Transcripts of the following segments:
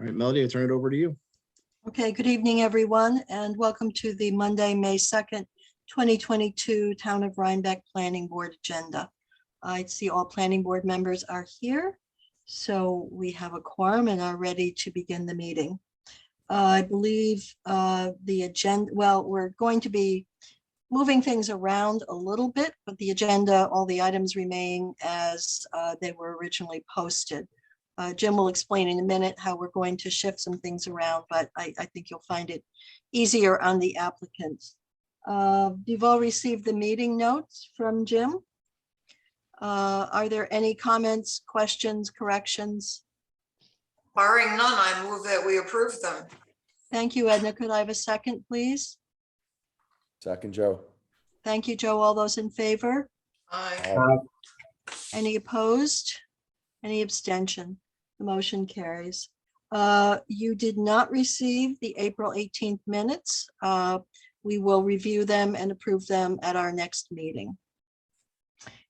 All right, Melody, I turn it over to you. Okay, good evening, everyone, and welcome to the Monday, May 2nd, 2022 Town of Rhinebeck Planning Board agenda. I see all planning board members are here, so we have a quorum and are ready to begin the meeting. I believe the agenda, well, we're going to be moving things around a little bit, but the agenda, all the items remain as they were originally posted. Jim will explain in a minute how we're going to shift some things around, but I think you'll find it easier on the applicants. You've all received the meeting notes from Jim. Are there any comments, questions, corrections? Barring none, I move that we approve them. Thank you, Edna. Could I have a second, please? Second, Joe. Thank you, Joe. All those in favor? Aye. Any opposed? Any abstention? The motion carries. You did not receive the April 18th minutes. We will review them and approve them at our next meeting.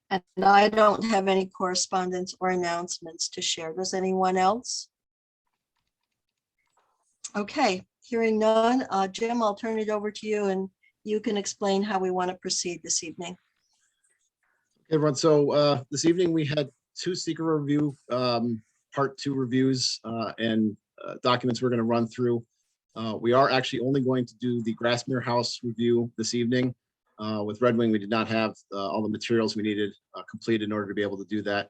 And I don't have any correspondence or announcements to share. Does anyone else? Okay, hearing none. Jim, I'll turn it over to you and you can explain how we want to proceed this evening. Okay, everyone. So this evening we had two seeker review part 2 reviews and documents we're going to run through. We are actually only going to do the Grassmere House review this evening. With Red Wing, we did not have all the materials we needed complete in order to be able to do that.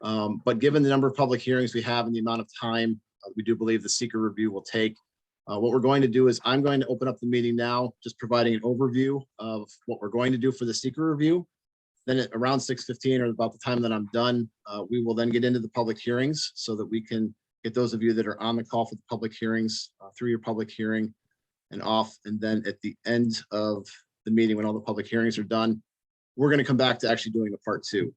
But given the number of public hearings we have and the amount of time we do believe the seeker review will take, what we're going to do is I'm going to open up the meeting now, just providing an overview of what we're going to do for the seeker review. Then at around 6:15 or about the time that I'm done, we will then get into the public hearings so that we can get those of you that are on the call for the public hearings through your public hearing and off. And then at the end of the meeting, when all the public hearings are done, we're going to come back to actually doing a part 2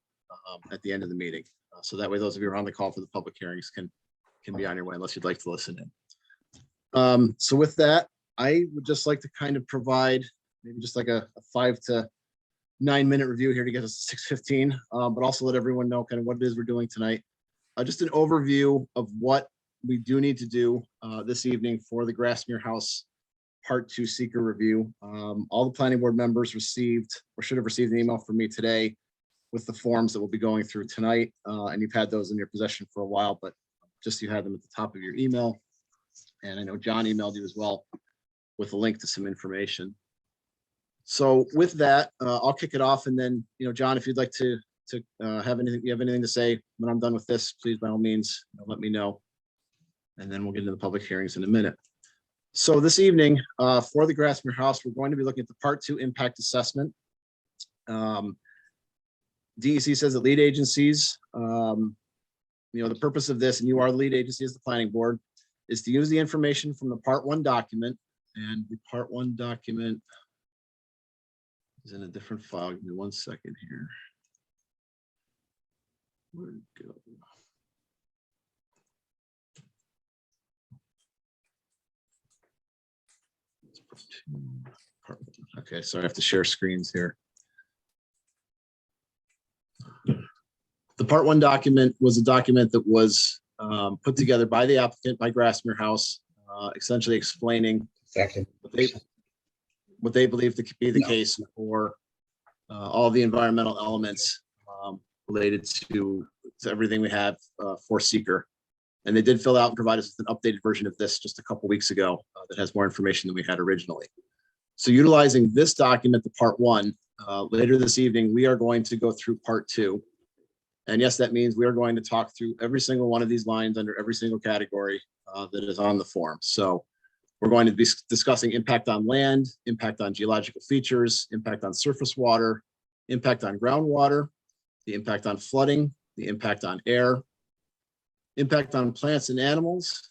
at the end of the meeting. So that way, those of you who are on the call for the public hearings can be on your way unless you'd like to listen in. So with that, I would just like to kind of provide maybe just like a 5 to 9 minute review here to get us to 6:15, but also let everyone know kind of what it is we're doing tonight. Just an overview of what we do need to do this evening for the Grassmere House Part 2 seeker review. All the planning board members received or should have received an email from me today with the forms that we'll be going through tonight. And you've had those in your possession for a while, but just you had them at the top of your email. And I know John emailed you as well with a link to some information. So with that, I'll kick it off, and then, John, if you'd like to have anything to say when I'm done with this, please, by all means, let me know. And then we'll get into the public hearings in a minute. So this evening, for the Grassmere House, we're going to be looking at the Part 2 impact assessment. DEC says that lead agencies, the purpose of this, and you are the lead agency as the planning board, is to use the information from the Part 1 document, and the Part 1 document is in a different file. Give me 1 second here. Where'd it go? Okay, so I have to share screens here. The Part 1 document was a document that was put together by the applicant, by Grassmere House, essentially explaining what they believe to be the case for all the environmental elements related to everything we have for seeker. And they did fill out and provide us with an updated version of this just a couple weeks ago that has more information than we had originally. So utilizing this document, the Part 1, later this evening, we are going to go through Part 2. And yes, that means we are going to talk through every single one of these lines under every single category that is on the form. So we're going to be discussing impact on land, impact on geological features, impact on surface water, impact on groundwater, the impact on flooding, the impact on air, impact on plants and animals,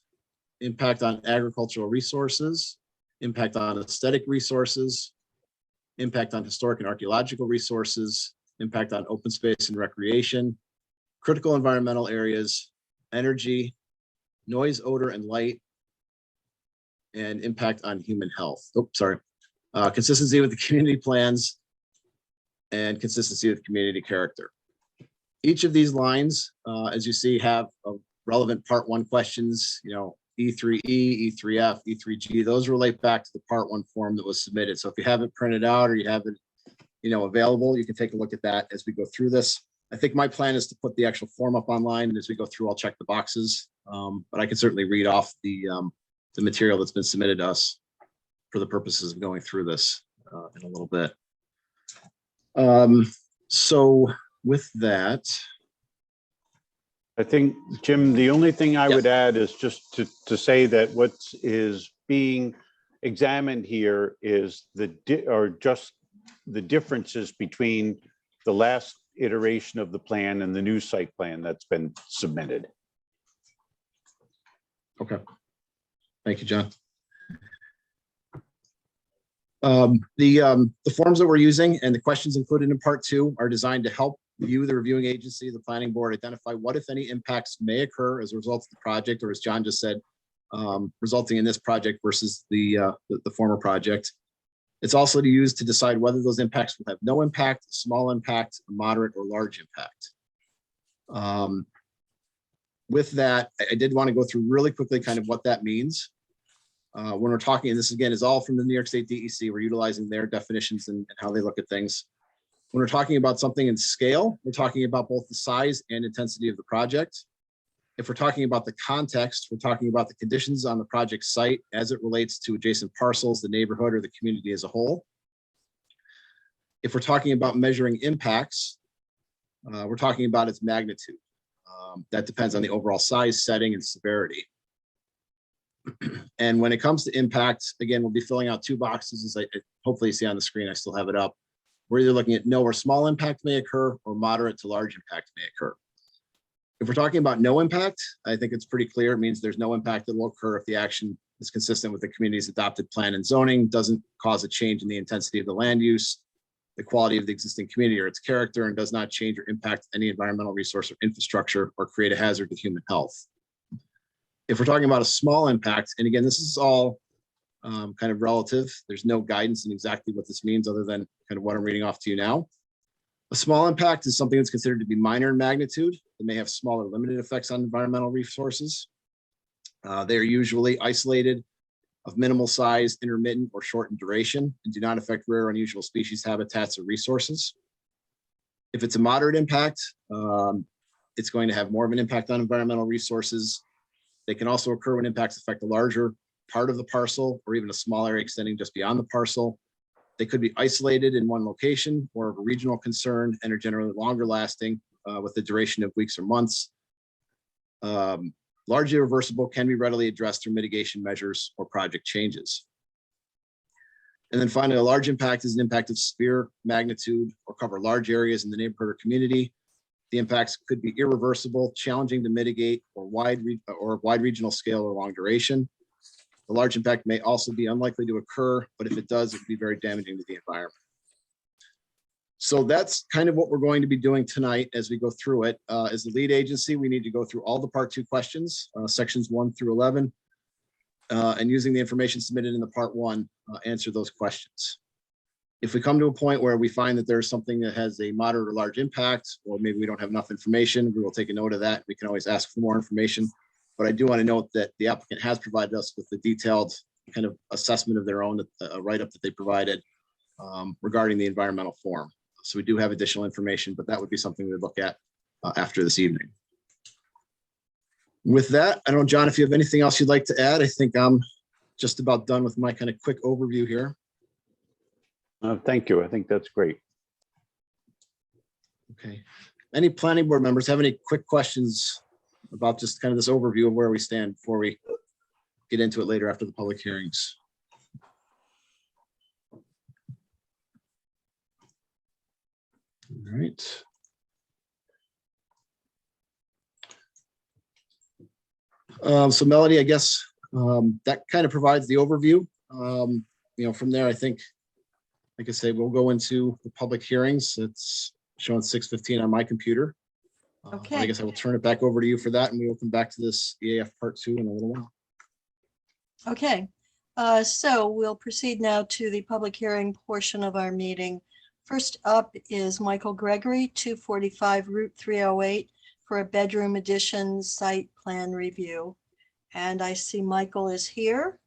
impact on agricultural resources, impact on aesthetic resources, impact on historic and archaeological resources, impact on open space and recreation, critical environmental areas, energy, noise, odor, and light, and impact on human health. Consistency with the community plans and consistency with community character. Each of these lines, as you see, have relevant Part 1 questions, E3E, E3F, E3G, those relate back to the part one form that was submitted. So if you have it printed out or you have it, available, you can take a look at that as we go through this. I think my plan is to put the actual form up online, and as we go through, I'll check the boxes. But I can certainly read off the material that's been submitted to us for the purposes of going through this in a little bit. So with that, I think, Jim, the only thing I Yep. would add is just to say that what is being examined here is just the differences between the last iteration of the plan and the new site plan that's been submitted. okay. Thank you, John. The forms that we're using and the questions included in part two are designed to help you, the reviewing agency, the planning board, identify what, if any, impacts may occur as a result of the project, or as John just said, resulting in this project versus the former project. It's also to use to decide whether those impacts will have no impact, small impact, moderate, or large impact. With that, I did want to go through really quickly kind of what that means. When we're talking, and this again is all from the New York State DEC, we're utilizing their definitions and how they look at things. When we're talking about something in scale, we're talking about both the size and intensity of the project. If we're talking about the context, we're talking about the conditions on the project site as it relates to adjacent parcels, the neighborhood, or the community as a whole. If we're talking about measuring impacts, we're talking about its magnitude. That depends on the overall size, setting, and severity. And when it comes to impact, again, we'll be filling out two boxes, as hopefully you see on the screen. I still have it up. We're either looking at no or small impact may occur, or moderate to large impact may occur. If we're talking about no impact, I think it's pretty clear. It means there's no impact that will occur if the action is consistent with the community's adopted plan and zoning, doesn't cause a change in the intensity of the land use, the quality of the existing community or its character, and does not change or impact any environmental resource or infrastructure or create a hazard to human health. If we're talking about a small impact, and again, this is all kind of relative. There's no guidance in exactly what this means other than kind of what I'm reading off to you now. A small impact is something that's considered to be minor in magnitude. It may have smaller limited effects on environmental resources. They are usually isolated, of minimal size, intermittent, or short in duration, and do not affect rare or unusual species, habitats, or resources. If it's a moderate impact, it's going to have more of an impact on environmental resources. They can also occur when impacts affect a larger part of the parcel or even a small area extending just beyond the parcel. They could be isolated in one location or of a regional concern and are generally longer lasting with the duration of weeks or months. Largely reversible, can be readily addressed through mitigation measures or project changes. And then finally, a large impact is an impact of severe magnitude or cover large areas in the neighborhood or community. The impacts could be irreversible, challenging to mitigate, or wide regional scale or long duration. The large impact may also be unlikely to occur, but if it does, it could be very damaging to the environment. So that's kind of what we're going to be doing tonight as we go through it. As the lead agency, we need to go through all the part two questions, sections 1 through 11, and using the information submitted in the part one, answer those questions. If we come to a point where we find that there's something that has a moderate or large impact, or maybe we don't have enough information, we will take a note of that. We can always ask for more information. But I do want to note that the applicant has provided us with the detailed kind of assessment of their own write-up that they provided regarding the environmental form. So we do have additional information, but that would be something we would look at after this evening. With that, I don't know, John, if you have anything else you'd like to add. I think I'm just about done with my kind of quick overview here. Thank you. I think that's great. Okay. Any planning board members have any quick questions about just kind of this overview of where we stand before we get into it later after the public hearings? All right. So Melody, I guess that kind of provides the overview. From there, I think, like I say, we'll go into the public hearings. It's showing 6:15 on my computer. Okay. I guess I will turn it back over to you for that, and we will come back to this EAF part 2 in a little while. Okay, so we'll proceed now to the public hearing portion of our meeting. First up is Michael Gregory, 245 Route 308, for a bedroom addition site plan review. And I see Michael is here.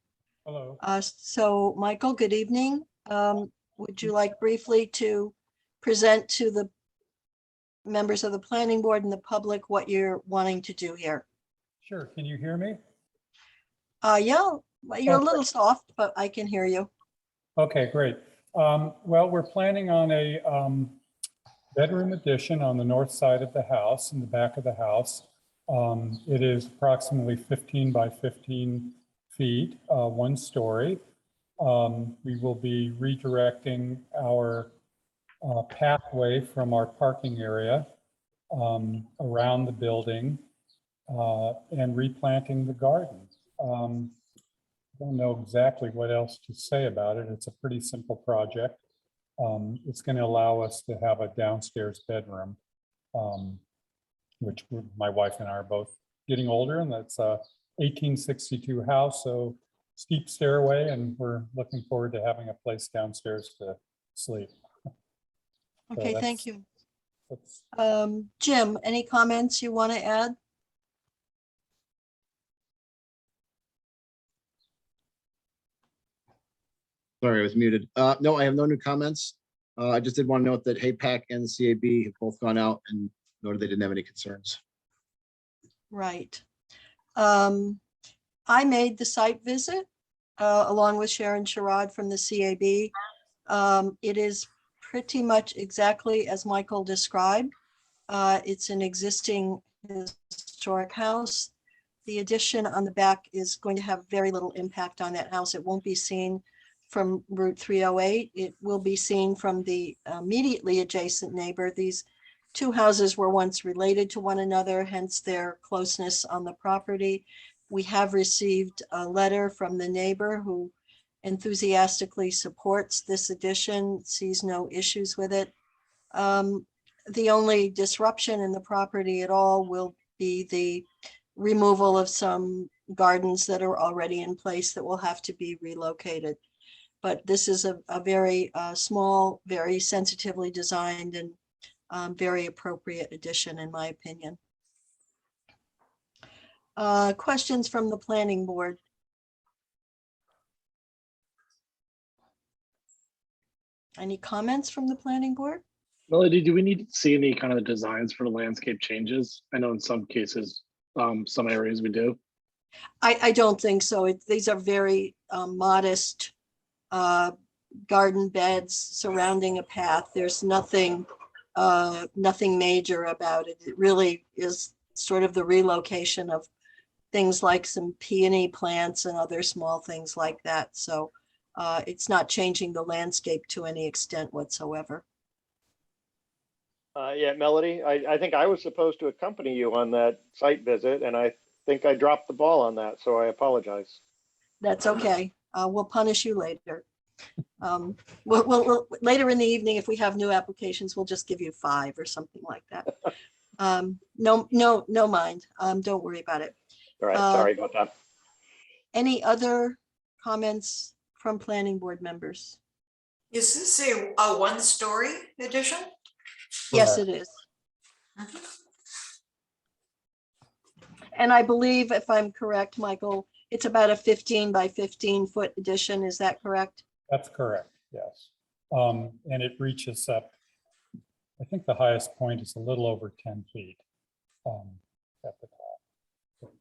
Hello. So Michael, good evening. Would you like briefly to present to the members of the planning board and the public what you're wanting to do here? Sure. Can you hear me? Yeah, well, you're a little soft, but I can hear you. Okay, great. Well, we're planning on a bedroom addition on the north side of the house, in the back of the house. It is approximately 15 by 15 feet, 1 story. We will be redirecting our pathway from our parking area around the building and replanting the garden. I don't know exactly what else to say about it. It's a pretty simple project. It's going to allow us to have a downstairs bedroom, which my wife and I are both getting older, and that's a 1862 house, so steep stairway, and we're looking forward to having a place downstairs to sleep. Okay, thank you. That's- Jim, any comments you want to add? Sorry, I was muted. No, I have no new comments. I just did want to note that HAPAC and the CAB have both gone out and noted they didn't have any concerns. Right. I made the site visit along with Sharon Sherrod from the CAB. It is pretty much exactly as Michael described. It's an existing historic house. The addition on the back is going to have very little impact on that house. It won't be seen from Route 308. It will be seen from the immediately adjacent neighbor. These two houses were once related to one another, hence their closeness on the property. We have received a letter from the neighbor who enthusiastically supports this addition, sees no issues with it. The only disruption in the property at all will be the removal of some gardens that are already in place that will have to be relocated. But this is a very small, very sensitively designed and very appropriate addition, in my opinion. Questions from the planning board? Any comments from the planning board? Melody, do we need to see any kind of designs for the landscape changes? I know in some cases, some areas we do. I don't think so. These are very modest garden beds surrounding a path. There's nothing major about it. It really is sort of the relocation of things like some peony plants and other small things like that. So it's not changing the landscape to any extent whatsoever. Yeah, Melody, I think I was supposed to accompany you on that site visit, and I think I dropped the ball on that, so I apologize. That's okay. We'll punish you later. We'll later in the evening, if we have new applications, we'll just give you 5 or something like that. No mind. Don't worry about it. All right, sorry about that. Any other comments from planning board members? Is this a 1-story addition? Yes, it is. And I believe, if I'm correct, Michael, it's about a 15 by 15 foot addition. Is that correct? That's correct, yes. And it reaches up, I think the highest point is a little over 10 feet at the top,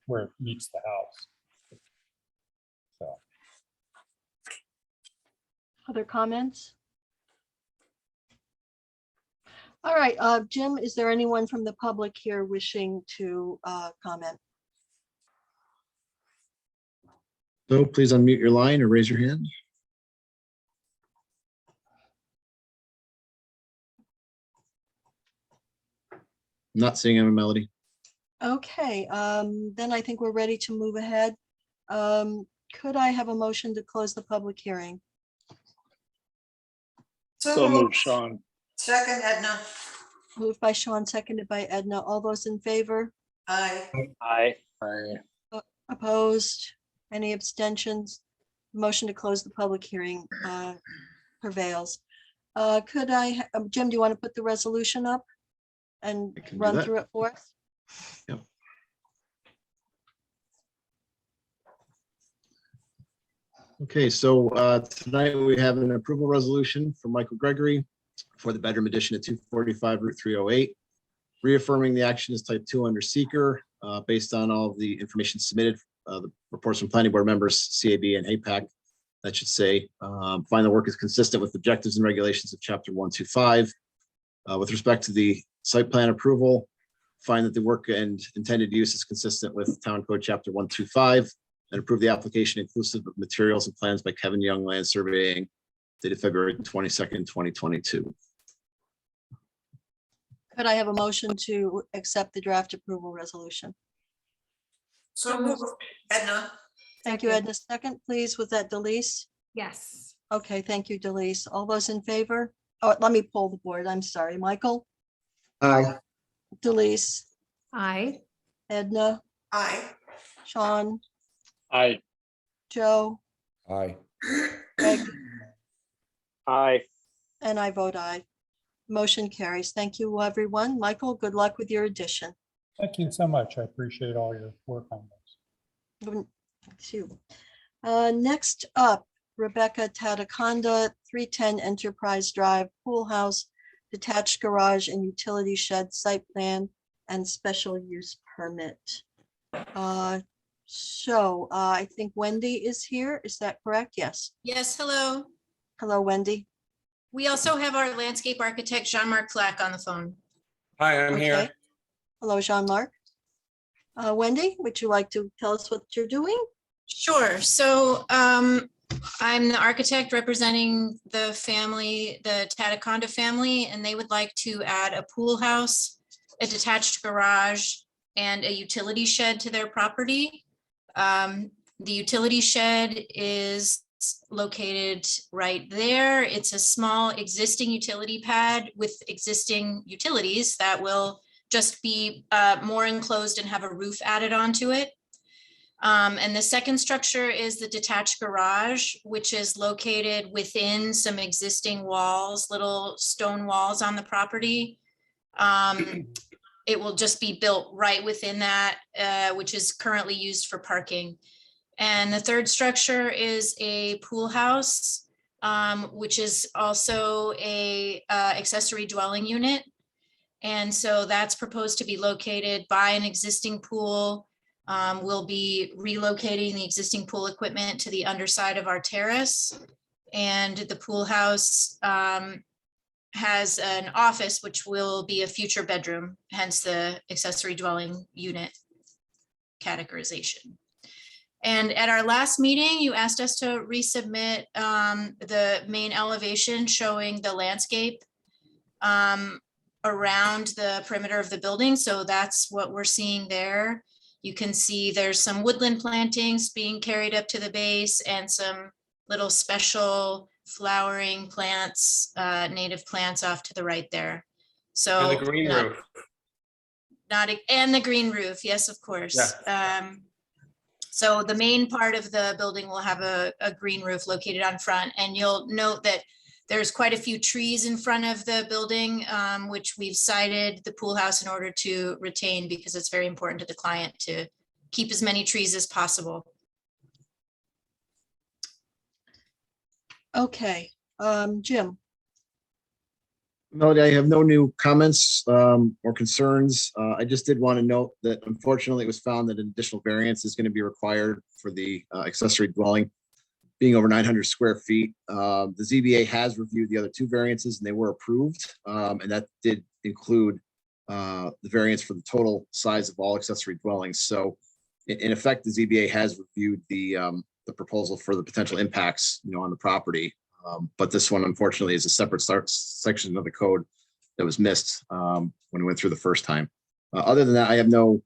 where it meets the house. So, Other comments? All right, Jim, is there anyone from the public here wishing to comment? So please unmute your line or raise your hand. Not seeing him, Melody. Okay, then I think we're ready to move ahead. Could I have a motion to close the public hearing? So move, Sean. Second, Edna. Moved by Sean, seconded by Edna. All those in favor? Aye. Aye. Opposed? Any abstentions? Motion to close the public hearing prevails. Could I, Jim, do you want to put the resolution up and I can do run that. through it for us? Yep. Okay, so tonight we have an approval resolution from Michael Gregory for the bedroom addition at 245 Route 308, reaffirming the action as type 2 under seeker based on all of the information submitted, the reports from planning board members, CAB and APAC. That should say, find the work is consistent with objectives and regulations of chapter 125. With respect to the site plan approval, find that the work and intended use is consistent with Town Code Chapter 125, and approve the application inclusive of materials and plans by Kevin Young Land Surveying dated February 22nd, 2022. Could I have a motion to accept the draft approval resolution? So move, Edna. Thank you, Edna. Second, please, was that Delise? Yes. Okay, thank you, Delise. All those in favor? Oh, let me pull the board. I'm sorry. Michael, Aye. Delise, Aye. Edna, Aye. Sean, Aye. Joe, Aye. Greg, Aye. and I vote aye. Motion carries. Thank you, everyone. Michael, good luck with your addition. Thank you so much. I appreciate all your work on this. Thank you. Next up, Rebecca Tataconda, 310 Enterprise Drive, pool house, detached garage and utility shed site plan and special use permit. I think Wendy is here. Is that correct? Yes. Yes, hello. Hello, Wendy. We also have our landscape architect, Jean-Marc Flack, on the phone. Hi, I'm Okay. here. Hello, Jean-Marc. Wendy, would you like to tell us what you're doing? Sure. So I'm the architect representing the family, the Tataconda family, and they would like to add a pool house, a detached garage, and a utility shed to their property. The utility shed is located right there. It's a small existing utility pad with existing utilities that will just be more enclosed and have a roof added onto it. And the second structure is the detached garage, which is located within some existing walls, little stone walls on the property. It will just be built right within that, which is currently used for parking. And the third structure is a pool house, which is also a accessory dwelling unit. And so that's proposed to be located by an existing pool. We'll be relocating the existing pool equipment to the underside of our terrace. And the pool house has an office, which will be a future bedroom, hence the accessory dwelling unit categorization. And at our last meeting, you asked us to resubmit the main elevation showing the landscape around the perimeter of the building. So that's what we're seeing there. You can see there's some woodland plantings being carried up to the base and some little special flowering plants, native plants off to the right there. So And the green roof. And the green roof, yes, of course. Yeah. So the main part of the building will have a green roof located on front, and you'll note that there's quite a few trees in front of the building, which we've cited the pool house in order to retain, because it's very important to the client to keep as many trees as possible. Okay, Jim. No, I have no new comments or concerns. I just did want to note that unfortunately it was found that an additional variance is going to be required for the accessory dwelling being over 900 square feet. The ZBA has reviewed the other two variances and they were approved. And that did include the variance for the total size of all accessory dwellings. So in effect, the ZBA has reviewed the proposal for the potential impacts, on the property. But this one, unfortunately, is a separate section of the code that was missed when we went through the first time. Other than that, I have no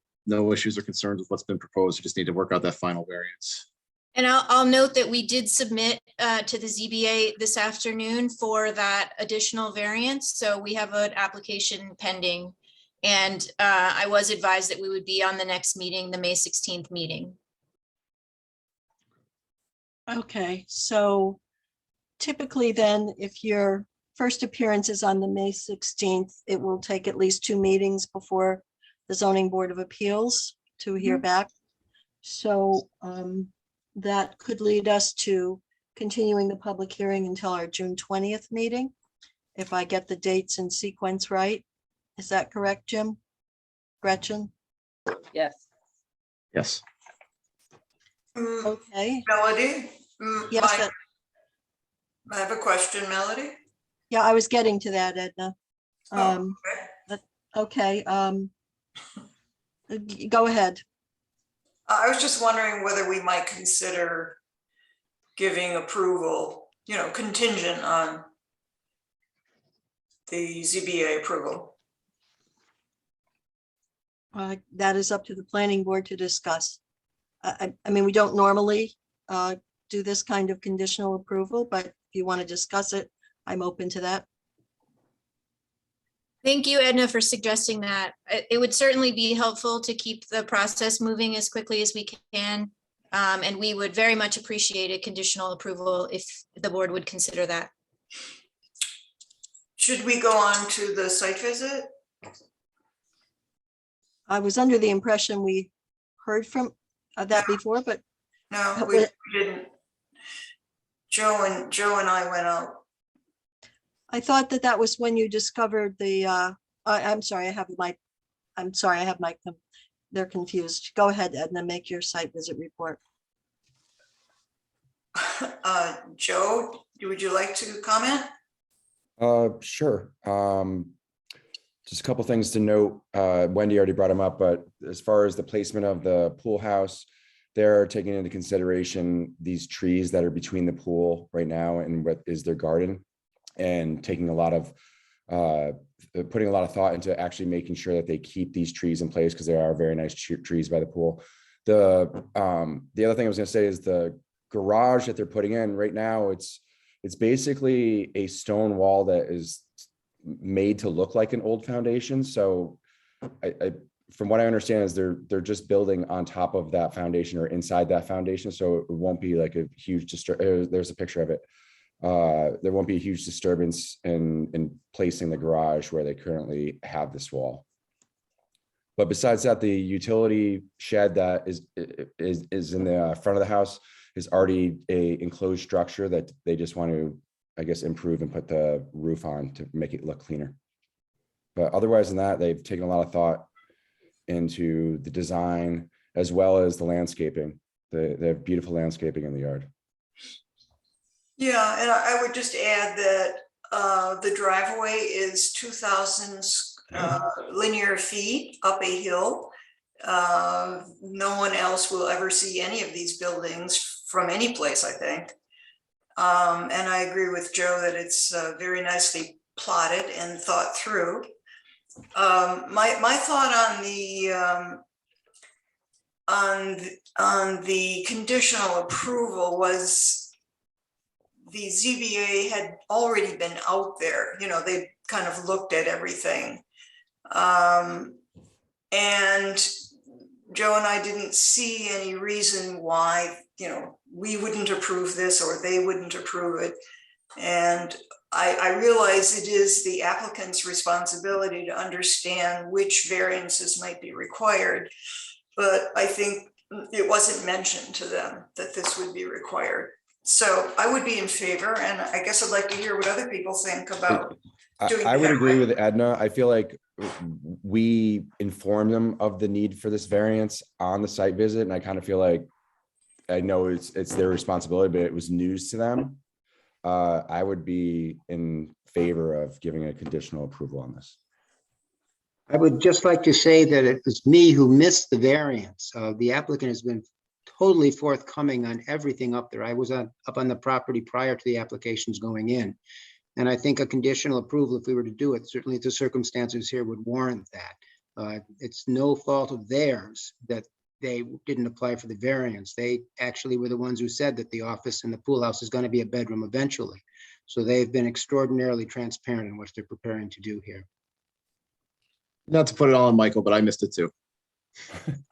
issues or concerns with what's been proposed. We just need to work out that final variance. And I'll note that we did submit to the ZBA this afternoon for that additional variance. So we have an application pending. And I was advised that we would be on the next meeting, the May 16th meeting. Okay, so typically then, if your first appearance is on the May 16th, it will take at least 2 meetings before the Zoning Board of Appeals to hear back. So that could lead us to continuing the public hearing until our June 20th meeting. If I get the dates in sequence right. Is that correct, Jim? Gretchen? Yes. Yes. Okay. Melody? Yes, Mike, I have a question, Melody. yeah, I was getting to that, Edna. Oh, okay. Okay, go ahead. I was just wondering whether we might consider giving approval, contingent on the ZBA approval. That is up to the planning board to discuss. I mean, we don't normally do this kind of conditional approval, but if you want to discuss it, I'm open to that. Thank you, Edna, for suggesting that. It would certainly be helpful to keep the process moving as quickly as we can. And we would very much appreciate a conditional approval if the board would consider that. Should we go on to the site visit? I was under the impression we heard from that before, but No, we didn't. Joe and I went out. I thought that that was when you discovered the, I'm sorry, they're confused. Go ahead, Edna, make your site visit report. Joe, would you like to comment? Sure. Just a couple things to note. Wendy already brought them up, but as far as the placement of the pool house, they're taking into consideration these trees that are between the pool right now and what is their garden, and taking a lot of putting a lot of thought into actually making sure that they keep these trees in place, because there are very nice trees by the pool. The other thing I was going to say is the garage that they're putting in right now, it's basically a stone wall that is made to look like an old foundation. So I from what I understand is they're just building on top of that foundation or inside that foundation. So it won't be like a huge there's a picture of it. There won't be a huge disturbance in placing the garage where they currently have this wall. But besides that, the utility shed that is in the front of the house is already a enclosed structure that they just want to, I guess, improve and put the roof on to make it look cleaner. But otherwise than that, they've taken a lot of thought into the design as well as the landscaping. They have beautiful landscaping in the yard. Yeah, and I would just add that the driveway is 2,000 linear feet up a hill. No one else will ever see any of these buildings from any place, I think. And I agree with Joe that it's very nicely plotted and thought through. My thought on the conditional approval was the ZBA had already been out there. They kind of looked at everything. And Joe and I didn't see any reason why, we wouldn't approve this or they wouldn't approve it. And I realize it is the applicant's responsibility to understand which variances might be required, but I think it wasn't mentioned to them that this would be required. So I would be in favor, and I guess I'd like to hear what other people think about doing I would that agree way. with Edna. I feel like we informed them of the need for this variance on the site visit, and I kind of feel like, I know it's their responsibility, but it was news to them. I would be in favor of giving a conditional approval on this. I would just like to say that it was me who missed the variance. The applicant has been totally forthcoming on everything up there. I was up on the property prior to the applications going in. And I think a conditional approval, if we were to do it, certainly the circumstances here would warrant that. It's no fault of theirs that they didn't apply for the variance. They actually were the ones who said that the office and the pool house is going to be a bedroom eventually. So they've been extraordinarily transparent in what they're preparing to do here. Not to put it all on Michael, but I missed it too.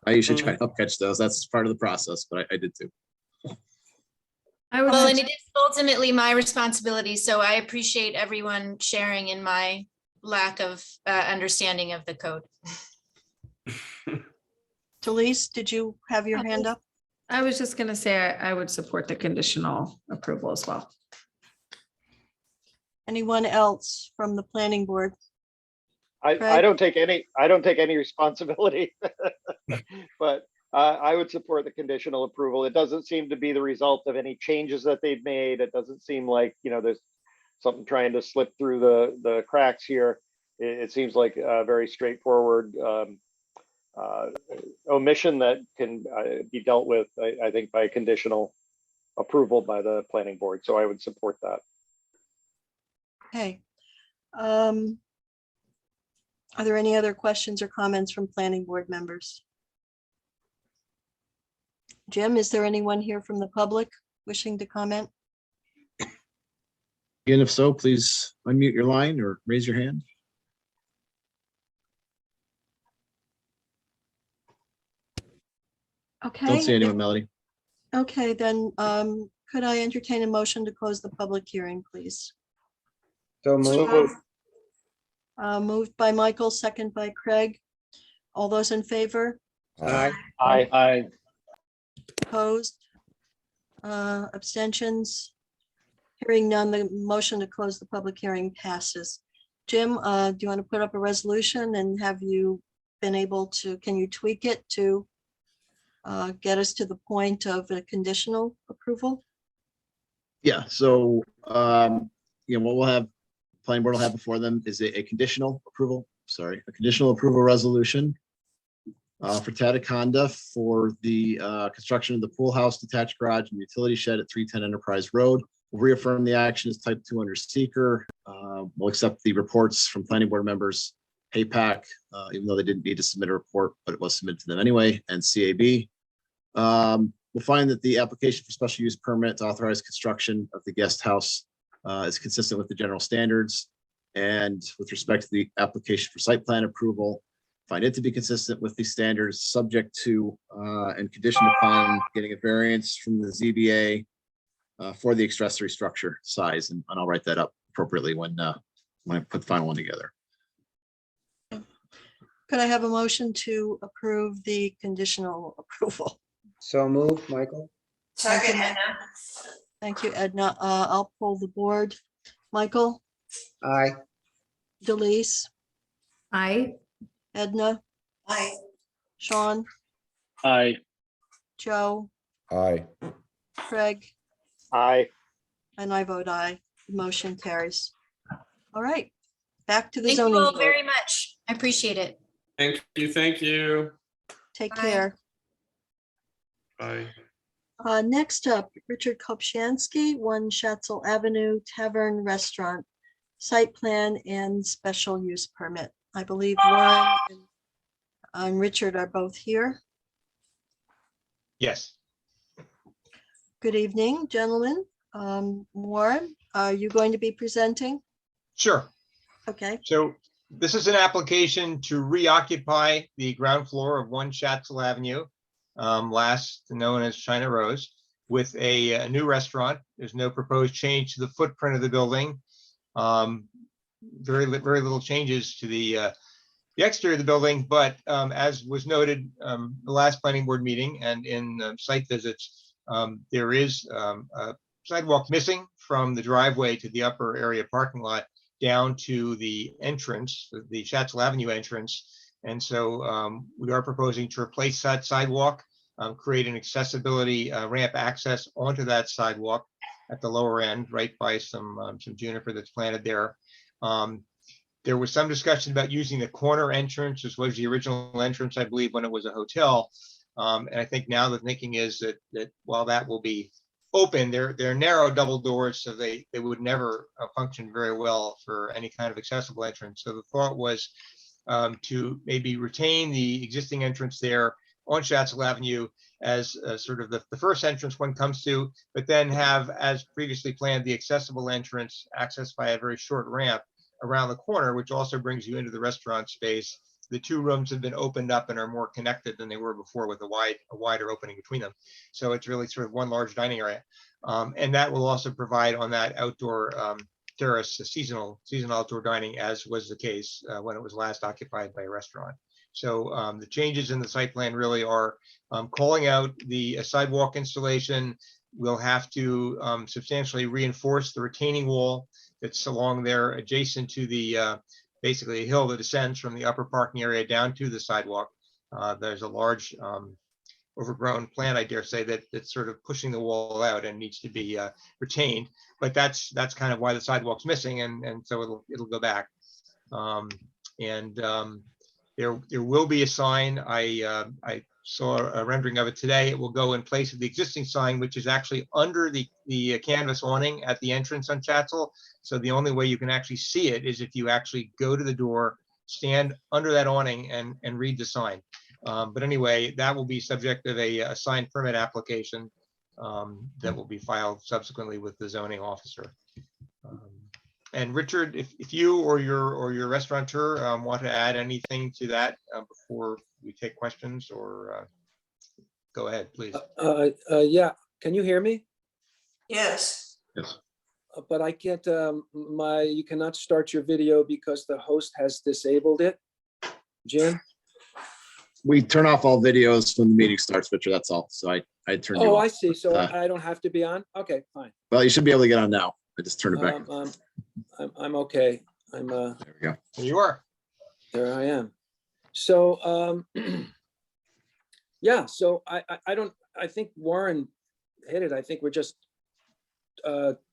I usually try to help catch those. That's part of the process, but I did too. Well, and it is ultimately my responsibility, so I appreciate everyone sharing in my lack of understanding of the code. Talise, did you have your hand up? I was just gonna say I would support the conditional approval as well. Anyone else from the planning board? I Craig? don't take any responsibility. But I would support the conditional approval. It doesn't seem to be the result of any changes that they've made. It doesn't seem like, there's something trying to slip through the cracks here. It seems like a very straightforward omission that can be dealt with, I think, by conditional approval by the planning board. So I would support that. Okay. Are there any other questions or comments from planning board members? Jim, is there anyone here from the public wishing to comment? And if so, please unmute your line or raise your hand. Okay. Don't see anyone, Melody. Okay, then could I entertain a motion to close the public hearing, please? So moved. Moved by Michael, second by Craig. All those in favor? Aye. Aye. Opposed? Abstentions? Hearing none, the motion to close the public hearing passes. Jim, do you want to put up a resolution, and have you been able to, can you tweak it to get us to the point of a conditional approval? Yeah, so, what we'll have, planning board will have before them is a conditional approval, a conditional approval resolution for Tataconda for the construction of the pool house, detached garage, and utility shed at 310 Enterprise Road. We'll reaffirm the action as type 2 under seeker. We'll accept the reports from planning board members, PayPac, even though they didn't need to submit a report, but it was submitted to them anyway, and CAB. We'll find that the application for special use permit to authorize construction of the guest house is consistent with the general standards. And with respect to the application for site plan approval, find it to be consistent with the standards, subject to and conditioned upon getting a variance from the ZBA for the accessory structure size. And I'll write that up appropriately when I put the final one together. Could I have a motion to approve the conditional approval? So moved, Michael. Second, Edna. Thank you, Edna. I'll pull the board. Michael, Aye. Delise, Aye. Edna, Aye. Sean, Aye. Joe, Aye. Craig, Aye. and I vote aye. Motion carries. All right, back to the Thank you zoning all board. very much. I appreciate it. Thank you, thank you. Take Bye. care. Bye. Next up, Richard Kopshansky, 1 Schatzel Avenue Tavern Restaurant, site plan and special use permit. I believe Warren and Richard are both here. Yes, Good evening, gentlemen. Warren, are you going to be presenting? sure. Okay, So this is an application to reoccupy the ground floor of 1 Schatzel Avenue, last known as China Rose, with a new restaurant. There's no proposed change to the footprint of the building. Very little changes to the exterior of the building, but as was noted the last planning board meeting and in site visits, there is a sidewalk missing from the driveway to the upper area parking lot down to the entrance, the Schatzel Avenue entrance. And so we are proposing to replace that sidewalk, create an accessibility ramp access onto that sidewalk at the lower end, right by some juniper that's planted there. There was some discussion about using the corner entrance, as was the original entrance, I believe, when it was a hotel. And I think now the thinking is that while that will be open, they're narrow double doors, so they would never function very well for any kind of accessible entrance. So the thought was to maybe retain the existing entrance there on Schatzel Avenue as sort of the first entrance one comes to, but then have, as previously planned, the accessible entrance accessed by a very short ramp around the corner, which also brings you into the restaurant space. The two rooms have been opened up and are more connected than they were before, with a wider opening between them. So it's really sort of one large dining area. And that will also provide on that outdoor terrace, seasonal outdoor dining, as was the case when it was last occupied by a restaurant. So the changes in the site plan really are calling out the sidewalk installation. We'll have to substantially reinforce the retaining wall that's along there adjacent to the basically a hill that descends from the upper parking area down to the sidewalk. There's a large overgrown plant, I dare say, that's sort of pushing the wall out and needs to be retained. But that's kind of why the sidewalk's missing, and so it'll go back. There will be a sign. I saw a rendering of it today. It will go in place of the existing sign, which is actually under the canvas awning at the entrance on Chatsel. So the only way you can actually see it is if you actually go to the door, stand under that awning and read the sign. But anyway, that will be subject of a sign permit application that will be filed subsequently with the zoning officer. And Richard, if you or your restaurateur want to add anything to that before we take questions, or go ahead, please. Yeah, can you hear me? Yes. Yes. But I can't, you cannot start your video because the host has disabled it. Jim? We turn off all videos when the meeting starts, Richard, that's all. So I turned you Oh, off. I see. So Uh, I don't have to be on? Okay, fine. Well, you should be able to get on now. I just turned it back. I'm okay. There we go. There you are. There I am. So, yeah, so I think Warren hit it. I think we're just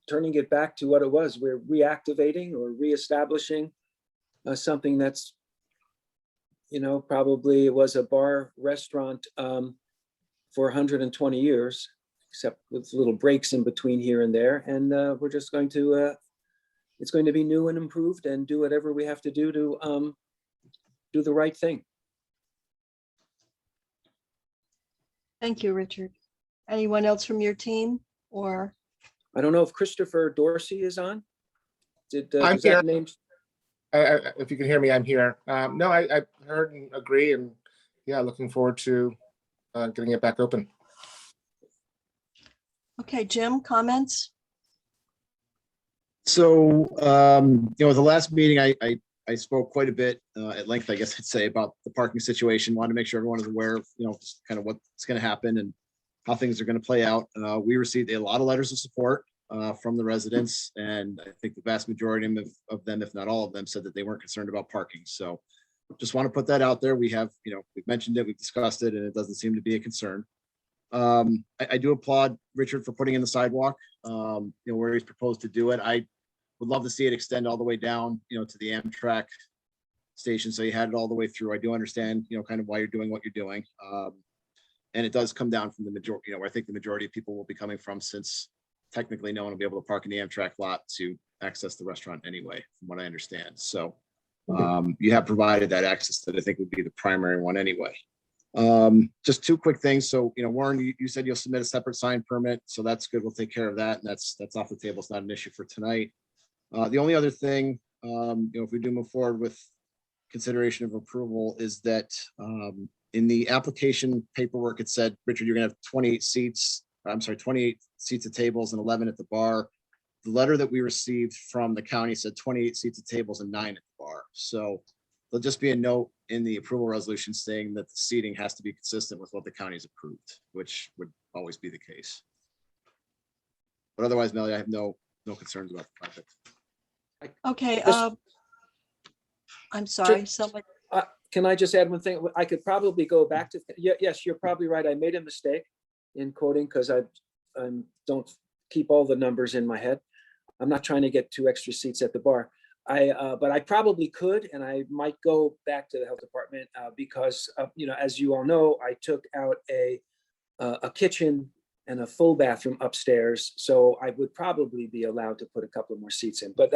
turning it back to what it was. We're reactivating or reestablishing something that's, probably it was a bar restaurant for 120 years, except with little breaks in between here and there. And we're just going to, it's going to be new and improved and do whatever we have to do to do the right thing. Thank you, Richard. Anyone else from your team or? I don't know if Christopher Dorsey is on. I'm is that here. name- If you can hear me, I'm here. No, I heard and agree, and yeah, looking forward to getting it back open. Okay, Jim, comments? So, the last meeting, I spoke quite a bit at length, I guess I'd say, about the parking situation. Wanted to make sure everyone is aware of, just kind of what's going to happen and how things are going to play out. We received a lot of letters of support from the residents, and I think the vast majority of them, if not all of them, said that they weren't concerned about parking. So just want to put that out there. We have, we've mentioned it, we've discussed it, and it doesn't seem to be a concern. I do applaud Richard for putting in the sidewalk, where he's proposed to do it. I would love to see it extend all the way down, to the Amtrak station. So you had it all the way through. I do understand, kind of why you're doing what you're doing. And it does come down from the majority, where I think the majority of people will be coming from, since technically no one will be able to park in the Amtrak lot to access the restaurant anyway, from what I understand. So you have provided that access that I think would be the primary one anyway. Just two quick things. So, Warren, you said you'll submit a separate sign permit, so that's good. We'll take care of that. And that's off the table. It's not an issue for tonight. The only other thing, if we do move forward with consideration of approval, is that in the application paperwork, it said, Richard, you're gonna have 28 seats at tables and 11 at the bar. The letter that we received from the county said 28 seats at tables and 9 at the bar. So there'll just be a note in the approval resolution saying that the seating has to be consistent with what the county's approved, which would always be the case. But otherwise, Melody, I have no concerns about the project. Okay, Just- I'm sorry, someone, Can I just add one thing? I could probably go back to, yes, you're probably right. I made a mistake in quoting because I don't keep all the numbers in my head. I'm not trying to get 2 extra seats at the bar. But I probably could, and I might go back to the health department because, as you all know, I took out a kitchen and a full bathroom upstairs. So I would probably be allowed to put a couple more seats in, but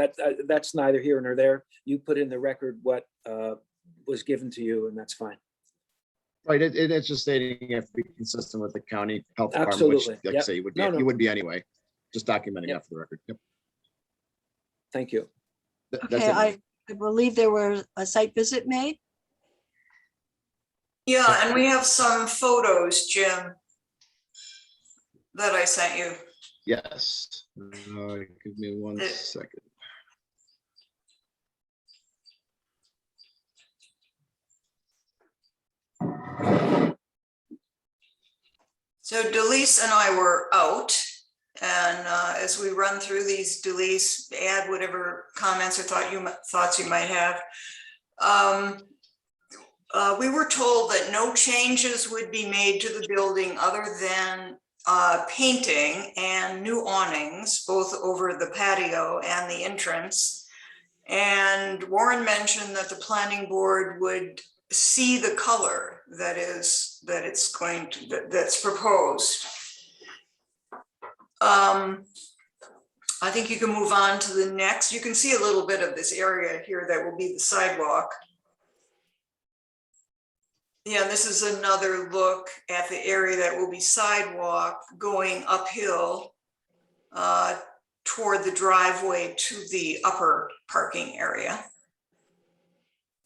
that's neither here nor there. You put in the record what was given to you, and that's fine. Right, it's just stating you have to be consistent with the county health department, Absolutely. which, like I Yep. say, you would be, No, no. you would be anyway. Just documenting Yep. that for the record. Yep. Thank you. That's okay, it. I believe there were a site visit made. Yeah, and we have some photos, Jim, that I sent you. Yes. Give me one second. So Delise and I were out, and as we run through these, Delise, add whatever comments or thoughts you might have. We were told that no changes would be made to the building other than painting and new awnings, both over the patio and the entrance. And Warren mentioned that the planning board would see the color that's proposed. I think you can move on to the next. You can see a little bit of this area here that will be the sidewalk. Yeah, this is another look at the area that will be sidewalk going uphill toward the driveway to the upper parking area.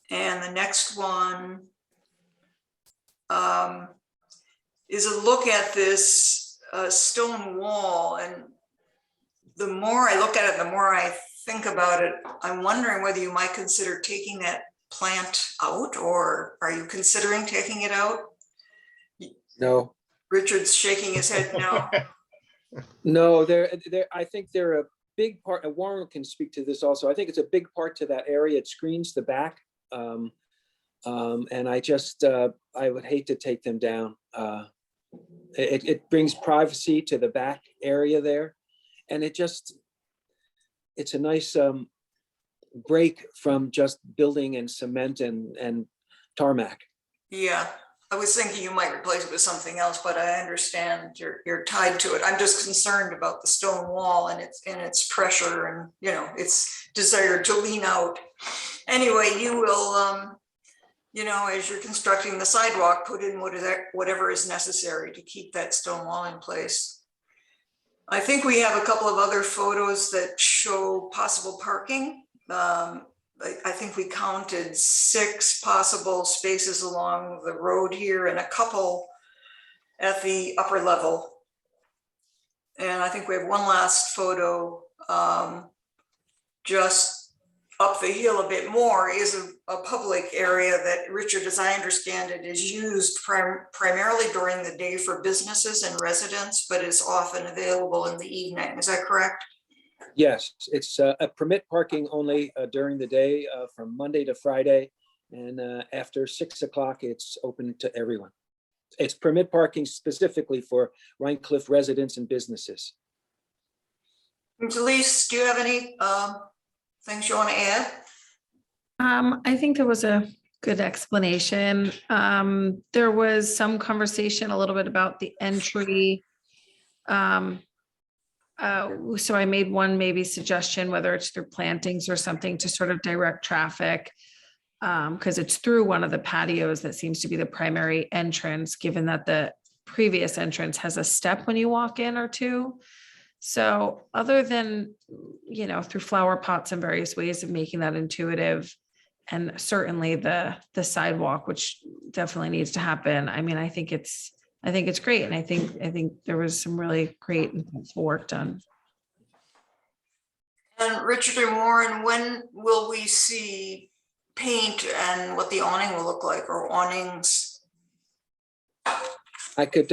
And the next one is a look at this stone wall. And the more I look at it, the more I think about it, I'm wondering whether you might consider taking that plant out, or are you considering taking it out? No, Richard's shaking his head no. no, I think they're a big part, and Warren can speak to this also. I think it's a big part to that area. It screens the back. And I would hate to take them down. It brings privacy to the back area there. And it's a nice break from just building and cement and tarmac. Yeah, I was thinking you might replace it with something else, but I understand you're tied to it. I'm just concerned about the stone wall and its pressure and, you know, its desire to lean out. Anyway, you will, you know, as you're constructing the sidewalk, put in whatever is necessary to keep that stone wall in place. I think we have a couple of other photos that show possible parking. I think we counted 6 possible spaces along the road here and a couple at the upper level. And I think we have one last photo just up the hill a bit more is a public area that, Richard, as I understand it, is used primarily during the day for businesses and residents, but is often available in the evening. Is that correct? Yes, it's a permit parking only during the day from Monday to Friday. And after 6 o'clock, it's open to everyone. It's permit parking specifically for Rhine Cliff residents and businesses. Delise, do you have any things you want to add? I think there was a good explanation. There was some conversation a little bit about the entry. So I made one maybe suggestion, whether it's through plantings or something to sort of direct traffic, because it's through one of the patios that seems to be the primary entrance, given that the previous entrance has a step when you walk in or two. So other than, you know, through flower pots and various ways of making that intuitive, and certainly the sidewalk, which definitely needs to happen. I mean, I think it's great. And I think there was some really great and thoughtful work done. And Richard and Warren, when will we see paint and what the awning will look like, or awnings? I could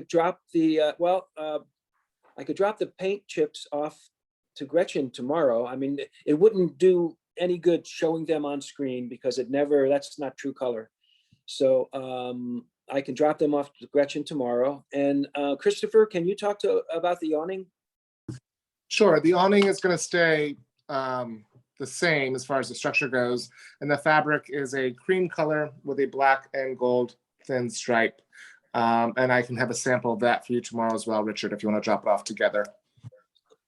drop the I could drop the paint chips off to Gretchen tomorrow. I mean, it wouldn't do any good showing them on screen because that's not true color. So I can drop them off to Gretchen tomorrow. And Christopher, can you talk about the awning? Sure, the awning is going to stay the same as far as the structure goes. And the fabric is a cream color with a black and gold thin stripe. And I can have a sample of that for you tomorrow as well, Richard, if you want to drop it off together.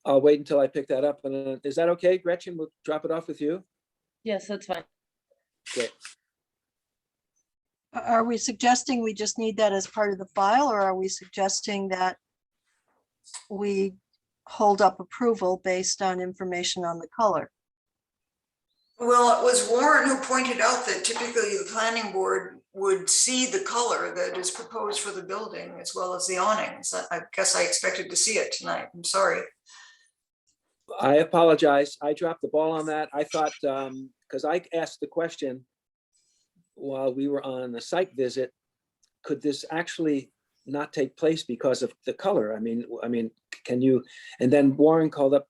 I'll wait until I pick that up. And is that okay, Gretchen? We'll drop it off with you? Yes, that's fine. Great. Are we suggesting we just need that as part of the file, or are we suggesting that we hold up approval based on information on the color? Well, it was Warren who pointed out that typically the planning board would see the color that is proposed for the building as well as the awnings. I guess I expected to see it tonight. I'm sorry. I apologize. I dropped the ball on that. I thought, because I asked the question while we were on the site visit, could this actually not take place because of the color? I mean, can you, and then Warren called up,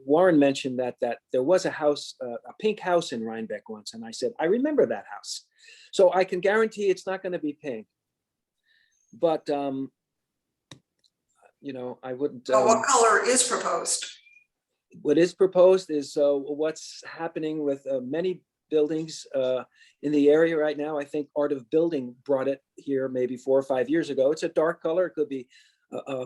Warren mentioned that there was a house, a pink house in Rhinebeck once. And I said, I remember that house. So I can guarantee it's not going to be pink. But, you know, I wouldn't. But what color is proposed? What is proposed is what's happening with many buildings in the area right now. I think Art of Building brought it here maybe 4 or 5 years ago. It's a dark color. It could be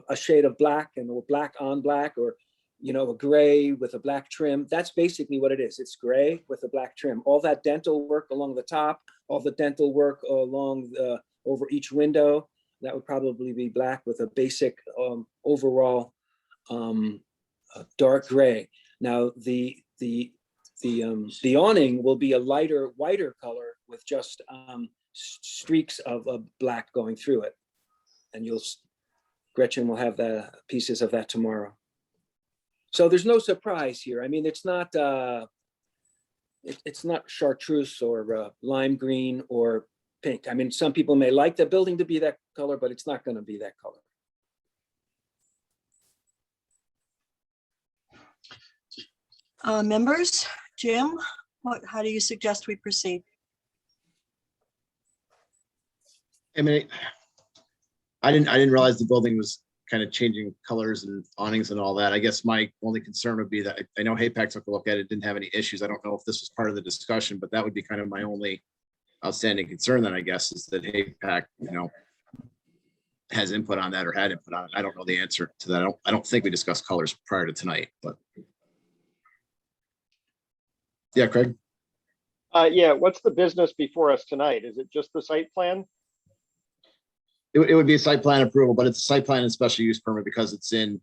a shade of black and black on black, or, you know, a gray with a black trim. That's basically what it is. It's gray with a black trim. All that dental work along the top, all the dental work along over each window, that would probably be black with a basic overall dark gray. Now the awning will be a whiter color with just streaks of black going through it, and Gretchen will have the pieces of that tomorrow. So there's no surprise here. I mean, it's not chartreuse or lime green or pink. I mean, some people may like the building to be that color, but it's not going to be that color. Members, Jim, how do you suggest we proceed? I mean, I didn't realize the building was kind of changing colors and awnings and all that. I guess my only concern would be that I know HAPAC took a look at it, didn't have any issues. I don't know if this was part of the discussion, but that would be kind of my only outstanding concern then, I guess, is that HAPAC, you know, has input on that or had input on it. I don't know the answer to that. I don't think we discussed colors prior to tonight, but. Yeah, Craig. Yeah, what's the business before us tonight? Is it just the site plan? It would be a site plan approval, but it's a site plan and special use permit because it's in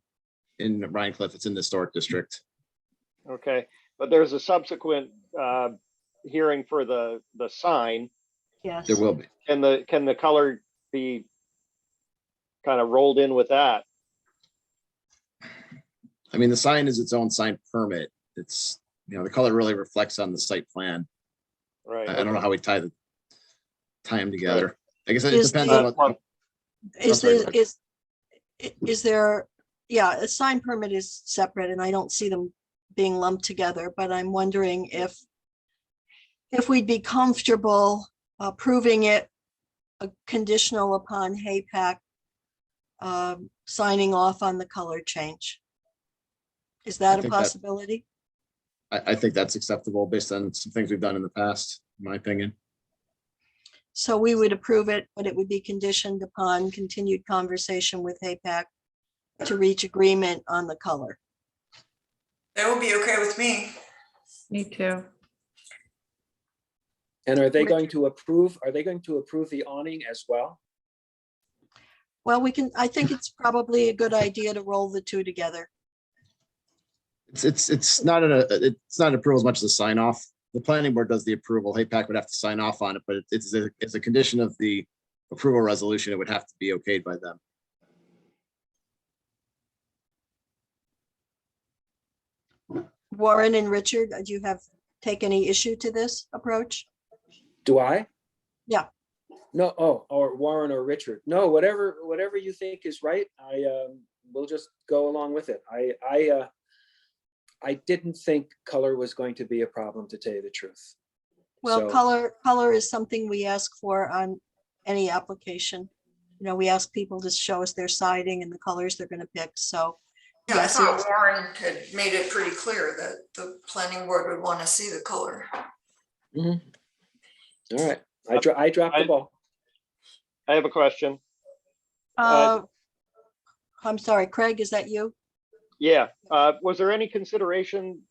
Rhine Cliff. It's in the historic district. Okay, but there's a subsequent hearing for the sign. Yes. There will be. Can the color be kind of rolled in with that? I mean, the sign is its own sign permit. It's, you know, the color really reflects on the site plan. Right. I don't know how we tie them together. Right. I guess it Is depends the- on what. Is there, yeah, a sign permit is separate and I don't see them being lumped together, but I'm wondering if we'd be comfortable approving it conditional upon HAPAC signing off on the color change. Is I that a think that- possibility? I think that's acceptable based on some things we've done in the past, in my opinion. So we would approve it, but it would be conditioned upon continued conversation with HAPAC to reach agreement on the color. That would be okay with me. Me too. And are they going to approve the awning as well? Well, I think it's probably a good idea to roll the two together. It's not an approval as much as a sign off. The planning board does the approval. HAPAC would have to sign off on it, but it's a condition of the approval resolution. It would have to be okayed by them. Warren and Richard, do you take any issue to this approach? Do I? Yeah. No, or Warren or Richard. No, whatever you think is right, we'll just go along with it. I didn't think color was going to be a problem, to tell you the truth. Well, So- color is something we ask for on any application. You know, we ask people to show us their siding and the colors they're going to pick. So Yeah, I yes, thought it's- Warren had made it pretty clear that the planning board would want to see the color. Mhm. All right, I dropped the ball. I have a question. I'm sorry, Craig, is that you? Yeah, was there any consideration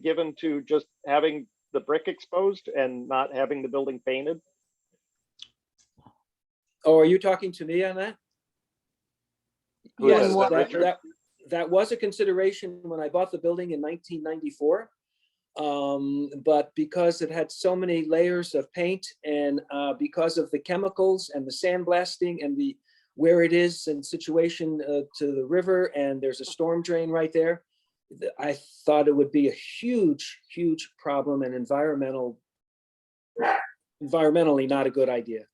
given to just having the brick exposed and not having the building painted? Oh, are you talking to me on that? Who Yes, is that, Richard? that was a consideration when I bought the building in 1994. But because it had so many layers of paint and because of the chemicals and the sandblasting and where it is in situation to the river, and there's a storm drain right there, I thought it would be a huge problem and environmentally not a good idea.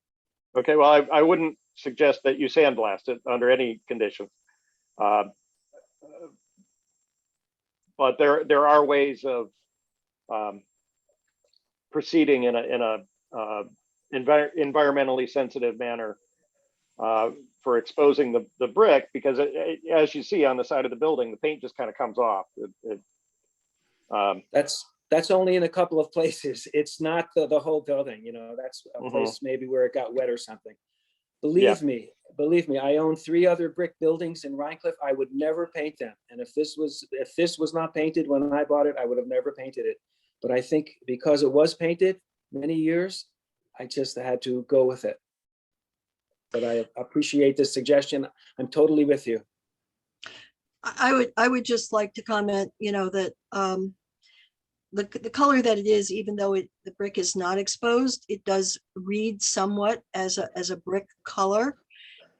Okay, well, I wouldn't suggest that you sandblast it under any conditions. But there are ways of proceeding in a environmentally sensitive manner for exposing the brick, because as you see on the side of the building, the paint just kind of comes off. That's only in a couple of places. It's not the whole building, you know, that's a Mhm. place maybe where it got wet or something. Yeah. Believe me, I own 3 other brick buildings in Rhine Cliff. I would never paint them. And if this was not painted when I bought it, I would have never painted it. But I think because it was painted many years, I just had to go with it. But I appreciate the suggestion. I'm totally with you. I would just like to comment, you know, that the color that it is, even though the brick is not exposed, it does read somewhat as a brick color.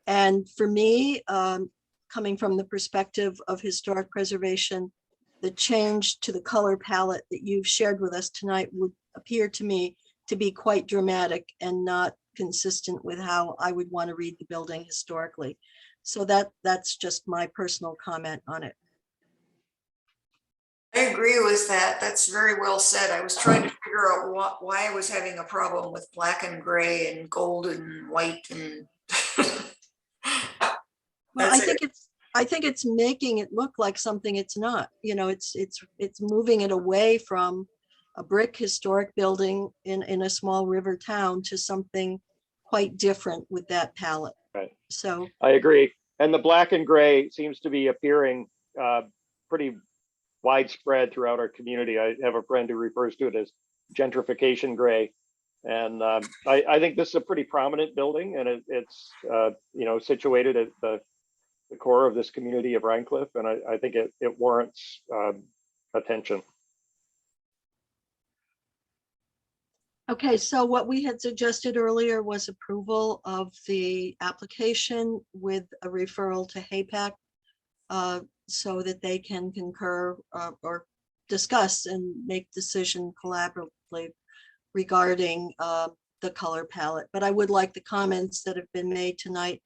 And for me, coming from the perspective of historic preservation, the change to the color palette that you've shared with us tonight would appear to me to be quite dramatic and not consistent with how I would want to read the building historically. So that's just my personal comment on it. I agree with that. That's very well said. I was trying to figure out why I was having a problem with black and gray and gold and white and. Well, That's it. I think it's making it look like something it's not. You know, it's moving it away from a brick historic building in a small river town to something quite different with that palette. Right. So I agree. And the black and gray seems to be appearing pretty widespread throughout our community. I have a friend who refers to it as gentrification gray. And I think this is a pretty prominent building, and it's you know, situated at the core of this community of Rhine Cliff, and I think it warrants attention. okay, so what we had suggested earlier was approval of the application with a referral to HAPAC so that they can concur or discuss and make decision collaboratively regarding the color palette. But I would like the comments that have been made tonight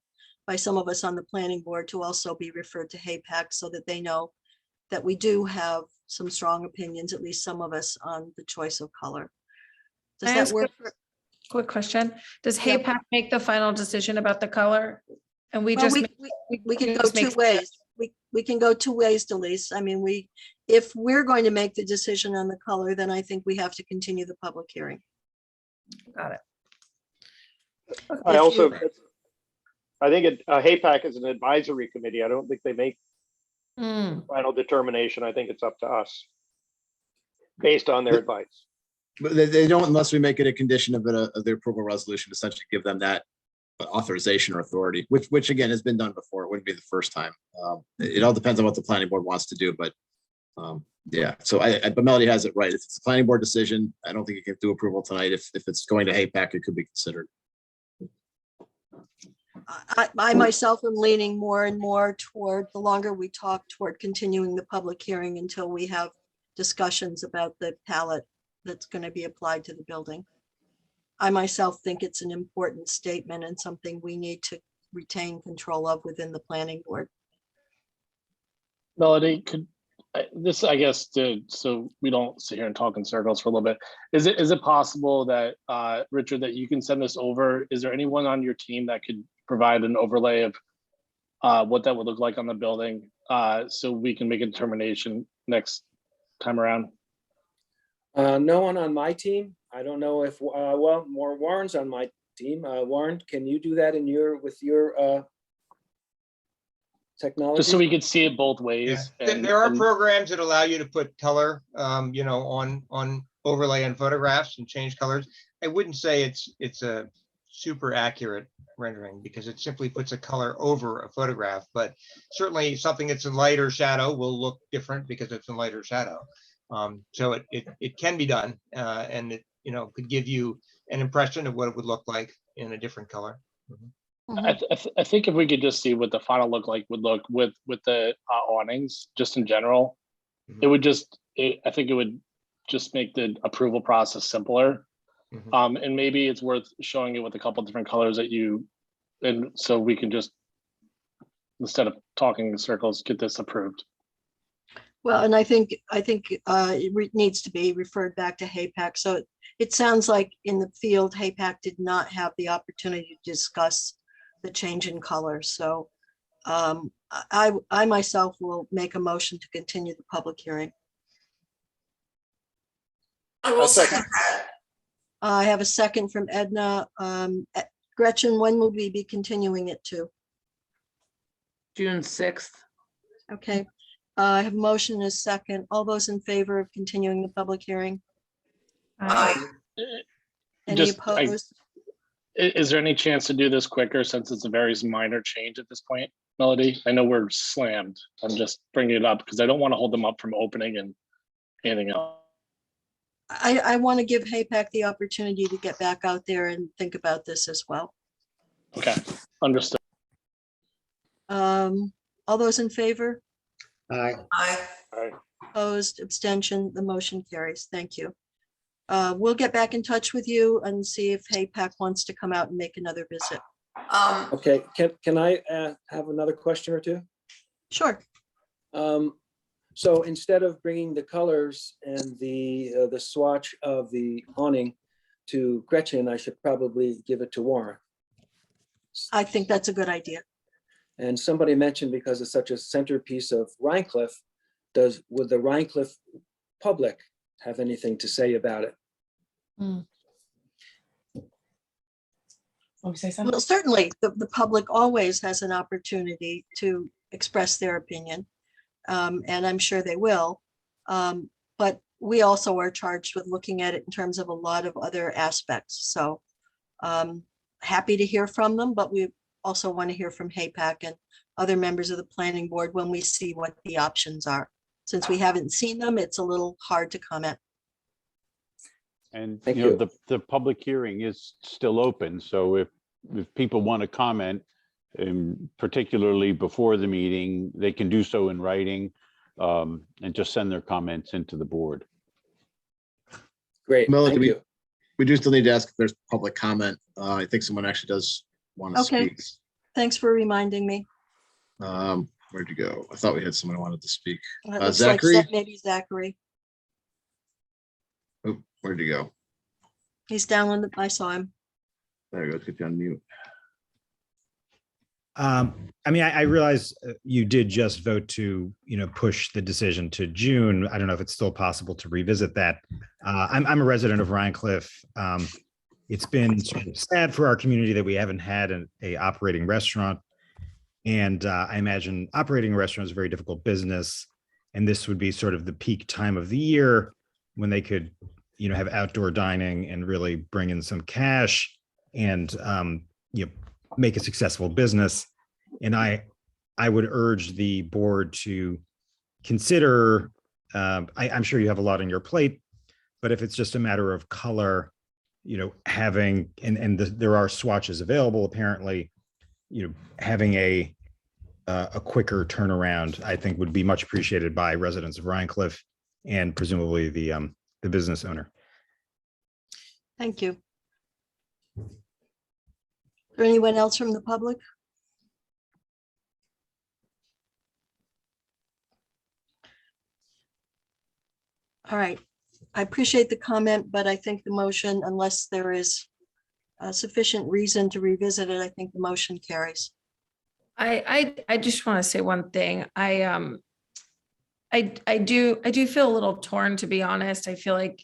by some of us on the planning board to also be referred to HAPAC so that they know that we do have some strong opinions, at least some of us, on the choice of color. Does Can I that ask work? quick question. Does Yeah. HAPAC make the final decision about the color? And we Well, just. we can go just make 2 ways. We can go 2 ways, Delise. I mean, if we're going to make the decision on the color, then I think we have to continue the public hearing. Got it. I think HAPAC is an advisory committee. I don't think they make Mm. final determination. I think it's up to us based on their advice. But they don't unless we make it a condition of the approval resolution, to essentially give them that authorization or authority, which again has been done before. It wouldn't be the first time. It all depends on what the planning board wants to do, but yeah. So but Melody has it right. If it's a planning board decision, I don't think you can do approval tonight. If it's going to HAPAC, it could be considered. I myself am leaning more and more toward, the longer we talk, toward continuing the public hearing until we have discussions about the palette that's going to be applied to the building. I myself think it's an important statement and something we need to retain control of within the planning board. Melody, I guess, so we don't sit here and talk in circles for a little bit. Is it possible that Richard, that you can send this over? Is there anyone on your team that could provide an overlay of what that would look like on the building, so we can make a determination next time around? No one on my team. I don't know if well, Warren's on my team. Warren, can you do that with your technology? Just so we could see it both ways. Yeah. There are programs that allow you to put color, you know, on overlay and photographs and change colors. I wouldn't say it's a super accurate rendering because it simply puts a color over a photograph, but certainly something that's in lighter shadow will look different because it's in lighter shadow. So it can be done, and it, you know, could give you an impression of what it would look like in a different color. I think if we could just see what the final look with the awnings, just in general, it would just, I think it would just make the approval process simpler. And maybe it's worth showing it with a couple different colors and so we can just, instead of talking in circles, get this approved. Well, and I think it needs to be referred back to HAPAC. So it sounds like in the field, HAPAC did not have the opportunity to discuss the change in color. So I myself will make a motion to continue the public hearing. I will second that. I have a second from Edna. Gretchen, when will we be continuing it to? June 6th. Okay. I have a motion and a second. All those in favor of continuing the public hearing? Aye. Any opposed? Is there any chance to do this quicker since it's a very minor change at this point, Melody? I know we're slammed. I'm just bringing it up because I don't want to hold them up from opening and anything else. I want to give HAPAC the opportunity to get back out there and think about this as well. Okay, understood. All those in favor? Aye. Aye. Opposed, abstention, the motion carries. Thank you. We'll get back in touch with you and see if HAPAC wants to come out and make another visit. Okay, can I have another question or two? Sure. So instead of bringing the colors and the swatch of the awning to Gretchen, I should probably give it to Warren. I think that's a good idea. And somebody mentioned because it's such a centerpiece of Rhine Cliff, would the Rhine Cliff public have anything to say about it? Oh, say something? Well, certainly the public always has an opportunity to express their opinion. And I'm sure they will. But we also are charged with looking at it in terms of a lot of other aspects. So happy to hear from them, but we also want to hear from HAPAC and other members of the planning board when we see what the options are. Since we haven't seen them, it's a little hard to comment. And Thank you know, you. the public hearing is still open. So if people want to comment, particularly before the meeting, they can do so in writing and just send their comments into the board. Great, Melody, thank you. we do still need to ask if there's public comment. I think someone actually does want to Okay. speak. Thanks for reminding me. Where'd you go? I thought we had someone who wanted to speak. It looks Zachary? like maybe Zachary. Oh, where'd you go? He's down on I saw him. There you go. Let's get you on mute. I mean, I realize you did just vote to, push the decision to June. I don't know if it's still possible to revisit that. I'm a resident of Rhine Cliff. It's been sort of sad for our community that we haven't had a operating restaurant. And I imagine operating a restaurant is a very difficult business. And this would be sort of the peak time of the year when they could, have outdoor dining and really bring in some cash and, make a successful business. And I would urge the board to consider, I'm sure you have a lot on your plate, but if it's just a matter of color, having, there are swatches available, apparently, having a quicker turnaround, I think would be much appreciated by residents of Rhine Cliff and presumably the business owner. Thank you. Is there anyone else from the public? All right. I appreciate the comment, but I think the motion, unless there is sufficient reason to revisit it, I think the motion carries. I just want to say one thing. I do feel a little torn, to be honest. I feel like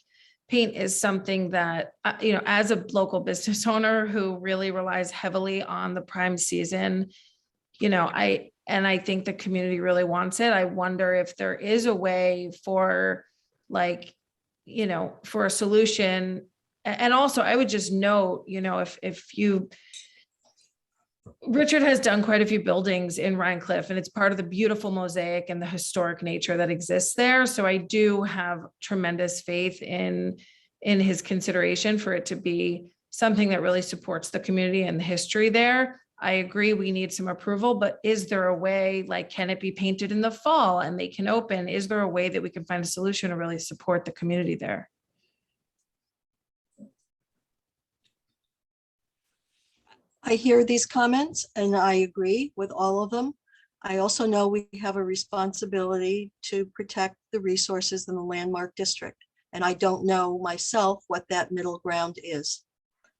paint is something that, as a local business owner who really relies heavily on the prime season, I think the community really wants it. I wonder if there is a way for for a solution. And also I would just note, Richard has done quite a few buildings in Rhine Cliff, and it's part of the beautiful mosaic and the historic nature that exists there. So I do have tremendous faith in his consideration for it to be something that really supports the community and the history there. I agree we need some approval, but is there a way, can it be painted in the fall and they can open? Is there a way that we can find a solution to really support the community there? I hear these comments and I agree with all of them. I also know we have a responsibility to protect the resources in the landmark district. And I don't know myself what that middle ground is.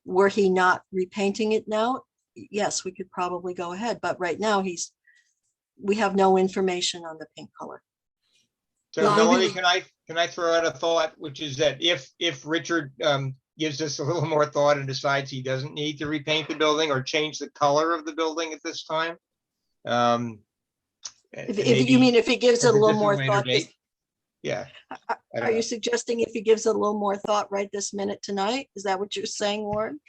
Were he not repainting it now? Yes, we could probably go ahead, but right now we have no information on the paint color. So Yeah. Melanie, can I throw out a thought, which is that if Richard gives us a little more thought and decides he doesn't need to repaint the building or change the color of the building at this time? If you mean if he gives it a little more thought, Yeah. I don't are you know. suggesting if he gives it a little more thought right this minute tonight? Is that what you're saying, Warren?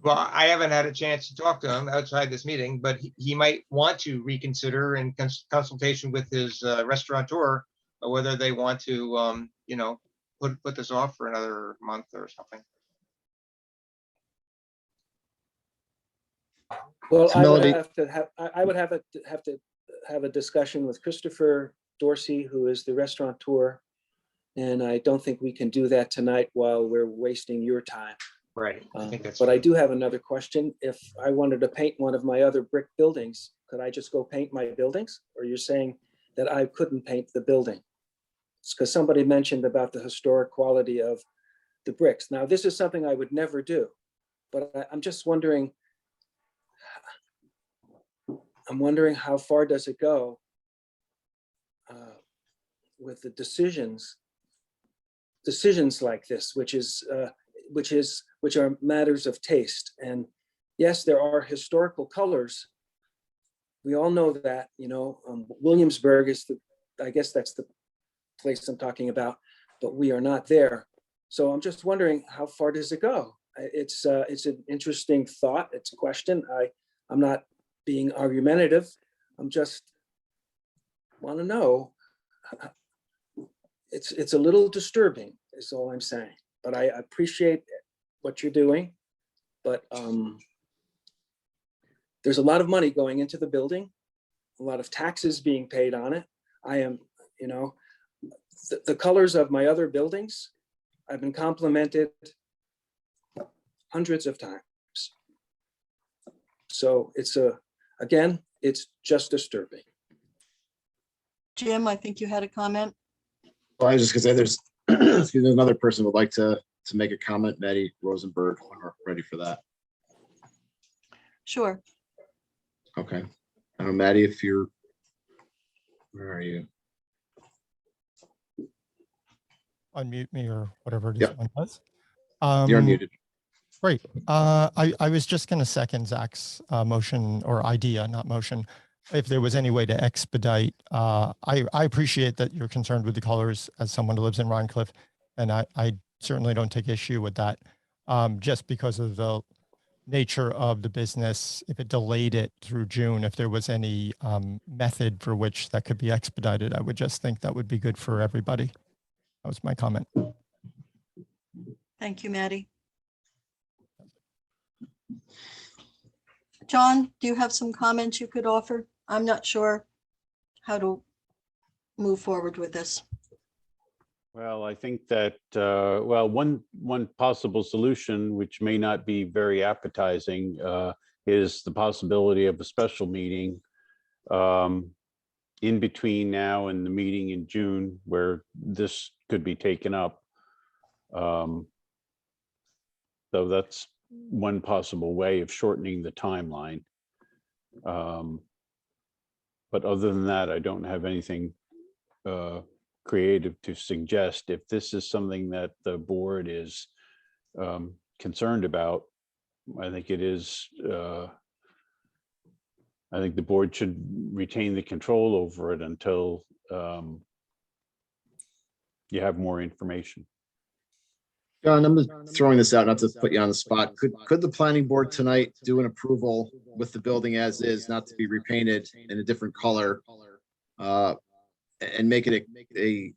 Well, I haven't had a chance to talk to him outside this meeting, but he might want to reconsider in consultation with his restaurateur whether they want to, put this off for another month or something. Well, So I would Melody- have to have, I would have to have a discussion with Christopher Dorsey, who is the restaurateur. And I don't think we can do that tonight while we're wasting your time. Right. I think that's. But I do have another question. If I wanted to paint one of my other brick buildings, could I just go paint my buildings? Or you're saying that I couldn't paint the building? It's because somebody mentioned about the historic quality of the bricks. Now, this is something I would never do, but I'm just wondering, how far does it go with the decisions like this, which are matters of taste. And yes, there are historical colors. We all know that, Williamsburg is I guess that's the place I'm talking about, but we are not there. So I'm just wondering, how far does it go? It's an interesting thought. It's a question. I'm not being argumentative. I'm just want to know. It's a little disturbing is all I'm saying, but I appreciate what you're doing. But there's a lot of money going into the building, a lot of taxes being paid on it. I am, the colors of my other buildings, I've been complimented hundreds of times. So again, it's just disturbing. Jim, I think you had a comment. Well, I was just gonna say there's excuse me, another person would like to make a comment, Maddie Rosenberg, when we're ready for that. Sure. Okay. I don't know, Maddie, if you're, where are you? Unmute me or whatever it is. Yep. one does. You're unmuted. Great. I was just going to second Zach's motion or idea, not motion. If there was any way to expedite, I appreciate that you're concerned with the colors as someone who lives in Rhine Cliff, and I certainly don't take issue with that. Just because of the nature of the business, if it delayed it through June, if there was any method for which that could be expedited, I would just think that would be good for everybody. That was my comment. Thank you, Maddie. John, do you have some comments you could offer? I'm not sure how to move forward with this. Well, I think that, one possible solution, which may not be very appetizing, is the possibility of a special meeting in between now and the meeting in June, where this could be taken up. So that's one possible way of shortening the timeline. But other than that, I don't have anything creative to suggest. If this is something that the board is concerned about, I think it is, I think the board should retain the control over it until you have more information. John, I'm just throwing this out, not to put you on the spot. Could the planning board tonight do an approval with the building as is, not to be repainted in a different color? And make it a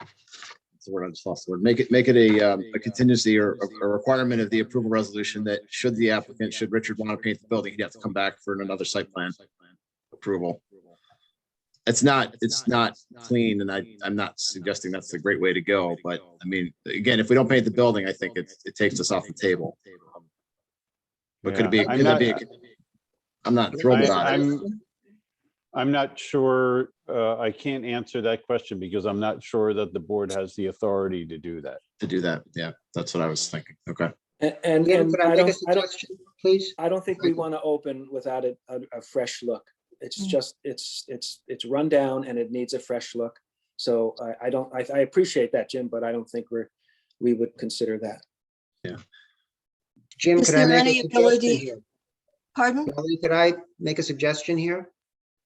what's the word? I just lost the word. Make it a contingency or a requirement of the approval resolution that should Richard want to paint the building, he'd have to come back for another site plan approval. It's not clean, and I'm not suggesting that's the great way to go, but I mean, again, if we don't paint the building, I think it takes us off the table. But could it be, Yeah, could that be, I'm not thrilled about it. I'm not sure, I can't answer that question because I'm not sure that the board has the authority to do that. Yeah, that's what I was thinking. Okay. And Jim, could I make a I don't, suggestion, please? I don't think we want to open without a fresh look. It's just, it's run down and it needs a fresh look. So I appreciate that, Jim, but I don't think we would consider that. Yeah. Jim, Is could I there make a any suggestion ability? here? Pardon? Melody, could I make a suggestion here?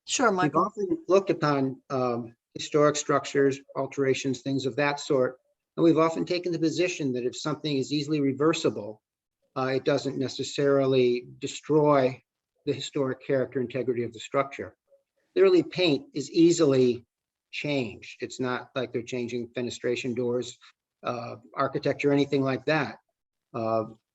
Sure, We've Michael. often looked upon historic structures, alterations, things of that sort. And we've often taken the position that if something is easily reversible, it doesn't necessarily destroy the historic character integrity of the structure. Literally, paint is easily changed. It's not like they're changing fenestration doors, architecture, anything like that.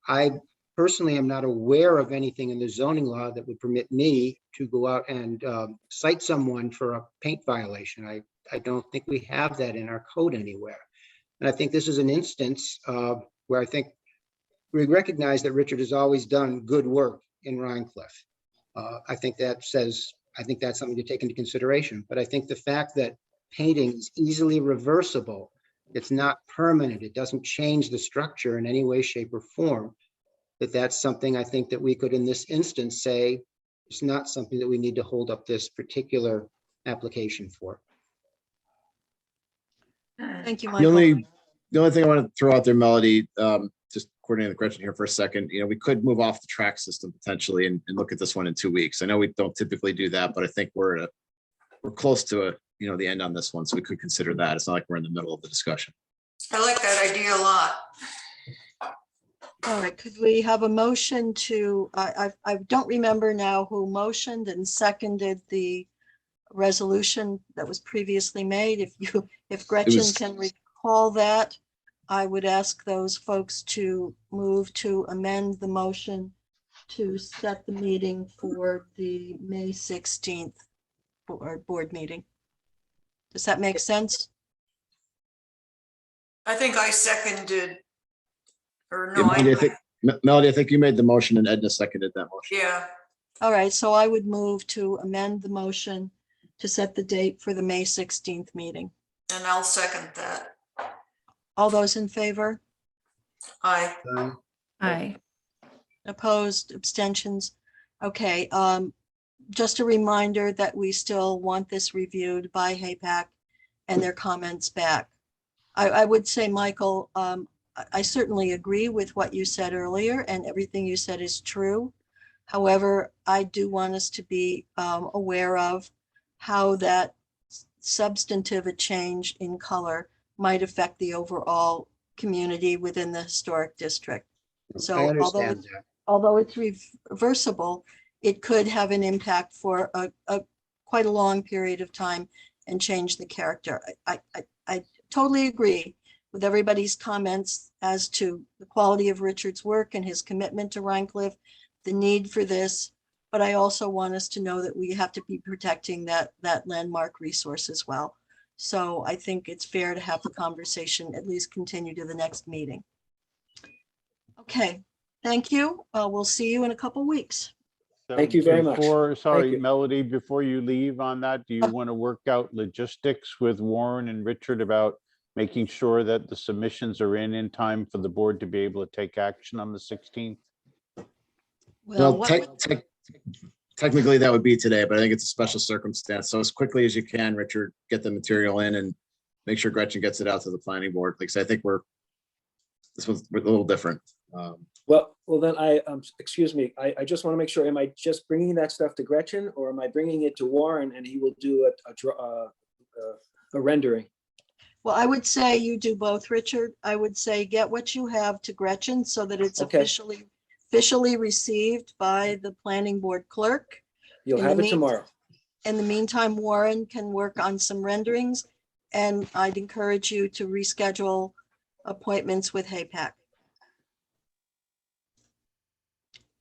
I personally am not aware of anything in the zoning law that would permit me to go out and cite someone for a paint violation. I don't think we have that in our code anywhere. And I think this is an instance where I think we recognize that Richard has always done good work in Rhinecliff. I think that's something to take into consideration. But I think the fact that painting is easily reversible, it's not permanent, it doesn't change the structure in any way, shape, or form, that's something I think that we could, in this instance, say it's not something that we need to hold up this particular application for. Thank you, The Michael. only thing I want to throw out there, Melody, just coordinating the question here for a second, we could move off the track system potentially and look at this one in 2 weeks. I know we don't typically do that, but I think we're close to the end on this one, so we could consider that. It's not like we're in the middle of the discussion. I like that idea a lot. All right, could we have a motion to, I don't remember now who motioned and seconded the resolution that was previously made. If Gretchen can recall that, I would ask those folks to move to amend the motion to set the meeting for the May 16th board meeting. Does that make sense? I think I seconded, or no, Melody, I think you made the motion and Edna seconded that motion. yeah. All right, so I would move to amend the motion to set the date for the May 16th meeting. And I'll second that. All those in favor? Aye. Aye. Opposed, abstentions? Okay, just a reminder that we still want this reviewed by HAPAC and their comments back. I would say, Michael, I certainly agree with what you said earlier, and everything you said is true. However, I do want us to be aware of how that substantive a change in color might affect the overall community within the historic district. So I understand that. although it's reversible, it could have an impact for quite a long period of time and change the character. I totally agree with everybody's comments as to the quality of Richard's work and his commitment to Rhinecliff, the need for this, but I also want us to know that we have to be protecting that landmark resource as well. So I think it's fair to have the conversation at least continue to the next meeting. Okay, thank you. We'll see you in a couple weeks. Thank you very much. Sorry, Melody, before you leave on that, do you want to work out logistics with Warren and Richard about making sure that the submissions are in time for the board to be able to take action on the 16th? Well, technically that would be today, but I think it's a special circumstance. So as quickly as you can, Richard, get the material in and make sure Gretchen gets it out to the planning board. Because I think this was a little different. Well, then excuse me, I just want to make sure, am I just bringing that stuff to Gretchen, or am I bringing it to Warren and he will do a rendering? Well, I would say you do both, Richard. I would say get what you have to Gretchen so that it's Okay. officially received by the planning board clerk. You'll have it tomorrow. In the meantime, Warren can work on some renderings, and I'd encourage you to reschedule appointments with HAPAC.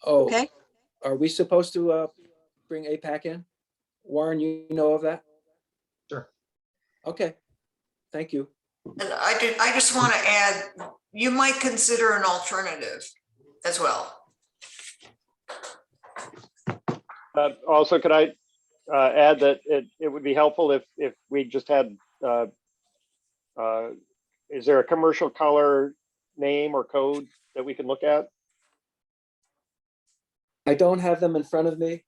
Oh, okay. Are we supposed to bring APAC in? Warren, you know of that? Sure. Okay, thank you. And I just want to add, you might consider an alternative as well. Also, could I add that it would be helpful if we just had, is there a commercial color name or code that we can look at? I don't have them in front of me,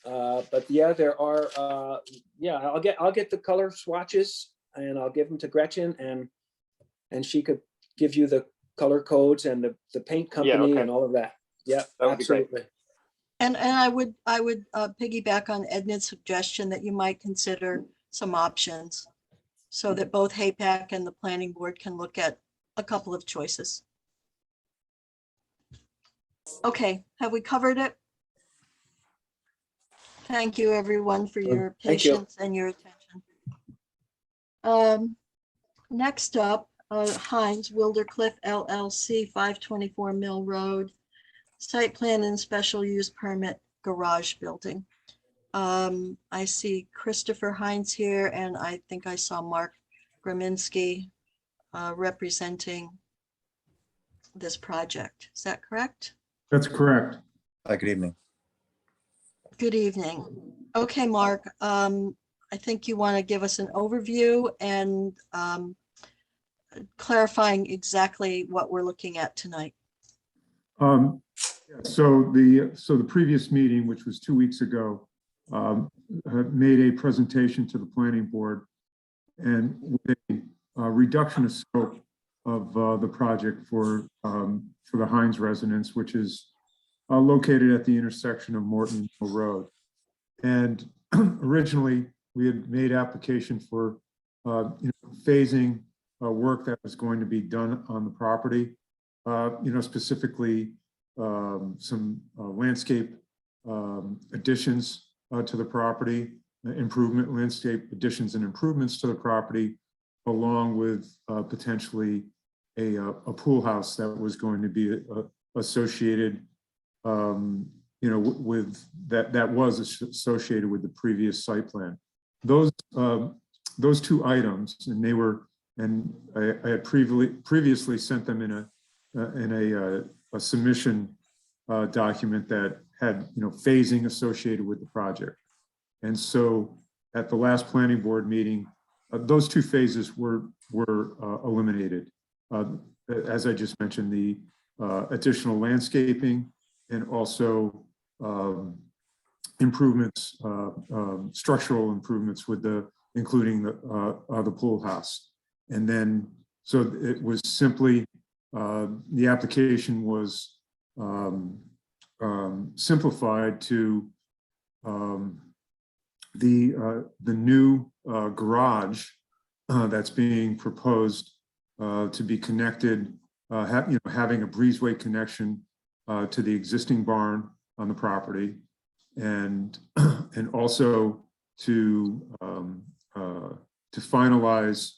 but yeah, there are. Yeah, I'll get the color swatches and I'll give them to Gretchen, and she could give you the color codes and the paint company okay. and all of that. Yeah, That would be great. absolutely. And I would piggyback on Edna's suggestion that you might consider some options so that both HAPAC and the planning board can look at a couple of choices. Okay, have we covered it? Thank you, everyone, for your Thank you. patience and your attention. Next up, Heinz Wildercliff LLC, 524 Mill Road, site plan and special use permit garage building. I see Christopher Heinz here, and I think I saw Mark Graminski representing this project. Is that correct? That's correct. Hi, good evening. Good evening. Okay, Mark, I think you want to give us an overview and clarifying exactly what we're looking at tonight. So the previous meeting, which was 2 weeks ago, made a presentation to the planning board, and with a reduction of scope of the project for the Heinz residence, which is located at the intersection of Morton and Hill Road. And originally, we had made application for phasing work that was going to be done on the property. Specifically some landscape additions to the property, landscape additions and improvements to the property, along with potentially a pool house that was going to be associated, with that was associated with the previous site plan. Those two items, and I had previously sent them in a submission document that had phasing associated with the project. And so at the last planning board meeting, those two phases were eliminated. As I just mentioned, the additional landscaping and also improvements, structural improvements including the pool house. And then, so it was simply, the application was simplified to the new garage that's being proposed to be connected, having a breezeway connection to the existing barn on the property, and also to finalize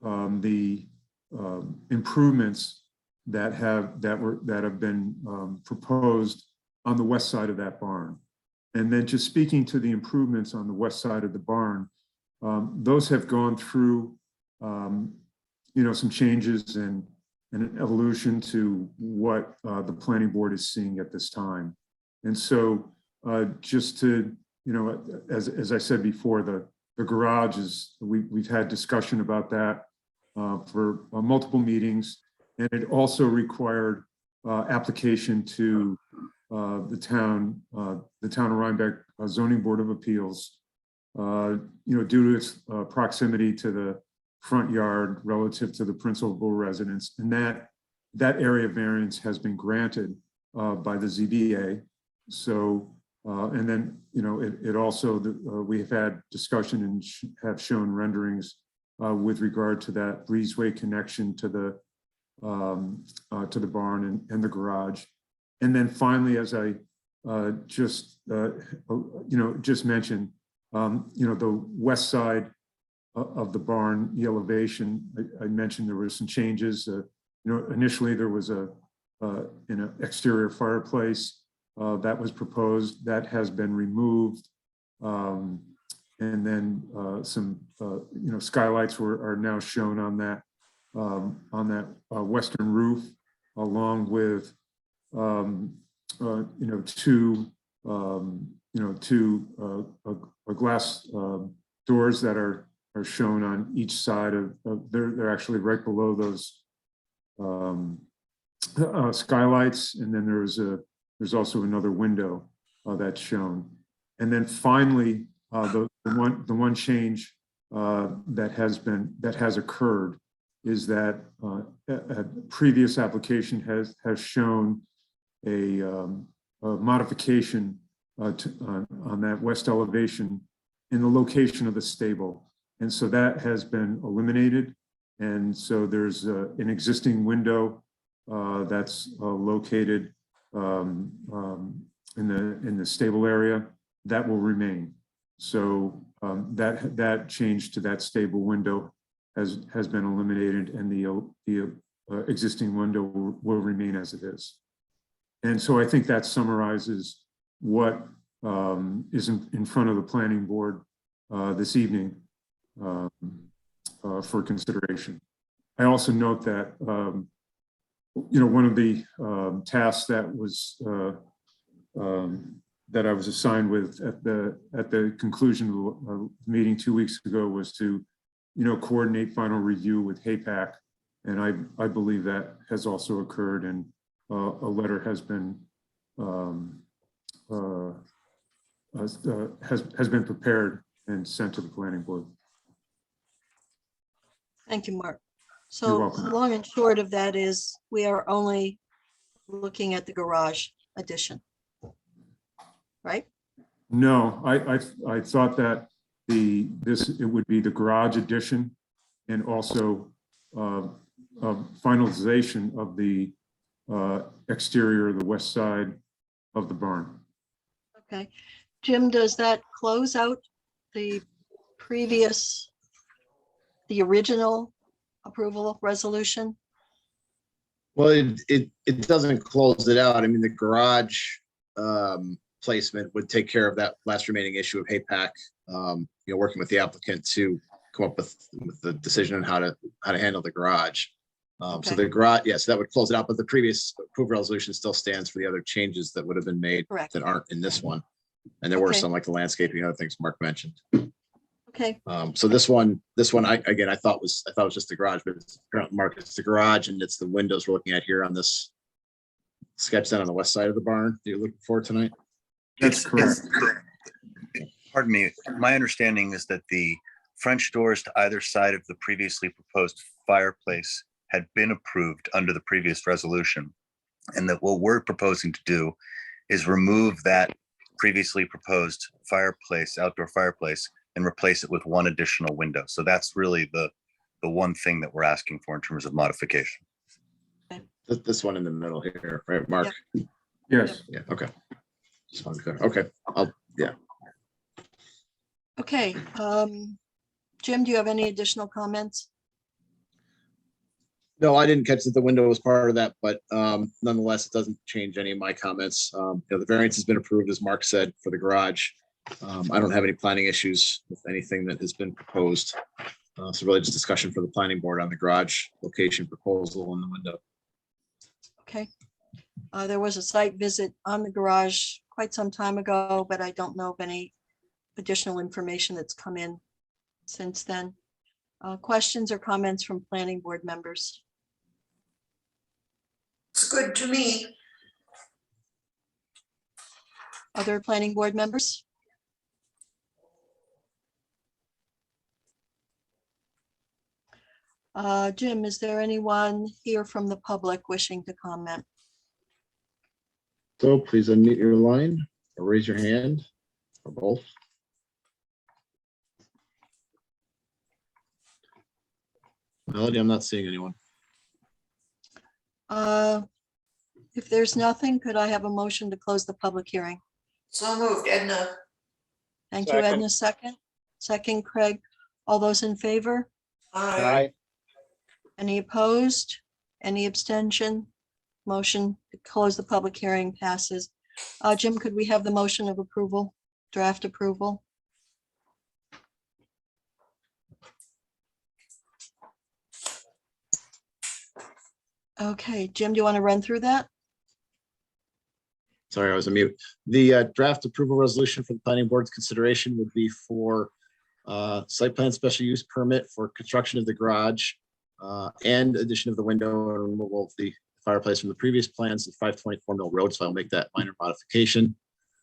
the improvements that have been proposed on the west side of that barn. And then just speaking to the improvements on the west side of the barn, those have gone through some changes and an evolution to what the planning board is seeing at this time. And so just to, as I said before, the garage is, we've had discussion about that for multiple meetings, and it also required application to the town of Rhinebeck Zoning Board of Appeals, due to its proximity to the front yard relative to the principal residence, and that area variance has been granted by the ZBA. So, and then it also we've had discussion and have shown renderings with regard to that breezeway connection to the barn and the garage. And then finally, as I just mentioned, the west side of the barn, the elevation, I mentioned there were some changes. Initially there was an exterior fireplace that was proposed, that has been removed. And then some skylights are now shown on that western roof, along with glass doors that are shown on each side of, they're actually right below those skylights, and then there's also another window that's shown. And then finally, the one change that has occurred is that a previous application has shown a modification on that west elevation in the location of the stable. And so that has been eliminated. And so there's an existing window that's located in the stable area that will remain. So that change to that stable window has been eliminated, and the existing window will remain as it is. And so I think that summarizes what is in front of the planning board this evening for consideration. I also note that one of the tasks that was that I was assigned with at the conclusion of the meeting 2 weeks ago was to coordinate final review with HAPAC, and I believe that has also occurred, and a letter has been prepared and sent to the planning board. Thank you, Mark. You're So welcome. long and short of that is we are only looking at the garage addition, right? No, I thought that it would be the garage addition and also finalization of the exterior of the west side of the barn. Okay. Jim, does that close out the original approval resolution? Well, it doesn't close it out. I mean, the garage placement would take care of that last remaining issue of HAPAC, working with the applicant to come up with the decision on how to handle the garage. So the garage, yes, that would close it out, but the previous approved resolution still stands for the other changes that would have been made that aren't in this one. And there were some, like the landscaping and other things Mark mentioned. Okay. So this one, I thought was just the garage, but Mark, it's the garage and it's the windows we're looking at here on this sketch down on the west side of the barn that you're looking for tonight. That's correct. Pardon me. My understanding is that the French doors to either side of the previously proposed fireplace had been approved under the previous resolution, and that what we're proposing to do is remove that previously proposed fireplace, outdoor fireplace, and replace it with one additional window. So that's really the one thing that we're asking for in terms of modification. This one in the middle here, right, Mark? Yep. Yes. Yeah. Okay. Just want to be clear. Okay. Yeah. Okay. Jim, do you have any additional comments? No, I didn't catch that the window was part of that, but nonetheless, it doesn't change any of my comments. The variance has been approved, as Mark said, for the garage. I don't have any planning issues with anything that has been proposed. So really just discussion for the planning board on the garage location proposal and the window. Okay. There was a site visit on the garage quite some time ago, but I don't know of any additional information that's come in since then. Questions or comments from planning board members? It's good to me. Other planning board members? Jim, is there anyone here from the public wishing to comment? So please unmute your line or raise your hand or both. Melody, I'm not seeing anyone. If there's nothing, could I have a motion to close the public hearing? So moved, Edna. Thank you, Edna. Second, Craig. All those in favor? Aye. Any opposed? Any abstention? Motion to close the public hearing passes. Jim, could we have the motion of approval, draft approval? Okay, Jim, do you want to run through that? Sorry, I was on mute. The draft approval resolution for the planning board's consideration would be for site plan special use permit for construction of the garage and addition of the window and removal of the fireplace from the previous plans at 524 Mill Road. So I'll make that minor modification.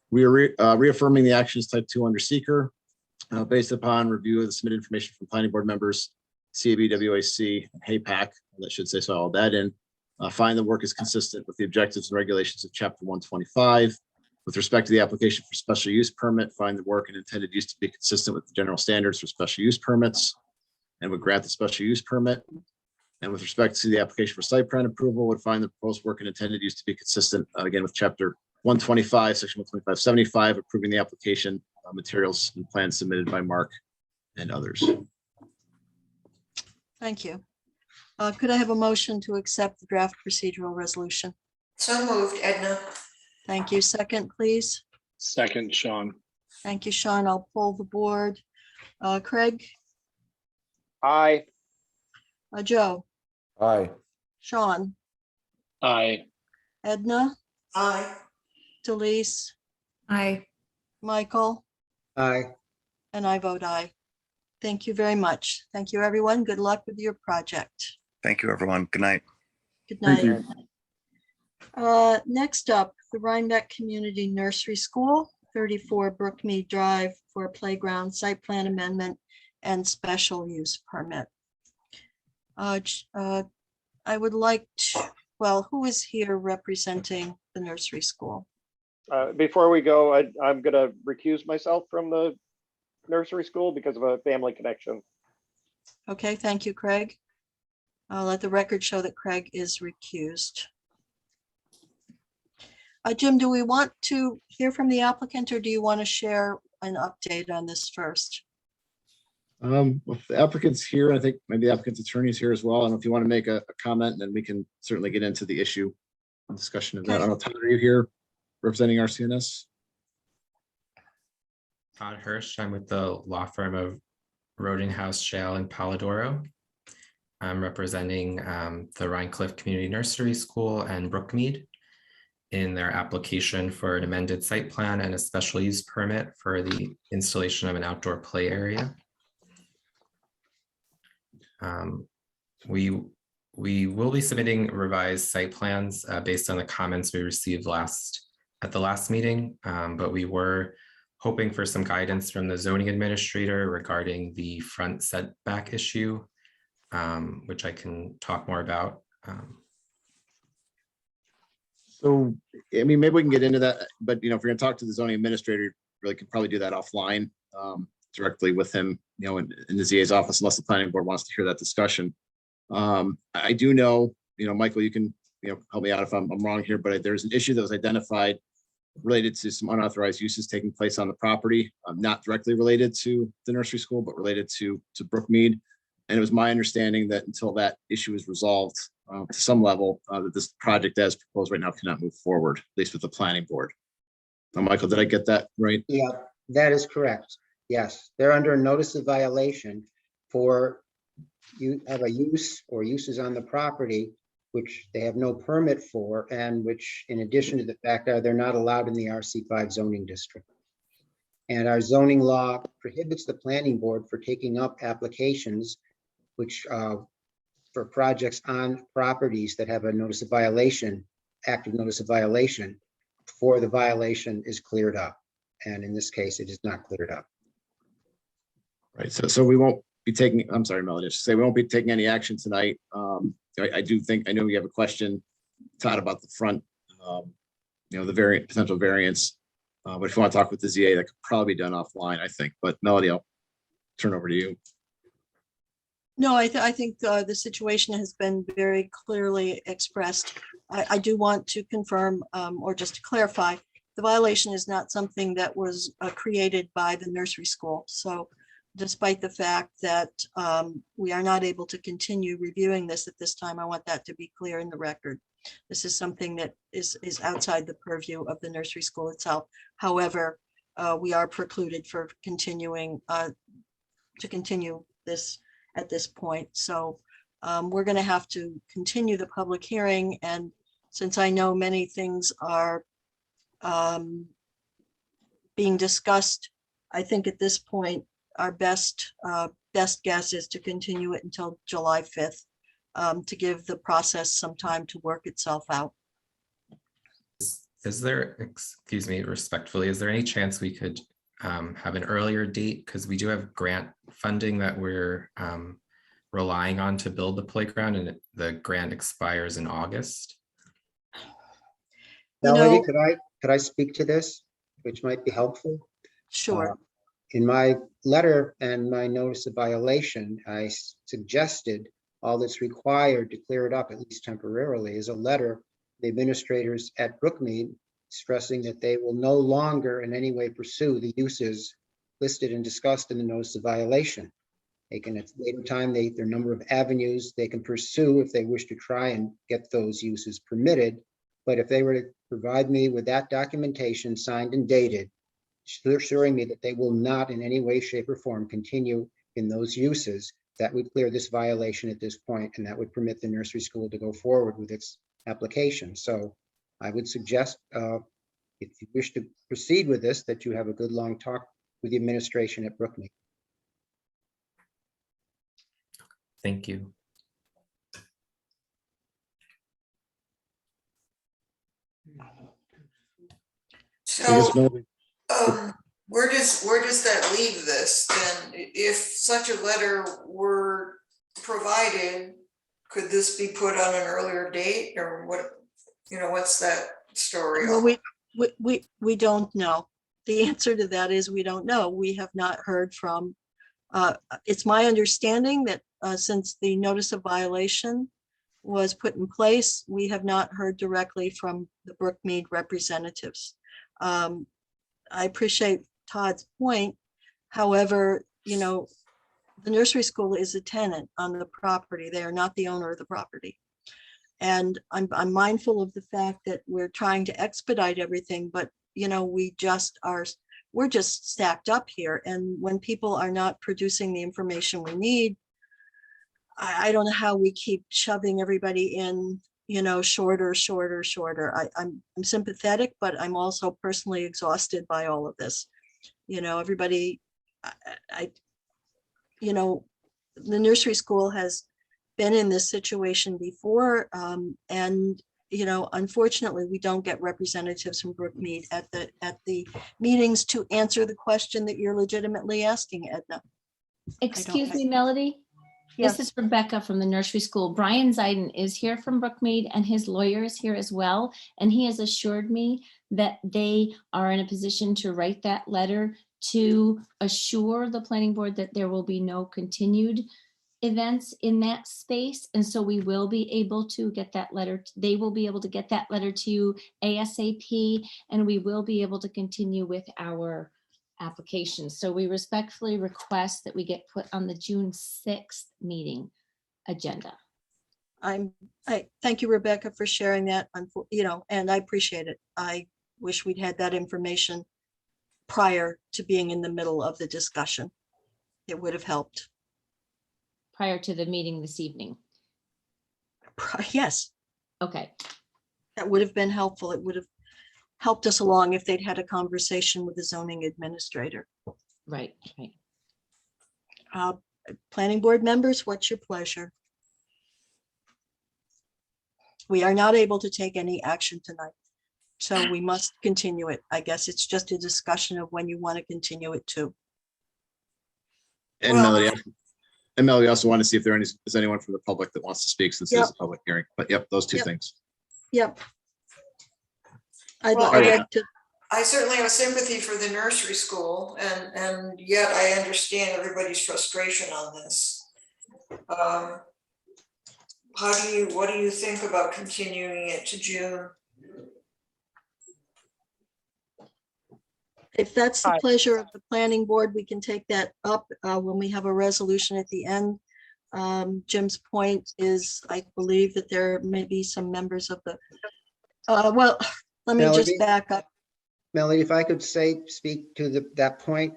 We are reaffirming the actions type 2 under seeker based upon review of the submitted information from planning board members, CAB, WAC, and HAPAC. That should say so all that in. Find the work is consistent with the objectives and regulations of chapter 125. With respect to the application for special use permit, find the work and intended use to be consistent with the general standards for special use permits and would grant the special use permit. And with respect to the application for site plan approval, would find the proposed work and intended use to be consistent, again, with chapter 125, section 12575, approving the application materials and plans submitted by Mark and others. Thank you. Could I have a motion to accept the draft procedural resolution? So moved, Edna. Thank you. Second, please. Second, Sean. Thank you, Sean. I'll poll the board. Craig, Aye. Joe, Aye. Sean, Aye. Edna, Aye. Delise, Aye. Michael, Aye. and I vote aye. Thank you very much. Thank you, everyone. Good luck with your project. Thank you, everyone. Good night. Good Thank night. you. Next up, the Rhinebeck Community Nursery School, 34 Brookmead Drive for a playground site plan amendment and special use permit. I would like to, well, who is here representing the nursery school? Before we go, I'm going to recuse myself from the nursery school because of a family connection. Okay, thank you, Craig. I'll let the record show that Craig is recused. Jim, do we want to hear from the applicant or do you want to share an update on this first? Well, the applicant's here, I think maybe the applicant's attorney is here as well. And if you want to make a comment, then we can certainly get into the issue and discussion of that. I don't know, Todd, are you here representing RCNS? Todd Hirsch. I'm with the law firm of Rodinghouse, Shale, and Polidoro. I'm representing the Rhinecliff Community Nursery School and Brookmead in their application for an amended site plan and a special use permit for the installation of an outdoor play area. We will be submitting revised site plans based on the comments we received at the last meeting, but we were hoping for some guidance from the zoning administrator regarding the front setback issue, which I can talk more about. So, I mean, maybe we can get into that, but if you're gonna talk to the zoning administrator, you really could probably do that offline directly with him, in the ZA's office, unless the planning board wants to hear that discussion. I do know, Michael, you can, help me out if I'm wrong here, but there's an issue that was identified related to some unauthorized uses taking place on the property, not directly related to the nursery school, but related to Brookmead. And it was my understanding that until that issue is resolved to some level, that this project as proposed right now cannot move forward, at least with the planning board. Michael, did I get that right? Yeah, that is correct. Yes, they're under notice of violation for you have a use or uses on the property which they have no permit for, and which, in addition to the fact that they're not allowed in the RC5 zoning district. And our zoning law prohibits the planning board for taking up applications which for projects on properties that have a notice of violation, active notice of violation, before the violation is cleared up. And in this case, it is not cleared up. Right, so we won't be taking, I'm sorry, Melody, just say we won't be taking any action tonight. I do think, I know we have a question, Todd, about the front, the potential variance. But if you want to talk with the ZA, that could probably be done offline, I think. But Melody, I'll turn over to you. No, I think the situation has been very clearly expressed. I do want to confirm or just to clarify, the violation is not something that was created by the nursery school. So despite the fact that we are not able to continue reviewing this at this time, I want that to be clear in the record. This is something that is outside the purview of the nursery school itself. However, we are precluded for continuing to continue this at this point. So we're going to have to continue the public hearing. And since I know many things are um, being discussed. I think at this point, our best guess is to continue it until July 5th, to give the process some time to work itself out. Is there, excuse me, respectfully, is there any chance we could have an earlier date? Because we do have grant funding that we're relying on to build the playground, and the grant expires in August. Melody, could I speak to this, which might be helpful? Sure. In my letter and my notice of violation, I suggested all that's required to clear it up, at least temporarily, is a letter to the administrators at Brookmead stressing that they will no longer in any way pursue the uses listed and discussed in the notice of violation. They can, at a later time, there are a number of avenues they can pursue if they wish to try and get those uses permitted. But if they were to provide me with that documentation signed and dated, assuring me that they will not in any way, shape, or form continue in those uses, that would clear this violation at this point, and that would permit the nursery school to go forward with its application. So I would suggest, if you wish to proceed with this, that you have a good long talk with the administration at Brookmead. Thank you. So, where does that leave this then? If such a letter were provided, could this be put on an earlier date, or what? What's that story? Well, we don't know. The answer to that is we don't know. We have not heard from. It's my understanding that since the notice of violation was put in place, we have not heard directly from the Brookmead representatives. I appreciate Todd's point. However, the nursery school is a tenant on the property. They are not the owner of the property. And I'm mindful of the fact that we're trying to expedite everything, but we're just stacked up here. And when people are not producing the information we need, I don't know how we keep shoving everybody in, shorter. I'm sympathetic, but I'm also personally exhausted by all of this. Everybody, the nursery school has been in this situation before. And unfortunately, we don't get representatives from Brookmead at the meetings to answer the question that you're legitimately asking, Edna. Excuse me, Melody. Yes. This is Rebecca from the nursery school. Brian Zeiden is here from Brookmead, and his lawyer is here as well. And he has assured me that they are in a position to write that letter to assure the planning board that there will be no continued events in that space. And so we will be able to get that letter. They will be able to get that letter to you ASAP, and we will be able to continue with our application. So we respectfully request that we get put on the June 6th meeting agenda. I thank you, Rebecca, for sharing that. And I appreciate it. I wish we'd had that information prior to being in the middle of the discussion. It would have helped. Prior to the meeting this evening. Yes. Okay. That would have been helpful. It would have helped us along if they'd had a conversation with the zoning administrator. Right. Planning board members, what's your pleasure? We are not able to take any action tonight, so we must continue it. I guess it's just a discussion of when you want to continue it to. And Melody, also want to see if is anyone from the public that wants to speak, since this is a public hearing. But yep, those two things. Yep. I certainly have sympathy for the nursery school, and yet I understand everybody's frustration on this. What do you think about continuing it to June? If that's the pleasure of the planning board, we can take that up when we have a resolution at the end. Jim's point is, I believe that there may be some members of the, well, let me just back up. Melody, if I could speak to that point,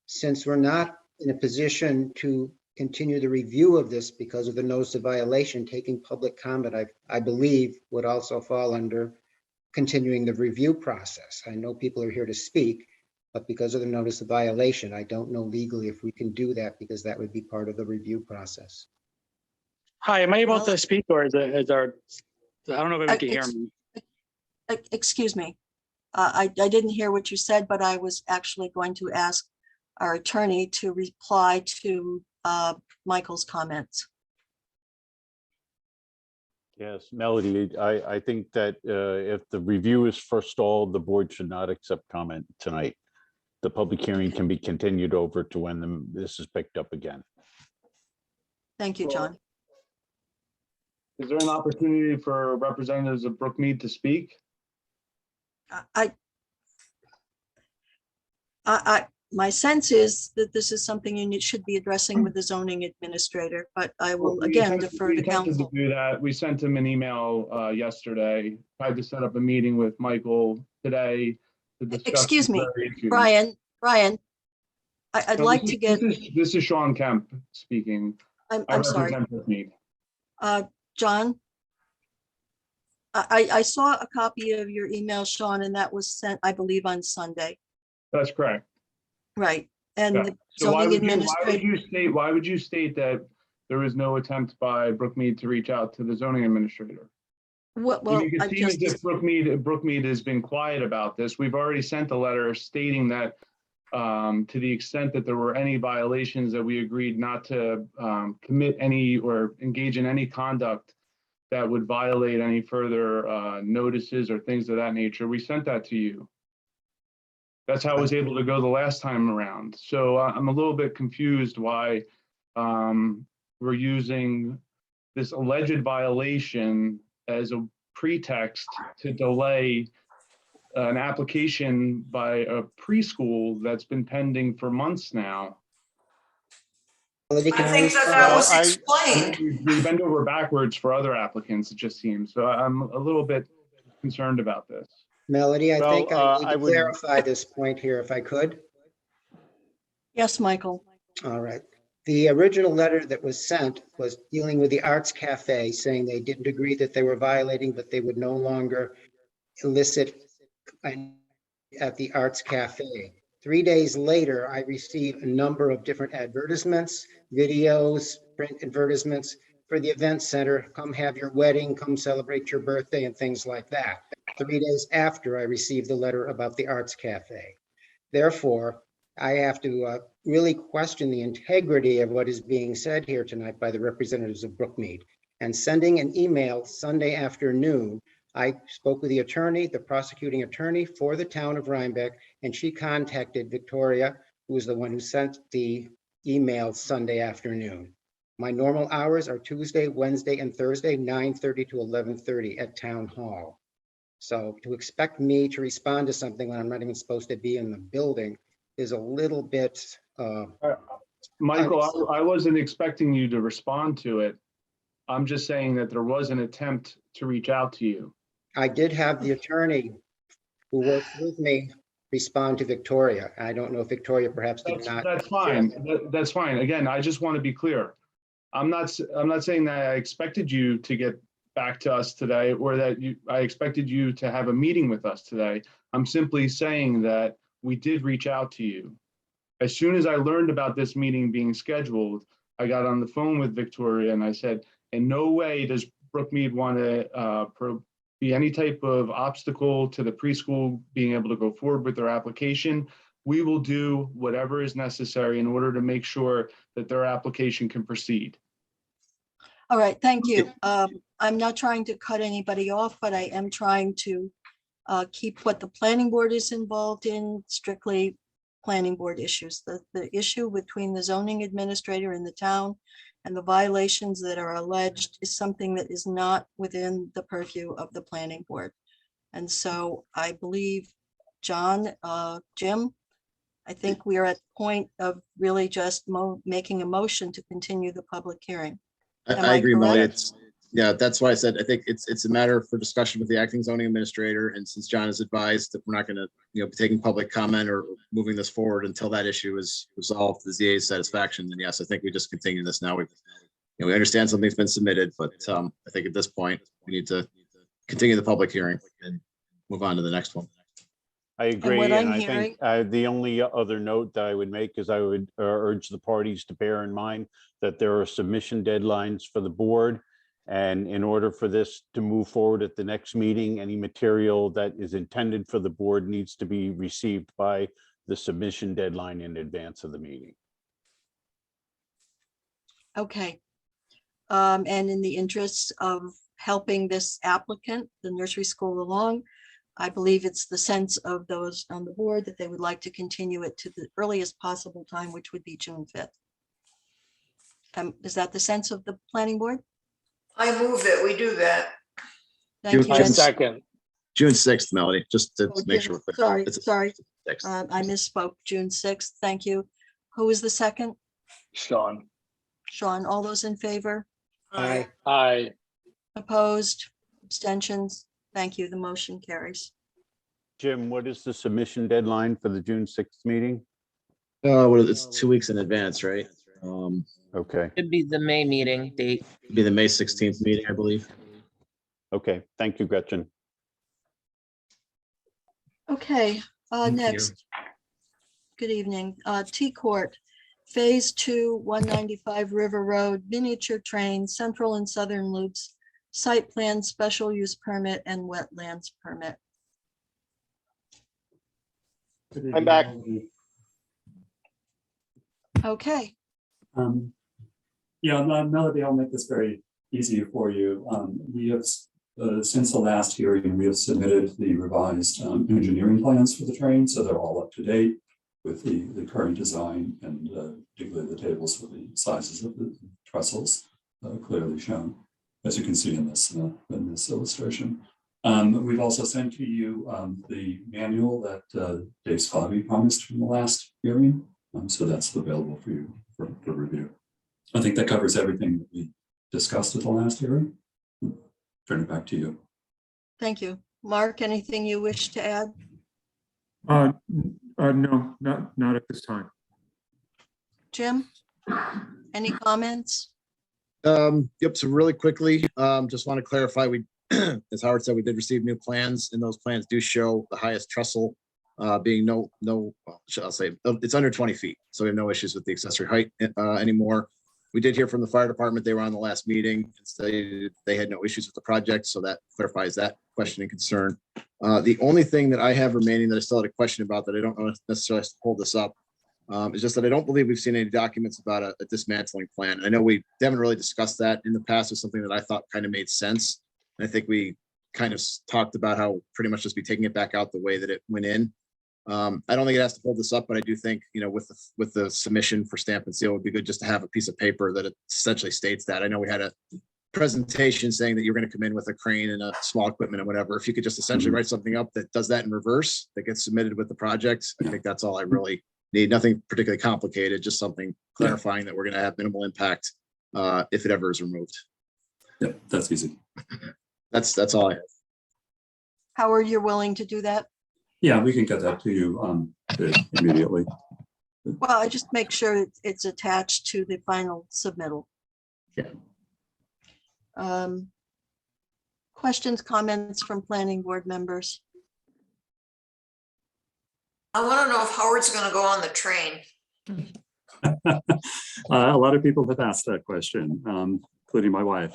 since we're not in a position to continue the review of this because of the notice of violation, taking public comment, I believe would also fall under continuing the review process. I know people are here to speak, but because of the notice of violation, I don't know legally if we can do that because that would be part of the review process. Hi, am I able Well- to speak or is our, I don't know if everyone can hear me. Excuse me. I didn't hear what you said, but I was actually going to ask our attorney to reply to Michael's comments. Yes, Melody, I think that if the review is forestalled, the board should not accept comment tonight. The public hearing can be continued over to when this is picked up again. Thank you, John. Is there an opportunity for representatives of Brookmead to speak? My sense is that this is something you should be addressing with the zoning administrator, but I will again defer to council. Do that. We sent him an email yesterday. Tried to set up a meeting with Michael today to discuss. Excuse me, very issues. Brian, I'd No, like this to is- get, This is Sean Kemp speaking. I'm sorry, represent Brookmead. John. I saw a copy of your email, Sean, and that was sent, I believe, on Sunday, That's correct. right? And Yeah. the So why zoning would administrator, you state that there was no attempt by Brookmead to reach out to the zoning administrator? well, You I can see as just, if Brookmead has been quiet about this. We've already sent a letter stating that to the extent that there were any violations, that we agreed not to commit any or engage in any conduct that would violate any further notices or things of that nature. We sent that to you. That's how I was able to go the last time around. So I'm a little bit confused why we're using this alleged violation as a pretext to delay an application by a preschool that's been pending for months now. I think that was explained. We bend over backwards for other applicants, it just seems. So I'm a little bit concerned about this. Melody, I Well, think I need I to would- clarify this point here if I could. yes, Michael. All right. The original letter that was sent was dealing with the Arts Cafe, saying they didn't agree that they were violating, but they would no longer elicit at the Arts Cafe. 3 days later, I received a number of different advertisements, videos, print advertisements for the event center. Come have your wedding, come celebrate your birthday, and things like that. 3 days after I received the letter about the Arts Cafe. Therefore, I have to really question the integrity of what is being said here tonight by the representatives of Brookmead. And sending an email Sunday afternoon, I spoke with the attorney, the prosecuting attorney for the town of Rhinebeck, and she contacted Victoria, who was the one who sent the email Sunday afternoon. My normal hours are Tuesday, Wednesday, and Thursday, 9:30 to 11:30 at Town Hall. So to expect me to respond to something when I'm not even supposed to be in the building is a little bit. Michael, I wasn't expecting you to respond to it. I'm just saying that there was an attempt to reach out to you. I did have the attorney who works with me respond to Victoria. I don't know if Victoria perhaps did not. That's fine. That's fine. Again, I just want to be clear. I'm not saying that I expected you to get back to us today or that I expected you to have a meeting with us today. I'm simply saying that we did reach out to you. As soon as I learned about this meeting being scheduled, I got on the phone with Victoria and I said, in no way does Brookmead want to be any type of obstacle to the preschool being able to go forward with their application. We will do whatever is necessary in order to make sure that their application can proceed. All right, thank you. I'm not trying to cut anybody off, but I am trying to keep what the planning board is involved in strictly planning board issues. The issue between the zoning administrator in the town and the violations that are alleged is something that is not within the purview of the planning board. And so I believe, John, Jim, I think we are at the point of really just making a motion to continue the public hearing. I agree, Molly. Yeah, that's why I said, I think it's a matter for discussion with the acting zoning administrator. And since John has advised that we're not going to, be taking public comment or moving this forward until that issue is resolved to the ZA's satisfaction, then yes, I think we just continue this now. We understand something's been submitted, but I think at this point we need to continue the public hearing. move on to the next one. I agree, what and I'm I think the only other note that I would make is I would urge the parties to bear in mind that there are submission deadlines for the board. And in order for this to move forward at the next meeting, any material that is intended for the board needs to be received by the submission deadline in advance of the meeting. Okay. And in the interest of helping this applicant, the nursery school along, I believe it's the sense of those on the board that they would like to continue it to the earliest possible time, which would be June 5th. Is that the sense of the planning board? I move that we do that. Thank you. I Ed. second. June 6th, Melody, just to Oh, make June- sure. we're clear. Sorry, It's sorry. 6th. I misspoke. June 6th. Thank you. Who is the second? Sean. Sean, all those in favor? Aye. Aye. Opposed? Abstentions? Thank you. The motion carries. Jim, what is the submission deadline for the June 6th meeting? It's 2 weeks in advance, right? Okay, Should be the May meeting date. Be the May 16th meeting, I believe. okay. Thank you, Gretchen. Okay, Thank you. next. Good evening. T Court, Phase 2, 195 River Road, miniature train, central and southern loops, site plan, special use permit, and wetlands permit. I'm back. Okay, Yeah, Melody, I'll make this very easy for you. We have, since the last hearing, we have submitted the revised engineering plans for the train, so they're all up to date with the current design and particularly the tables with the sizes of the trestles clearly shown, as you can see in this illustration. We've also sent to you the manual that Dave Spivey promised from the last hearing, so that's available for you for review. I think that covers everything that we discussed at the last hearing. Turn it back to you. thank you. Mark, anything you wish to add? No, not at this time. Jim? Any comments? Yep, so really quickly, just want to clarify, as Howard said, we did receive new plans, and those plans do show the highest trestle being I'll say, it's under 20 feet, so we have no issues with the accessory height anymore. We did hear from the fire department. They were on the last meeting and stated they had no issues with the project, so that clarifies that question and concern. The only thing that I have remaining that I still had a question about that I don't necessarily have to hold this up is just that I don't believe we've seen any documents about a dismantling plan. I know we haven't really discussed that in the past. It's something that I thought kind of made sense. And I think we kind of talked about how pretty much just be taking it back out the way that it went in. I don't think it has to hold this up, but I do think, with the submission for stamp and seal, it would be good just to have a piece of paper that essentially states that. I know we had a presentation saying that you're going to come in with a crane and a small equipment and whatever. If you could just essentially write something up that does that in reverse, that gets submitted with the project, I think that's all I really need. Nothing particularly complicated, just something clarifying that we're going to have minimal impact if it ever is removed. Yeah, that's easy. That's all I have. Howard, you're willing to do that? Yeah, we can get that to you immediately. Well, I just make sure it's attached to the final submittal. Yeah. Questions, comments from planning board members? I want to know if Howard's going to go on the train. A lot of people have asked that question, including my wife.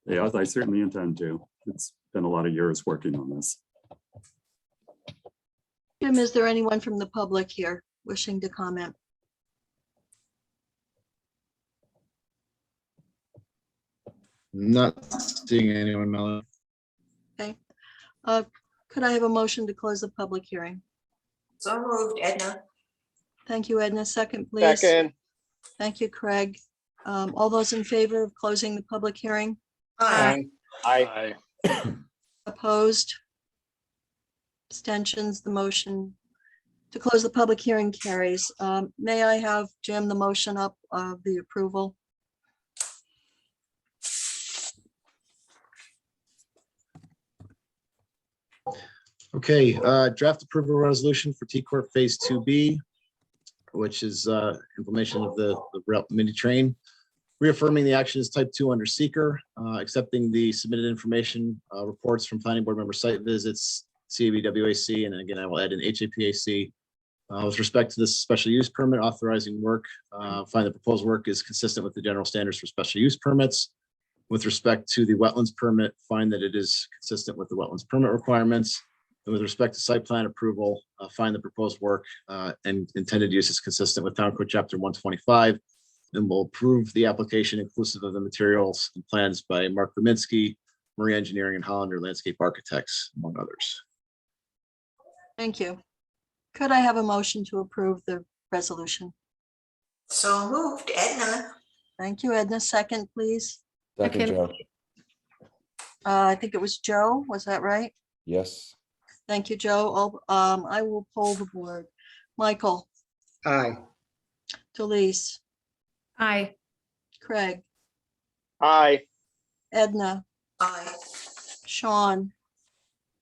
Yeah, I certainly intend to. It's been a lot of years working on this. Jim, is there anyone from the public here wishing to comment? Not seeing anyone, Melanie. Okay. Could I have a motion to close the public hearing? So moved, Edna. Thank you, Edna. Second, please. Second. Thank you, Craig. All those in favor of closing the public hearing? Aye. Aye. Opposed? Abstentions? The motion to close the public hearing carries. May I have, Jim, the motion up of the approval? Okay, draft approval resolution for T Corp Phase 2B, which is implementation of the mini train. reaffirming the action is type 2 under seeker, accepting the submitted information reports from planning board member site visits, CABWAC, and again, I will add an HAPAC. With respect to this special use permit, authorizing work, find the proposed work is consistent with the general standards for special use permits. With respect to the wetlands permit, find that it is consistent with the wetlands permit requirements. And with respect to site plan approval, find the proposed work and intended use is consistent with Town Code Chapter 125. And will approve the application inclusive of the materials and plans by Mark Leminski, Marie Engineering, and Hollander Landscape Architects, among others. Thank you. Could I have a motion to approve the resolution? So moved, Edna. Thank you, Edna. Second, please. Second, Joe. I think it was Joe. Was that right? Yes. Thank you, Joe. I will poll the board. Michael, Aye. Delise, Aye. Craig, Aye. Edna, Aye. Sean,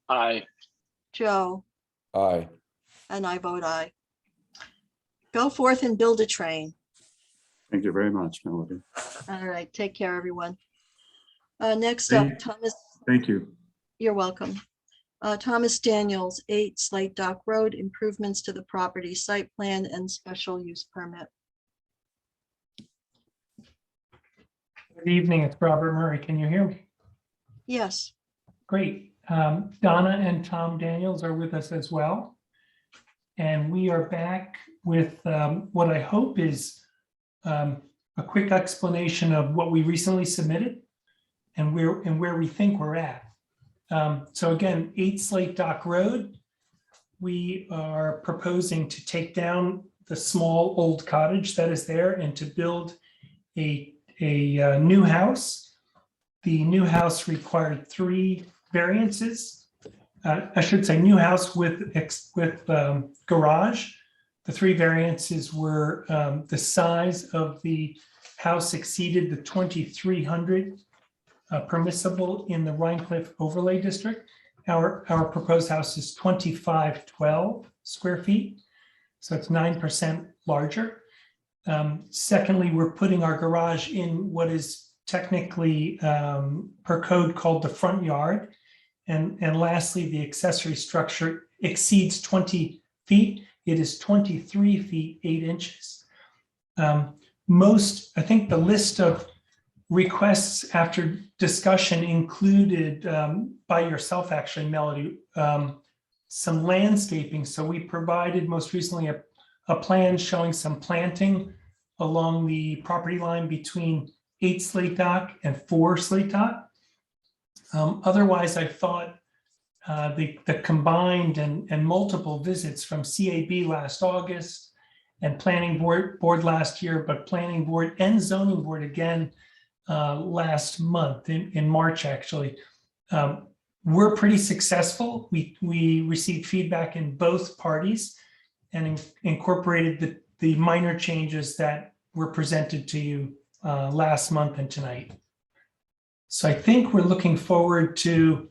Aye. Joe, Aye. and I vote aye. Go forth and build a train. Thank you very much, Melody. All right, take care, everyone. Next up, Thomas, Thank you. you're welcome. Thomas Daniels, 8 Slate Dock Road, improvements to the property, site plan and special use permit. Good evening, it's Robert Murray. Can you hear me? Yes. Great. Donna and Tom Daniels are with us as well. And we are back with what I hope is a quick explanation of what we recently submitted and where we think we're at. So again, 8 Slate Dock Road, we are proposing to take down the small old cottage that is there and to build a new house. The new house required 3 variances. I should say new house with garage. The 3 variances were the size of the house exceeded the 2,300 permissible in the Rhine Cliff Overlay District. Our proposed house is 2,512 square feet, so it's 9% larger. Secondly, we're putting our garage in what is technically per code called the front yard. And lastly, the accessory structure exceeds 20 feet. It is 23 feet, 8 inches. I think the list of requests after discussion included by yourself, actually, Melody, some landscaping. So we provided most recently a plan showing some planting along the property line between 8 Slate Dock and 4 Slate Dock. Otherwise, I thought the combined and multiple visits from CAB last August and planning board last year, but planning board and zoning board again last month in March, actually, we're pretty successful. We received feedback in both parties and incorporated the minor changes that were presented to you last month and tonight. So I think we're looking forward to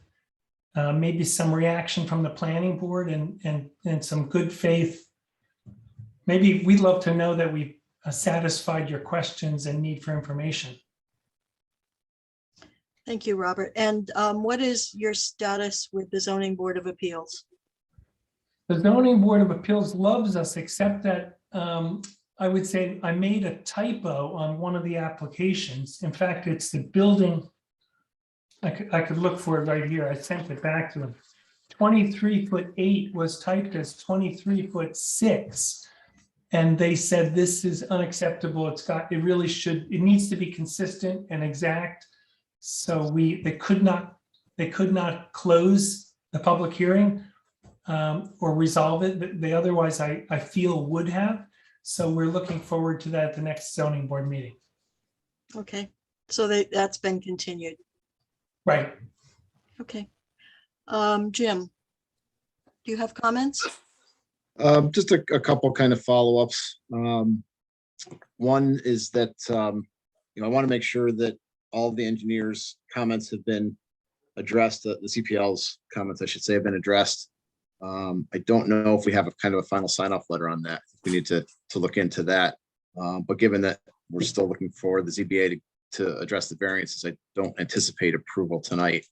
maybe some reaction from the planning board and some good faith. Maybe we'd love to know that we've satisfied your questions and need for information. Thank you, Robert. And what is your status with the Zoning Board of Appeals? The Zoning Board of Appeals loves us, except that I would say I made a typo on one of the applications. In fact, it's the building. I could look for it right here. I sent it back to them. 23'8" was typed as 23'6". And they said this is unacceptable. It needs to be consistent and exact. So they could not close the public hearing or resolve it, but they otherwise I feel would have. So we're looking forward to that at the next zoning board meeting. Okay, so that's been continued. Right. Okay. Jim, do you have comments? Just a couple kind of follow-ups. One is that, I want to make sure that all of the engineers' comments have been addressed. The CPL's comments, I should say, have been addressed. I don't know if we have a kind of a final sign-off letter on that. We need to look into that. But given that we're still looking for the ZBA to address the variances. I don't anticipate approval tonight.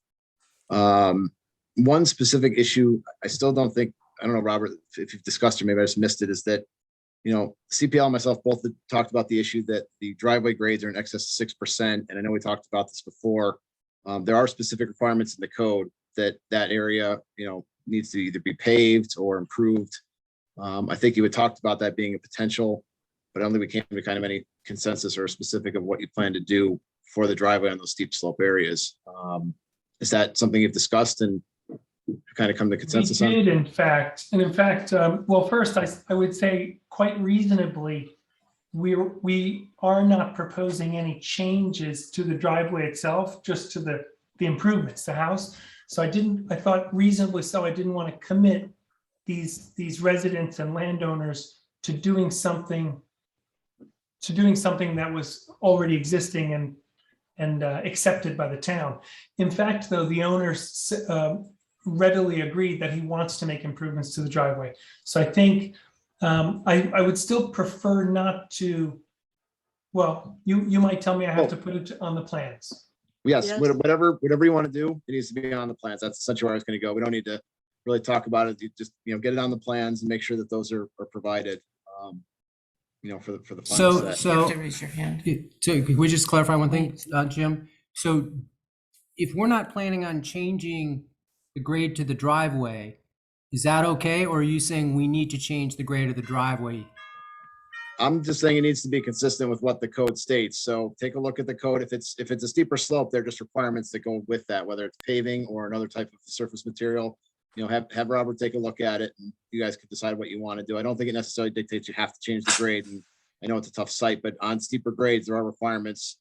One specific issue, I still don't think, I don't know, Robert, if you've discussed or maybe I just missed it, is that, you know, CPL and myself both talked about the issue that the driveway grades are in excess of 6%. And I know we talked about this before. There are specific requirements in the code that area, you know, needs to either be paved or improved. I think you had talked about that being a potential, but I don't think we came to kind of any consensus or specific of what you plan to do for the driveway on those steep slope areas. Is that something you've discussed and kind of come to consensus We on? did, in fact, well, first, I would say quite reasonably, we are not proposing any changes to the driveway itself, just to the improvements, the house. So I thought reasonably so, I didn't want to commit these residents and landowners to doing something that was already existing and accepted by the town. In fact, though, the owners readily agreed that he wants to make improvements to the driveway. So I think I would still prefer not to, well, you might tell me I have to put it on the plans. Yes, Yes. whatever you want to do, it needs to be on the plans. That's essentially where I was going to go. We don't need to really talk about it. You just, you know, get it on the plans and make sure that those are provided, you know, for the final set. You have to raise your hand. So could we just clarify one thing, Jim? So if we're not planning on changing the grade to the driveway, is that okay? Or are you saying we need to change the grade of the driveway? I'm just saying it needs to be consistent with what the code states. So take a look at the code. If it's a steeper slope, there are just requirements that go with that, whether it's paving or another type of surface material. You know, have Robert take a look at it and you guys can decide what you want to do. I don't think it necessarily dictates you have to change the grade. And I know it's a tough site, but on steeper grades, there are requirements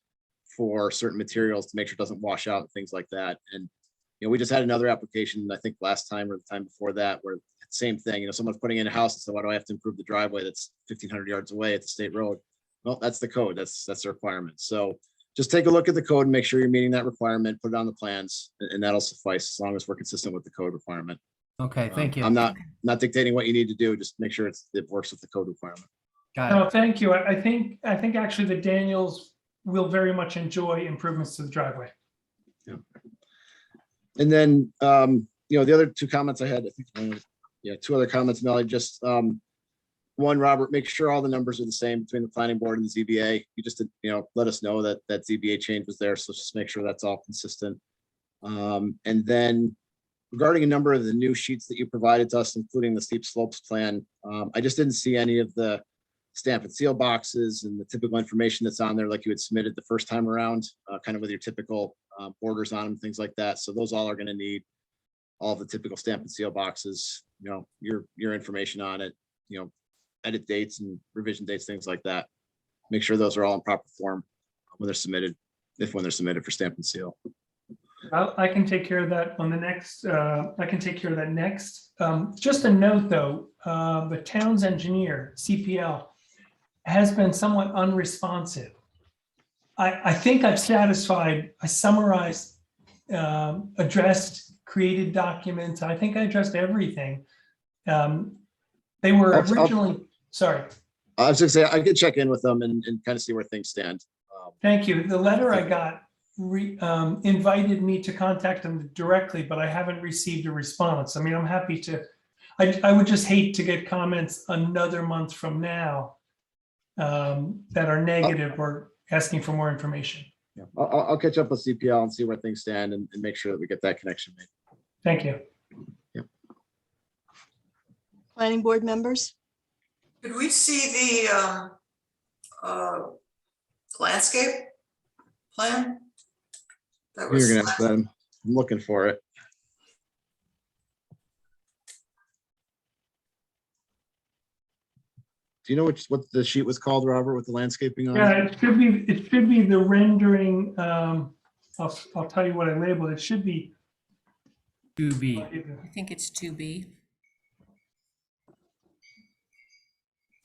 for certain materials to make sure it doesn't wash out and things like that. And, you know, we just had another application, I think last time or the time before that, where same thing, you know, someone's putting in a house and said, why do I have to improve the driveway that's 1,500 yards away at the state road? Well, that's the code. That's the requirement. So just take a look at the code and make sure you're meeting that requirement, put it on the plans, and that'll suffice as long as we're consistent with the code requirement. Okay, thank you. I'm not dictating what you need to do. Just make sure it works with the code requirement. Got it. No, thank you. I think actually the Daniels will very much enjoy improvements to the driveway. Yeah. And then, you know, the other two comments I had, I think, two other comments, Melly, just one, Robert, make sure all the numbers are the same between the planning board and the ZBA. You just, you know, let us know that ZBA change was there. So just make sure that's all consistent. And then regarding a number of the new sheets that you provided to us, including the steep slopes plan, I just didn't see any of the stamp and seal boxes and the typical information that's on there like you had submitted the first time around, kind of with your typical borders on them, things like that. So those all are going to need all the typical stamp and seal boxes, you know, your information on it, you know, edit dates and revision dates, things like that. Make sure those are all in proper form when they're submitted, when they're submitted for stamp and seal. I can take care of that on the next, I can take care of that next. Just a note though, the town's engineer, CPL, has been somewhat unresponsive. I think I've satisfied, I summarized, addressed, created documents. I think I addressed everything. They were originally, sorry. I was gonna say, I could check in with them and kind of see where things stand. Thank you. The letter I got invited me to contact them directly, but I haven't received a response. I mean, I'm happy to, I would just hate to get comments another month from now that are negative or asking for more information. Yeah, I'll catch up with CPL and see where things stand and make sure that we get that connection made. Thank you. Yep. Planning board members? Could we see the landscape plan? That You're was gonna ask them. I'm looking for it. Do you know what the sheet was called, Robert, with the landscaping on? Yeah, it should be the rendering. I'll tell you what I labeled. It should be 2B. I think it's 2B.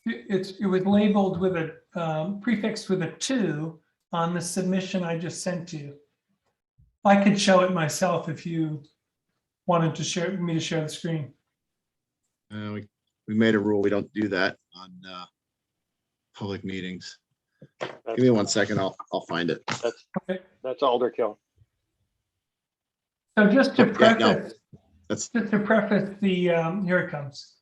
It was labeled with a prefixed with a 2 on the submission I just sent to you. I could show it myself if you wanted to share the screen. We made a rule. We don't do that on public meetings. I Give me 1 second, I'll find it. That's Alderkill. So just to Yeah, no, preface, that's, the, here it comes.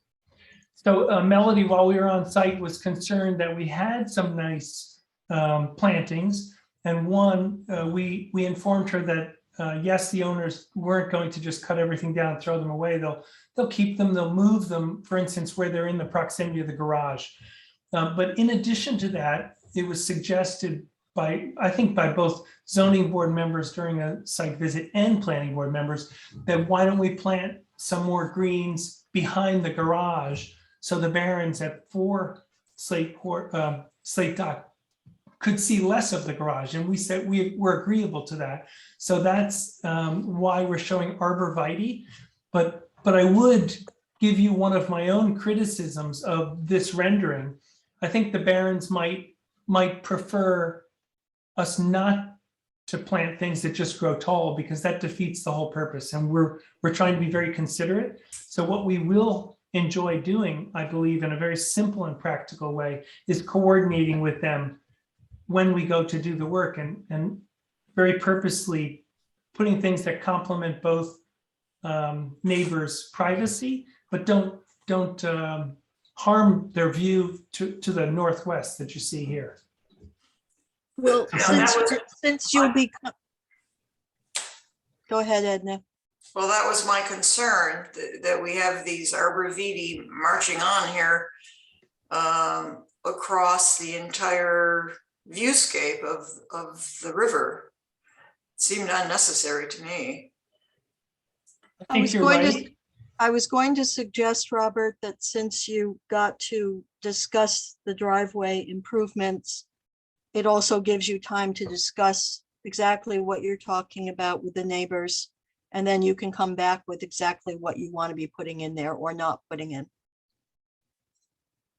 So Melody, while we were on site, was concerned that we had some nice plantings. And one, we informed her that, yes, the owners weren't going to just cut everything down, throw them away. They'll keep them, they'll move them, for instance, where they're in the proximity of the garage. But in addition to that, it was suggested by, I think by both zoning board members during a site visit and planning board members, that why don't we plant some more greens behind the garage so the Barrens at 4 Slate Dock could see less of the garage. And we said we're agreeable to that. So that's why we're showing arborvitae. But I would give you one of my own criticisms of this rendering. I think the Barrens might prefer us not to plant things that just grow tall, because that defeats the whole purpose. And we're trying to be very considerate. So what we will enjoy doing, I believe, in a very simple and practical way, is coordinating with them when we go to do the work, and very purposely putting things that complement both neighbors' privacy, but don't harm their view to the northwest that you see here. Well, Yeah, since you'll be, go ahead, Edna. Well, that was my concern, that we have these arborvitae marching on here across the entire viewscape of the river. It seemed unnecessary to me. I think you're right. I was going to suggest, Robert, that since you got to discuss the driveway improvements, it also gives you time to discuss exactly what you're talking about with the neighbors. And then you can come back with exactly what you want to be putting in there or not putting in.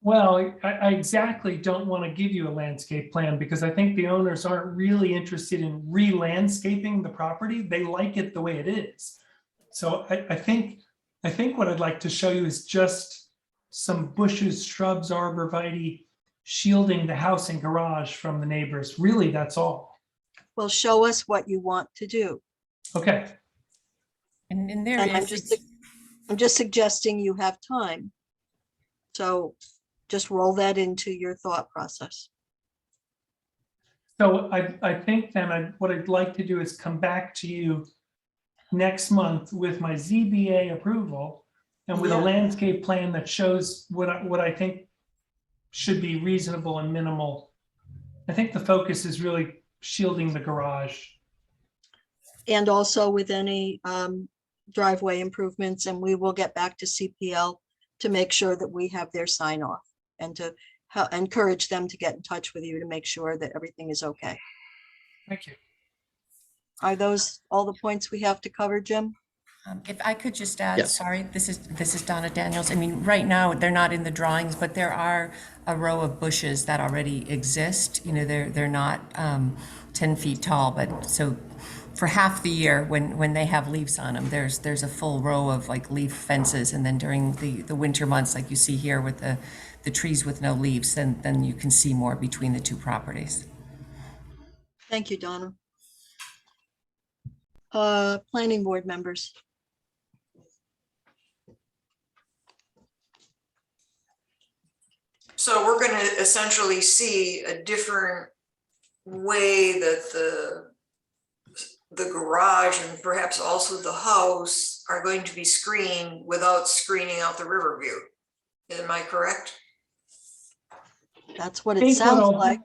Well, I exactly don't want to give you a landscape plan, because I think the owners aren't really interested in re-landscaping the property. They like it the way it is. So I think what I'd like to show you is just some bushes, shrubs, arborvitae shielding the house and garage from the neighbors. Really, that's all. Well, show us what you want to do. Okay. And there And is. I'm just suggesting you have time. So just roll that into your thought process. So I think then what I'd like to do is come back to you next month with my ZBA approval and with a Yeah. landscape plan that shows what I think should be reasonable and minimal. I think the focus is really shielding the garage. And also with any driveway improvements, and we will get back to CPL to make sure that we have their sign off and to encourage them to get in touch with you to make sure that everything is okay. Thank you. Are those all the points we have to cover, Jim? If I could just add, Yes. sorry, this is Donna Daniels. I mean, right now, they're not in the drawings, but there are a row of bushes that already exist. You know, they're not 10 feet tall, but so for half the year when they have leaves on them, there's a full row of like leaf fences. And then during the winter months, like you see here with the trees with no leaves, then you can see more between the two properties. Thank you, Donna. Planning board members. So we're going to essentially see a different way that the garage and perhaps also the house are going to be screened without screening out the river view. Am I correct? That's what it sounds like.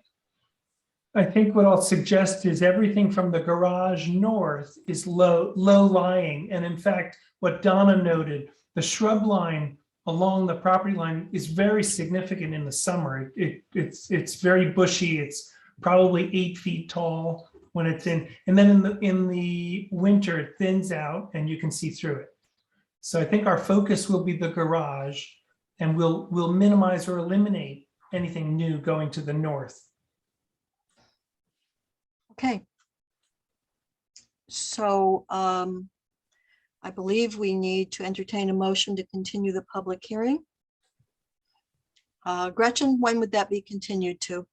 I think what I'll suggest is everything from the garage north is low lying. And in fact, what Donna noted, the shrub line along the property line is very significant in the summer. It's very bushy. It's probably 8 feet tall when it's in, and then in the winter it thins out and you can see through it. So I think our focus will be the garage, and we'll minimize or eliminate anything new going to the north. Okay. So I believe we need to entertain a motion to continue the public hearing. Gretchen, when would that be continued to?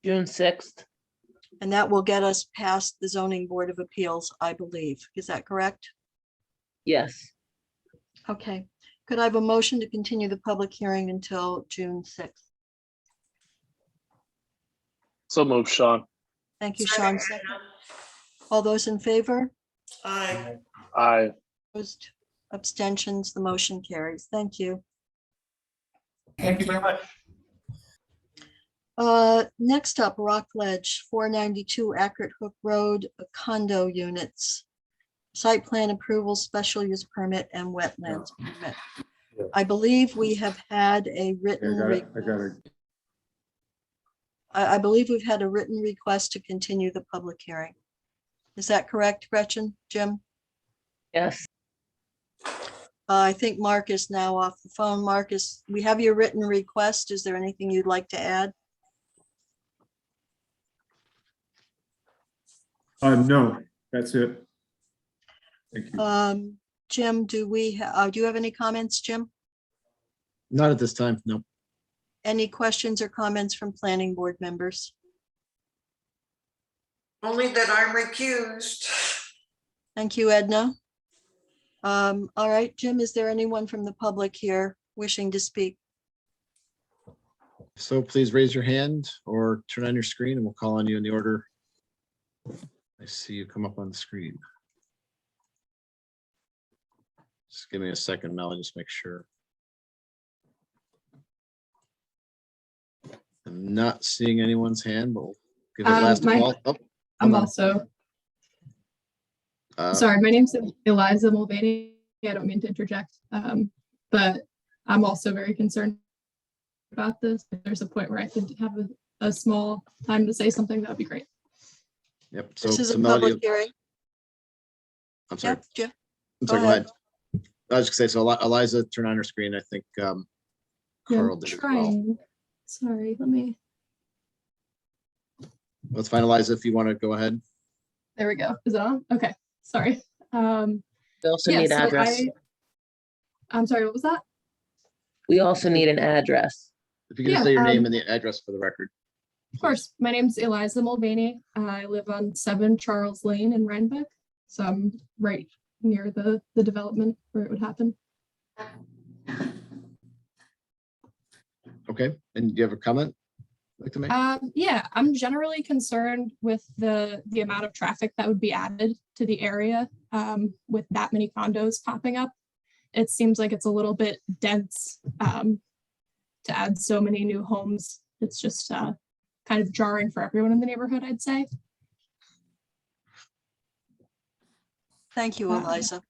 June 6th. And that will get us past the zoning board of appeals, I believe. Is that correct? Yes. Okay. Could I have a motion to continue the public hearing until June 6th? So move, Sean. Thank you, Sean. Second. All those in favor? Aye. Aye. Opposed? Abstentions? The motion carries. Thank you. Thank you very much. Next up, Rockledge, 492 Accurate Hook Road, condo units. Site plan approval, special use permit, and wetlands permit. I believe we have had a written. I believe we've had a written request to continue the public hearing. Is that correct, Gretchen, Jim? Yes. I think Mark is now off the phone. Marcus, we have your written request. Is there anything you'd like to add? No, that's it. Thank you. Jim, do you have any comments, Jim? Not at this time, no. Any questions or comments from planning board members? Only that I'm recused. Thank you, Edna. All right, Jim, is there anyone from the public here wishing to speak? So please raise your hand or turn on your screen and we'll call on you in the order I see you come up on the screen. Just give me a second and I'll just make sure. I'm not seeing anyone's hand, but we'll give it last call. Oh, I'm also. Sorry, my name's Eliza Mulvaney. I don't mean to interject, but I'm also very concerned about this. If there's a point where I could have a small time to say something, that would be great. Yep. So This is a Melody, public hearing. I'm sorry. Yep, Jim. I'm sorry, go ahead. I was just gonna say, so Eliza, turn on her screen. I think Yeah, Carl I'm did as well. trying. Sorry, let me. Let's find Eliza if you want to go ahead. There we go. Is it on? Okay. Sorry. We also Yeah, need so address. I'm sorry, what was that? We also need an address. If you can just Yeah, say your name and the address for the record. Of course. My name's Eliza Mulvaney. I live on 7 Charles Lane in Rhinebeck. So I'm right near the development where it would happen. Okay, and do you have a comment you'd like to make? Yeah, I'm generally concerned with the amount of traffic that would be added to the area with that many condos popping up. It seems like it's a little bit dense to add so many new homes. It's just kind of jarring for everyone in the neighborhood, I'd say. Thank you, Eliza.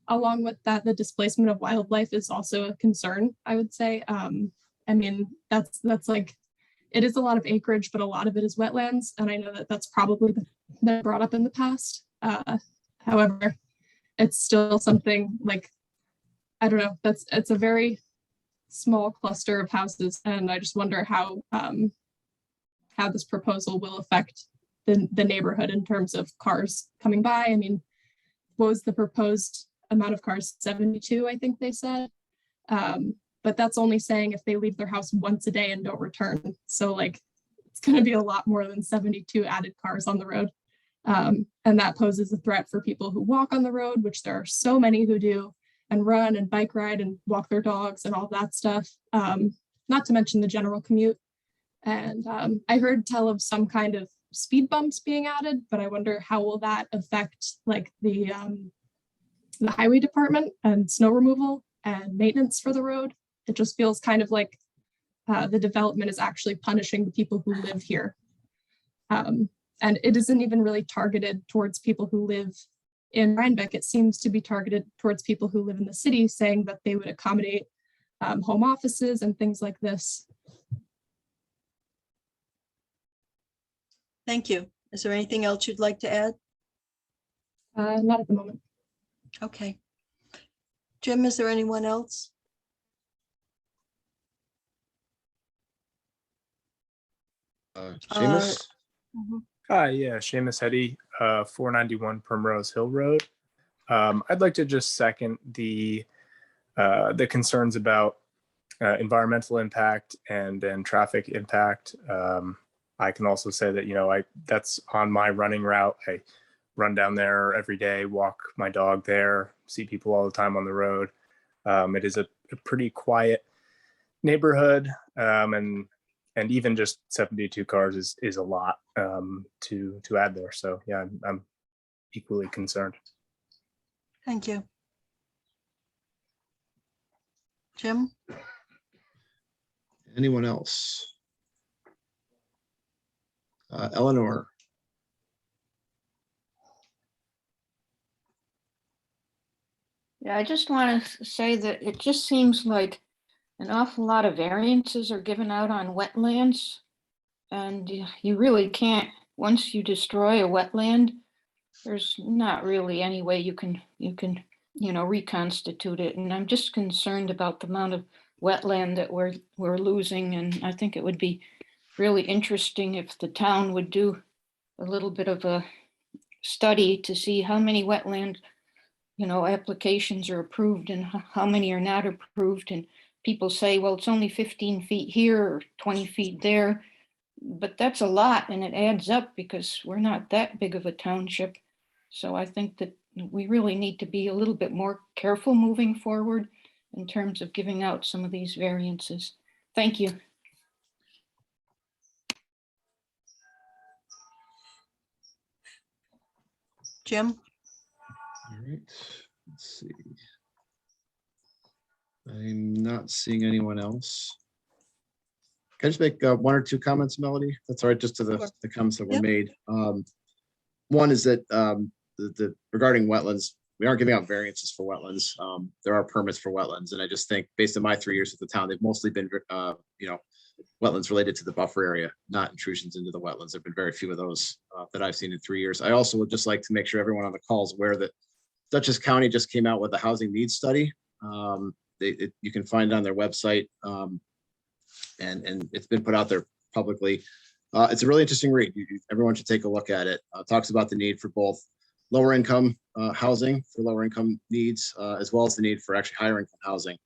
Along with that, the displacement of wildlife is also a concern, I would say. I mean, that's like, it is a lot of acreage, but a lot of it is wetlands. And I know that that's probably been brought up in the past. However, it's still something like, I don't know, it's a very small cluster of houses. And I just wonder how this proposal will affect the neighborhood in terms of cars coming by. I mean, what was the proposed amount of cars? 72, I think they said. But that's only saying if they leave their house once a day and don't return. So like, it's going to be a lot more than 72 added cars on the road. And that poses a threat for people who walk on the road, which there are so many who do, and run and bike ride and walk their dogs and all that stuff. Not to mention the general commute. And I heard tell of some kind of speed bumps being added, but I wonder how will that affect like the highway department and snow removal and maintenance for the road. It just feels kind of like the development is actually punishing the people who live here. And it isn't even really targeted towards people who live in Rhinebeck. It seems to be targeted towards people who live in the city, saying that they would accommodate home offices and things like this. Thank you. Is there anything else you'd like to add? Not at the moment. Okay. Jim, is there anyone else? Seamus? Hi, yeah, Seamus Hetty, 491 Primrose Hill Road. I'd like to just second the concerns about environmental impact and traffic impact. I can also say that, that's on my running route. I run down there every day, walk my dog there, see people all the time on the road. It is a pretty quiet neighborhood, and even just 72 cars is a lot to add there. So yeah, I'm equally concerned. Thank you. Jim? Anyone else? Eleanor? Yeah, I just want to say that it just seems like an awful lot of variances are given out on wetlands. And you really can't, once you destroy a wetland, there's not really any way you can, reconstitute it. And I'm just concerned about the amount of wetland that we're losing. And I think it would be really interesting if the town would do a little bit of a study to see how many wetland, applications are approved and how many are not approved. And people say, well, it's only 15 feet here or 20 feet there. But that's a lot and it adds up because we're not that big of a township. So I think that we really need to be a little bit more careful moving forward in terms of giving out some of these variances. Thank you. Jim? All right, let's see. I'm not seeing anyone else. Can I just make one or two comments, Melody? That's all right, just to the comments that were made. One is that the regarding wetlands, we aren't giving out variances for wetlands. There are permits for wetlands, and I just think based on my 3 years at the town, they've mostly been wetlands related to the buffer area, not intrusions into the wetlands. There've been very few of those that I've seen in 3 years. I also would just like to make sure everyone on the call is aware that Dutchess County just came out with a housing needs study. You can find it on their website, and it's been put out there publicly. It's a really interesting read. Everyone should take a look at it. It talks about the need for both lower income housing for lower income needs, as well as the need for actually higher income housing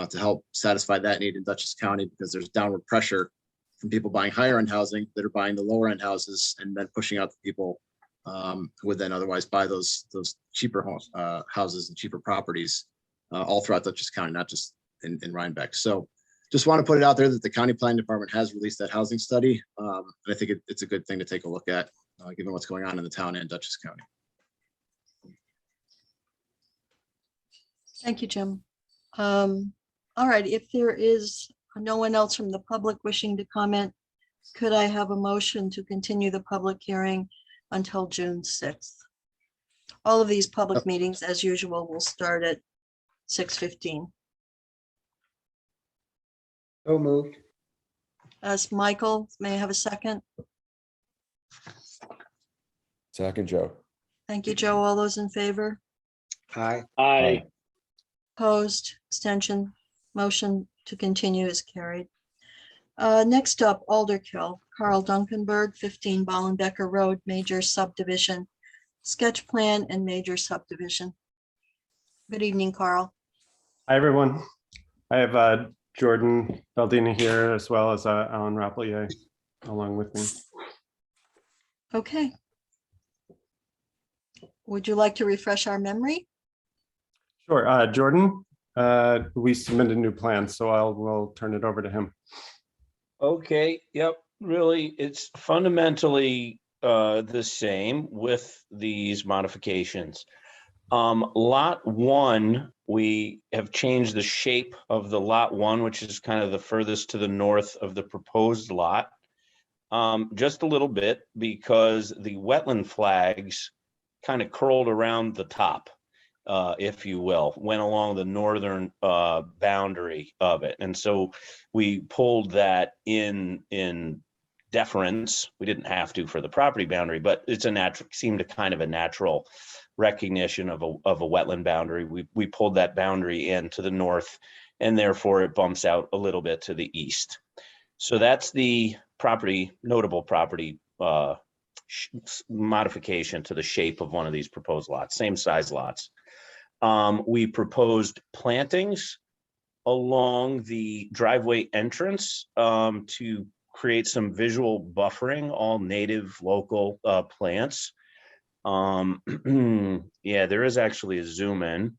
to help satisfy that need in Dutchess County, because there's downward pressure from people buying higher end housing that are buying the lower end houses and then pushing out the people who would then otherwise buy those cheaper houses and cheaper properties all throughout Dutchess County, not just in Rhinebeck. So just want to put it out there that the county planning department has released that housing study. And I think it's a good thing to take a look at, given what's going on in the town and Dutchess County. Thank you, Jim. All right, if there is no one else from the public wishing to comment, could I have a motion to continue the public hearing until June 6th? All of these public meetings, as usual, will start at 6:15. So moved. As Michael, may I have a second? Second, Joe. Thank you, Joe. All those in favor? Aye. Aye. Opposed, abstention, motion to continue is carried. Next up, Alderkill, Carl Duncanberg, 15 Bollenbecker Road, major subdivision, sketch plan and major subdivision. Good evening, Carl. Hi, everyone. I have Jordan Baldini here, as well as Alan Rapelier along with me. Okay. Would you like to refresh our memory? Sure. Jordan, we submitted new plans, so we'll turn it over to him. Okay, yep, really, it's fundamentally the same with these modifications. Lot 1, we have changed the shape of the lot 1, which is kind of the furthest to the north of the proposed lot. Just a little bit, because the wetland flags kind of curled around the top, if you will, went along the northern boundary of it. And so we pulled that in deference. We didn't have to for the property boundary, but it's seemed a kind of a natural recognition of a wetland boundary. We pulled that boundary in to the north, and therefore it bumps out a little bit to the east. So that's the notable property modification to the shape of one of these proposed lots, same size lots. We proposed plantings along the driveway entrance to create some visual buffering, all native local plants. Yeah, there is actually a zoom in.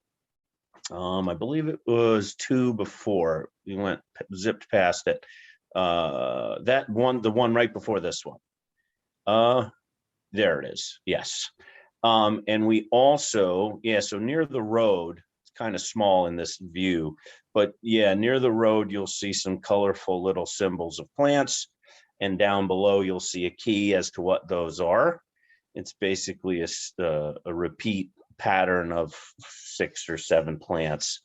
I believe it was 2 before we went zipped past it. That one, the one right before this one. There it is. Yes. And we also, yeah, so near the road, it's kind of small in this view, but yeah, near the road, you'll see some colorful little symbols of plants. And down below, you'll see a key as to what those are. It's basically a repeat pattern of 6 or 7 plants.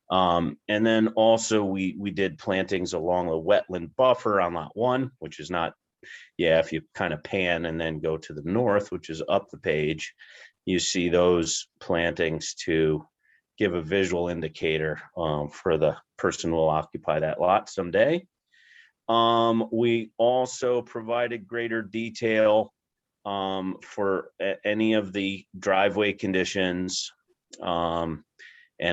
And then also we did plantings along the wetland buffer on lot 1, which is not, yeah, if you kind of pan and then go to the north, which is up the page, you see those plantings to give a visual indicator for the person who will occupy that lot someday. We also provided greater detail for any of the driveway conditions and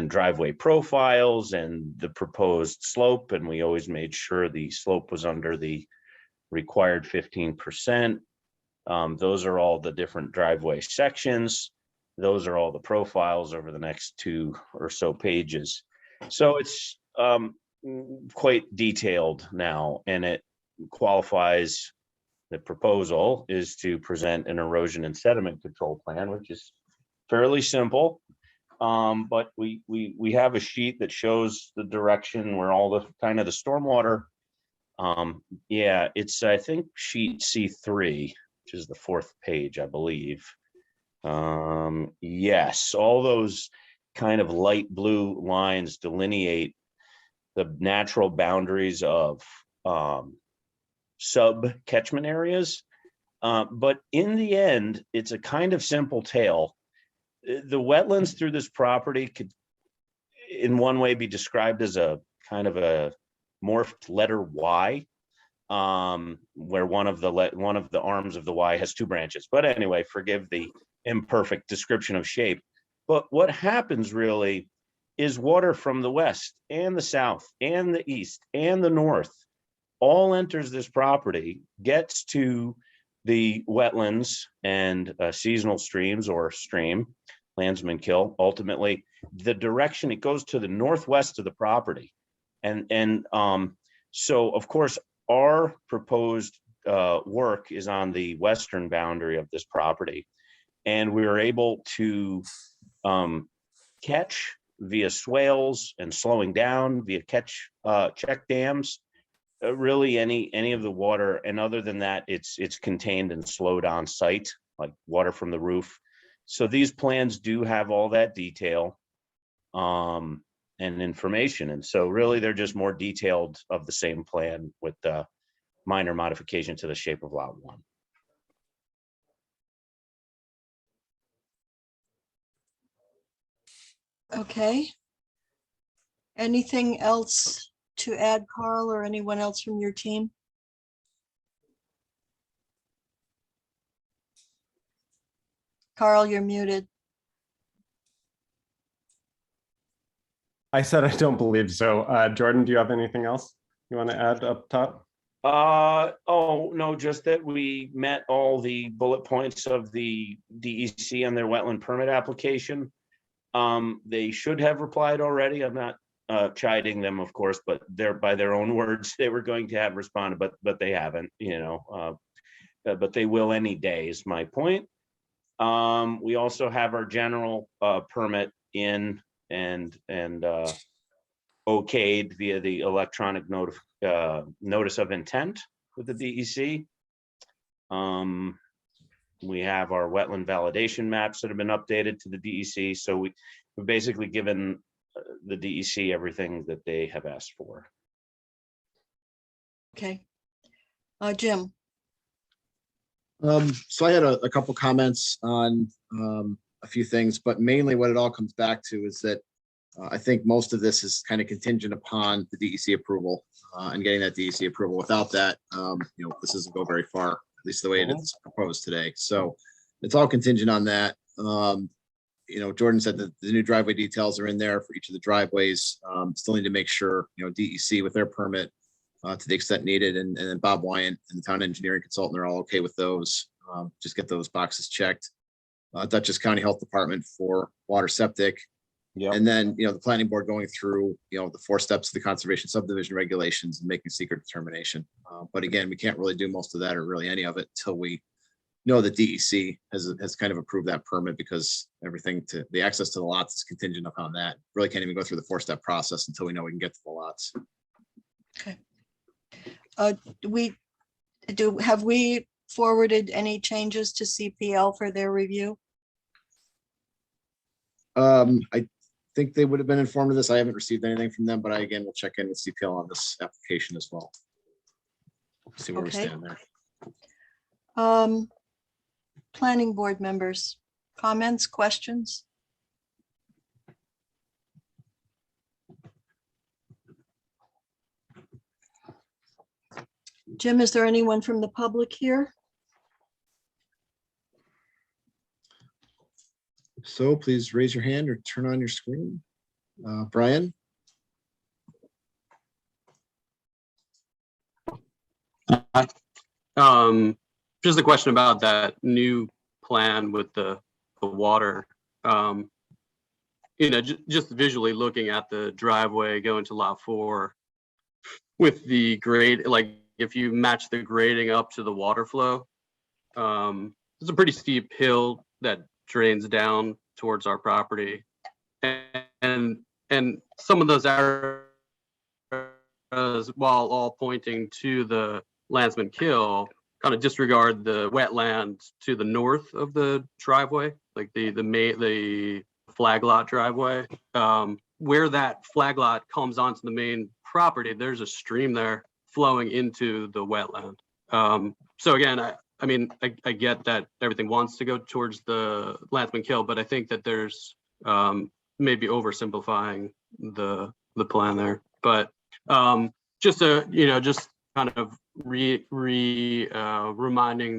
driveway profiles and the proposed slope. And we always made sure the slope was under the required 15%. Those are all the different driveway sections. Those are all the profiles over the next 2 or so pages. So it's quite detailed now, and it qualifies. The proposal is to present an erosion and sediment control plan, which is fairly simple. But we have a sheet that shows the direction where all the kind of the stormwater. Yeah, it's, I think, sheet C3, which is the 4th page, I believe. Yes, all those kind of light blue lines delineate the natural boundaries of sub catchment areas. But in the end, it's a kind of simple tale. The wetlands through this property could in one way be described as a kind of a morphed letter Y, where one of the arms of the Y has 2 branches. But anyway, forgive the imperfect description of shape. But what happens really is water from the west and the south and the east and the north all enters this property, gets to the wetlands and seasonal streams or stream, Landsman Kill. Ultimately, the direction it goes to the northwest of the property. And so, of course, our proposed work is on the western boundary of this property. And we were able to catch via swales and slowing down via catch check dams, really any of the water. And other than that, it's contained and slowed on site, like water from the roof. So these plans do have all that detail and information. And so really they're just more detailed of the same plan with the minor modification to the shape of lot 1. Okay. Anything else to add, Carl, or anyone else from your team? Carl, you're muted. I said I don't believe so. Jordan, do you have anything else you want to add up top? Oh, no, just that we met all the bullet points of the DEC and their wetland permit application. They should have replied already. I'm not chiding them, of course, but they're by their own words, they were going to have responded, but they haven't, but they will any day is my point. We also have our general permit in and okayed via the electronic notice of intent with the DEC. We have our wetland validation maps that have been updated to the DEC. So we've basically given the DEC everything that they have asked for. Okay. Jim. So I had a couple comments on a few things, but mainly what it all comes back to is that I think most of this is kind of contingent upon the DEC approval and getting that DEC approval. Without that, this doesn't go very far, at least the way it's proposed today. So it's all contingent on that. Jordan said that the new driveway details are in there for each of the driveways. Still need to make sure, DEC with their permit to the extent needed. And then Bob Wyant and the town engineering consultant are all okay with those. Just get those boxes checked. Dutchess County Health Department for water septic. And then, the planning board going through, the 4 steps of the conservation subdivision regulations and making secret determination. But again, we can't really do most of that or really any of it till we know the DEC has kind of approved that permit, because everything to the access to the lots is contingent upon that. Really can't even go through the 4-step process until we know we can get to the lots. Okay. Have we forwarded any changes to CPL for their review? I think they would have been informed of this. I haven't received anything from them, but I again will check in with CPL on this application as well. See where we stand there. Planning board members, comments, questions? Jim, is there anyone from the public here? So please raise your hand or turn on your screen. Brian? Just a question about that new plan with the water. Just visually looking at the driveway going to lot 4 with the grade, like if you match the grading up to the water flow, it's a pretty steep hill that drains down towards our property, and some of those areas, while all pointing to the Landsman Kill, kind of disregard the wetland to the north of the driveway, like the flag lot driveway. Where that flag lot comes onto the main property, there's a stream there flowing into the wetland. So again, I get that everything wants to go towards the Landsman Kill, but I think that there's maybe oversimplifying the plan there. But just kind of reminding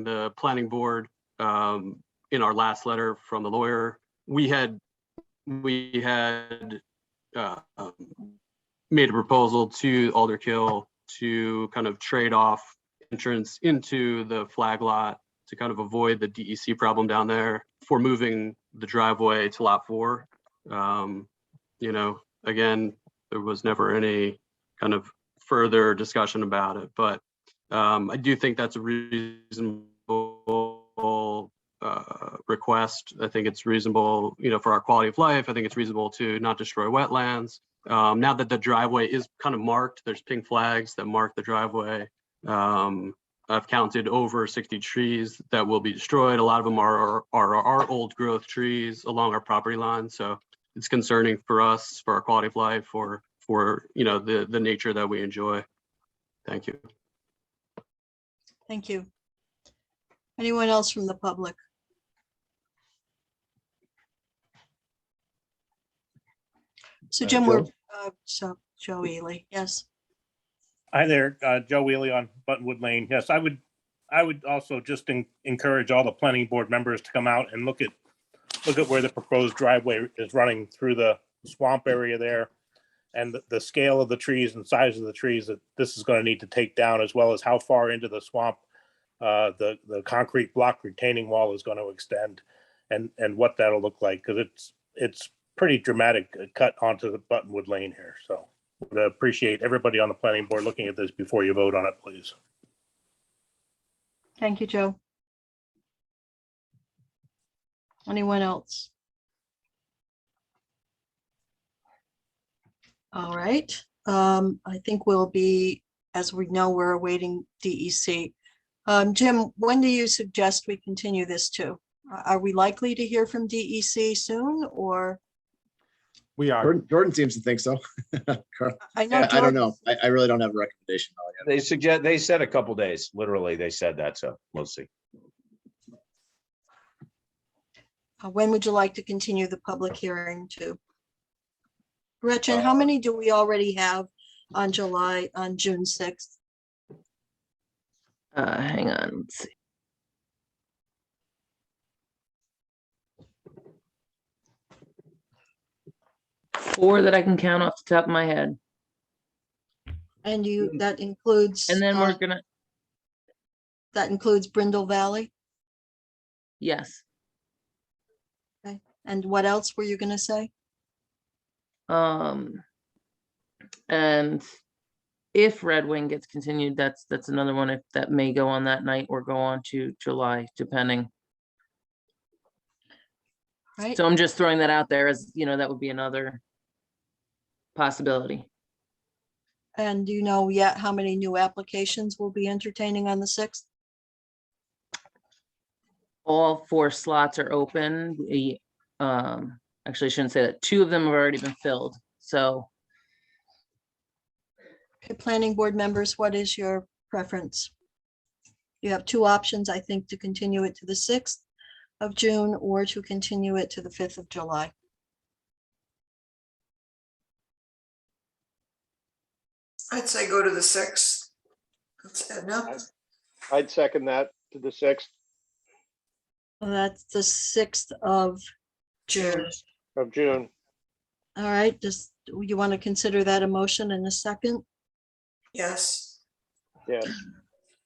the planning board, in our last letter from the lawyer, we had made a proposal to Alderkill to kind of trade off entrance into the flag lot to kind of avoid the DEC problem down there for moving the driveway to lot 4. Again, there was never any kind of further discussion about it, but I do think that's a reasonable request. I think it's reasonable, for our quality of life. I think it's reasonable to not destroy wetlands. Now that the driveway is kind of marked, there's pink flags that mark the driveway. I've counted over 60 trees that will be destroyed. A lot of them are old growth trees along our property line. So it's concerning for us, for our quality of life, for the nature that we enjoy. Thank you. Thank you. Anyone else from the public? So Jim, Joe? Joe Ely, yes. Hi there, Joe Wheely on Buttonwood Lane. Yes, I would also just encourage all the planning board members to come out and look at where the proposed driveway is running through the swamp area there, and the scale of the trees and size of the trees that this is going to need to take down, as well as how far into the swamp the concrete block retaining wall is going to extend, and what that'll look like, because it's pretty dramatic cut onto the Buttonwood Lane here. So would appreciate everybody on the planning board looking at this before you vote on it, please. Thank you, Joe. Anyone else? All right. I think we'll be, as we know, we're awaiting DEC. Jim, when do you suggest we continue this to? Are we likely to hear from DEC soon, or? We are. Jordan seems to think so. I know. Yeah, I don't know. I really don't have a recommendation. They said a couple days, literally, they said that, so we'll see. When would you like to continue the public hearing to? Gretchen, how many do we already have on June 6th? Hang on, let's see. Four that I can count off the top of my head. And that includes. And then we're gonna, That includes Brindle Valley. yes. Okay. And what else were you gonna say? And if Red Wing gets continued, that's another one if that may go on that night or go on to July, depending. Right. So I'm just throwing that out there as, that would be another possibility. And do you know yet how many new applications we'll be entertaining on the 6th? All 4 slots are open. Actually, I shouldn't say that. 2 of them have already been filled. So Okay, planning board members, what is your preference? You have 2 options, I think, to continue it to the 6th of June or to continue it to the 5th of July. I'd say go to the 6th. That's Edna. I'd second that to the 6th Well, that's the 6th of June. of June. All right, you want to consider that a motion in a second? Yes. Yes.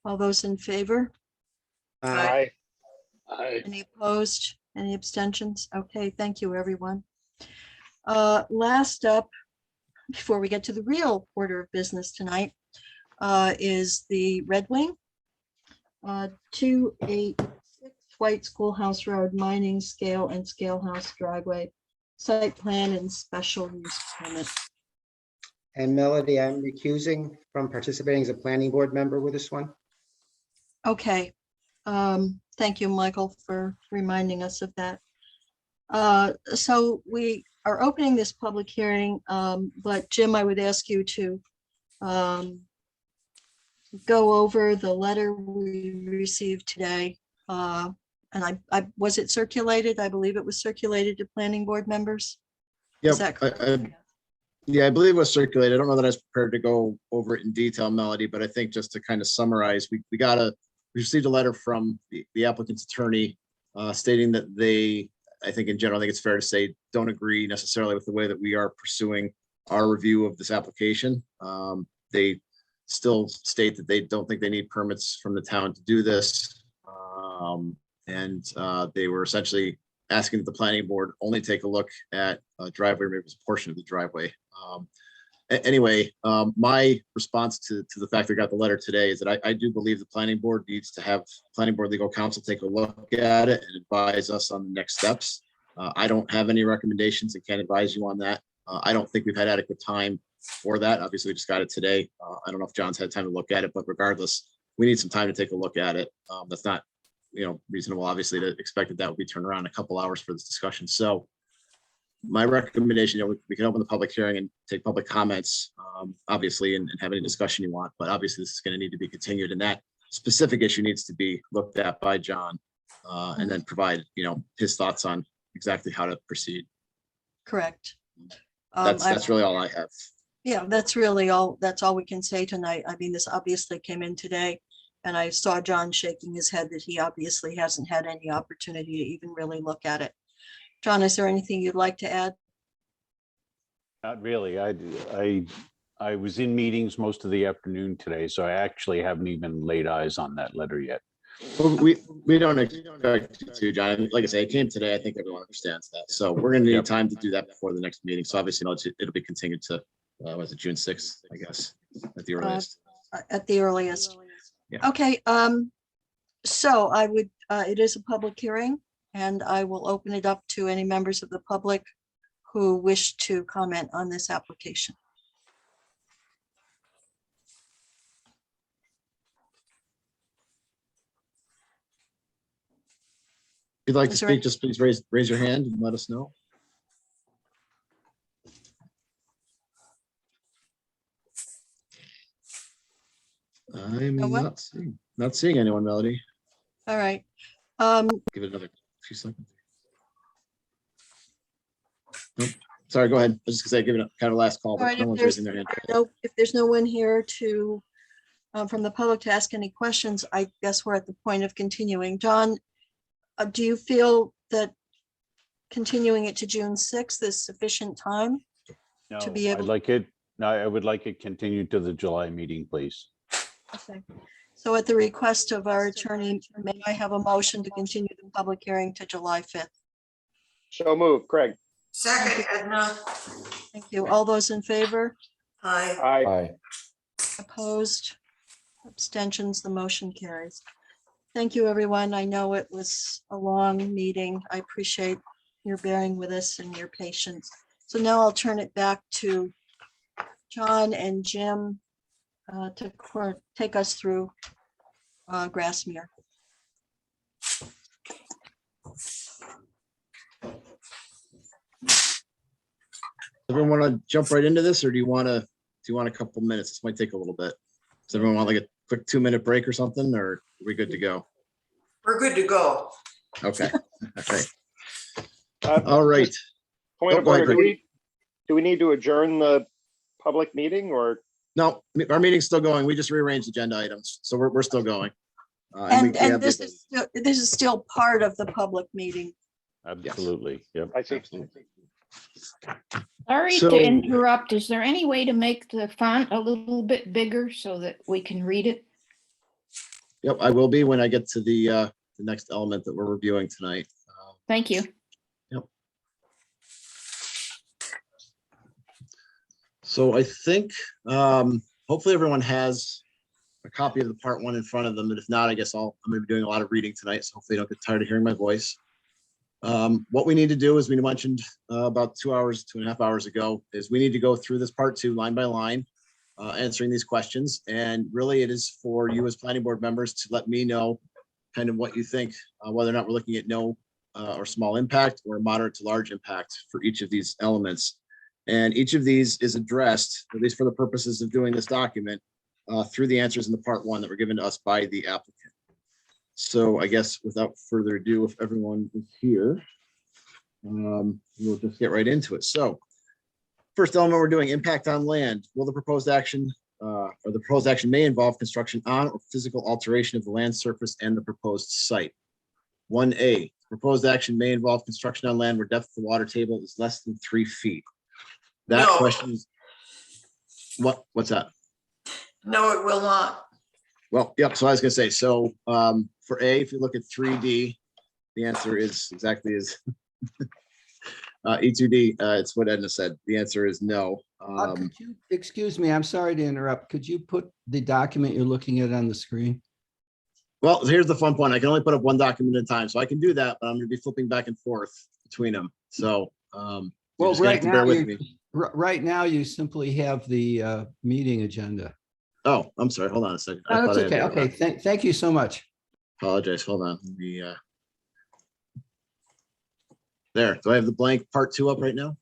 All those in favor? Aye. Any opposed? Any abstentions? Okay, thank you, everyone. Last up, before we get to the real order of business tonight, is the Red Wing. 286 White Schoolhouse Road, mining scale and scale house driveway, site plan and special use permit. And Melody, I'm recusing from participating as a planning board member with this one. Okay, thank you, Michael, for reminding us of that. So we are opening this public hearing, but Jim, I would ask you to go over the letter we received today. And was it circulated? I believe it was circulated to planning board members. Yep. Is that correct? Yeah, I believe it was circulated. I don't know that I was prepared to go over it in detail, Melody, but I think just to kind of summarize, we received a letter from the applicant's attorney stating that they, I think in general, I think it's fair to say, don't agree necessarily with the way that we are pursuing our review of this application. They still state that they don't think they need permits from the town to do this. And they were essentially asking that the planning board only take a look at a driveway, maybe it was a portion of the driveway. Anyway, my response to the fact that I got the letter today is that I do believe the planning board needs to have planning board legal counsel take a look at it and advise us on the next steps. I don't have any recommendations and can't advise you on that. I don't think we've had adequate time for that. Obviously, we just got it today. I don't know if John's had time to look at it, but regardless, we need some time to take a look at it. That's not, reasonable, obviously, to expect that would be turned around in a couple hours for this discussion. So my recommendation, we can open the public hearing and take public comments, obviously, and have any discussion you want, but obviously this is going to need to be continued, and that specific issue needs to be looked at by John and then provide, his thoughts on exactly how to proceed. Correct. That's really all I have. Yeah, that's really all. That's all we can say tonight. I mean, this obviously came in today, and I saw John shaking his head that he obviously hasn't had any opportunity to even really look at it. John, is there anything you'd like to add? Not really. I was in meetings most of the afternoon today, so I actually haven't even laid eyes on that letter yet. Well, we don't expect you to, John. Like I say, it came today. I think everyone understands that. So we're going to need time to do that before the next meeting. So obviously, it'll be continued to, was it June 6th, I guess, at the earliest. At the earliest. Yeah. Okay. So I would, it is a public hearing, and I will open it up to any members of the public who wish to comment on this application. If you'd like to speak, just please raise your hand and let us know. I'm not seeing anyone, Melody. All right. Give it another few seconds. Nope. Sorry, go ahead. I was just gonna say, give it kind of a last call, All but right, no if one's there's raising their hand. if there's no one here to, from the public to ask any questions, I guess we're at the point of continuing. John, do you feel that continuing it to June 6th is sufficient time No, to be able? I'd like it No, I would like it continued to the July meeting, please. Okay. So at the request of our attorney, may I have a motion to continue the public hearing to July 5th? So move, Craig. Second, Edna. Thank you. All those in favor? Aye. Aye. Aye. Opposed? Abstentions? The motion carries. Thank you, everyone. I know it was a long meeting. I appreciate your bearing with us and your patience. So now I'll turn it back to John and Jim to take us through Grassmere. Everyone want to jump right into this, or do you want a couple minutes? This might take a little bit. Does everyone want like a quick 2-minute break or something, or are we good to go? We're good to go. Okay. Okay. All right. Point Oh, of go ahead, order, Craig. do we need to adjourn the public meeting or? No, our meeting's still going. We just rearranged agenda items, so we're still going. And we And have this the- this is still part of the public meeting. Absolutely. Yep. I see. Sorry So- to interrupt. Is there any way to make the font a little bit bigger so that we can read it? Yep, I will be when I get to the next element that we're reviewing tonight. Thank you. Yep. So I think hopefully everyone has a copy of the part 1 in front of them. And if not, I guess I'm going to be doing a lot of reading tonight. So hopefully you don't get tired of hearing my voice. What we need to do, as we mentioned about 2.5 hours ago, is we need to go through this part 2 line by line, answering these questions. And really it is for you as planning board members to let me know kind of what you think, whether or not we're looking at no or small impact or moderate to large impact for each of these elements. And each of these is addressed, at least for the purposes of doing this document, through the answers in the part 1 that were given to us by the applicant. So I guess without further ado, if everyone is here, we'll just get right into it. So first element we're doing, impact on land. Will the proposed action or the proposed action may involve construction on or physical alteration of the land surface and the proposed site. 1A, proposed action may involve construction on land where depth of the water table is less than 3 feet. That No. question is, what's that? No, it will not. Well, yep, so I was gonna say, so for A, if you look at 3D, the answer is exactly as E2D, it's what Edna said. The answer is no. Could you, excuse me, I'm sorry to interrupt. Could you put the document you're looking at on the screen? Well, here's the fun point. I can only put up one document at a time, so I can do that, but I'm gonna be flipping back and forth between them. So you're Well, just gonna have right to bear now, with me. right now, you simply have the meeting agenda. Oh, I'm sorry. Hold on a second. I Oh, that's thought I had okay. that. Okay, thank you so much. Apologize. Hold on. Let me, there. Do I have the blank part 2 up right now?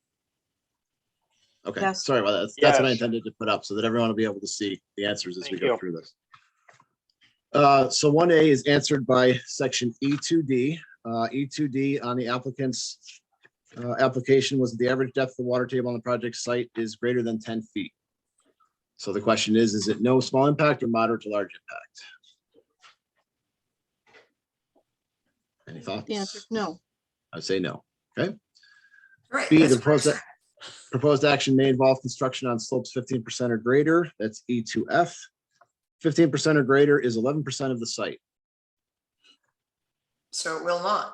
Okay, Yes. sorry about that. That's what I Yes. intended to put up so that everyone will be able to see the answers as we Thank go you. through this. So 1A is answered by section E2D. E2D on the applicant's application was the average depth of the water table on the project site is greater than 10 feet. So the question is it no small impact or moderate to large impact? Any thoughts? The answer is no. I'd say no. Okay. Right. B, that's the what I said. proposed action may involve construction on slopes 15% or greater. That's E2F. 15% or greater is 11% of the site. So it will not.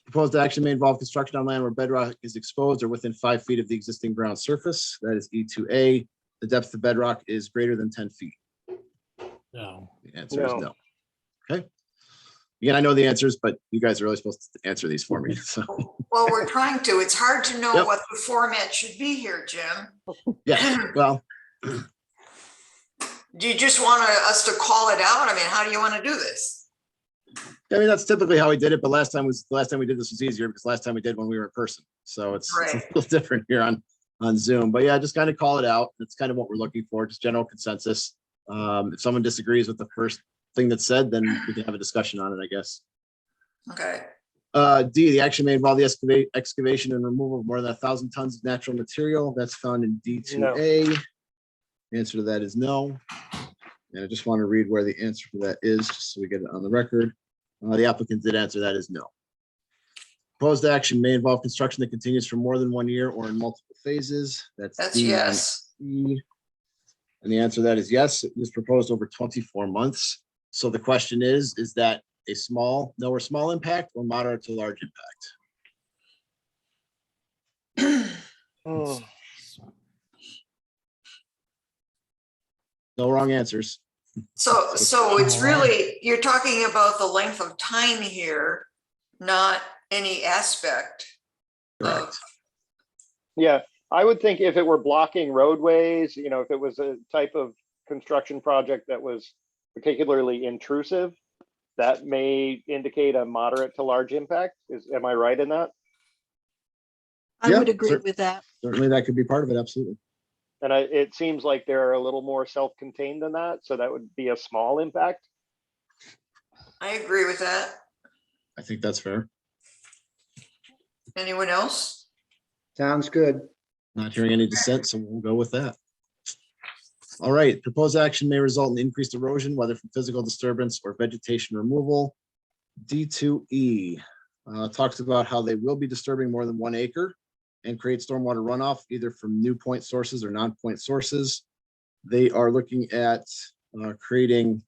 Proposed action may involve construction on land where bedrock is exposed or within 5 feet of the existing ground surface. That is E2A. The depth of bedrock is greater than 10 feet. No. The answer is no. Okay. Again, I know the answers, but you guys are really supposed to answer these for me. So Well, we're trying to. It's hard to know Yep. what the format should be here, Jim. yeah, well, Do you just want us to call it out? I mean, how do you want to do this? I mean, that's typically how we did it, but last time we did this was easier because last time we did when we were in person. So it's a Right. little different here on Zoom, but yeah, just kind of call it out. That's kind of what we're looking for, just general consensus. If someone disagrees with the first thing that's said, then we can have a discussion on it, I guess. Okay. D, the action may involve the excavation and removal of more than 1,000 tons of natural material. That's found in D2A. The answer to that is no. And I just want to read where the answer to that is, just so we get it on the record. The applicant did answer that is no. Proposed action may involve construction that continues for more than 1 year or in multiple phases. That's That's D and yes. E. And the answer to that is yes. It was proposed over 24 months. So the question is that a small, no or small impact or moderate to large impact? Oh, No wrong answers. So it's really, you're talking about the length of time here, not any aspect Correct. of, yeah, I would think if it were blocking roadways, you know, if it was a type of construction project that was particularly intrusive, that may indicate a moderate to large impact. Am I right in that? I Yeah, would agree with that. Certainly that could be part of it. Absolutely. And it seems like they're a little more self-contained than that, so that would be a small impact. I agree with that. I think that's fair. Anyone else? Sounds good. Not hearing any dissent, so we'll go with that. All right, proposed action may result in increased erosion, whether from physical disturbance or vegetation removal. D2E talks about how they will be disturbing more than 1 acre and create stormwater runoff either from new point sources or non-point sources. They are looking at creating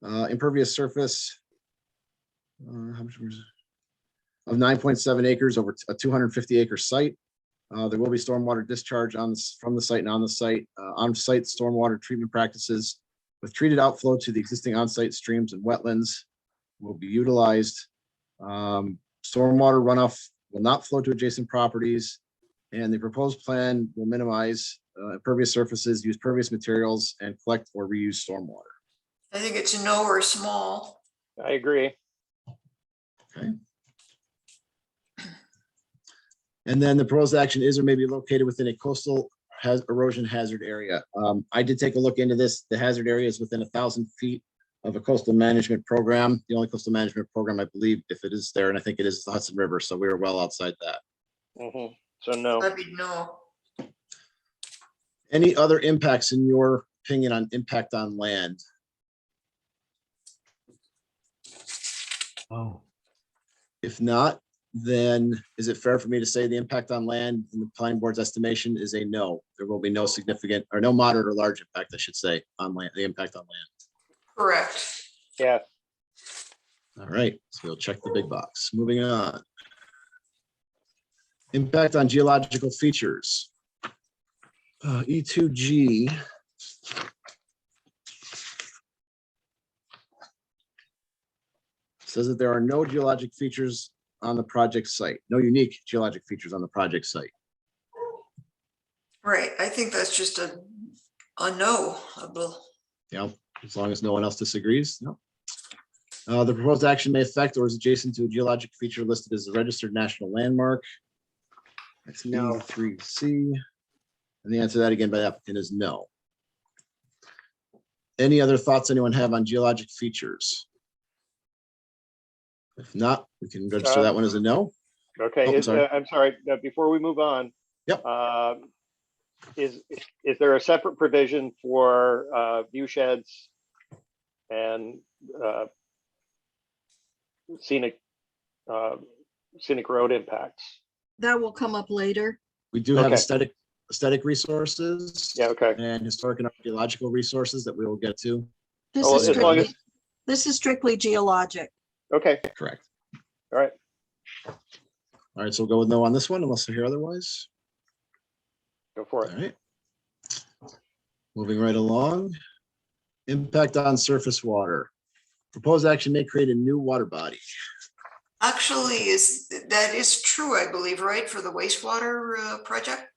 impervious surface how much was it? Of 9.7 acres over a 250 acre site. There will be stormwater discharge from the site and on the site. On-site stormwater treatment practices with treated outflow to the existing on-site streams and wetlands will be utilized. Stormwater runoff will not flow to adjacent properties, and the proposed plan will minimize impervious surfaces, use pervious materials, and collect or reuse stormwater. I think it's no or small. I agree. Okay. And then the proposed action is or may be located within a coastal erosion hazard area. I did take a look into this. The hazard area is within 1,000 feet of a coastal management program. The only coastal management program, I believe, if it is there, and I think it is the Hudson River. So we are well outside that. So no. That'd be no. Any other impacts in your opinion on impact on land? Oh. If not, then is it fair for me to say the impact on land in the planning board's estimation is a no? There will be no significant or no moderate or large impact, I should say, on land, the impact on land. Correct. Yeah. All right, so we'll check the big box. Moving on. Impact on geological features. E2G. Says that there are no geologic features on the project site, no unique geologic features on the project site. Right. I think that's just a no. Yeah, as long as no one else disagrees. No. The proposed action may affect or is adjacent to a geologic feature listed as a registered national landmark. That's No. E3C. And the answer to that again by the applicant is no. Any other thoughts anyone have on geologic features? If not, we can register that one as a no. Okay, Oh, sorry. I'm sorry, before we move on. Yep. Is there a separate provision for view sheds and scenic road impacts? That will come up later. We do have Okay. aesthetic resources. Yeah, okay. And historic and archaeological resources that we will get to. This Oh, is as long strictly, this is strictly geologic. Okay, Correct. all right. All right, so we'll go with no on this one unless I hear otherwise. Go for All it. right. Moving right along. Impact on surface water. Proposed action may create a new water body. Actually, that is true, I believe, right, for the wastewater project?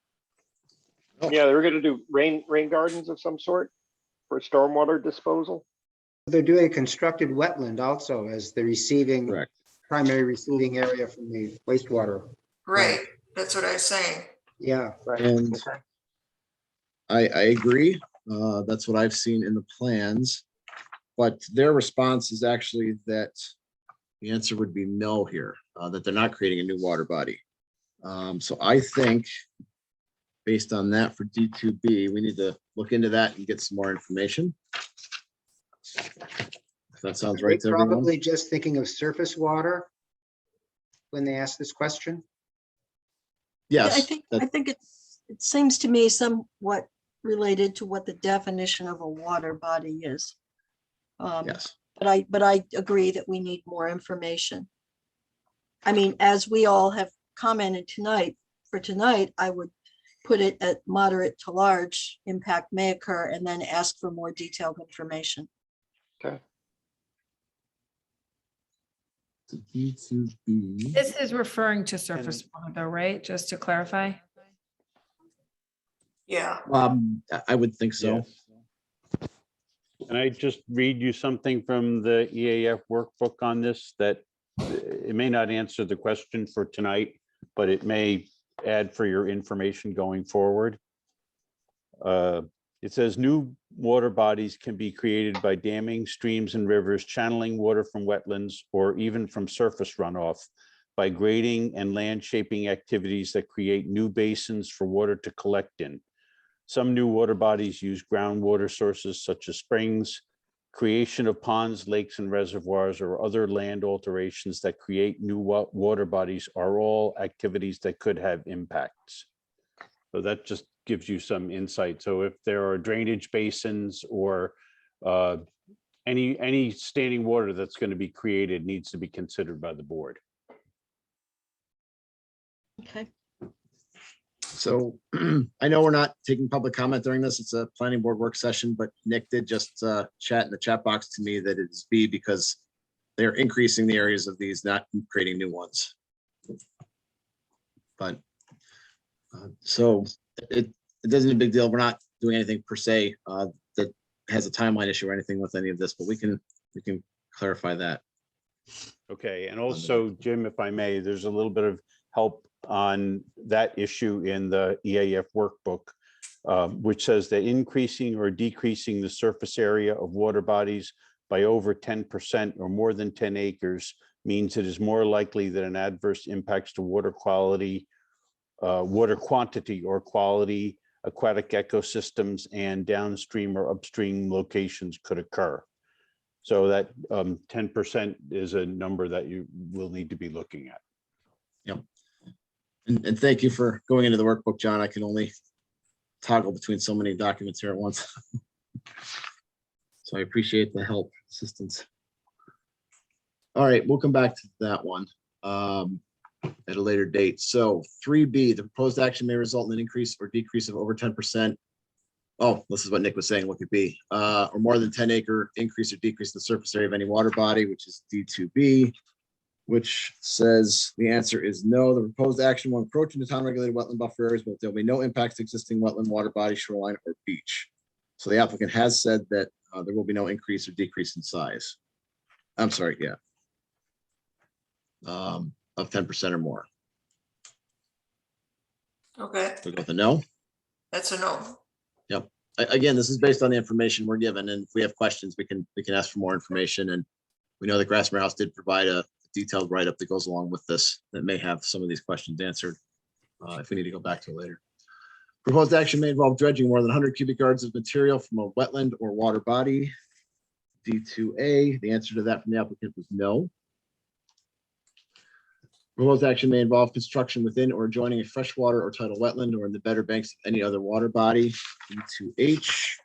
Yeah, they were gonna do rain gardens of some sort for stormwater disposal. They're doing a constructed wetland also as the receiving, Correct. primary receiving area from the wastewater. Right, that's what I was saying. Yeah. Right. And Okay. I agree. That's what I've seen in the plans. But their response is actually that the answer would be no here, that they're not creating a new water body. So I think based on that for D2B, we need to look into that and get some more information. If that sounds right to They're everyone. probably just thinking of surface water. when they ask this question? Yeah, Yes. I think it seems to me somewhat related to what the definition of a water body is. Yes. But I agree that we need more information. I mean, as we all have commented tonight, I would put it at moderate to large impact may occur and then ask for more detailed information. Okay. D2B. This is referring to surface water though, right? Just to clarify. Yeah. I would think so. Yes. Can I just read you something from the EAF workbook on this that it may not answer the question for tonight, but it may add for your information going forward. It says new water bodies can be created by damming streams and rivers, channeling water from wetlands, or even from surface runoff by grading and land shaping activities that create new basins for water to collect in. Some new water bodies use groundwater sources such as springs, creation of ponds, lakes, and reservoirs, or other land alterations that create new water bodies are all activities that could have impacts. So that just gives you some insight. So if there are drainage basins or any standing water that's going to be created needs to be considered by the board. Okay. So I know we're not taking public comment during this. It's a planning board work session, but Nick did just chat in the chat box to me that it's B because they're increasing the areas of these, not creating new ones. But so it doesn't a big deal. We're not doing anything per se that has a timeline issue or anything with any of this, but we can clarify that. Okay, and also, Jim, if I may, there's a little bit of help on that issue in the EAF workbook, which says that increasing or decreasing the surface area of water bodies by over 10% or more than 10 acres means it is more likely that an adverse impacts to water quality, water quantity or quality, aquatic ecosystems, and downstream or upstream locations could occur. So that 10% is a number that you will need to be looking at. Yep. And thank you for going into the workbook, John. I can only toggle between so many documents here at once. So I appreciate the help, assistance. All right, we'll come back to that one at a later date. So 3B, the proposed action may result in an increase or decrease of over 10%. Oh, this is what Nick was saying, look at B, or more than 10 acre increase or decrease in the surface area of any water body, which is D2B, which says the answer is no. The proposed action will encroach into town regulated wetland buffer areas, but there'll be no impacts to existing wetland, water body, shoreline, or beach. So the applicant has said that there will be no increase or decrease in size. I'm sorry, yeah. Of 10% or more. Okay, So go with a no. that's a no. Yep. Again, this is based on the information we're given, and if we have questions, we can ask for more information. And we know that Grassmere House did provide a detailed write-up that goes along with this that may have some of these questions answered if we need to go back to it later. Proposed action may involve dredging more than 100 cubic yards of material from a wetland or water body. D2A, the answer to that from the applicant was no. Proposed action may involve construction within or adjoining a freshwater or tidal wetland or in the better banks of any other water body. D2H.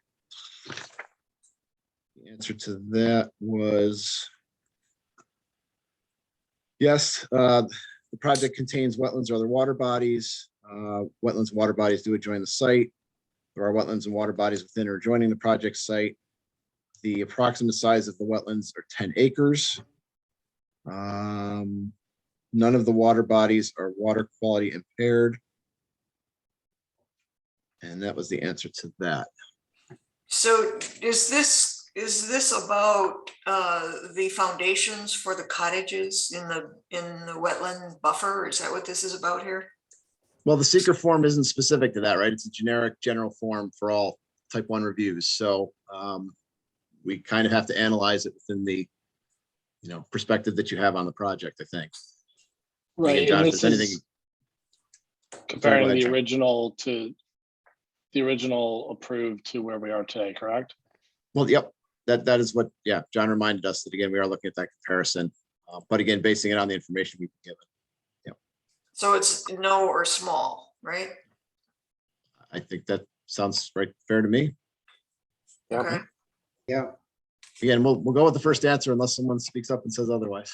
The answer to that was yes. The project contains wetlands or other water bodies. Wetlands and water bodies do adjoin the site. There are wetlands and water bodies within or adjoining the project site. The approximate size of the wetlands are 10 acres. None of the water bodies are water quality impaired. And that was the answer to that. So is this about the foundations for the cottages in the wetland buffer? Is that what this is about here? Well, the seeker form isn't specific to that, right? It's a generic general form for all type 1 reviews. So we kind of have to analyze it within the perspective that you have on the project, I think. Right. Again, John, And if this there's anything. is comparing Sorry, go ahead, the John. original to the original approved to where we are today, correct? Well, yep, that is what, yeah, John reminded us that again, we are looking at that comparison, but again, basing it on the information we've been given. So it's no or small, right? I think that sounds right, fair to me. Okay. Yeah. Again, we'll go with the first answer unless someone speaks up and says otherwise.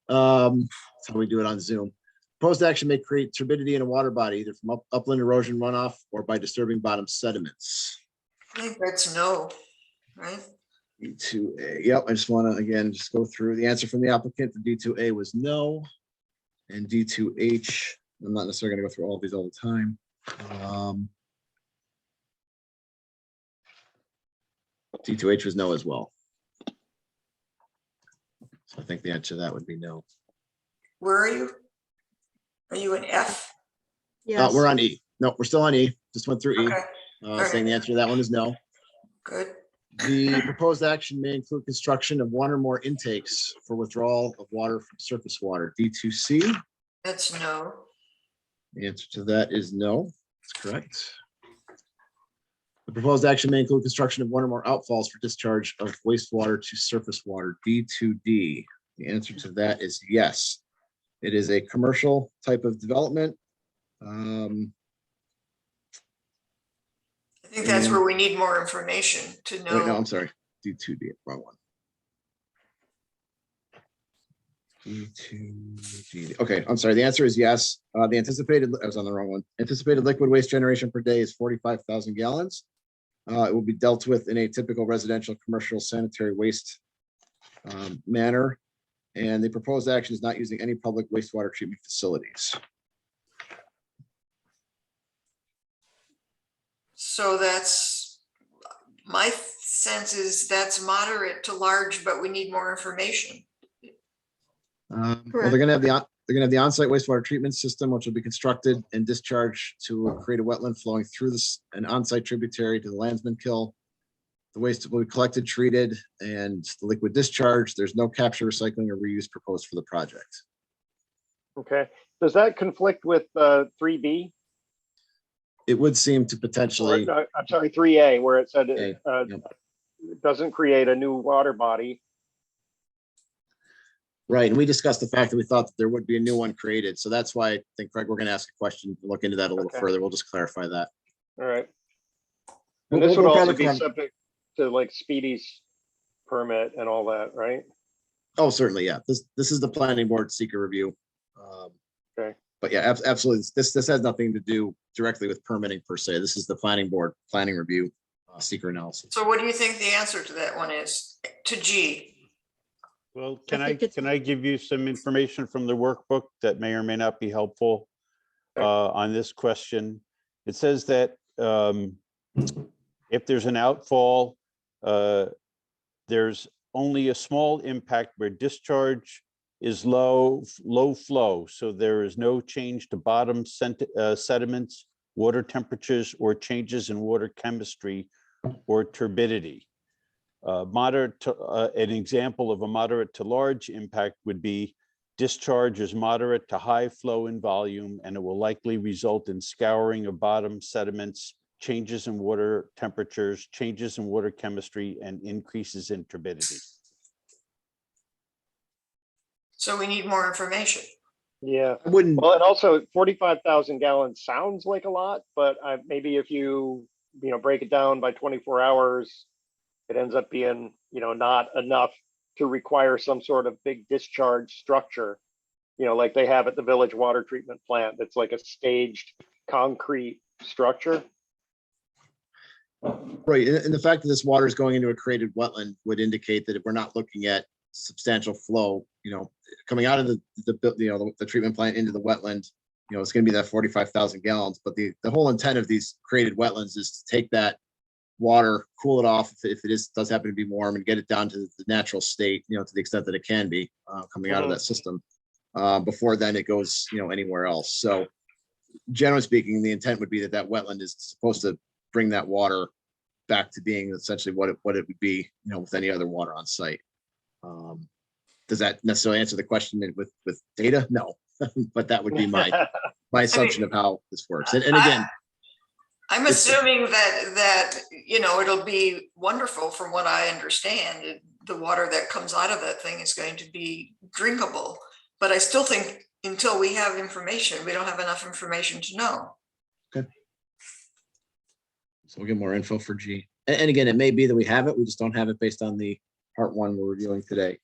That's how we do it on Zoom. Proposed action may create turbidity in a water body, either from upland erosion runoff or by disturbing bottom sediments. I think that's no, right? D2A, yep, I just want to, again, just go through the answer from the applicant. The D2A was no. And D2H, I'm not necessarily going to go through all of these all the time. D2H was no as well. So I think the answer to that would be no. Where are you? Are you in F? Yes. We're on E. No, we're still on E. Just went through E. Okay. Saying the answer to that one is no. Good. The proposed action may include construction of one or more intakes for withdrawal of water from surface water. D2C, That's no. the answer to that is no. That's correct. The proposed action may include construction of one or more outfalls for discharge of wastewater to surface water. D2D, the answer to that is yes. It is a commercial type of development. I think that's where we need more information to know. Wait, no, I'm sorry. D2D, wrong one. D2D. Okay, I'm sorry. The answer is yes. The anticipated, I was on the wrong one. Anticipated liquid waste generation per day is 45,000 gallons. It will be dealt with in a typical residential, commercial, sanitary waste manner. And the proposed action is not using any public wastewater treatment facilities. So that's, my sense is that's moderate to large, but we need more information. Well, they're gonna have the on-site wastewater treatment system, which will be constructed and discharged to create a wetland flowing through an on-site tributary to the Landsman Kill. The waste will be collected, treated, and the liquid discharged. There's no capture, recycling, or reuse proposed for the project. Okay, does that conflict with 3B? It would seem to potentially. I'm sorry, 3A, where it said it Yep. doesn't create a new water body. Right, and we discussed the fact that we thought that there would be a new one created. So that's why I think, Craig, we're gonna ask a question, look into that a little further. We'll just clarify that. All right. And this would also be subject to like Speedy's permit and all that, right? Oh, certainly, yeah. This is the planning board seeker review. Okay. But yeah, absolutely. This has nothing to do directly with permitting per se. This is the planning board planning review seeker analysis. So what do you think the answer to that one is? To G? Well, can I give you some information from the workbook that may or may not be helpful on this question? It says that if there's an outfall, there's only a small impact where discharge is low flow. So there is no change to bottom sediments, water temperatures, or changes in water chemistry or turbidity. An example of a moderate to large impact would be discharge is moderate to high flow in volume, and it will likely result in scouring of bottom sediments, changes in water temperatures, changes in water chemistry, and increases in turbidity. So we need more information. Yeah, I wouldn't. Well, and also 45,000 gallons sounds like a lot, but maybe if you break it down by 24 hours, it ends up being, not enough to require some sort of big discharge structure, like they have at the village water treatment plant. That's like a staged concrete structure. Right, and the fact that this water is going into a created wetland would indicate that if we're not looking at substantial flow, coming out of the treatment plant into the wetland, it's going to be that 45,000 gallons. But the whole intent of these created wetlands is to take that water, cool it off if it does happen to be warm, and get it down to the natural state, to the extent that it can be coming out of that system. Before then, it goes anywhere else. So, generally speaking, the intent would be that wetland is supposed to bring that water back to being essentially what it would be, with any other water on site. Does that necessarily answer the question with data? No, but that would be my assumption of how this works. And again, I'm assuming that it'll be wonderful. From what I understand, the water that comes out of that thing is going to be drinkable. But I still think until we have information, we don't have enough information to know. So we'll get more info for G. And again, it may be that we have it, we just don't have it based on the part one we're reviewing today.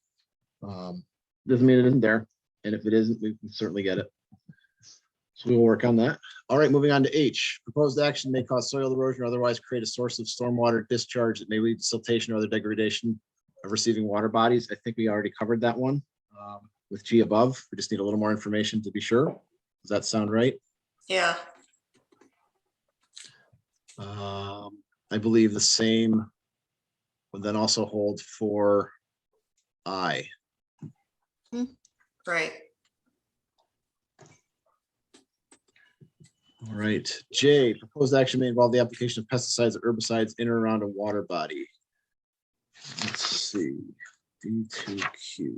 Doesn't mean it isn't there. And if it isn't, we can certainly get it. So we will work on that. All right, moving on to H. Proposed action may cause soil erosion or otherwise create a source of stormwater discharge that may lead to siltation or other degradation of receiving water bodies. I think we already covered that one with G above. We just need a little more information to be sure. Does that sound right? Yeah. I believe the same would then also hold for I. Right. All right, J, proposed action may involve the application of pesticides or herbicides in or around a water body. Let's see, D2Q.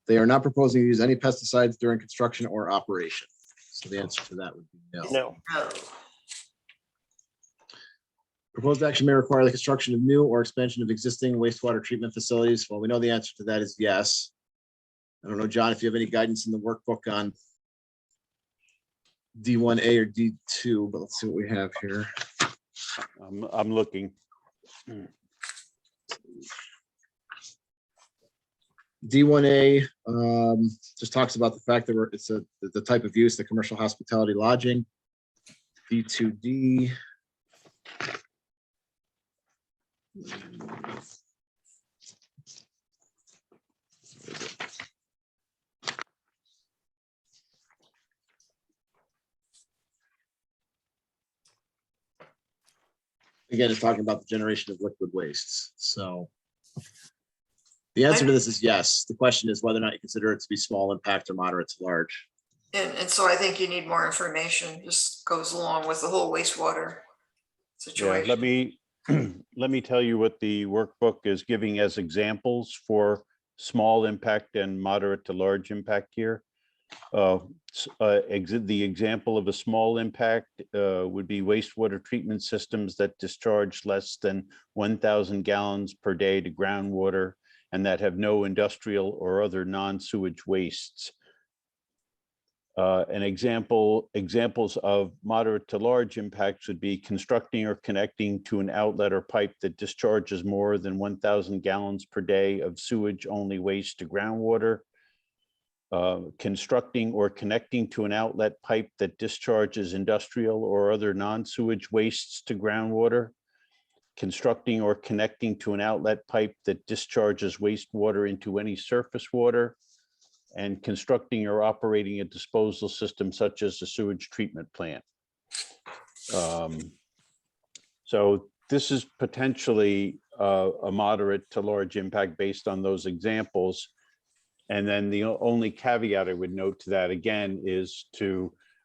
They are not proposing to use any pesticides during construction or operation. So the answer to that would be no. No. No. Proposed action may require the construction of new or expansion of existing wastewater treatment facilities. Well, we know the answer to that is yes. I don't know, John, if you have any guidance in the workbook on D1A or D2, but let's see what we have here. I'm looking. D1A just talks about the fact that it's the type of use, the commercial hospitality lodging. D2D. Again, it's talking about the generation of liquid wastes. So the answer to this is yes. The question is whether or not you consider it to be small impact or moderate to large. And so I think you need more information. Just goes along with the whole wastewater Yeah, situation. let me tell you what the workbook is giving as examples for small impact and moderate to large impact here. The example of a small impact would be wastewater treatment systems that discharge less than 1,000 gallons per day to groundwater and that have no industrial or other non-sewage wastes. Examples of moderate to large impacts would be constructing or connecting to an outlet or pipe that discharges more than 1,000 gallons per day of sewage only waste to groundwater. Constructing or connecting to an outlet pipe that discharges industrial or other non-sewage wastes to groundwater. Constructing or connecting to an outlet pipe that discharges wastewater into any surface water. And constructing or operating a disposal system such as a sewage treatment plant. So this is potentially a moderate to large impact based on those examples. And then the only caveat I would note to that again is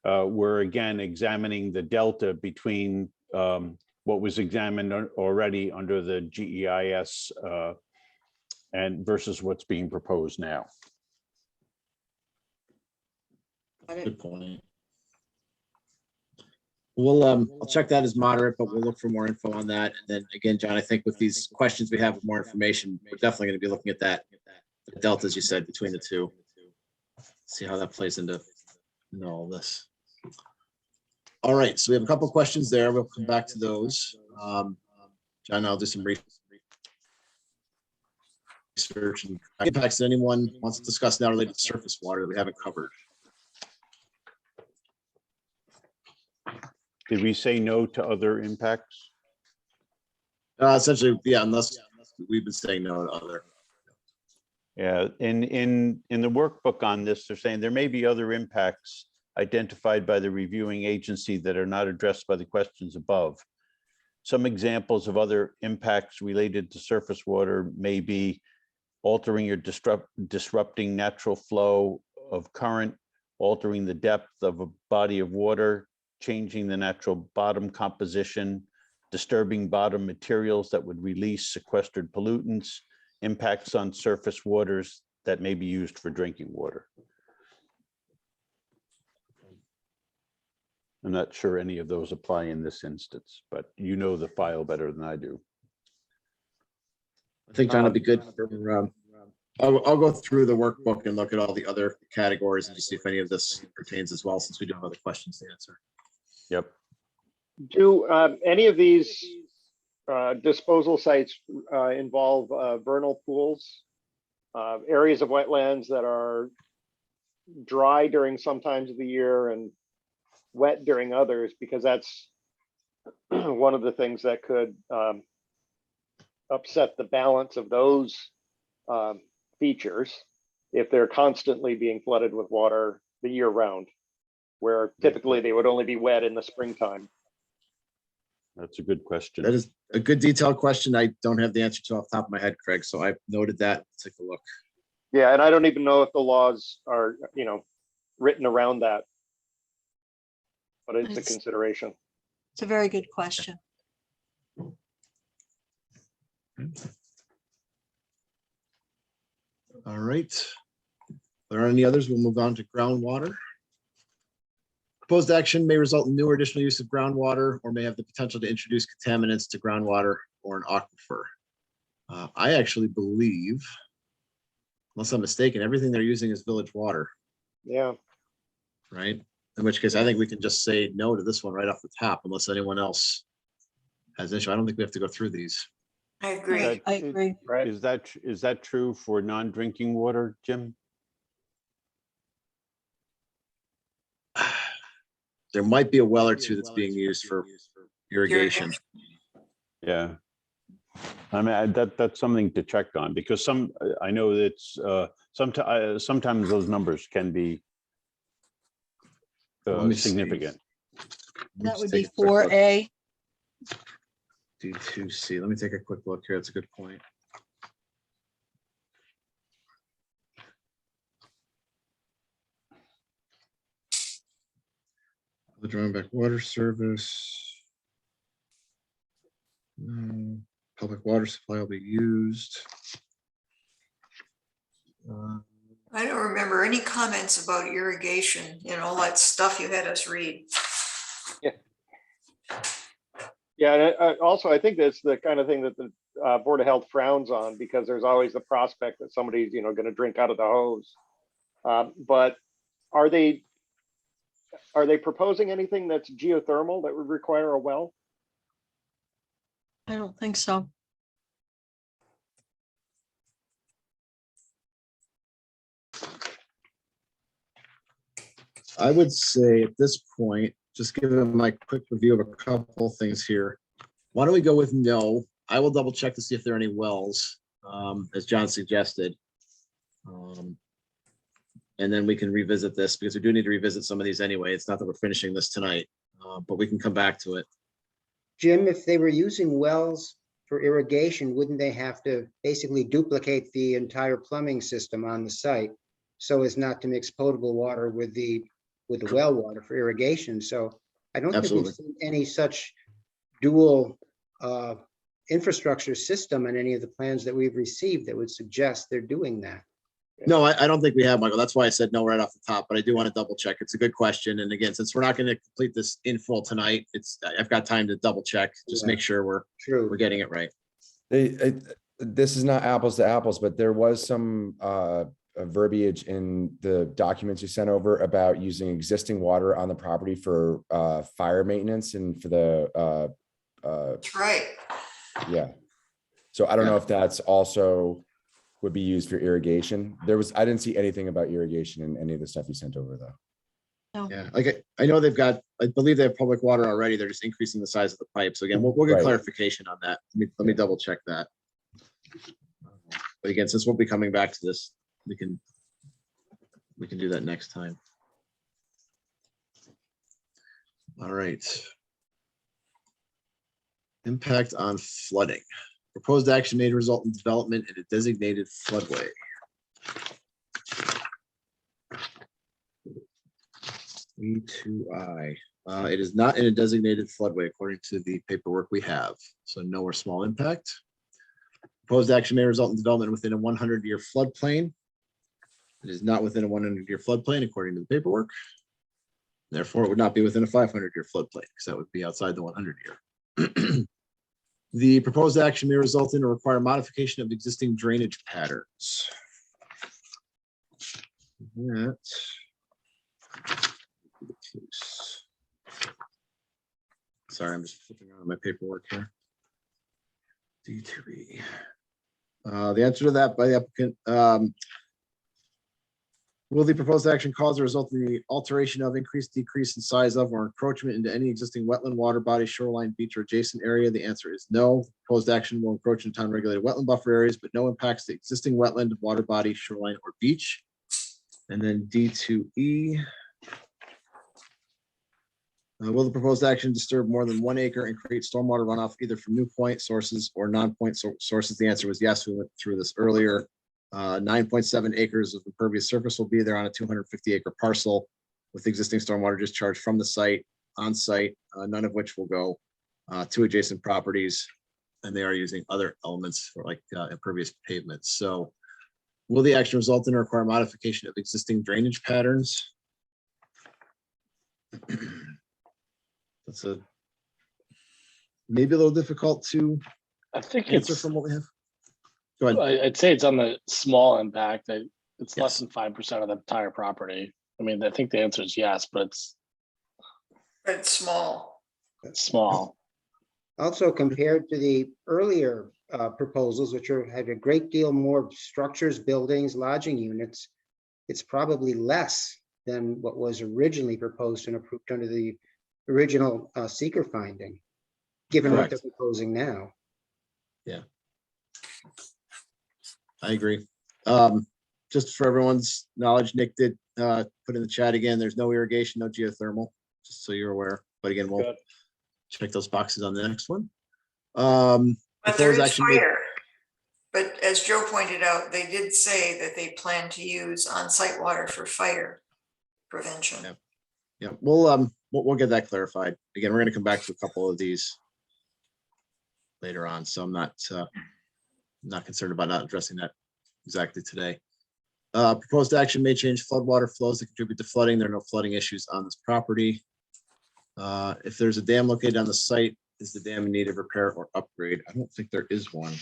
we're again examining the delta between what was examined already under the GEIS and versus what's being proposed now. Good point. We'll I'll check that as moderate, but we'll look for more info on that. And then again, John, I think with these questions we have with more information, we're definitely going to be looking at that, the deltas you said between the two. See how that plays into all this. All right, so we have a couple of questions there. We'll come back to those. John, I'll do some research and impacts that anyone wants to discuss now related to surface water that we haven't covered. Did we say no to other impacts? Essentially, yeah, unless we've been saying no to other. Yeah, in the workbook on this, they're saying there may be other impacts identified by the reviewing agency that are not addressed by the questions above. Some examples of other impacts related to surface water may be altering or disrupting natural flow of current, altering the depth of a body of water, changing the natural bottom composition, disturbing bottom materials that would release sequestered pollutants, impacts on surface waters that may be used for drinking water. I'm not sure any of those apply in this instance, but you know the file better than I do. I think John would be good for, I'll go through the workbook and look at all the other categories and just see if any of this pertains as well, since we do have other questions to answer. Yep. Do any of these disposal sites involve vernal pools, areas of wetlands that are dry during some times of the year and wet during others? Because that's one of the things that could upset the balance of those features if they're constantly being flooded with water the year round, where typically they would only be wet in the springtime. That's a good question. That is a good detailed question. I don't have the answer to off the top of my head, Craig, so I've noted that. Take a look. Yeah, and I don't even know if the laws are, written around that, but it's a consideration. It's a very good question. All right. If there are any others, we'll move on to groundwater. Proposed action may result in new or additional use of groundwater or may have the potential to introduce contaminants to groundwater or an aquifer. I actually believe, unless I'm mistaken, everything they're using is village water, Yeah. right? In which case, I think we can just say no to this one right off the top, unless anyone else has an issue. I don't think we have to go through these. I agree. I agree. Right. Is that true for non-drinking water, Jim? There might be a well or two that's being used for irrigation. Yeah. I mean, that's something to check on, because I know it's sometimes those numbers can be Let me see. significant. That would be 4A. D2C. Let me take a quick look here. That's a good point. The Drawback Water Service. Public water supply will be used. I don't remember any comments about irrigation and all that stuff you had us read. Yeah, and also I think that's the kind of thing that the Board of Health frowns on, because there's always the prospect that somebody's, going to drink out of the hose. But are they proposing anything that's geothermal that would require a well? I don't think so. I would say at this point, just given my quick review of a couple things here, why don't we go with no? I will double check to see if there are any wells, as John suggested. And then we can revisit this, because we do need to revisit some of these anyway. It's not that we're finishing this tonight, but we can come back to it. Jim, if they were using wells for irrigation, wouldn't they have to basically duplicate the entire plumbing system on the site so as not to mix potable water with the well water for irrigation? So I don't think we've seen any such dual infrastructure system in any of the plans that we've received that would suggest they're doing that. No, I don't think we have, Michael. That's why I said no right off the top, but I do want to double check. It's a good question. And again, since we're not going to complete this in full tonight, I've got time to double check, just make sure we're getting it right. This is not apples to apples, but there was some verbiage in the documents you sent over about using existing water on the property for fire maintenance and for the That's right. yeah. So I don't know if that's also would be used for irrigation. I didn't see anything about irrigation in any of the stuff you sent over though. No. Yeah, like I know I believe they have public water already. They're just increasing the size of the pipe. So again, we'll get clarification on that. Let me double check that. But again, since we'll be coming back to this, we can do that next time. All right. Impact on flooding. Proposed action may result in development in a designated floodway. E2I. It is not in a designated floodway according to the paperwork we have. So no or small impact. Proposed action may result in development within a 100-year floodplain. It is not within a 100-year floodplain according to the paperwork. Therefore, it would not be within a 500-year floodplain because that would be outside the 100-year. The proposed action may result in or require modification of existing drainage patterns. That. The case. Sorry, I'm just flipping around my paperwork here. D3. The answer to that by the applicant. Will the proposed action cause or result in the alteration of, increase, decrease in size of, or encroachment into any existing wetland, water body, shoreline, beach, or adjacent area? The answer is no. Proposed action will encroach into town regulated wetland buffer areas, but no impacts to existing wetland, water body, shoreline, or beach. And then D2E. Will the proposed action disturb more than 1 acre and create stormwater runoff either from new point sources or non-point sources? The answer was yes. We went through this earlier. 9.7 acres of impervious surface will be there on a 250-acre parcel with existing stormwater discharge from the site, on site, none of which will go to adjacent properties. And they are using other elements for like impervious pavements. So will the action result in or require modification of existing drainage patterns? That's a maybe a little difficult to I think answer it's, from what we have. Go ahead. I'd say it's on the small impact. It's less than 5% of the entire property. I mean, I think the answer is yes, but It's small. it's small. Also, compared to the earlier proposals, which had a great deal more structures, buildings, lodging units, it's probably less than what was originally proposed and approved under the original seeker finding, given what they're Correct. proposing now. Yeah, I agree. Just for everyone's knowledge, Nick did put in the chat again, there's no irrigation, no geothermal, just so you're aware. But again, we'll check those boxes on the next one. But there is Proposed action may- fire. But as Joe pointed out, they did say that they plan to use on-site water for fire prevention. Yeah, we'll get that clarified. Again, we're gonna come back to a couple of these later on, so I'm not concerned about not addressing that exactly today. Proposed action may change floodwater flows that contribute to flooding. There are no flooding issues on this property. If there's a dam located on the site, is the dam in need of repair or upgrade? I don't think there is one.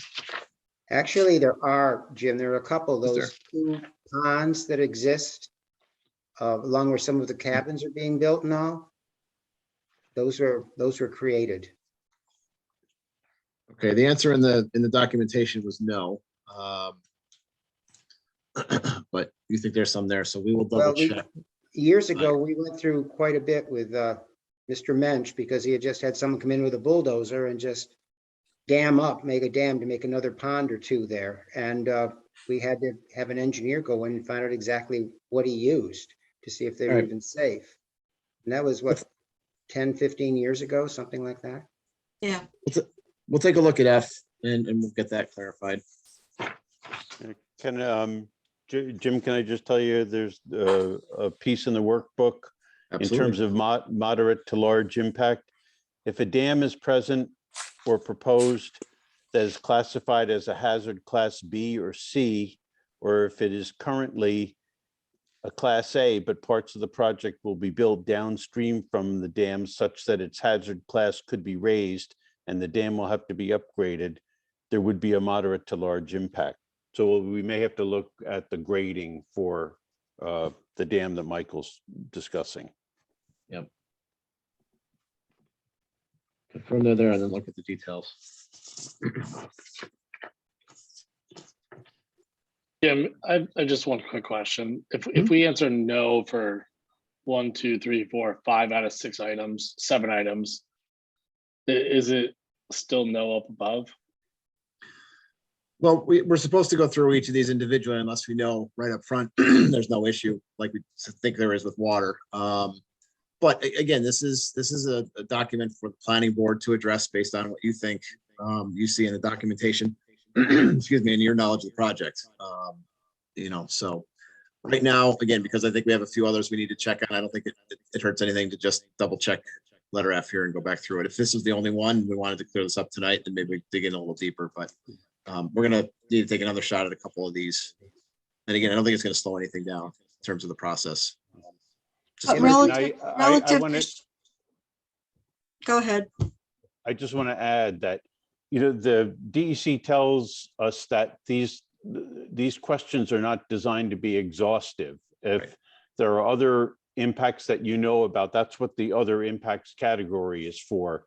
Actually, there are, Jim, there are a couple of Is those two ponds that exist along where some of the cabins are being built now. Those were created. Okay, the answer in the documentation was no. But you think there's some there, so we will double check. Years ago, we went through quite a bit with Mr. Mensch because he had just had someone come in with a bulldozer and just make a dam to make another pond or two there. And we had to have an engineer go in and find out exactly what he used to see if they were Right. even safe. And that was what, 10, 15 years ago, something like that? Yeah. We'll take a look at F and we'll get that clarified. Can, Jim, can I just tell you, there's a piece in the workbook in Absolutely. terms of moderate to large impact. If a dam is present or proposed that is classified as a hazard class B or C, or if it is currently a class A, but parts of the project will be built downstream from the dam such that its hazard class could be raised and the dam will have to be upgraded, there would be a moderate to large impact. So we may have to look at the grading for the dam that Michael's discussing. Yep. Confirm they're there and then look at the details. Jim, I just one quick question. If we answer no for 1, 2, 3, 4, 5 out of 6 items, 7 items, is it still no up above? Well, we're supposed to go through each of these individually unless we know right up front, there's no issue like we think there is with water. But again, this is a document for the planning board to address based on what you think you see in the documentation, excuse me, and your knowledge of the project. So right now, again, because I think we have a few others we need to check on, I don't think it hurts anything to just double check letter F here and go back through it. If this is the only one, we wanted to clear this up tonight, then maybe we dig in a little deeper, but we're gonna need to take another shot at a couple of these. And again, I don't think it's gonna slow anything down in terms of the process. But go ahead. I just want to add that the DEC tells us that these questions are not designed to be exhaustive. If there are other impacts that you know about, that's what the other impacts category is for.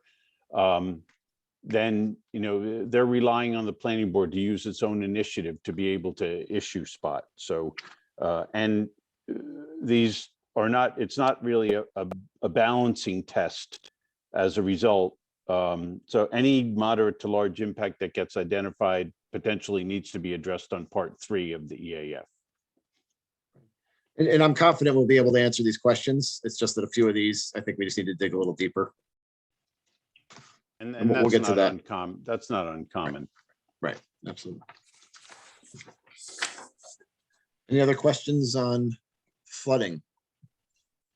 Then, they're relying on the planning board to use its own initiative to be able to issue spot. So, and these are not, it's not really a balancing test as a result. So any moderate to large impact that gets identified potentially needs to be addressed on part 3 of the EAF. And I'm confident we'll be able to answer these questions. It's just that a few of these, I think we just need to dig a little deeper. And we'll get to that. That's not uncommon. Right, absolutely. Any other questions on flooding?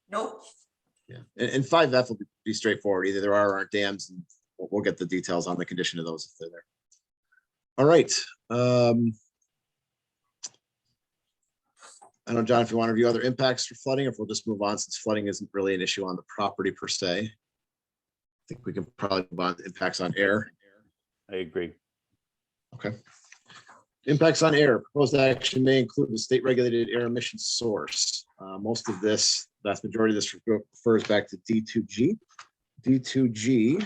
Nope. Yeah, and 5F will be straightforward. Either there are or aren't dams, and we'll get the details on the condition of those if they're there. All right. I don't know, John, if you want to review other impacts for flooding, if we'll just move on since flooding isn't really an issue on the property per se. I think we can probably move on to impacts on air. I agree. Okay. Impacts on air. Proposed action may include the state regulated air emission source. Most of this, vast majority of this refers back to D2G. D2G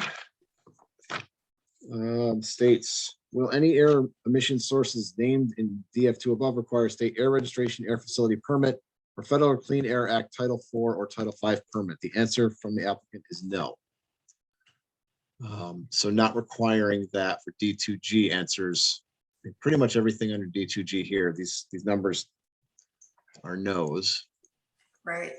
states, will any air emission sources named in DF2 above require state air registration, air facility permit, or Federal Clean Air Act Title IV or Title V permit? The answer from the applicant is no. So not requiring that for D2G answers pretty much everything under D2G here. These numbers are no's. Right.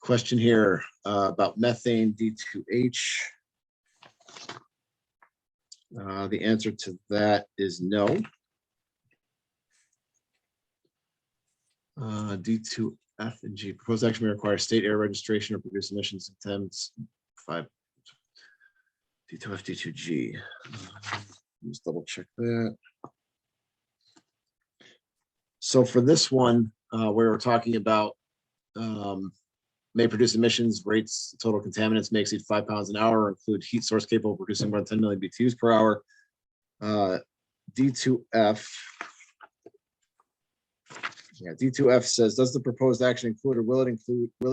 Question here about methane D2H. The answer to that is no. D2F and G. Proposed action may require state air registration or produce emissions intents. 5. D2F, D2G. Just double check that. So for this one, where we're talking about may produce emissions rates, total contaminants may exceed 5 pounds an hour, or include heat source capable of producing more than 10 million BTUs per hour. D2F. Yeah, D2F says, does the proposed action include or will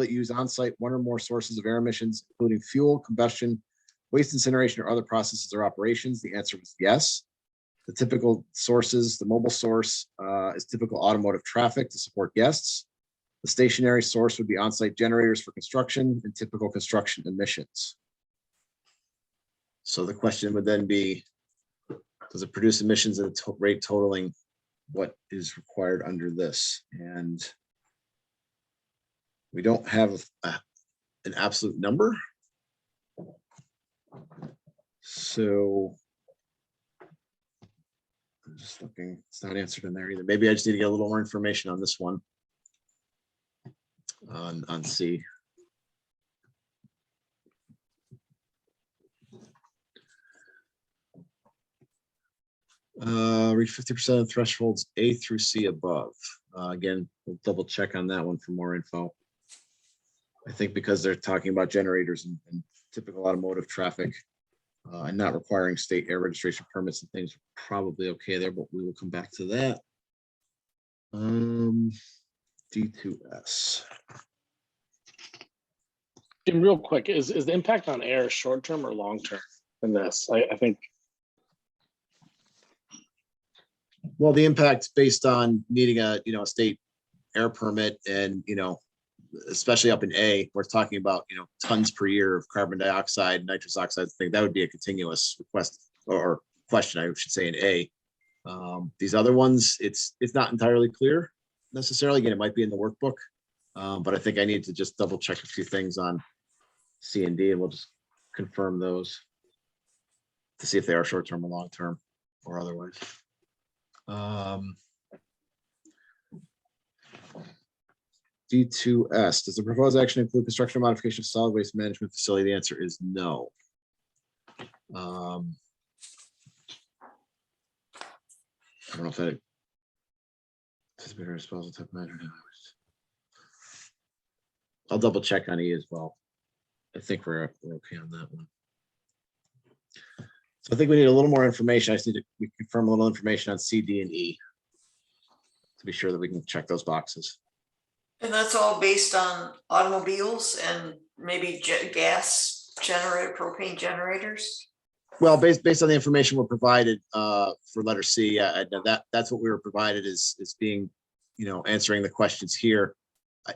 it use on-site one or more sources of air emissions, including fuel, combustion, waste incineration, or other processes or operations? The answer was yes. The typical sources, the mobile source is typical automotive traffic to support guests. The stationary source would be on-site generators for construction and typical construction emissions. So the question would then be, does it produce emissions at a rate totaling what is required under this? And we don't have an absolute number. So I'm just looking, it's not answered in there either. Maybe I just need to get a little more information on this one. On C. Reach 50% of thresholds A through C above. Again, we'll double check on that one for more info. I think because they're talking about generators and typical automotive traffic and not requiring state air registration permits and things, probably okay there, but we will come back to that. D2S. Jim, real quick, is the impact on air short-term or long-term in this? I think. Well, the impact based on needing a state air permit, and especially up in A, we're talking about tons per year of carbon dioxide, nitrous oxide thing. That would be a continuous request or question, I should say, in A. These other ones, it's not entirely clear necessarily. Again, it might be in the workbook, but I think I need to just double check a few things on C and D, and we'll just confirm those to see if they are short-term or long-term or otherwise. D2S, does the proposed action include construction or modification of solid waste management facility? The answer is no. I don't know if that anticipated disposal type measure. I'll double check on E as well. I think we're okay on that one. So I think we need a little more information. I just need to confirm a little information on C, D, and E to be sure that we can check those boxes. And that's all based on automobiles and maybe gas generator, propane generators? Well, based on the information we're provided for letter C, that's what we were provided is being, answering the questions here.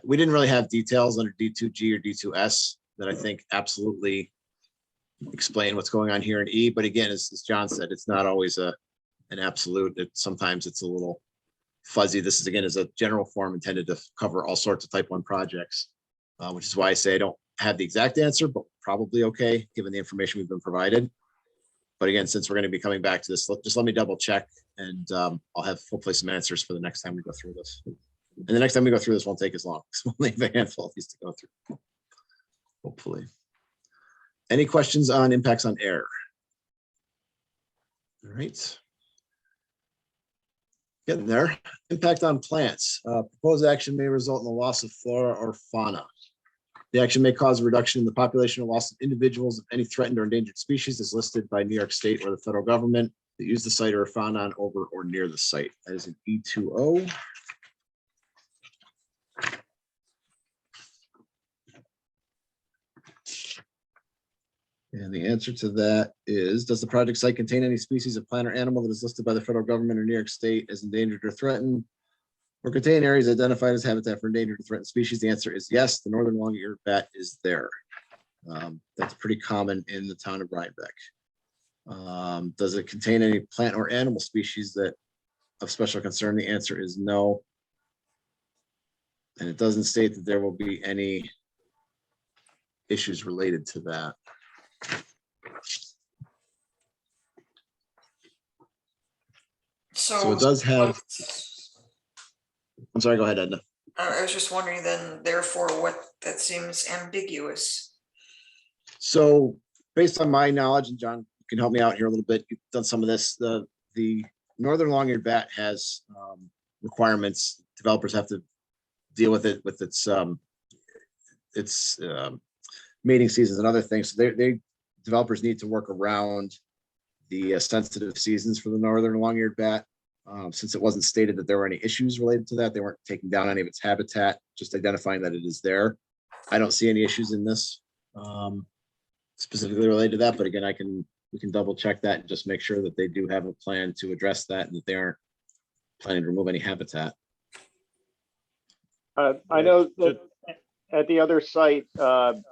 We didn't really have details under D2G or D2S that I think absolutely explain what's going on here in E. But again, as John said, it's not always an absolute. Sometimes it's a little fuzzy. This is, again, is a general form intended to cover all sorts of type 1 projects, which is why I say I don't have the exact answer, but probably okay, given the information we've been provided. But again, since we're going to be coming back to this, just let me double check, and I'll have hopefully some answers for the next time we go through this. And the next time we go through this won't take as long, because we'll leave a handful of these to go through, hopefully. Any questions on impacts on air? All right. Getting there. Impact on plants. Proposed action may result in the loss of flora or fauna. The action may cause a reduction in the population or loss of individuals of any threatened or endangered species as listed by New York State or the federal government that use the site or are found on, over, or near the site. That is an E2O. And the answer to that is, does the project site contain any species of plant or animal that is listed by the federal government or New York State as endangered or threatened, or contain areas identified as habitat for endangered or threatened species? The answer is yes. The northern long-eared bat is there. That's pretty common in the town of Rhinebeck. Does it contain any plant or animal species that of special concern? The answer is no. And it doesn't state that there will be any issues related to that. So it does have, I'm sorry, go ahead, Edna. I was just wondering then, therefore, what that seems ambiguous. So based on my knowledge, and John can help me out here a little bit, you've done some of this, the northern long-eared bat has requirements. Developers have to deal with it with its mating seasons and other things. So developers need to work around the sensitive seasons for the northern long-eared bat. Since it wasn't stated that there were any issues related to that, they weren't taking down any of its habitat, just identifying that it is there. I don't see any issues in this specifically related to that, but again, we can double check that and just make sure that they do have a plan to address that and that they aren't planning to remove any habitat. I know that at the other site around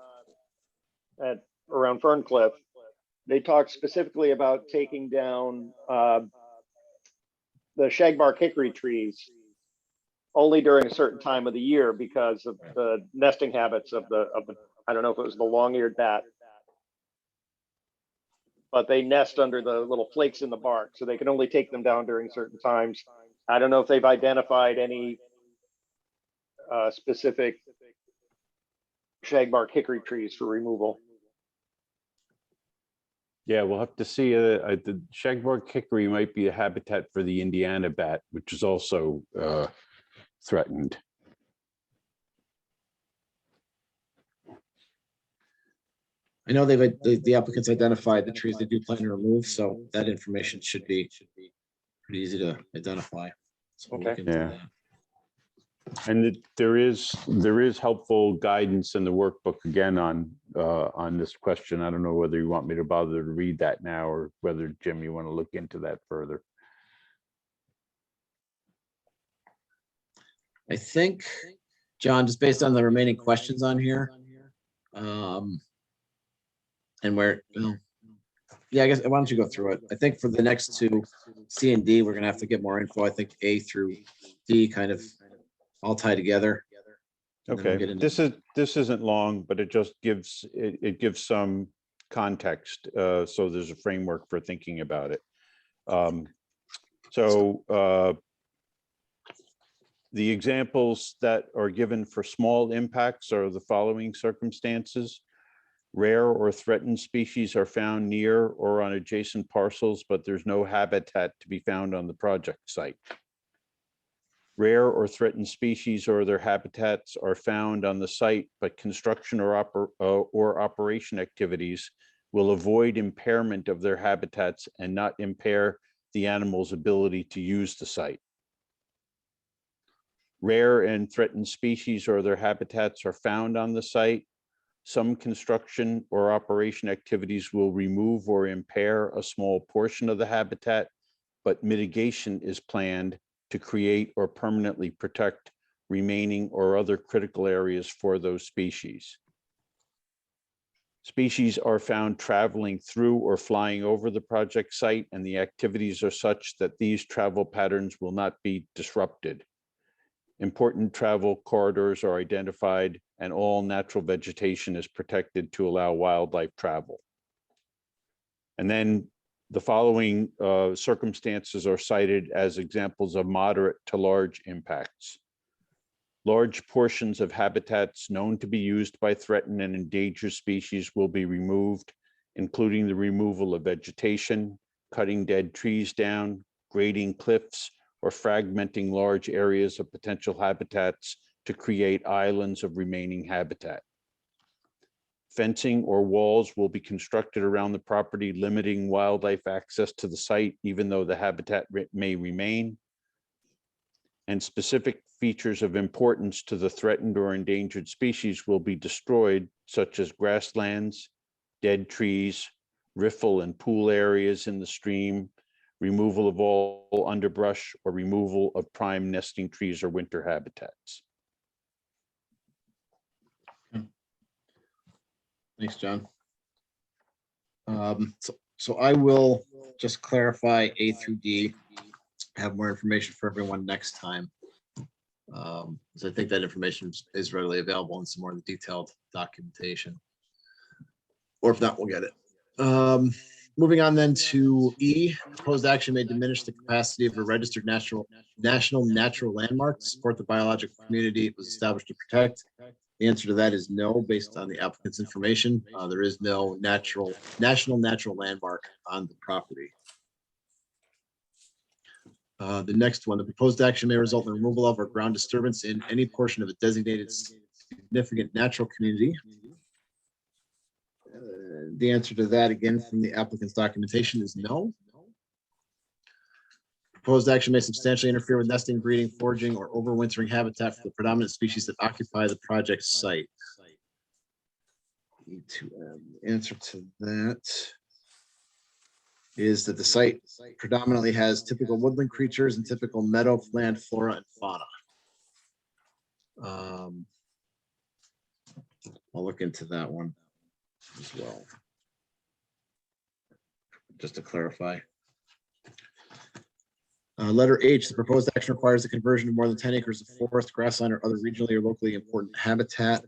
Ferncliff, they talked specifically about taking down the shagbark hickory trees only during a certain time of the year because of the nesting habits of the I don't know if it was the long-eared bat, but they nest under the little flakes in the bark, so they can only take them down during certain times. I don't know if they've identified any specific shagbark hickory trees for removal. Yeah, we'll have to see. The shagbark hickory might be a habitat for the Indiana bat, which is also threatened. I know the applicants identified the trees they do plan to remove, so that information should be pretty easy to identify. So we'll look into that. And there is helpful guidance in the workbook again on this question. I don't know whether you want me to bother to read that now or whether, Jim, you want to look into that further. I think, John, just based on the remaining questions on here, and where, yeah, I guess, why don't you go through it? I think for the next two, C and D, we're gonna have to get more info. I think A through D kind of all tie together. Okay, this isn't long, but it just gives some context, so there's a framework for thinking about it. The examples that are given for small impacts are the following circumstances. Rare or threatened species are found near or on adjacent parcels, but there's no habitat to be found on the project site. Rare or threatened species or their habitats are found on the site, but construction or operation activities will avoid impairment of their habitats and not impair the animal's ability to use the site. Rare and threatened species or their habitats are found on the site. Some construction or operation activities will remove or impair a small portion of the habitat, but mitigation is planned to create or permanently protect remaining or other critical areas for those species. Species are found traveling through or flying over the project site, and the activities are such that these travel patterns will not be disrupted. Important travel corridors are identified, and all natural vegetation is protected to allow wildlife travel. And then the following circumstances are cited as examples of moderate to large impacts. Large portions of habitats known to be used by threatened and endangered species will be removed, including the removal of vegetation, cutting dead trees down, grading cliffs, or fragmenting large areas of potential habitats to create islands of remaining habitat. Fencing or walls will be constructed around the property, limiting wildlife access to the site, even though the habitat may remain. And specific features of importance to the threatened or endangered species will be destroyed, such as grasslands, dead trees, riffle and pool areas in the stream, removal of all underbrush, or removal of prime nesting trees or winter habitats. Thanks, John. So I will just clarify A through D, have more information for everyone next time. So I think that information is readily available in some more detailed documentation. Or if not, we'll get it. Moving on then to E, proposed action may diminish the capacity of a registered national natural landmark to support the biological community it was established to protect. The answer to that is no, based on the applicant's information. There is no national natural landmark on the property. The next one, the proposed action may result in the removal of or ground disturbance in any portion of a designated significant natural community. The answer to that, again, from the applicant's documentation, is no. Proposed action may substantially interfere with nesting, breeding, foraging, or overwintering habitat for the predominant species that occupy the project site. The answer to that is that the site predominantly has typical woodland creatures and typical meadowland flora and fauna. I'll look into that one as well, just to clarify. Letter H, the proposed action requires the conversion of more than 10 acres of forest, grassland, or other regionally or locally important habitat.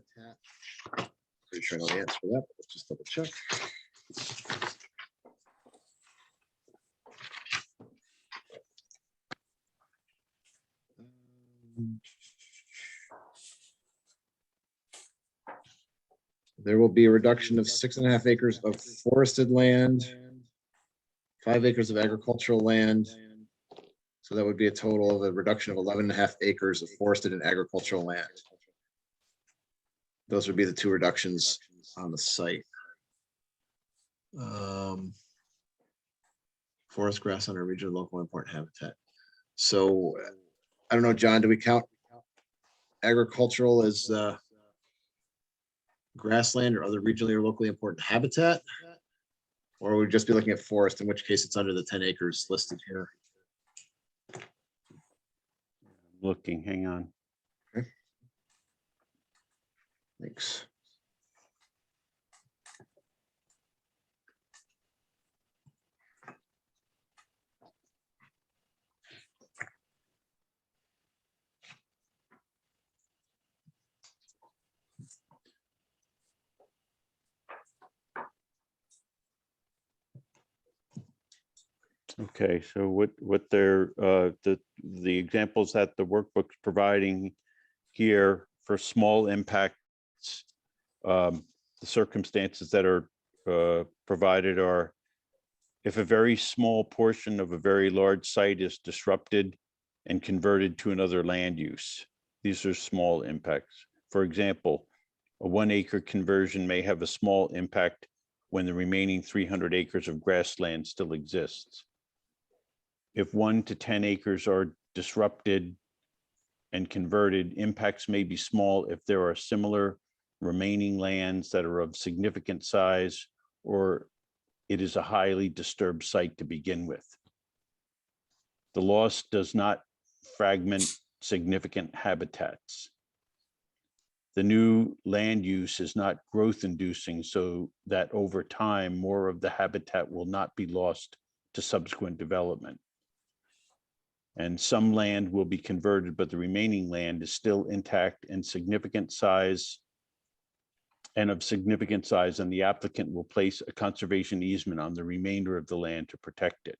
Pretty sure I know the answer for that, but let's just double check. There will be a reduction of 6.5 acres of forested land, 5 acres of agricultural land. So that would be a total of a reduction of 11.5 acres of forested and agricultural land. Those would be the two reductions on the site. Forest, grass under regional, local, important habitat. So I don't know, John, do we count agricultural as grassland or other regionally or locally important habitat? Or would we just be looking at forest, in which case it's under the 10 acres listed here? Looking, hang on. Okay. Thanks. Okay, so what they're the examples that the workbook's providing here for small impacts, the circumstances that are provided are if a very small portion of a very large site is disrupted and converted to another land use. These are small impacts. For example, a 1 acre conversion may have a small impact when the remaining 300 acres of grassland still exists. If 1 to 10 acres are disrupted and converted, impacts may be small if there are similar remaining lands that are of significant size, or it is a highly disturbed site to begin with. The loss does not fragment significant habitats. The new land use is not growth inducing, so that over time, more of the habitat will not be lost to subsequent development. And some land will be converted, but the remaining land is still intact and significant size and of significant size, and the applicant will place a conservation easement on the remainder of the land to protect it.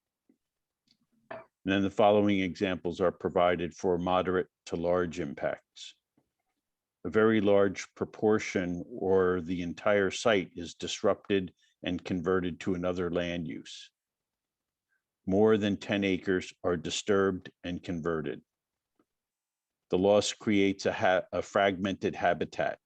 And then the following examples are provided for moderate to large impacts. A very large proportion or the entire site is disrupted and converted to another land use. More than 10 acres are disturbed and converted. The loss creates a fragmented habitat.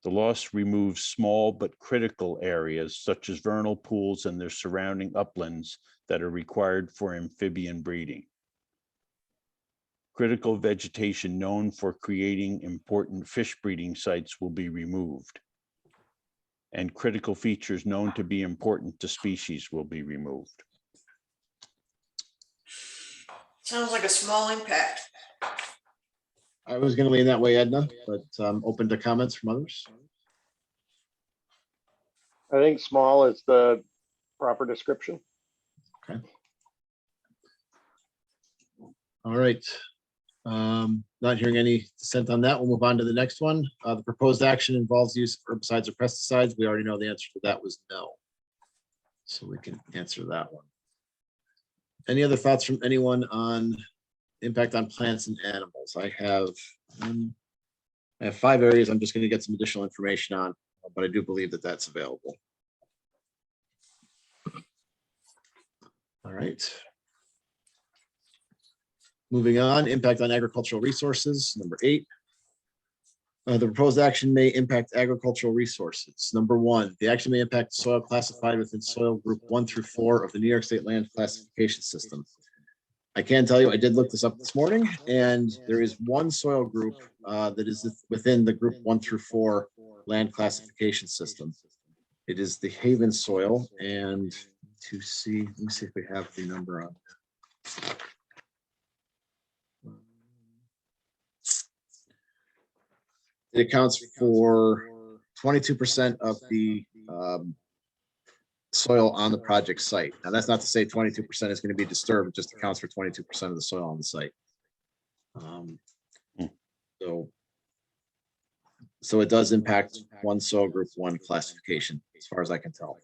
The loss removes small but critical areas such as vernal pools and their surrounding uplands that are required for amphibian breeding. Critical vegetation known for creating important fish breeding sites will be removed, and critical features known to be important to species will be removed. Sounds like a small impact. I was going to lean that way, Edna, but open to comments from others. I think small is the proper description. Okay. All right. Not hearing any dissent on that. We'll move on to the next one. The proposed action involves use of herbicides or pesticides. We already know the answer to that was no. So we can answer that one. Any other thoughts from anyone on impact on plants and animals? I have 5 areas I'm just going to get some additional information on, but I do believe that that's available. All right. Moving on, impact on agricultural resources, number 8. The proposed action may impact agricultural resources. Number 1, the action may impact soil classified within soil group 1 through 4 of the New York State Land Classification System. I can tell you, I did look this up this morning, and there is one soil group that is within the group 1 through 4 land classification system. It is the Haven soil, and let me see if we have the number on. It accounts for 22% of the soil on the project site. Now, that's not to say 22% is going to be disturbed. It just accounts for 22% of the soil on the site. So it does impact one soil group 1 classification, as far as I can tell.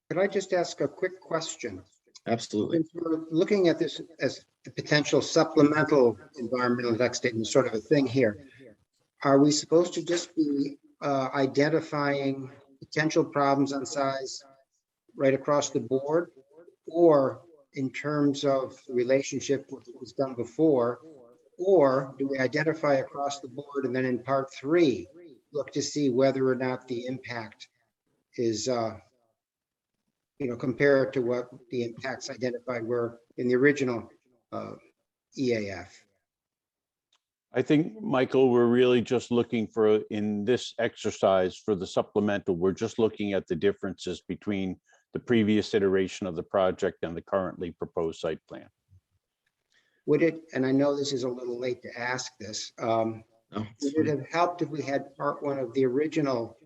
Could I just ask a quick question? Absolutely. Since we're looking at this as a potential supplemental environmental impact statement, sort of a thing here, are we supposed to just be identifying potential problems on size right across the board, or in terms of the relationship with what was done before, or do we identify across the board and then in part 3 look to see whether or not the impact is compared to what the impacts identified were in the original EAF? I think, Michael, we're really just looking for, in this exercise for the supplemental, we're just looking at the differences between the previous iteration of the project and the currently proposed site plan. Would it, and I know this is a little late to ask this, would it have helped if we had part 1 of the original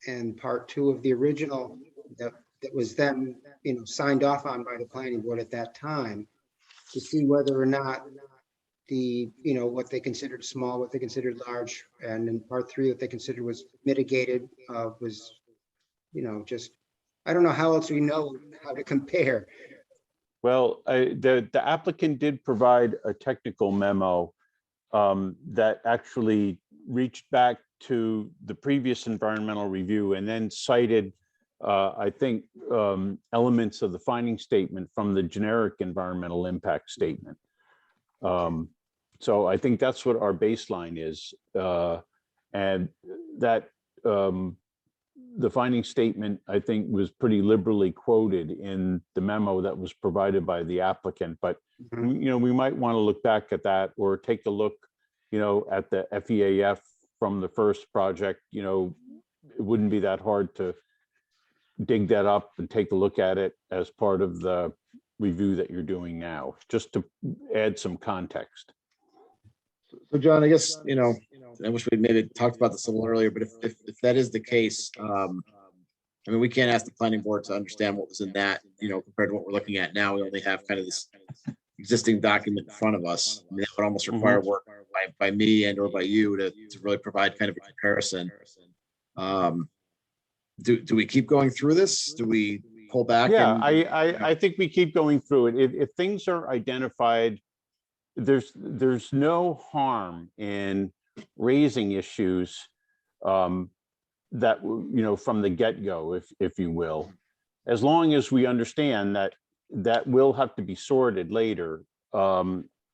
and part 2 of the original that was then signed off on by the planning board at that time, to see whether or not the what they considered small, what they considered large, and in part 3 what they considered was mitigated, was just, I don't know how else we know how to compare. Well, the applicant did provide a technical memo that actually reached back to the previous environmental review and then cited, I think, elements of the finding statement from the generic environmental impact statement. So I think that's what our baseline is. And that the finding statement, I think, was pretty liberally quoted in the memo that was provided by the applicant. But we might want to look back at that, or take a look, at the FEAF from the first project. It wouldn't be that hard to dig that up and take a look at it as part of the review that you're doing now, just to add some context. So John, I guess, I wish we'd maybe talked about this a little earlier, but if that is the case, I mean, we can't ask the planning board to understand what was in that, compared to what we're looking at now. We only have kind of this existing document in front of us. I mean, that would almost require work by me and or by you to really provide kind of a comparison. Do we keep going through this? Do we pull back? Yeah, I think we keep going through it. If things are identified, there's no harm in raising issues that from the get-go, if you will, as long as we understand that will have to be sorted later,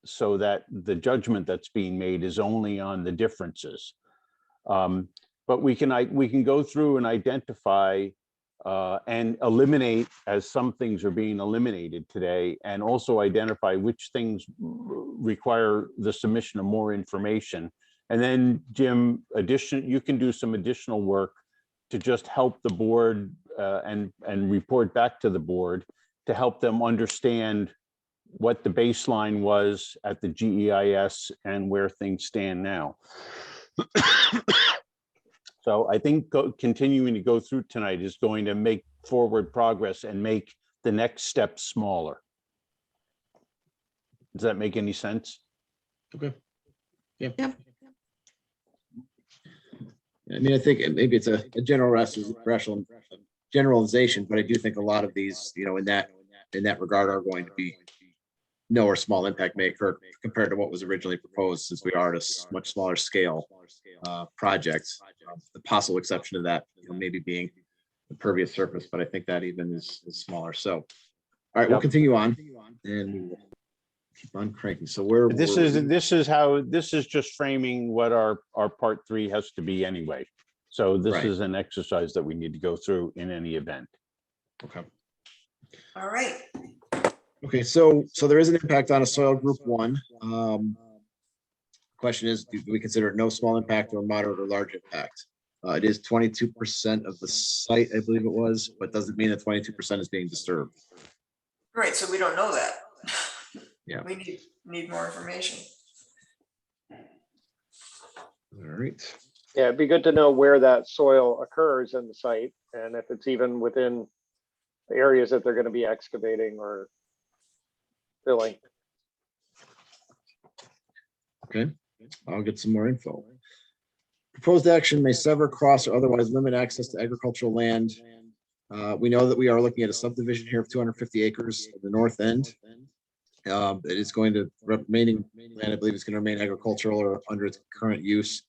so that the judgment that's being made is only on the differences. But we can go through and identify and eliminate, as some things are being eliminated today, and also identify which things require the submission of more information. And then, Jim, you can do some additional work to just help the board and report back to the board to help them understand what the baseline was at the GEIS and where things stand now. So I think continuing to go through tonight is going to make forward progress and make the next step smaller. Does that make any sense? Okay. Yeah. I mean, I think maybe it's a general generalization, but I do think a lot of these, in that regard, are going to be no or small impact may occur compared to what was originally proposed, since we are at a much smaller scale project. The possible exception of that, maybe being the pervious surface, but I think that even is smaller. So, all right, we'll continue on, and we will keep on cranking. So this is just framing what our part 3 has to be anyway. So this is an exercise that we need to go through in any event. Okay. All right. Okay, so there is an impact on a soil group 1. Question is, do we consider it no small impact or moderate or large impact? It is 22% of the site, I believe it was, but doesn't mean that 22% is being disturbed. Right, so we don't know that. Yeah. We need more information. All right. Yeah, it'd be good to know where that soil occurs in the site, and if it's even within the areas that they're going to be excavating or filling. Okay, I'll get some more info. Proposed action may sever, cross, or otherwise limit access to agricultural land. We know that we are looking at a subdivision here of 250 acres at the north end. It is going to remaining land, I believe, is going to remain agricultural or under its current use.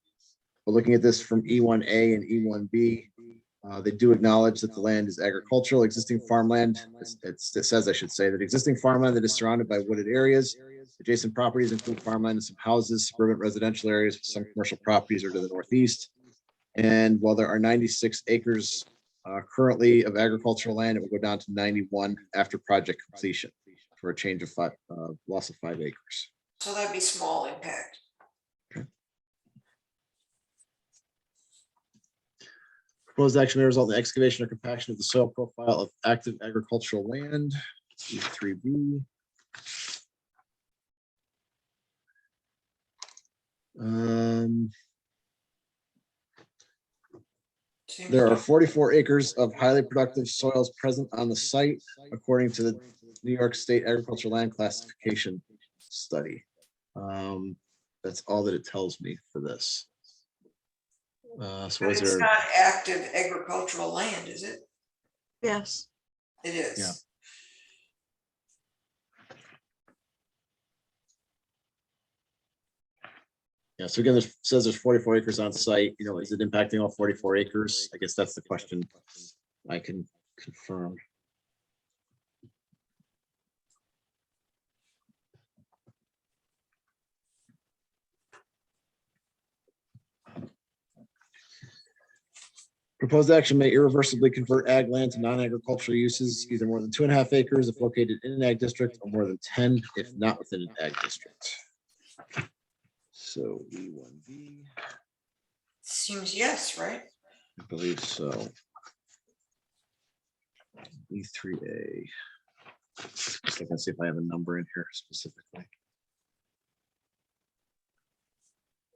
We're looking at this from E1A and E1B. They do acknowledge that the land is agricultural, existing farmland. It says, I should say, that existing farmland that is surrounded by wooded areas. Adjacent properties include farmland and some houses, suburban residential areas, some commercial properties are to the northeast. And while there are 96 acres currently of agricultural land, it will go down to 91 after project completion for a change of loss of 5 acres. So that'd be small impact. Proposed action may result in the excavation or compaction of the soil profile of active agricultural land. 3B. There are 44 acres of highly productive soils present on the site, according to the New York State Agricultural Land Classification Study. That's all that it tells me for this. So But it's not active agricultural land, is it? Yes. It is. Yeah. Yeah, so again, this says there's 44 acres on site. Is it impacting all 44 acres? I guess that's the question I can confirm. Proposed action may irreversibly convert ag land to non-agricultural uses, either more than 2.5 acres if located in an ag district, or more than 10 if not within an ag district. So E1B, Seems yes, right? I believe so. E3A. Just looking to see if I have a number in here specifically.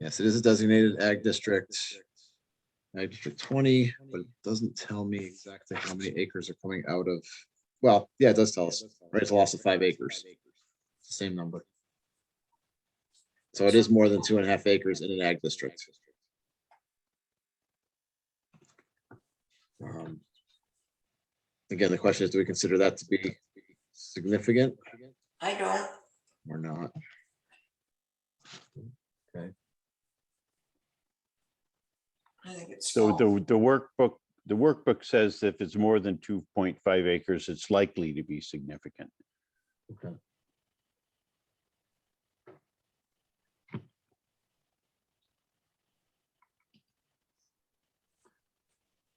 Yes, it is a designated ag district. Ag district 20, but it doesn't tell me exactly how many acres are coming out of, well, yeah, it does tell us, right? It's a loss of 5 acres. It's the same number. So it is more than 2.5 acres in an ag district. Again, the question is, do we consider that to be significant I don't. or not? Okay. I think it's So small. the workbook says if it's more than 2.5 acres, it's likely to be significant. Okay.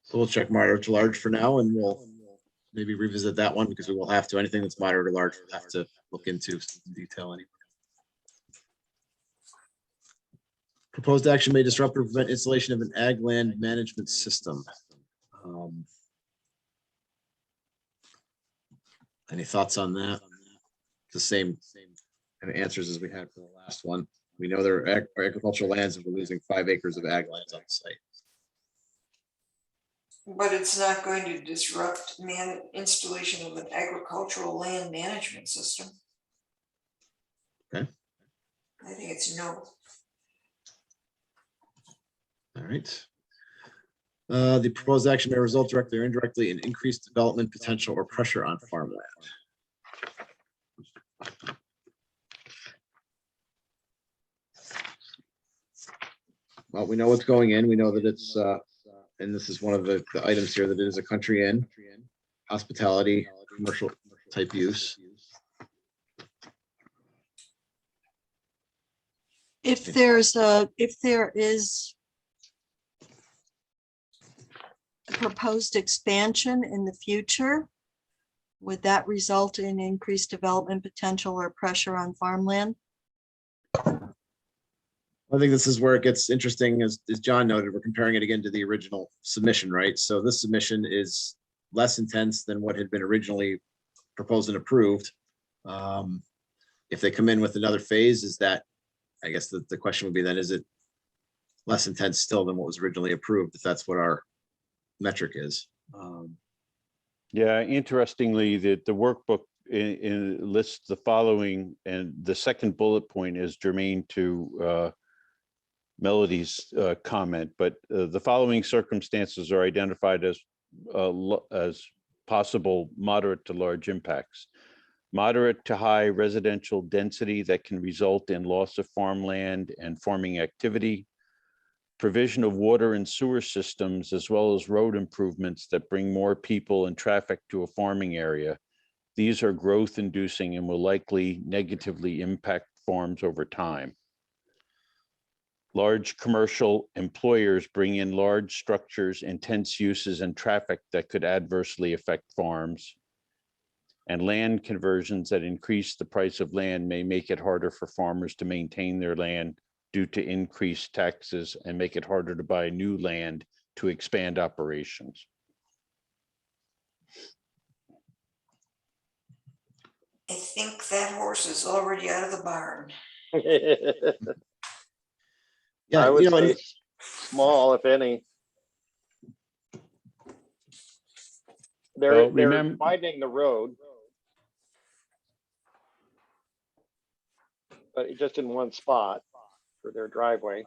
So we'll check moderate to large for now, and we'll maybe revisit that one because we will have to. Anything that's moderate or large, we'll have to look into in detail anyway. Proposed action may disrupt or prevent installation of an ag land management system. Any thoughts on that? The same kind of answers as we had for the last one. We know there are agricultural lands and we're losing 5 acres of ag lands on the site. But it's not going to disrupt installation of an agricultural land management system. Okay. I think it's no. All right. The proposed action may result directly or indirectly in increased development potential or pressure on farmland. Well, we know what's going in. We know that it's, and this is one of the items here, that it is a country inn, hospitality, commercial type use. If there is a proposed expansion in the future, would that result in increased development potential or pressure on farmland? I think this is where it gets interesting, as John noted, we're comparing it again to the original submission, right? So this submission is less intense than what had been originally proposed and approved. If they come in with another phase, is that, I guess the question would be then, is it less intense still than what was originally approved, if that's what our metric is? Yeah, interestingly, the workbook lists the following, and the second bullet point is germane to Melody's comment, but the following circumstances are identified as possible moderate to large impacts. Moderate to high residential density that can result in loss of farmland and farming activity, provision of water and sewer systems, as well as road improvements that bring more people and traffic to a farming area. These are growth inducing and will likely negatively impact farms over time. Large commercial employers bring in large structures, intense uses, and traffic that could adversely affect farms. And land conversions that increase the price of land may make it harder for farmers to maintain their land due to increased taxes and make it harder to buy new land to expand operations. I think that horse is already out of the barn. Yeah, I would say small, if any. They're widening the road, but just in one spot for their driveway.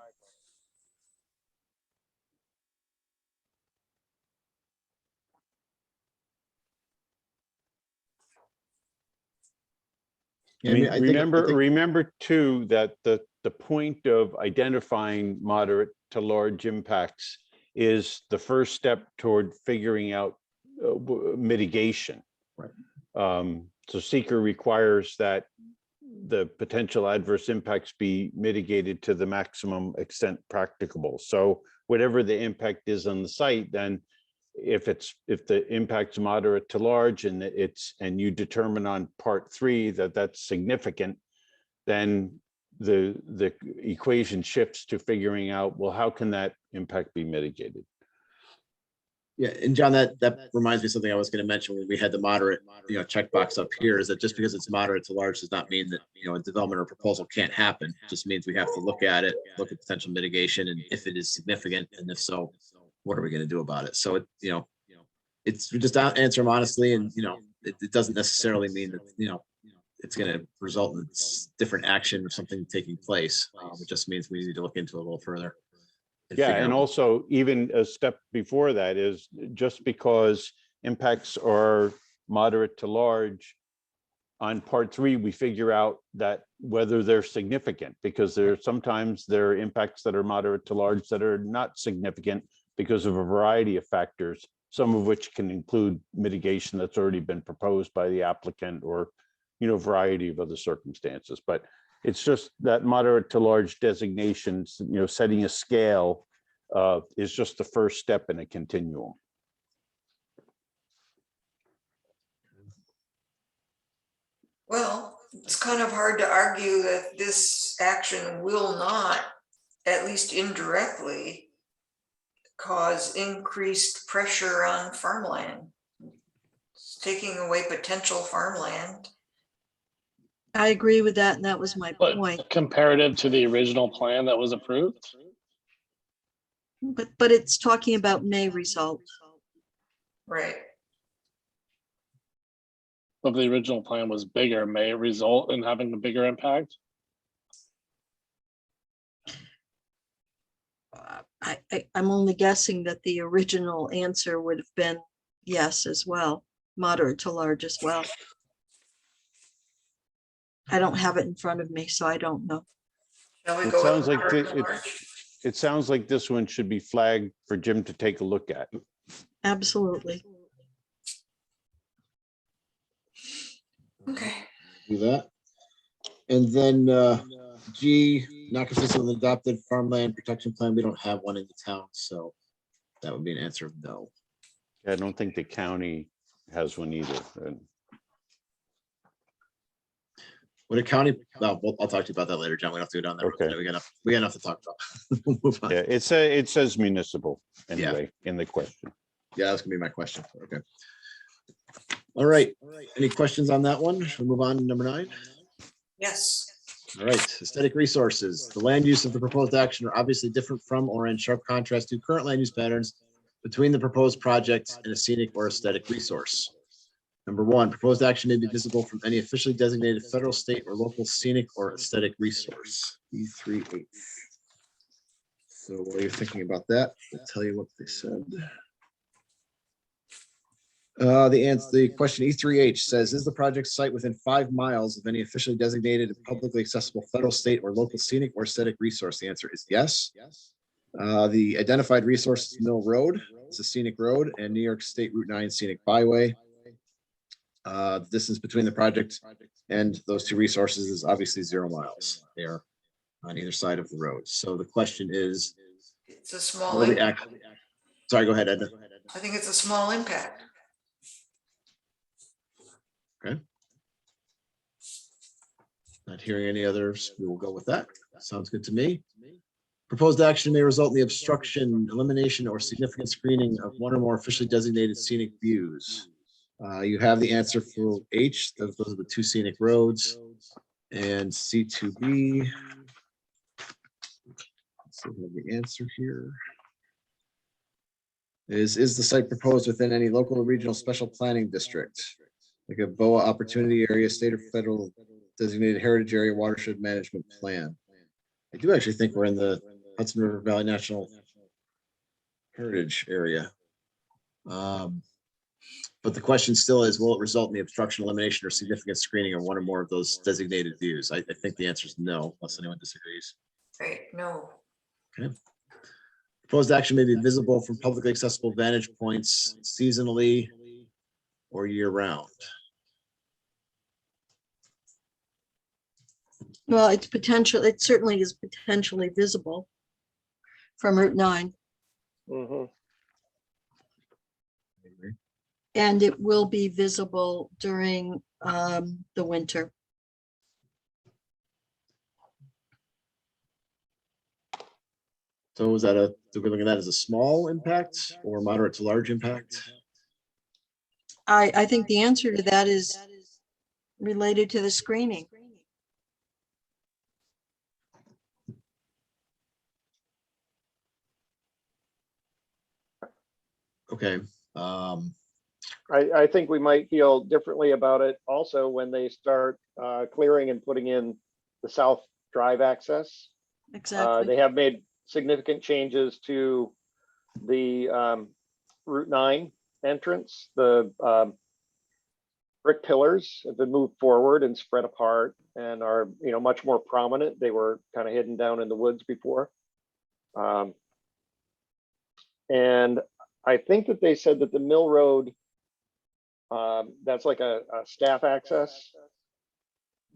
I mean, remember too, that the point of identifying moderate to large impacts is the first step toward figuring out mitigation. Right. So seeker requires that the potential adverse impacts be mitigated to the maximum extent practicable. So whatever the impact is on the site, then if the impact's moderate to large and you determine on part 3 that that's significant, then the equation shifts to figuring out, well, how can that impact be mitigated? Yeah, and John, that reminds me of something I was going to mention when we had the moderate, checkbox up here, is that just because it's moderate to large does not mean that, a development or proposal can't happen. It just means we have to look at it, look at potential mitigation, and if it is significant, and if so, what are we going to do about it? So it's we just answer them honestly, and it doesn't necessarily mean that it's going to result in different action or something taking place. It just means we need to look into it a little further. Yeah, and also even a step before that is just because impacts are moderate to large, on part 3, we figure out that whether they're significant, because sometimes there are impacts that are moderate to large that are not significant because of a variety of factors, some of which can include mitigation that's already been proposed by the applicant or, variety of other circumstances. But it's just that moderate to large designations, setting a scale is just the first step in a continuum. Well, it's kind of hard to argue that this action will not, at least indirectly, cause increased pressure on farmland. It's taking away potential farmland. I agree with that, and that was my point. But comparative to the original plan that was approved? But it's talking about may result. Right. If the original plan was bigger, may it result in having a bigger impact? I'm only guessing that the original answer would have been yes as well, moderate to large as well. I don't have it in front of me, so I don't know. Shall we It go with sounds like moderate to large? it sounds like this one should be flagged for Jim to take a look at. Absolutely. Okay. Do that. And then G, not consistent with adopted farmland protection plan. We don't have one in the town, so that would be an answer of no. I don't think the county has one either. And Would a county, well, I'll talk to you about that later, John. We don't have to go down there. Okay. We got enough to talk about. We'll move on. yeah, it says municipal anyway in the question. Yeah, that's gonna be my question. Okay. All right. Any questions on that one? Should we move on to number 9? Yes. All right, aesthetic resources. The land use of the proposed action are obviously different from or in sharp contrast to current land use patterns between the proposed project and a scenic or aesthetic resource. Number 1, proposed action may be visible from any officially designated federal, state, or local scenic or aesthetic resource. E3H. So while you're thinking about that, I'll tell you what they said. The question E3H says, is the project site within 5 miles of any officially designated and publicly accessible federal, state, or local scenic or aesthetic resource? The answer is yes. The identified resource is Mill Road. It's a scenic road, and New York State Route 9 scenic byway. The distance between the project and those 2 resources is obviously 0 miles. They are on either side of the road. So the question is, It's a small impact. Sorry, go ahead, Edna. I think it's a small impact. Okay. Not hearing any others, we will go with that. Sounds good to me. Proposed action may result in the obstruction, elimination, or significant screening of one or more officially designated scenic views. You have the answer for H. Those are the 2 scenic roads. And C2B. So we have the answer here. Is the site proposed within any local or regional special planning district, like a BOA opportunity area, state or federal designated heritage area watershed management plan? I do actually think we're in the Hudson River Valley National Heritage area. But the question still is, will it result in the obstruction, elimination, or significant screening of one or more of those designated views? I think the answer is no, unless anyone disagrees. Right, no. Okay. Proposed action may be visible from publicly accessible vantage points seasonally or year round. Well, it certainly is potentially visible from Route 9. And it will be visible during the winter. So is that do we look at that as a small impact or moderate to large impact? I think the answer to that is related to the screening. Okay. I think we might feel differently about it also when they start clearing and putting in the South Drive access. Exactly. They have made significant changes to the Route 9 entrance. The brick pillars have been moved forward and spread apart and are, much more prominent. They were kind of hidden down in the woods before. And I think that they said that the Mill Road, that's like a staff access.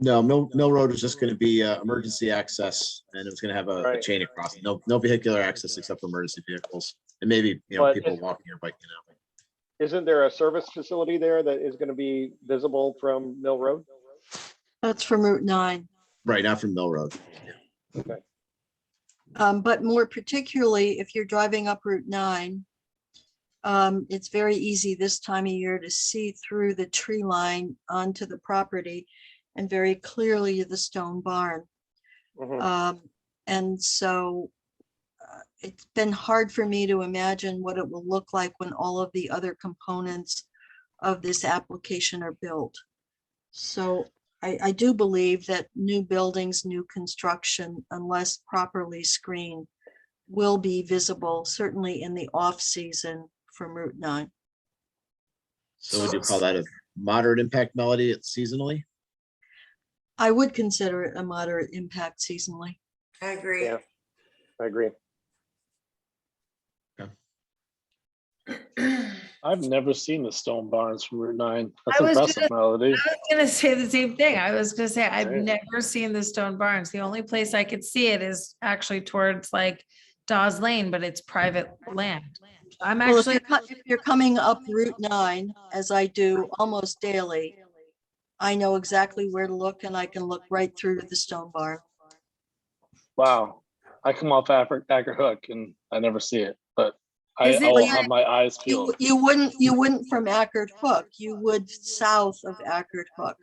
No, Mill Road is just going to be emergency access, and it's going to have a chain across. No vehicular access except for emergency vehicles, and maybe But people walking or biking out. Isn't there a service facility there that is going to be visible from Mill Road? That's from Route 9. Right, not from Mill Road. Okay. But more particularly, if you're driving up Route 9, it's very easy this time of year to see through the tree line onto the property and very clearly the stone barn. And so it's been hard for me to imagine what it will look like when all of the other components of this application are built. So I do believe that new buildings, new construction, unless properly screened, will be visible, certainly in the off season from Route 9. So would you call that a moderate impact, Melody, seasonally? I would consider it a moderate impact seasonally. I agree. Yeah, I agree. I've never seen the stone barns from Route 9. That's I was impressive, Melody. gonna say the same thing. I was gonna say, I've Right. never seen the stone barns. The only place I could see it is actually towards like Dawes Lane, but it's private land. I'm Well, actually, if you're coming up Route 9, as I do almost daily, I know exactly where to look and I can look right through to the stone barn. Wow. I come off Acker Hook and I never see it, but I Is it- will have my eyes peeled. You wouldn't from Ackerd Hook. You would south of Ackerd Hook.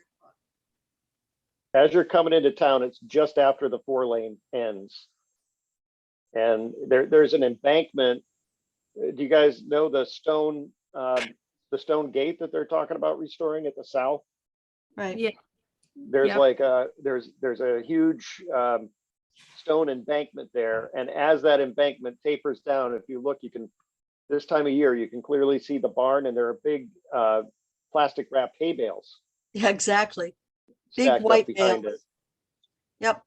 As you're coming into town, it's just after the 4-lane ends. And there's an embankment. Do you guys know the stone gate that they're talking about restoring at the south? Right. Yeah. There's Yep. like there's a huge stone embankment there. And as that embankment tapers down, if you look, this time of year, you can clearly see the barn, and there are big plastic wrapped hay bales Yeah, exactly. Big stacked up white behind bales. it. Yep.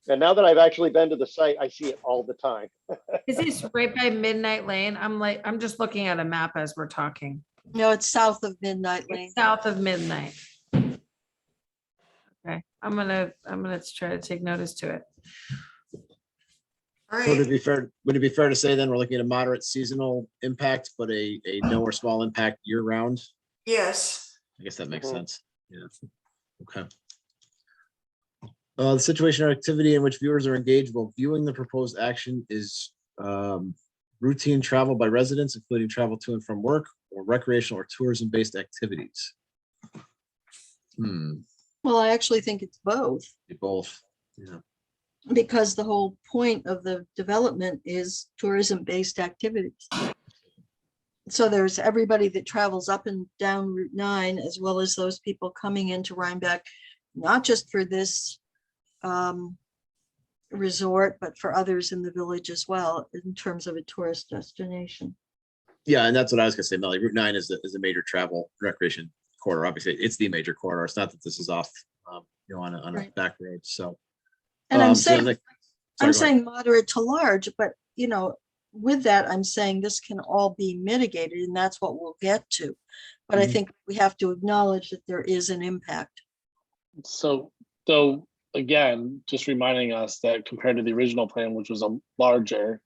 And now that I've actually been to the site, I see it all the time. is this right by Midnight Lane? I'm just looking at a map as we're talking. No, it's south of Midnight Lane. It's south of Midnight. Okay, I'm gonna try to take notice to it. All So would right. it be fair to say then we're looking at a moderate seasonal impact, but a no or small impact year round? Yes. I guess that makes sense. Yeah. Okay. The situation or activity in which viewers are engaged while viewing the proposed action is routine travel by residents, including travel to and from work or recreational or tourism-based activities. Well, I actually think it's both, Both. Yeah. because the whole point of the development is tourism-based activities. So there's everybody that travels up and down Route 9, as well as those people coming into Rhinebeck, not just for this resort, but for others in the village as well, in terms of a tourist destination. Yeah, and that's what I was gonna say, Melly. Route 9 is a major travel recreation corridor. Obviously, it's the major corridor. It's not that this is off, on a Right. back road. So, And I'm so saying, go I'm ahead. saying moderate to large, but with that, I'm saying this can all be mitigated, and that's what we'll get to. But I Mhm. think we have to acknowledge that there is an impact. So again, just reminding us that compared to the original plan, which was a larger,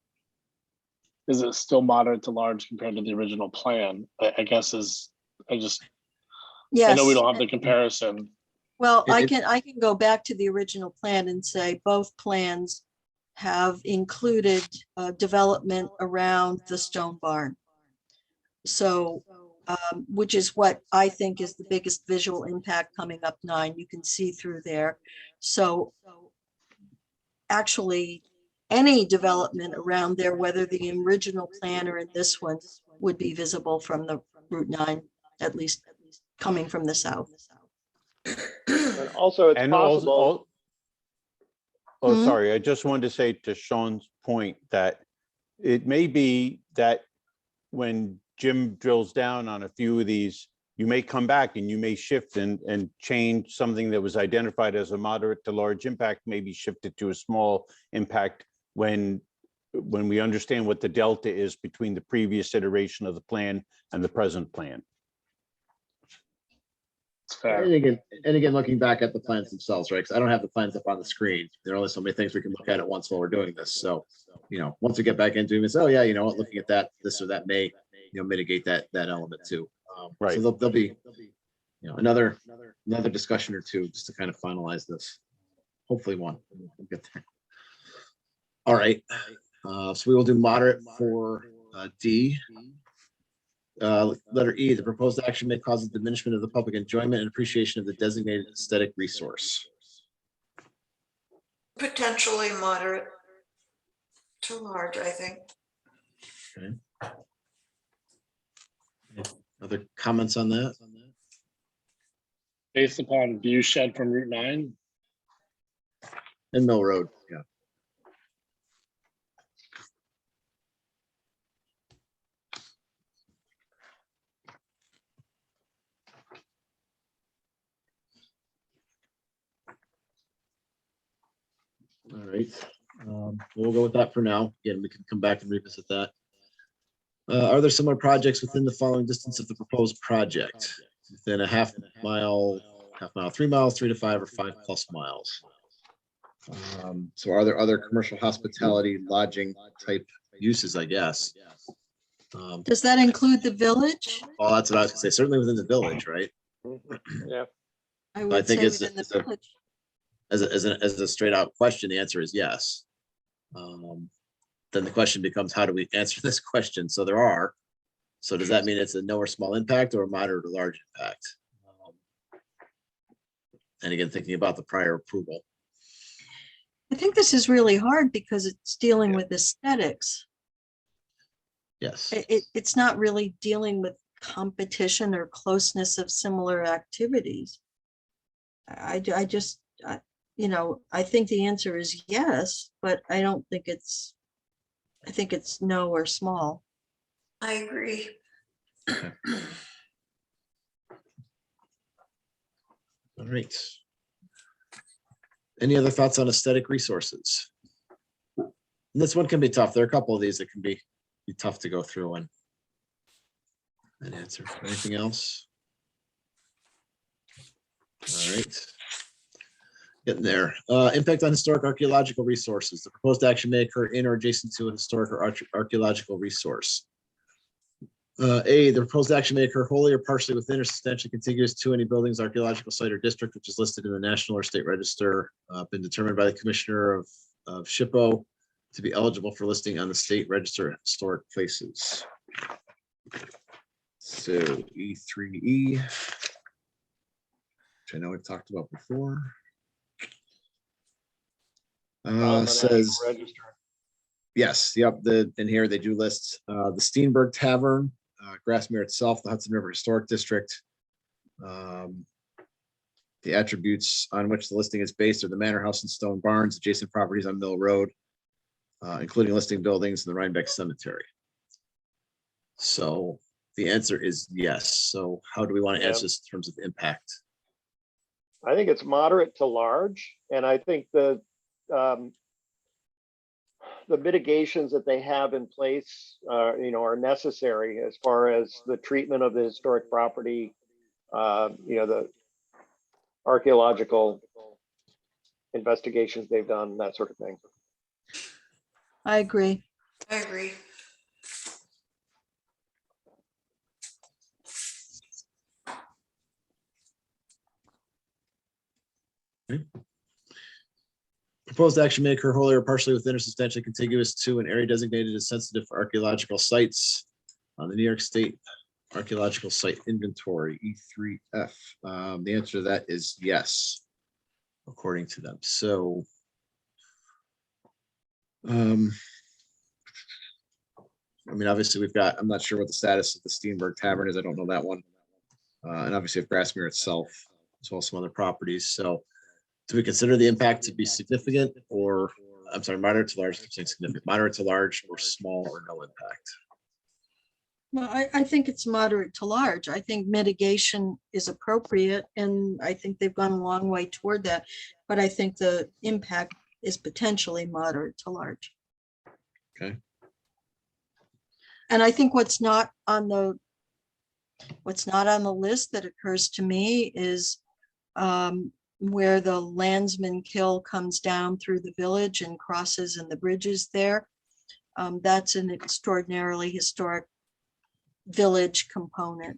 is it still moderate to large compared to the original plan? I guess I know we Yes. don't have the comparison. Well, I It- can go back to the original plan and say both plans have included development around the stone barn. So, which is what I think is the biggest visual impact coming up 9. You can see through there. So actually, any development around there, whether the original plan or in this one, would be visible from the Route 9, at least coming from the south. And also, it's And possible. Oh, Hmm? sorry, I just wanted to say to Sean's point that it may be that when Jim drills down on a few of these, you may come back and you may shift and change something that was identified as a moderate to large impact, maybe shift it to a small impact when we understand what the delta is between the previous iteration of the plan and the present plan. It's fair. And again, looking back at the plans themselves, right? Because I don't have the plans up on the screen. There are only so many things we can look at once while we're doing this. So, once we get back into it, it's, oh yeah, you know what, looking at that, this or that may, mitigate that element too. Right. So there'll be, another discussion or two just to kind of finalize this. Hopefully one. We'll get there. All right. So we will do moderate for D. Letter E, the proposed action may cause a diminishment of the public enjoyment and appreciation of the designated aesthetic resource. Potentially moderate to large, I think. Okay. Other comments on that? Based upon view shed from Route 9, And Mill Road, yeah. All right, we'll go with that for now. Again, we can come back and revisit that. Are there similar projects within the following distance of the proposed project? Within a half mile, 3 miles, 3 to 5, or 5+ miles? So are there other commercial hospitality lodging type uses, I guess? Does that include the village? Well, that's what I was gonna say, certainly within the village, right? Yeah. I I would think say it's within the it's a- village. As a straight out question, the answer is yes. Then the question becomes, how do we answer this question? So there are. So does that mean it's a no or small impact or a moderate or large impact? And again, thinking about the prior approval. I think this is really hard because it's dealing with aesthetics. Yes. It's not really dealing with competition or closeness of similar activities. I think the answer is yes, but I don't think I think it's no or small. I agree. All right. Any other thoughts on aesthetic resources? And this one can be tough. There are a couple of these that can be tough to go through and answer. Anything else? All right. Getting there. Impact on historic archaeological resources. The proposed action may occur in or adjacent to a historic or archaeological resource. A, the proposed action may occur wholly or partially within or substantially contiguous to any buildings, archaeological site, or district which is listed in the National or State Register, been determined by the Commissioner of SHPO to be eligible for listing on the State Register of Historic Places. So E3E, which I know we've talked about before. On the Says, National Register. yes, yep, in here they do list the Steenberg Tavern, Grassmere itself, the Hudson River Historic District. The attributes on which the listing is based are the Manor House and Stone Barns, adjacent properties on Mill Road, including listing buildings in the Rhinebeck Cemetery. So the answer is yes. So how do we want to answer this in terms of impact? I think it's moderate to large, and I think the mitigations that they have in place, are necessary as far as the treatment of the historic property, the archaeological investigations they've done, that sort of thing. I agree. I agree. Okay. Proposed action may occur wholly or partially within or substantially contiguous to an area designated as sensitive for archaeological sites on the New York State Archaeological Site Inventory, E3F. The answer to that is yes, according to them. So I mean, obviously we've got, I'm not sure what the status of the Steenberg Tavern is. I don't know that one. And obviously of Grassmere itself, as well as some other properties. So do we consider the impact to be significant or, I'm sorry, moderate to large, I'm saying significant, moderate to large or small or no impact? Well, I think it's moderate to large. I think mitigation is appropriate, and I think they've gone a long way toward that. But I think the impact is potentially moderate to large. Okay. And I think what's not on the list that occurs to me is where the Landsman Kill comes down through the village and crosses and the bridges there. That's an extraordinarily historic village component.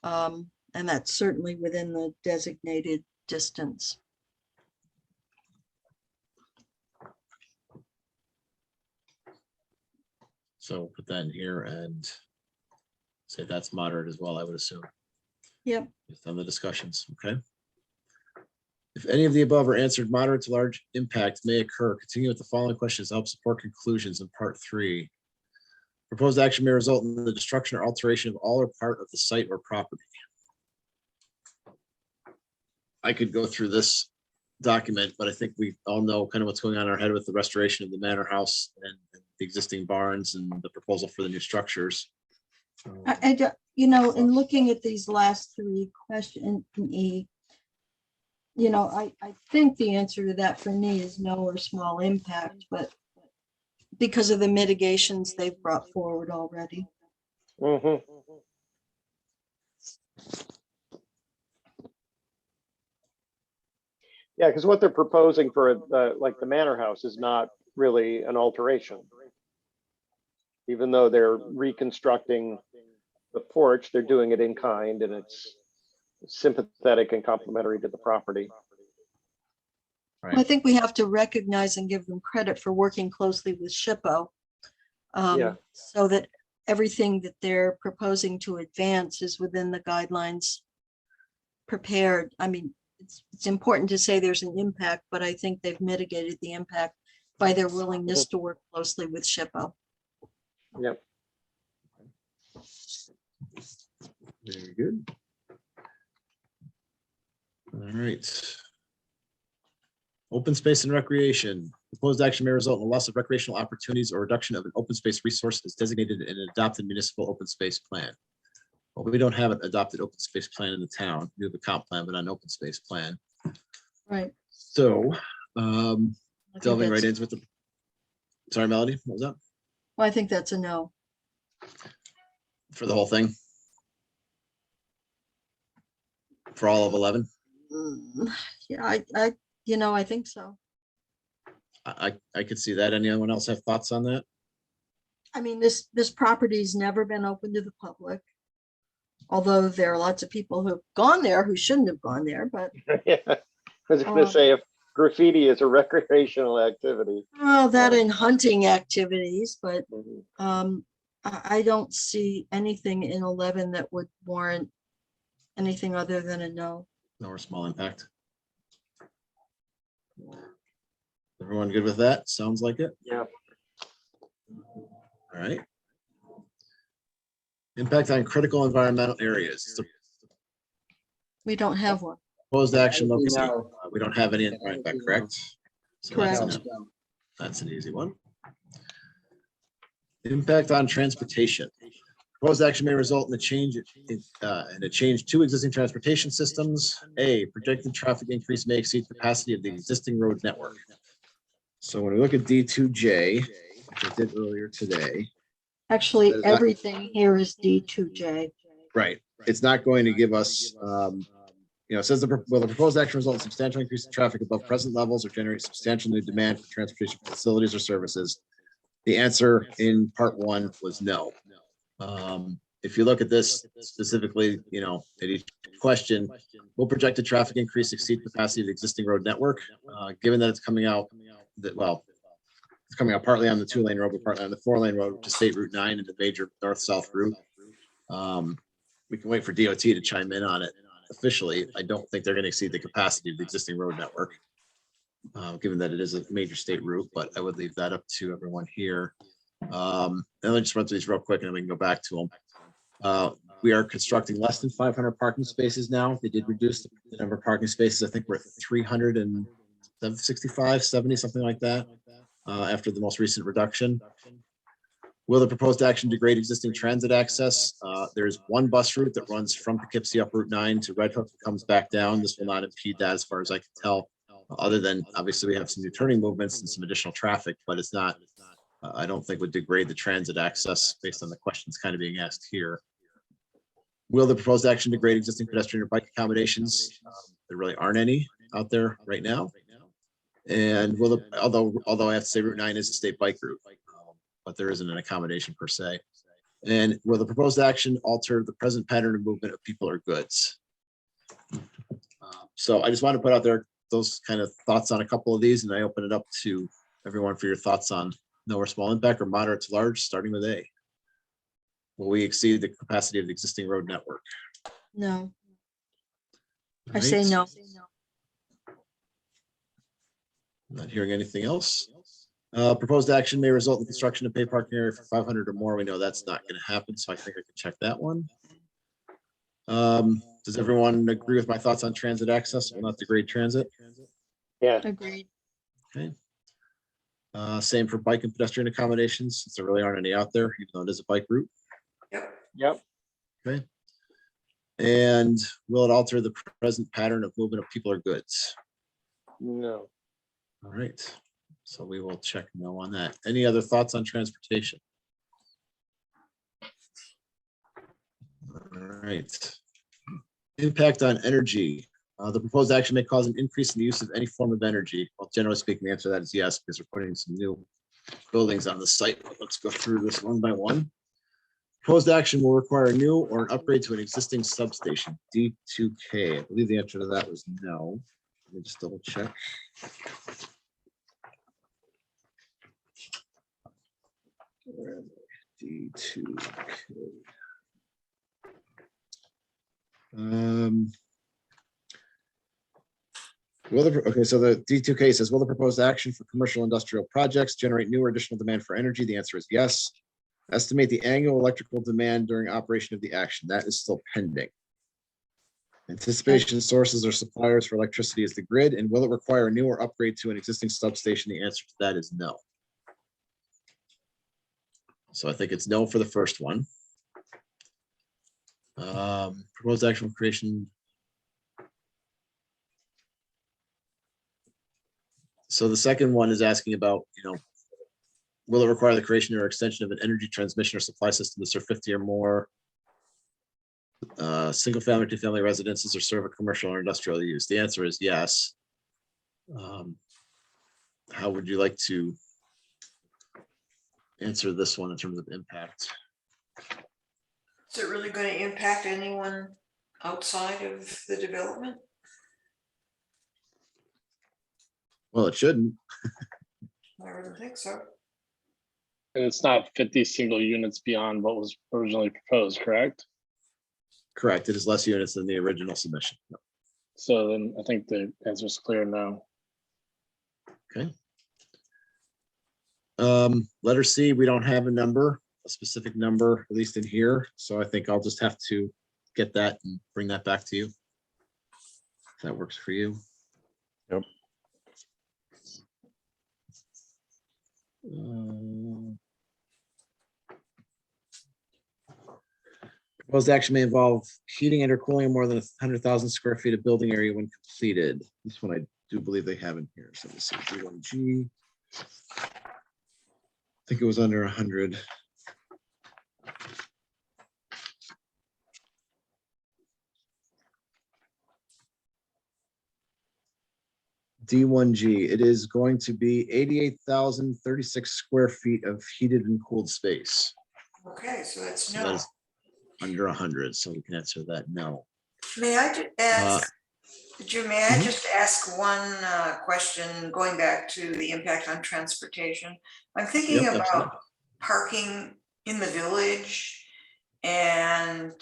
And that's certainly within the designated distance. So put that in here and say that's moderate as well, I would assume. Yep. Based on the discussions, okay? If any of the above are answered, moderate to large impact may occur. Continue with the following questions to help support conclusions in part 3. Proposed action may result in the destruction or alteration of all or part of the site or property. I could go through this document, but I think we all know kind of what's going on in our head with the restoration of the manor house and the existing barns and the proposal for the new structures. You know, in looking at these last 3 questions, I think the answer to that for me is no or small impact, but because of the mitigations they've brought forward already. Mhm. Yeah, because what they're proposing for like the manor house is not really an alteration. Even though they're reconstructing the porch, they're doing it in kind and it's sympathetic and complementary to the property. I think we have to recognize and give them credit for working closely with SHPO. So that everything that they're proposing to advance is within the guidelines prepared. I mean, it's important to say there's an impact, but I think they've mitigated the impact by their willingness to work closely with SHPO. Yep. Very good. All right. Open space and recreation. Proposed action may result in the loss of recreational opportunities or reduction of an open space resource as designated in an adopted municipal open space plan. Well, we don't have an adopted open space plan in the town. We have a comp plan, but not an open space plan. Right. So delving right into the, sorry, Melody, what was that? Well, I think that's a no. For the whole thing? For all of 11? Yeah, I think so. I could see that. Anyone else have thoughts on that? I mean, this property's never been open to the public. Although there are lots of people who've gone there who shouldn't have gone there, but Yeah, I was going to say if graffiti is a recreational activity. well, that in hunting activities, but I don't see anything in 11 that would warrant anything other than a no. No or small impact. Everyone good with that? Sounds like it. Yeah. All right. Impact on critical environmental areas. We don't have one. Proposed action located. We don't have any in Rhinebeck, correct? So Correct. That's an easy one. Impact on transportation. Proposed action may result in a change to existing transportation systems. A, projected traffic increase may exceed capacity of the existing road network. So when we look at D2J, which I did earlier today. Actually, everything here is D2J. Right. It's not going to give us, it says will the proposed action result in substantial increase in traffic above present levels or generate substantial new demand for transportation facilities or services? The answer in part 1 was no. if you look at this specifically, you know, at each question, will projected traffic increase exceed capacity of the existing road network? Given that it's coming out, it's coming out partly on the 2-lane road, but partly on the 4-lane road, which is State Route 9 and the major north-south route. We can wait for DOT to chime in on it. Officially, I don't think they're going to exceed the capacity of the existing road network, given that it is a major state route, but I would leave that up to everyone here. And let me just run through these real quick and then we can go back to them. We are constructing less than 500 parking spaces now. They did reduce the number of parking spaces. I think we're at 365, 70, something like that, after the most recent reduction. Will the proposed action degrade existing transit access? There's one bus route that runs from Poughkeepsie up Route 9 to Red Hook, comes back down. This will not impede that as far as I can tell, other than obviously we have some new turning movements and some additional traffic, but it's not, I don't think would degrade the transit access based on the questions kind of being asked here. Will the proposed action degrade existing pedestrian or bike accommodations? There really aren't any out there right now. And will the, although I have to say Route 9 is a state bike route, but there isn't an accommodation per se. And will the proposed action alter the present pattern of movement of people or goods? So I just want to put out there those kind of thoughts on a couple of these, and I open it up to everyone for your thoughts on no or small impact or moderate to large, starting with A. Will we exceed the capacity of the existing road network? No. I All say right. no. Not hearing anything else. Proposed action may result in construction of paid parking area for 500 or more. We know that's not going to happen, so I think I can check that one. Does everyone agree with my thoughts on transit access? Will not degrade transit. Yeah. Agreed. Okay. Same for bike and pedestrian accommodations, since there really aren't any out there, even though it is a bike route. Yep. Okay. And will it alter the present pattern of movement of people or goods? No. All right. So we will check no on that. Any other thoughts on transportation? All right. Impact on energy. The proposed action may cause an increase in the use of any form of energy. Well, generally speaking, the answer to that is yes, because we're putting some new buildings on the site. Let's go through this one by one. Proposed action will require a new or an upgrade to an existing substation, D2K. I believe the answer to that was no. Let me just double check. D2K. Okay, so the D2K says, will the proposed action for commercial industrial projects generate new or additional demand for energy? The answer is yes. Estimate the annual electrical demand during operation of the action. That is still pending. Anticipation sources or suppliers for electricity is the grid, and will it require a new or upgrade to an existing substation? The answer to that is no. So I think it's no for the first one. Proposed action for creation. So the second one is asking about, will it require the creation or extension of an energy transmission or supply system to serve 50 or more single family, 2-family residences or serve a commercial or industrial use? The answer is yes. How would you like to answer this one in terms of impact? Is it really going to impact anyone outside of the development? Well, it shouldn't. I wouldn't think so. And it's not 50 single units beyond what was originally proposed, correct? Correct. It is less units than the original submission. So then I think the answer is clear now. Okay. Letter C, we don't have a specific number, at least in here. So I think I'll just have to get that and bring that back to you. If that works for you. Yep. Proposed action may involve heating and or cooling of more than 100,000 square feet of building area when completed. This one I do believe they have in here. So this is D1G. I think it was under 100. D1G, it is going to be 88,036 square feet of heated and cooled space. Okay, so that's So that no. is under 100, so we can answer that no. May I just ask, Jim, may I mhm. just ask one question, going back to the impact on transportation? I'm thinking Yep, absolutely. about parking in the village, and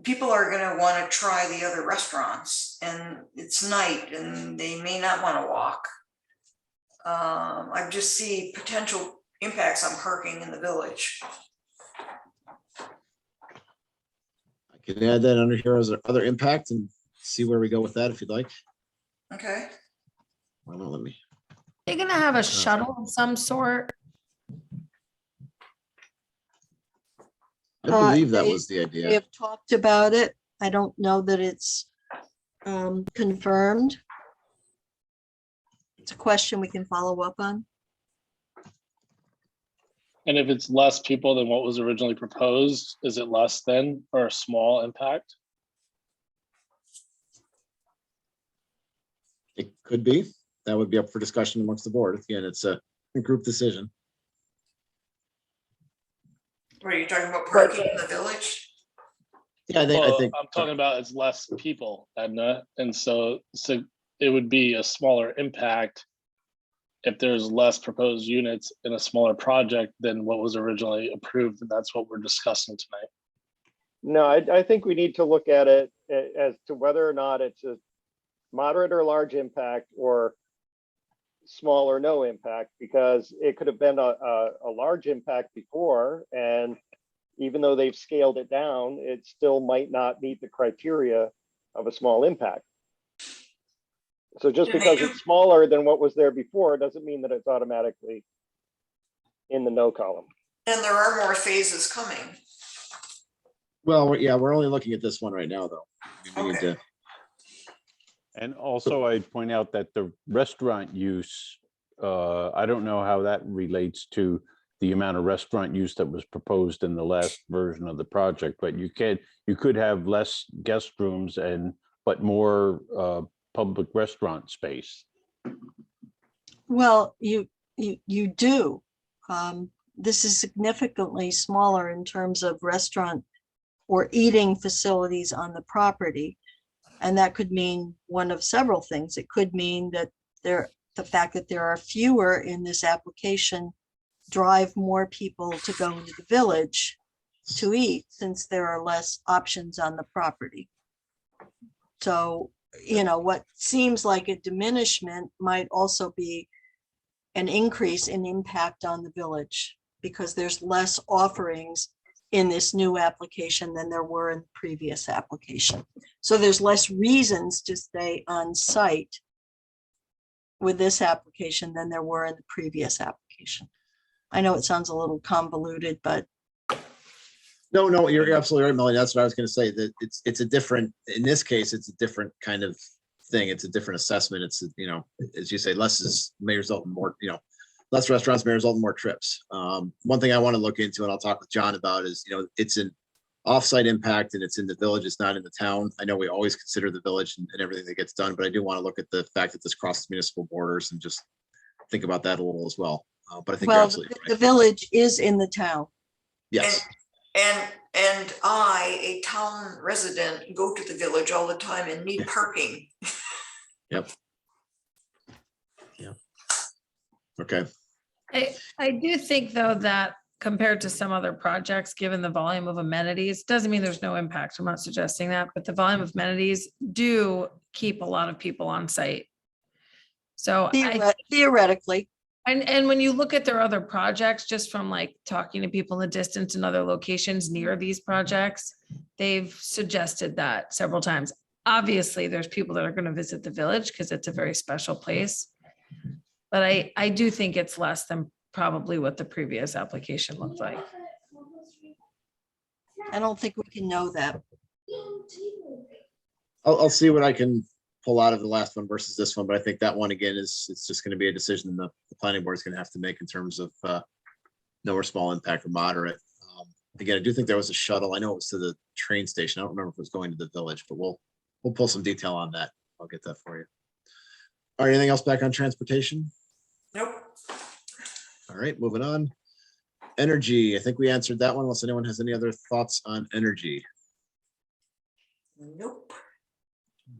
people are gonna wanna try the other restaurants, and it's night, and they may not wanna walk. I just see potential impacts on parking in the village. I can add that under here as other impact and see where we go with that if you'd like. Okay. Well, let me. They're gonna have a shuttle of some sort. I believe that They- was the They idea. have talked about it. I don't know that it's confirmed. It's a question we can follow up on. And if it's less people than what was originally proposed, is it less than or a small impact? It could be. That would be up for discussion amongst the board. Again, it's a group decision. What are you talking about, parking in the village? Yeah, I Well, think. I'm talking about it's less people, Edna, and so it would be a smaller impact if there's less proposed units in a smaller project than what was originally approved, and that's what we're discussing tonight. No, I think we need to look at it as to whether or not it's a moderate or large impact or small or no impact, because it could have been a large impact before, and even though they've scaled it down, it still might not meet the criteria of a small impact. So just because it's smaller than what was there before doesn't mean that it's automatically in the no column. And there are more phases coming. Well, yeah, we're only looking at this one right now, though. We need to. And also I'd point out that the restaurant use, I don't know how that relates to the amount of restaurant use that was proposed in the last version of the project, but you could have less guest rooms but more public restaurant space. Well, you do. This is significantly smaller in terms of restaurant or eating facilities on the property. And that could mean one of several things. It could mean that the fact that there are fewer in this application drive more people to go into the village to eat, since there are less options on the property. So, what seems like a diminishment might also be an increase in impact on the village, because there's less offerings in this new application than there were in the previous application. So there's less reasons to stay on site with this application than there were in the previous application. I know it sounds a little convoluted, but. No, you're absolutely right, Melanie. That's what I was going to say, that it's a different, in this case, it's a different kind of thing. It's a different assessment. It's, as you say, less may result in more, less restaurants may result in more trips. One thing I want to look into, and I'll talk with John about, is, it's an offsite impact and it's in the village, it's not in the town. I know we always consider the village and everything that gets done, but I do want to look at the fact that this crosses municipal borders and just think about that a little as well. But I think you're Well, absolutely right. the village is in the town. Yes. And I, a town resident, go to the village all the time and need parking. Yep. Okay. I do think, though, that compared to some other projects, given the volume of amenities, doesn't mean there's no impact. I'm not suggesting that, but the volume of amenities do keep a lot of people on site. So theoretically. And when you look at their other projects, just from like talking to people in the distance in other locations near these projects, they've suggested that several times. Obviously, there's people that are going to visit the village because it's a very special place. But I do think it's less than probably what the previous application looked like. I don't think we can know that. I'll see what I can pull out of the last one versus this one, but I think that one again it's just going to be a decision the planning board is going to have to make in terms of no or small impact or moderate. Again, I do think there was a shuttle. I know it was to the train station. I don't remember if it was going to the village, but we'll pull some detail on that. I'll get that for you. All right, anything else back on transportation? Nope. All right, moving on. Energy, I think we answered that one, unless anyone has any other thoughts on energy. Nope.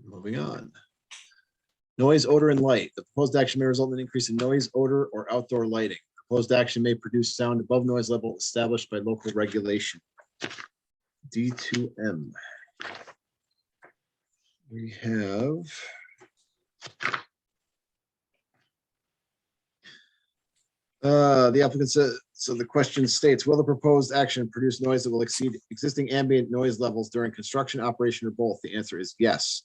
Moving on. Noise, odor, and light. The proposed action may result in an increase in noise, odor, or outdoor lighting. Proposed action may produce sound above noise level established by local regulation. D2M. We have the applicant says, so the question states, will the proposed action produce noise that will exceed existing ambient noise levels during construction, operation, or both? The answer is yes.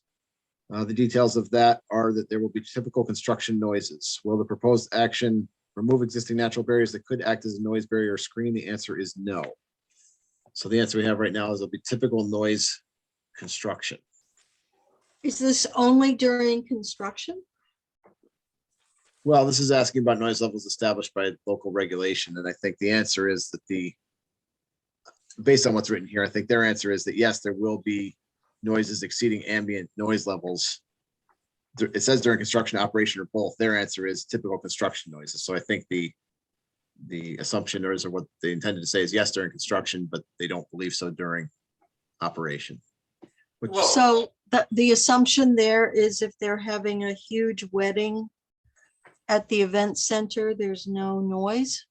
The details of that are that there will be typical construction noises. Will the proposed action remove existing natural barriers that could act as a noise barrier or screen? The answer is no. So the answer we have right now is it'll be typical noise construction. Is this only during construction? Well, this is asking about noise levels established by local regulation, and I think the answer is that based on what's written here, I think their answer is that yes, there will be noises exceeding ambient noise levels. It says during construction, operation, or both. Their answer is typical construction noises. So I think the assumption or what they intended to say is yes during construction, but they don't believe so during operation. So the assumption there is if they're having a huge wedding at the event center, there's no noise?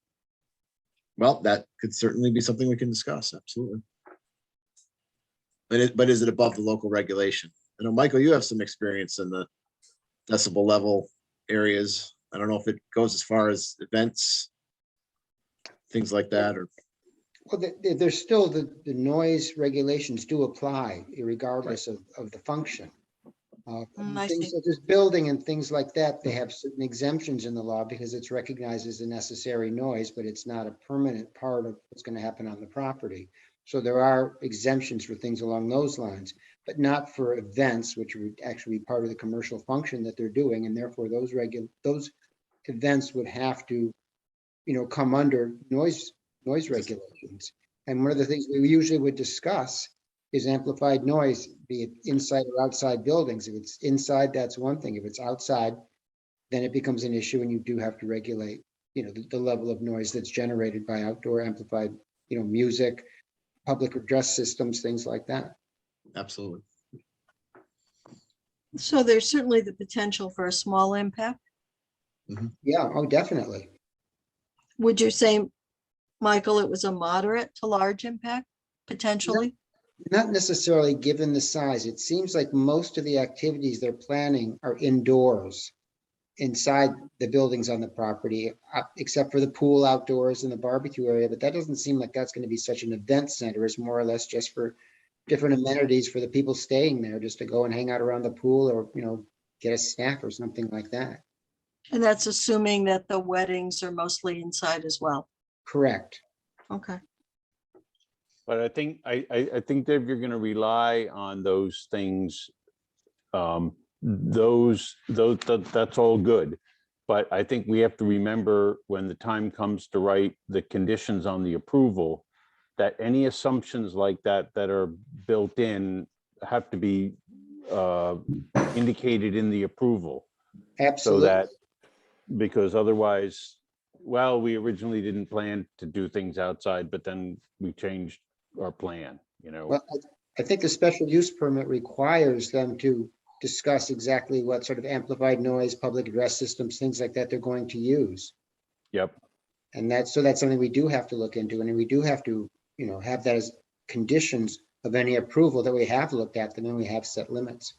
Well, that could certainly be something we can discuss, absolutely. But is it above the local regulation? I know, Michael, you have some experience in the decibel level areas. I don't know if it goes as far as events, things like that, or. Well, there's still the noise regulations do apply regardless of the function. Things such as building and things like that, they have certain exemptions in the law because it's recognized as a necessary noise, but it's not a permanent part of what's going to happen on the property. So there are exemptions for things along those lines, but not for events, which would actually be part of the commercial function that they're doing, and therefore those events would have to, come under noise regulations. And one of the things we usually would discuss is amplified noise, be it inside or outside buildings. If it's inside, that's one thing. If it's outside, then it becomes an issue, and you do have to regulate, the level of noise that's generated by outdoor amplified, music, public address systems, things like that. Absolutely. So there's certainly the potential for a small impact. Mm-hmm. Yeah, oh, definitely. Would you say, Michael, it was a moderate to large impact, potentially? Not necessarily given the size. It seems like most of the activities they're planning are indoors, inside the buildings on the property, except for the pool outdoors and the barbecue area. But that doesn't seem like that's going to be such an event center. It's more or less just for different amenities for the people staying there, just to go and hang out around the pool or, get a snack or something like that. And that's assuming that the weddings are mostly inside as well. Correct. Okay. But I think that if you're going to rely on those things, that's all good. But I think we have to remember when the time comes to write the conditions on the approval, that any assumptions like that are built in have to be indicated in the approval. Absolutely. So that, because otherwise, well, we originally didn't plan to do things outside, but then we changed our plan, Well, I think the special use permit requires them to discuss exactly what sort of amplified noise, public address systems, things like that they're going to use. Yep. And that's something we do have to look into, and we do have to, have that as conditions of any approval that we have looked at them and we have set limits.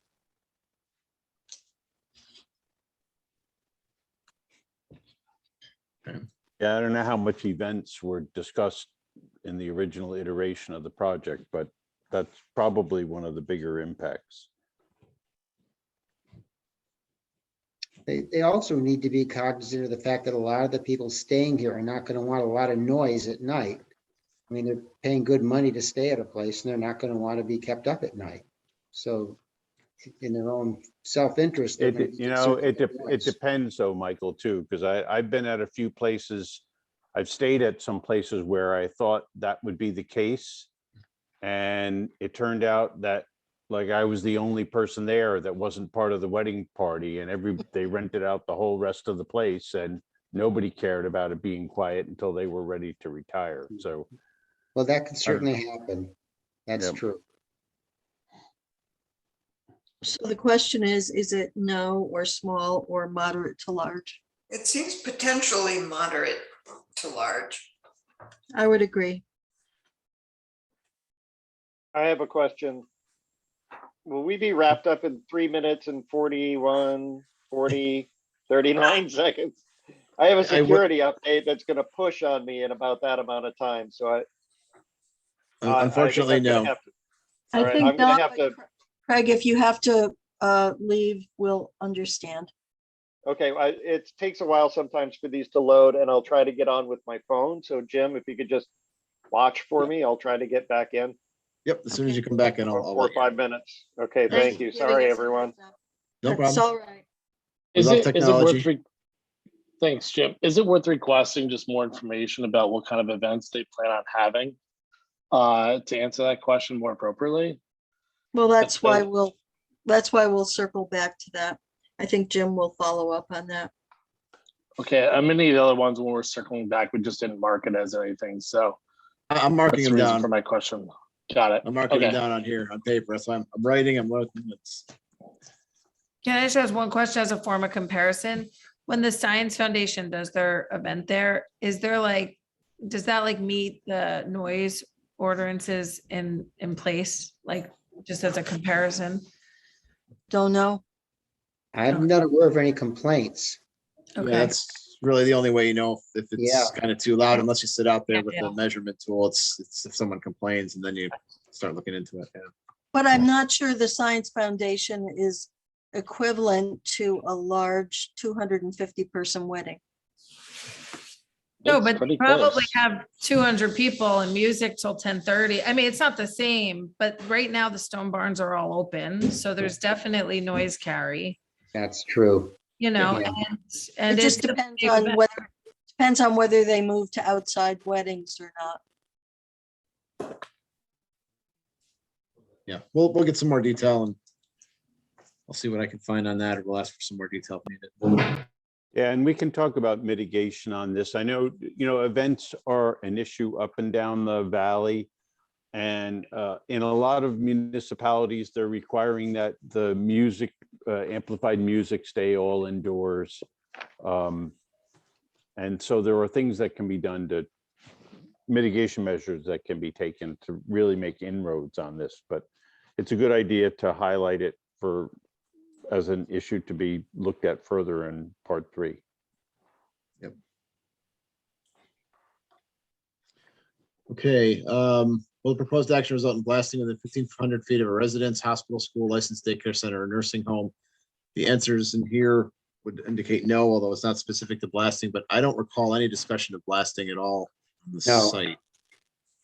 Yeah, I don't know how much events were discussed in the original iteration of the project, but that's probably one of the bigger impacts. They also need to be cognizant of the fact that a lot of the people staying here are not going to want a lot of noise at night. I mean, they're paying good money to stay at a place, and they're not going to want to be kept up at night. So in their own self-interest, It depends though, Michael, too, because I've been at a few places. I've stayed at some places where I thought that would be the case. And it turned out that I was the only person there that wasn't part of the wedding party, and they rented out the whole rest of the place, and nobody cared about it being quiet until they were ready to retire. So, Well, that can certainly happen. That's Yep. true. So the question is it no or small or moderate to large? It seems potentially moderate to large. I would agree. I have a question. Will we be wrapped up in 3 minutes and 41, 40, 39 seconds? I have a I would- security update that's gonna push on me in about that amount of time, so I Unfortunately, think I'm gonna no. have to- I All right, think I'm gonna not, have but to, Craig, if you have to leave, we'll understand. okay, it takes a while sometimes for these to load, and I'll try to get on with my phone. So Jim, if you could just watch for me, I'll try to get back in. Yep, as soon as you come back in, I'll 4 or let you know. 5 minutes. Okay, Thanks thank for you. giving Sorry, us a everyone. heads up. No That's problem. all right. We love Is it technology. worth, thanks, Jim. Is it worth requesting just more information about what kind of events they plan on having? To answer that question more appropriately? Well, that's That's why fair. we'll circle back to that. I think Jim will follow up on that. Okay, many of the other ones when we're circling back, we just didn't mark it as anything, so I'm marking that's the them reason down. for my question. Got it. I'm marking them Okay. down on here on paper. So I'm writing, I'm looking. It's Can I just ask one question as a form of comparison? When the Science Foundation does their event there, is there like, does that like meet the noise ordinances in place? Like, just as a comparison? Don't know. I'm not aware of any complaints. Yeah, Okay. that's really the only way you know if Yeah. it's kind of too loud, unless you sit out there with Yeah. the measurement tool. It's if someone complains and then you start looking into it. Yeah. But I'm not sure the Science Foundation is equivalent to a large 250 person wedding. No, It's but pretty probably close. have 200 people and music till 10:30. I mean, it's not the same, but right now the stone barns are all open, so there's definitely noise carry, That's true. you know, Yeah. and It just it's a depends big on event. whether they move to outside weddings or not. Yeah, we'll get some more detail and I'll see what I can find on that, or we'll ask for some more detail if needed. yeah, and we can talk about mitigation on this. I know, events are an issue up and down the valley. And in a lot of municipalities, they're requiring that the music, amplified music stay all indoors. And so there are things that can be done to mitigation measures that can be taken to really make inroads on this, but it's a good idea to highlight it as an issue to be looked at further in part 3. Yep. Okay, will the proposed action result in blasting within 1,500 feet of a residence, hospital, school, licensed daycare center, or nursing home? The answers in here would indicate no, although it's not specific to blasting, but I don't recall any discussion of blasting at all on the No. site.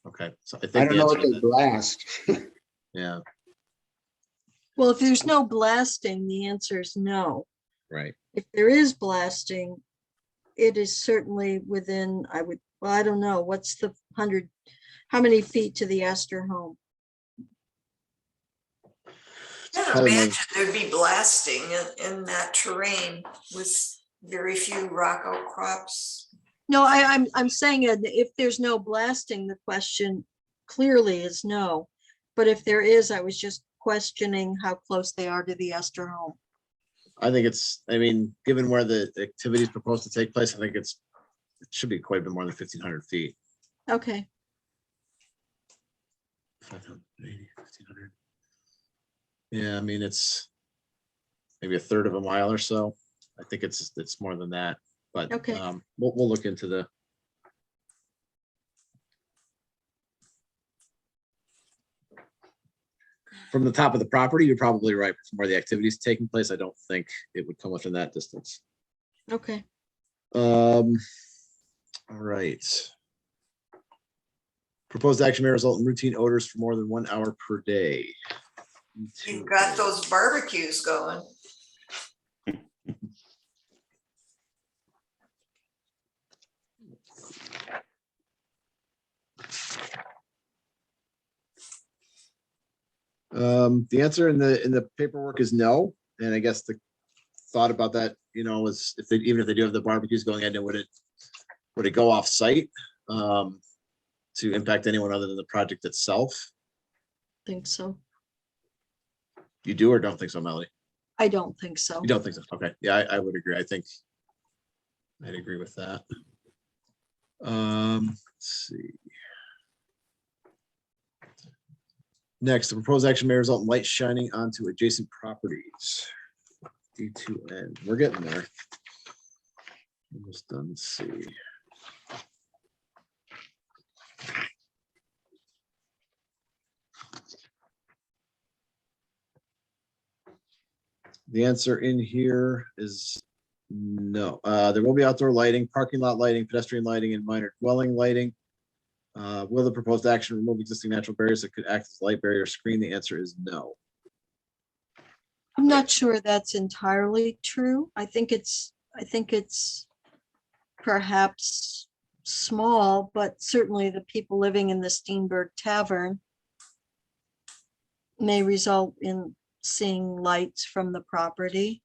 Okay, so I I think don't the know answer what to they that, blast. yeah, Well, if there's no blasting, the answer is no. right. If there is blasting, it is certainly within, I don't know, what's the 100, how many feet to the Astor home? I can't Probably more imagine there'd be blasting in that terrain with very few rock outcrops. No, I'm saying that if there's no blasting, the question clearly is no. But if there is, I was just questioning how close they are to the Astor home. I think I mean, given where the activity is proposed to take place, I think it should be quite a bit more than 1,500 feet. Okay, 580, 1,500. Yeah, I mean, it's maybe a third of a mile or so. I think it's more than that, but Okay. We'll look into the. From the top of the property, you're probably right. But from where the activity is taking place, I don't think it would come within that distance. okay. All right. Proposed action may result in routine odors for more than 1 hour per day. You've got those barbecues going. The answer in the paperwork is no, and I guess the thought about that, you know, is if they, even if they do have the barbecues going in, would it go off site to impact anyone other than the project itself? Think so. You do or don't think so, Melody? I don't think so. You don't think so? Okay. Yeah, I would agree. I think I'd agree with that. Let's see. Next, the proposed action may result in light shining onto adjacent properties. D2N. We're getting there. Almost done. Let's see. The answer in here is no. There will be outdoor lighting, parking lot lighting, pedestrian lighting, and minor dwelling lighting. Will the proposed action remove existing natural barriers that could act as light barrier screen? The answer is no. I'm not sure that's entirely true. I think it's perhaps small, but certainly the people living in the Steenberg Tavern may result in seeing lights from the property.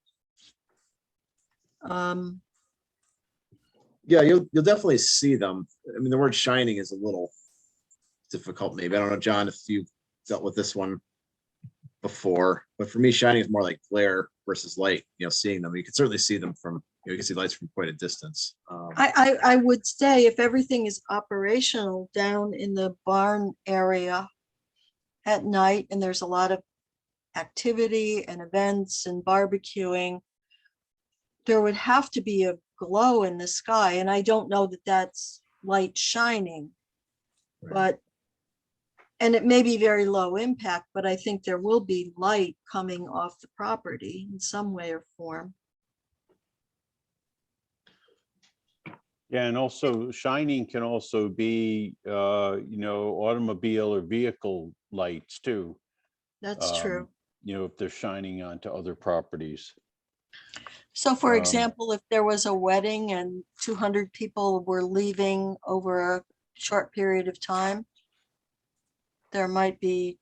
Yeah, you'll definitely see them. I mean, the word shining is a little difficult, maybe. I don't know, John, if you dealt with this one before, but for me, shining is more like glare versus light. You know, seeing them, you can certainly see them from, you can see lights from quite a distance. I would say if everything is operational down in the barn area at night and there's a lot of activity and events and barbecuing, there would have to be a glow in the sky. And I don't know that that's light shining, but, and it may be very low impact, but I think there will be light coming off the property in some way or form. Yeah, and also shining can also be, you know, automobile or vehicle lights too. That's true. You know, if they're shining onto other properties. So for example, if there was a wedding and 200 people were leaving over a short period of time, there might be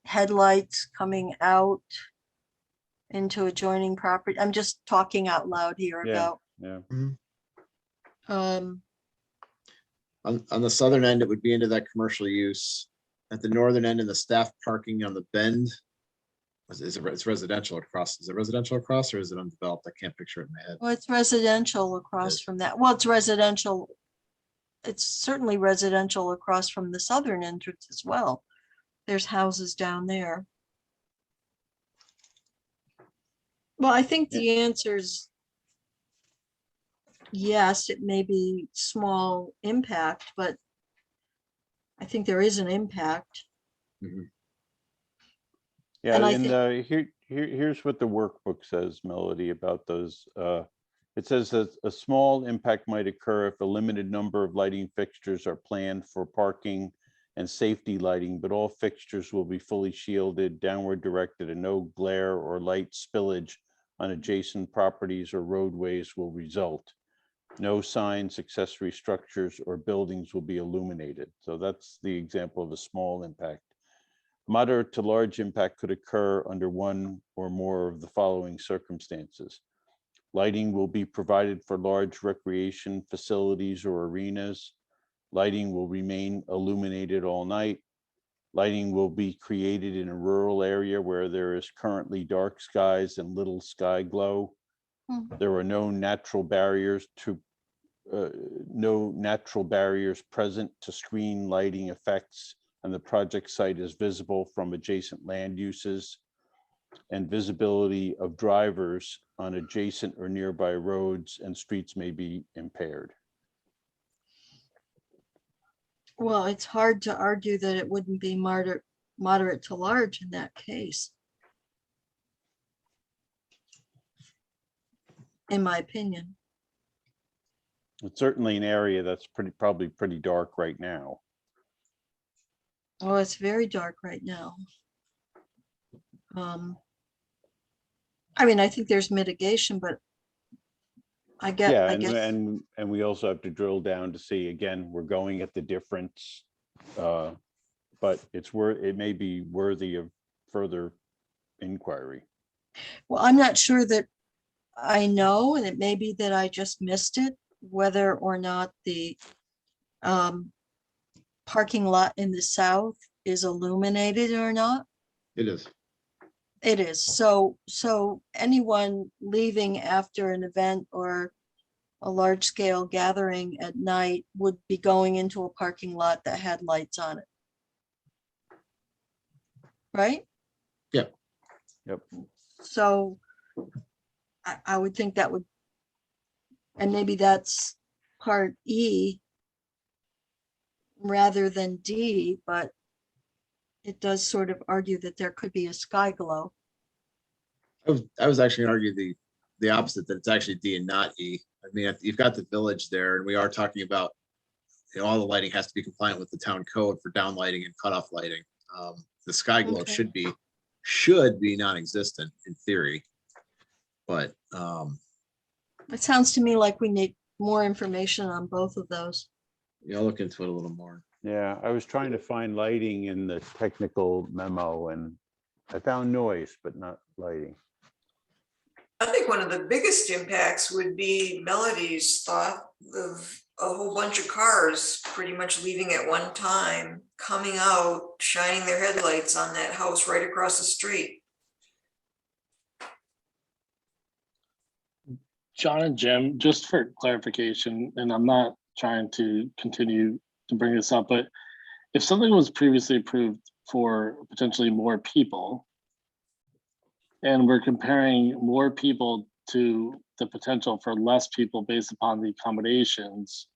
headlights coming out into adjoining property. I'm just talking out loud here about. Yeah. On the southern end, it would be into that commercial use. At the northern end, in the staff parking on the bend, it's residential across. Is it residential across or is it undeveloped? I can't picture it in my head. Well, it's residential across from that. Well, it's residential. It's certainly residential across from the southern entrance as well. There's houses down there. Well, I think the answer is yes, it may be small impact, but I think there is an impact. Yeah, And I and here's what the workbook says, Melody, about those. It says that a small impact might occur if a limited number of lighting fixtures are planned for parking and safety lighting, but all fixtures will be fully shielded, downward directed, and no glare or light spillage on adjacent properties or roadways will result. No signs, accessory structures, or buildings will be illuminated. So that's the example of a small impact. Moderate to large impact could occur under one or more of the following circumstances. Lighting will be provided for large recreation facilities or arenas. Lighting will remain illuminated all night. Lighting will be created in a rural area where there is currently dark skies and little sky glow. There are no natural barriers present to screen lighting effects, and the project site is visible from adjacent land uses, and visibility of drivers on adjacent or nearby roads and streets may be impaired. Well, it's hard to argue that it wouldn't be moderate to large in that case, in my opinion. It's certainly an area that's probably pretty dark right now. Oh, it's very dark right now. I mean, I think there's mitigation, but I guess. And we also have to drill down to see, again, we're going at the difference, but it may be worthy of further inquiry. Well, I'm not sure that I know, and it may be that I just missed it, whether or not the parking lot in the south is illuminated or not. It is. It is. So anyone leaving after an event or a large scale gathering at night would be going into a parking lot that had lights on it. Right? Yep. Yep. So I would think that would, and maybe that's part E rather than D, but it does sort of argue that there could be a sky glow. I was actually gonna argue the opposite, that it's actually D and not E. I mean, you've got the village there, and we are talking about, you know, all the lighting has to be compliant with the town code for downlighting and cutoff lighting. The sky glow Okay. should be non-existent in theory, but It sounds to me like we need more information on both of those. yeah, I'll look into it a little more. Yeah, I was trying to find lighting in the technical memo and I found noise, but not lighting. I think one of the biggest impacts would be Melody's thought of a whole bunch of cars pretty much leaving at one time, coming out, shining their headlights on that house right across the street. John and Jim, just for clarification, and I'm not trying to continue to bring this up, but if something was previously approved for potentially more people, and we're comparing more people to the potential for less people based upon the accommodations,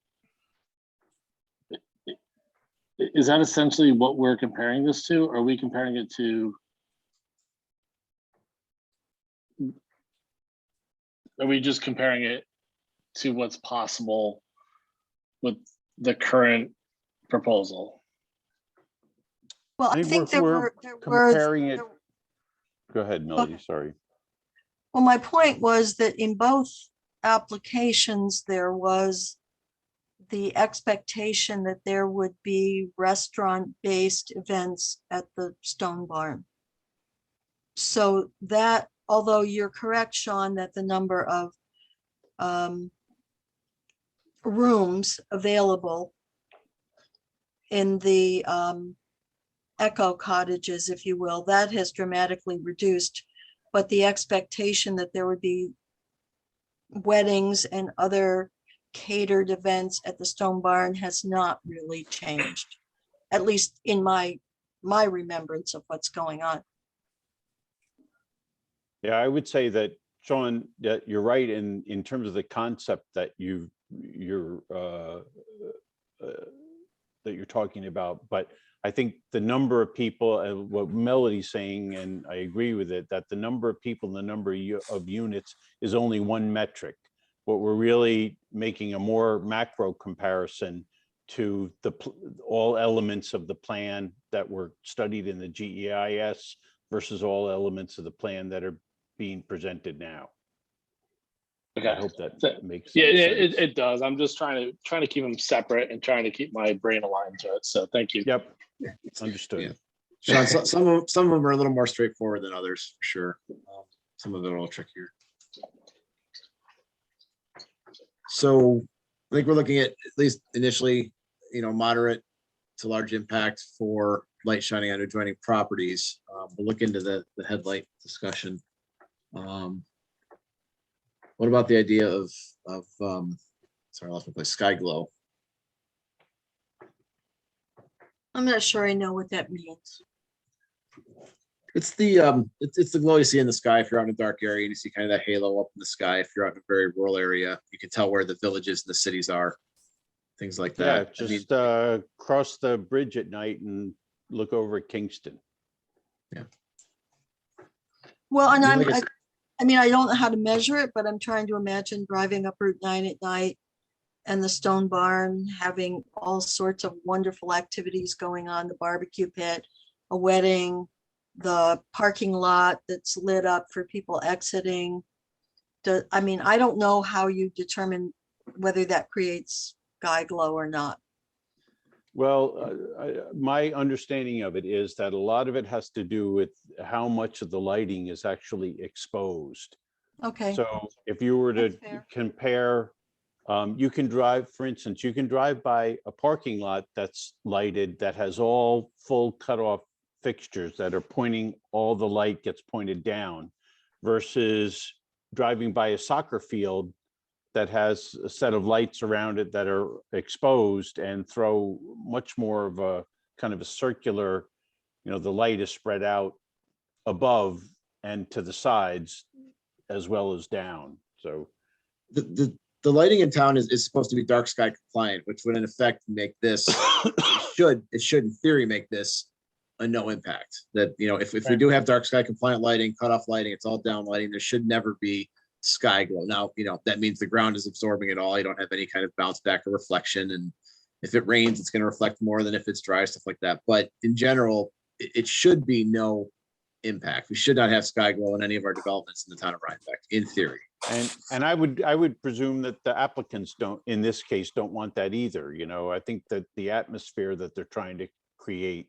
is that essentially what we're comparing this to? Or are we comparing it to? Are we just comparing it to what's possible with the current proposal? Well, I think there were comparing it. Go ahead, Melody, sorry. Well, my point was that in both applications, there was the expectation that there would be restaurant-based events at the Stone Barn. So that, although you're correct, Sean, that the number of rooms available in the Echo cottages, if you will, that has dramatically reduced. But the expectation that there would be weddings and other catered events at the Stone Barn has not really changed, at least in my remembrance of what's going on. Yeah, I would say that, Sean, that you're right in terms of the concept that you're talking about, but I think the number of people and what Melody's saying, and I agree with it, that the number of people and the number of units is only one metric. What we're really making a more macro comparison to all elements of the plan that were studied in the GEIS versus all elements of the plan that are being presented now. Okay. I hope that makes sense. Yeah, it does. I'm just trying to keep them separate and trying to keep my brain aligned to it. So thank you. Yep. Understood. Yeah. Sean, some of them are a little more straightforward than others, for sure. Some of it are a little trickier. So I think we're looking at least initially, moderate to large impact for light shining on adjoining properties. We'll look into the headlight discussion. What about the idea of sorry, I lost my place, sky glow? I'm not sure I know what that means. It's the it's the glow you see in the sky if you're out in a dark area and you see kind of that halo up in the sky. If you're out in a very rural area, you can tell where the villages and the cities are, things like that. Yeah, just cross the bridge at night and look over at Kingston. Yeah. Well, and I mean, I mean, I don't know how to measure it, but I'm trying to imagine driving up Route 9 at night and the Stone Barn having all sorts of wonderful activities going on, the barbecue pit, a wedding, the parking lot that's lit up for people exiting. I mean, I don't know how you determine whether that creates sky glow or not. Well, my understanding of it is that a lot of it has to do with how much of the lighting is actually exposed. Okay. So if you were to That's fair. compare, you can drive, for instance, you can drive by a parking lot that's lighted, that has all full cutoff fixtures that are pointing, all the light gets pointed down, versus driving by a soccer field that has a set of lights around it that are exposed and throw much more of a kind of a circular, the light is spread out above and to the sides as well as down. So The lighting in town is supposed to be dark sky compliant, which would in effect make this, it should in theory make this a no impact. That, if we do have dark sky compliant lighting, cutoff lighting, it's all down lighting, there should never be sky glow. Now, that means the ground is absorbing it all. You don't have any kind of bounce back or reflection. And if it rains, it's going to reflect more than if it's dry, stuff like that. But in general, it should be no impact. We should not have sky glow in any of our developments in the town of Rhinebeck, in theory. And I would presume that the applicants in this case, don't want that either. I think that the atmosphere that they're trying to create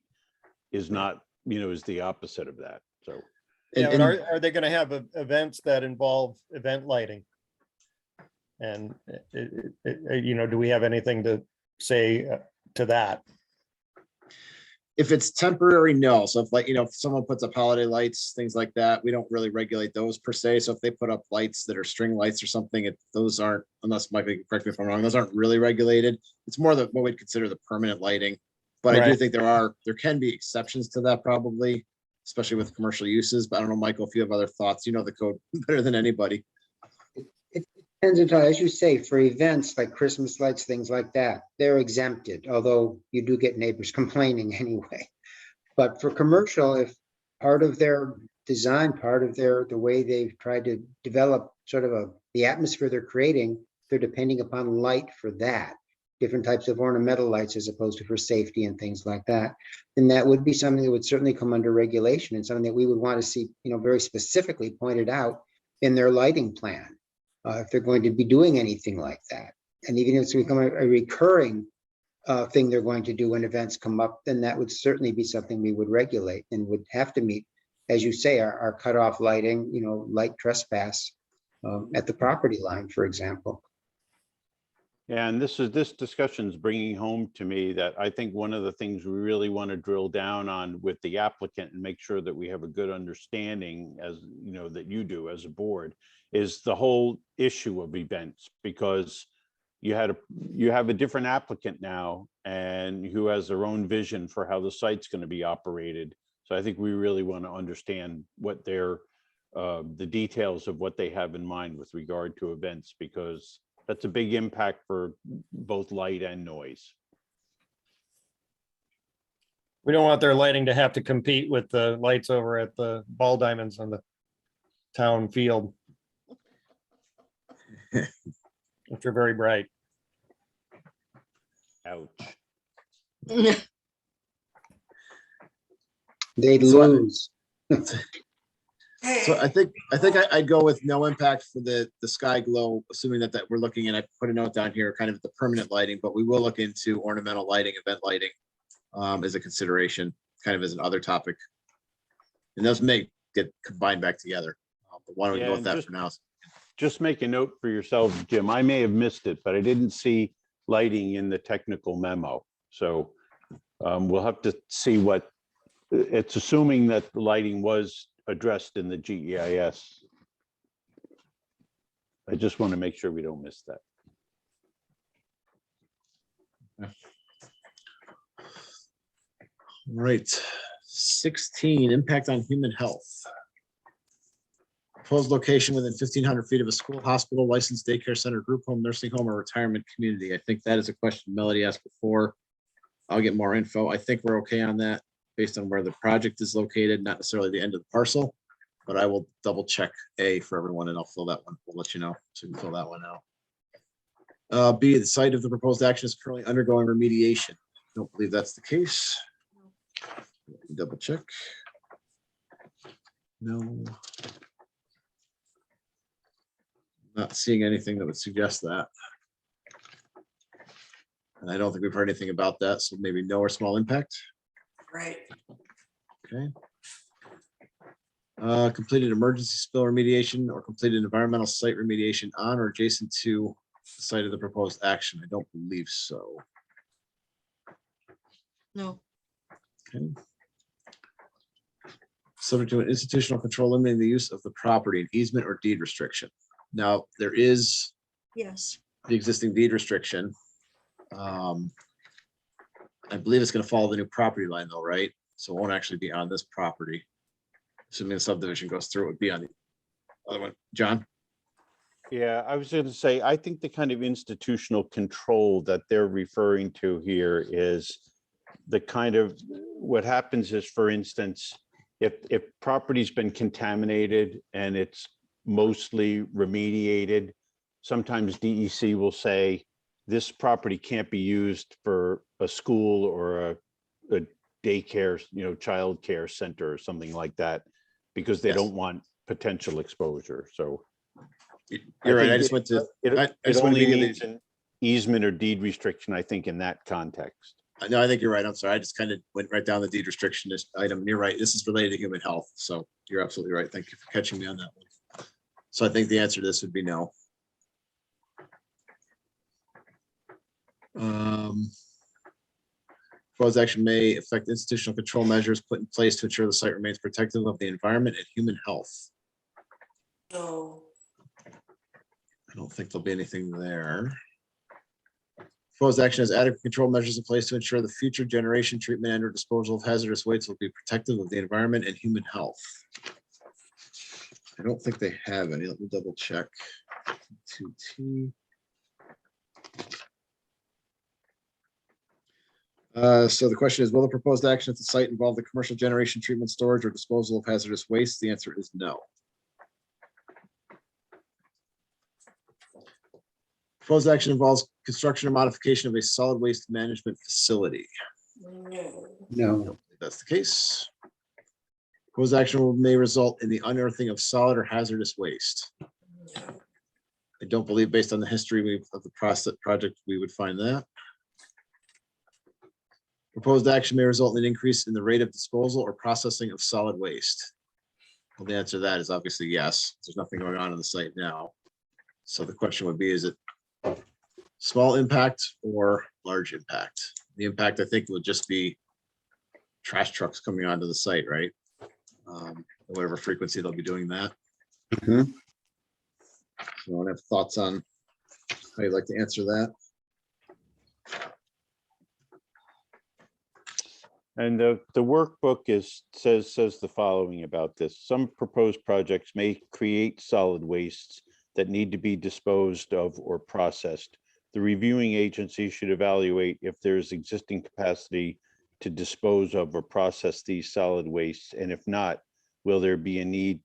is not, is the opposite of that. So. Yeah, and are they going to have events that involve event lighting? And, do we have anything to say to that? If it's temporary, no. So if someone puts up holiday lights, things like that, we don't really regulate those per se. So if they put up lights that are string lights or something, those aren't, unless Mike can correct me if I'm wrong, those aren't really regulated. It's more what we'd consider the permanent lighting. But I do think there can be exceptions to that probably, especially with commercial uses. But I don't know, Michael, if you have other thoughts, the code better than anybody. It depends entirely, as you say, for events like Christmas lights, things like that, they're exempted, although you do get neighbors complaining anyway. But for commercial, if part of their design, part of the way they've tried to develop sort of the atmosphere they're creating, they're depending upon light for that. Different types of ornamental lights as opposed to for safety and things like that. And that would be something that would certainly come under regulation and something that we would want to see, very specifically pointed out in their lighting plan, if they're going to be doing anything like that. And even if it's become a recurring thing they're going to do when events come up, then that would certainly be something we would regulate and would have to meet, as you say, our cutoff lighting, light trespass at the property line, for example. Yeah, and this discussion is bringing home to me that I think one of the things we really want to drill down on with the applicant and make sure that we have a good understanding, as that you do as a board, is the whole issue of events, because you have a different applicant now and who has their own vision for how the site's going to be operated. So I think we really want to understand what the details of what they have in mind with regard to events, because that's a big impact for both light and noise. We don't want their lighting to have to compete with the lights over at the ball diamonds on the town field, which are very bright. Ouch. They'd lose. So I think I'd go with no impact for the sky glow, assuming that we're looking, and I put a note down here, kind of the permanent lighting, but we will look into ornamental lighting, event lighting, as a consideration, kind of as an other topic. And those may get combined back together. But why don't we go with that for now? Just make a note for yourself, Jim. I may have missed it, but I didn't see lighting in the technical memo. So we'll have to see what it's assuming that the lighting was addressed in the GEIS. I just want to make sure we don't miss that. Right. 16, impact on human health. Proposed location within 1,500 feet of a school, hospital, licensed daycare center, group home, nursing home, or retirement community. I think that is a question Melody asked before. I'll get more info. I think we're okay on that based on where the project is located, not necessarily the end of the parcel, but I will double check A for everyone and I'll fill that one. We'll let you know, so you can fill that one out. B, the site of the proposed action is currently undergoing remediation. Don't believe that's the case. Double check. No. Not seeing anything that would suggest that. And I don't think we've heard anything about that, so maybe no or small impact. Right. Okay. Completed emergency spill remediation or completed environmental site remediation on or adjacent to the site of the proposed action. I don't believe so. No. Okay. Subject to an institutional control limiting the use of the property, an easement or deed restriction. Now, there is Yes. the existing deed restriction. I believe it's going to follow the new property line though, right? So it won't actually be on this property. Assuming the subdivision goes through, it would be on the other one. John? Yeah, I was going to say, I think the kind of institutional control that they're referring to here is the kind of, what happens is, for instance, if property's been contaminated and it's mostly remediated, sometimes DEC will say, this property can't be used for a school or a daycare, child care center or something like that, because they Yes. don't want potential exposure. So You're right. I think just went to. it I just wanted only to give means the. an easement or deed restriction, I think, in that context. No, I think you're right. I'm sorry. I just kind of went right down the deed restriction item. You're right. This is related to human health. So you're absolutely right. Thank you for catching me on that one. So I think the answer to this would be no. Proposed action may affect institutional control measures put in place to ensure the site remains protective of the environment and human health. No. I don't think there'll be anything there. Proposed action has adequate control measures in place to ensure the future generation, treatment, and or disposal of hazardous wastes will be protective of the environment and human health. I don't think they have any. Let me double check. 2T. So the question is, will the proposed action at the site involve the commercial generation, treatment, storage, or disposal of hazardous waste? The answer is no. Proposed action involves construction or modification of a solid waste management facility. No. If that's the case. Proposed action may result in the unearthing of solid or hazardous waste. I don't believe, based on the history of the project, we would find that. Proposed action may result in an increase in the rate of disposal or processing of solid waste. Well, the answer to that is obviously yes. There's nothing going on the site now. So the question would be, is it small impact or large impact? The impact, I think, would just be trash trucks coming onto the site, right? Whatever frequency they'll be doing that. Mhm. So I have thoughts on how you'd like to answer that. And the workbook says the following about this. Some proposed projects may create solid wastes that need to be disposed of or processed. The reviewing agency should evaluate if there is existing capacity to dispose of or process these solid wastes, and if not, will there be a need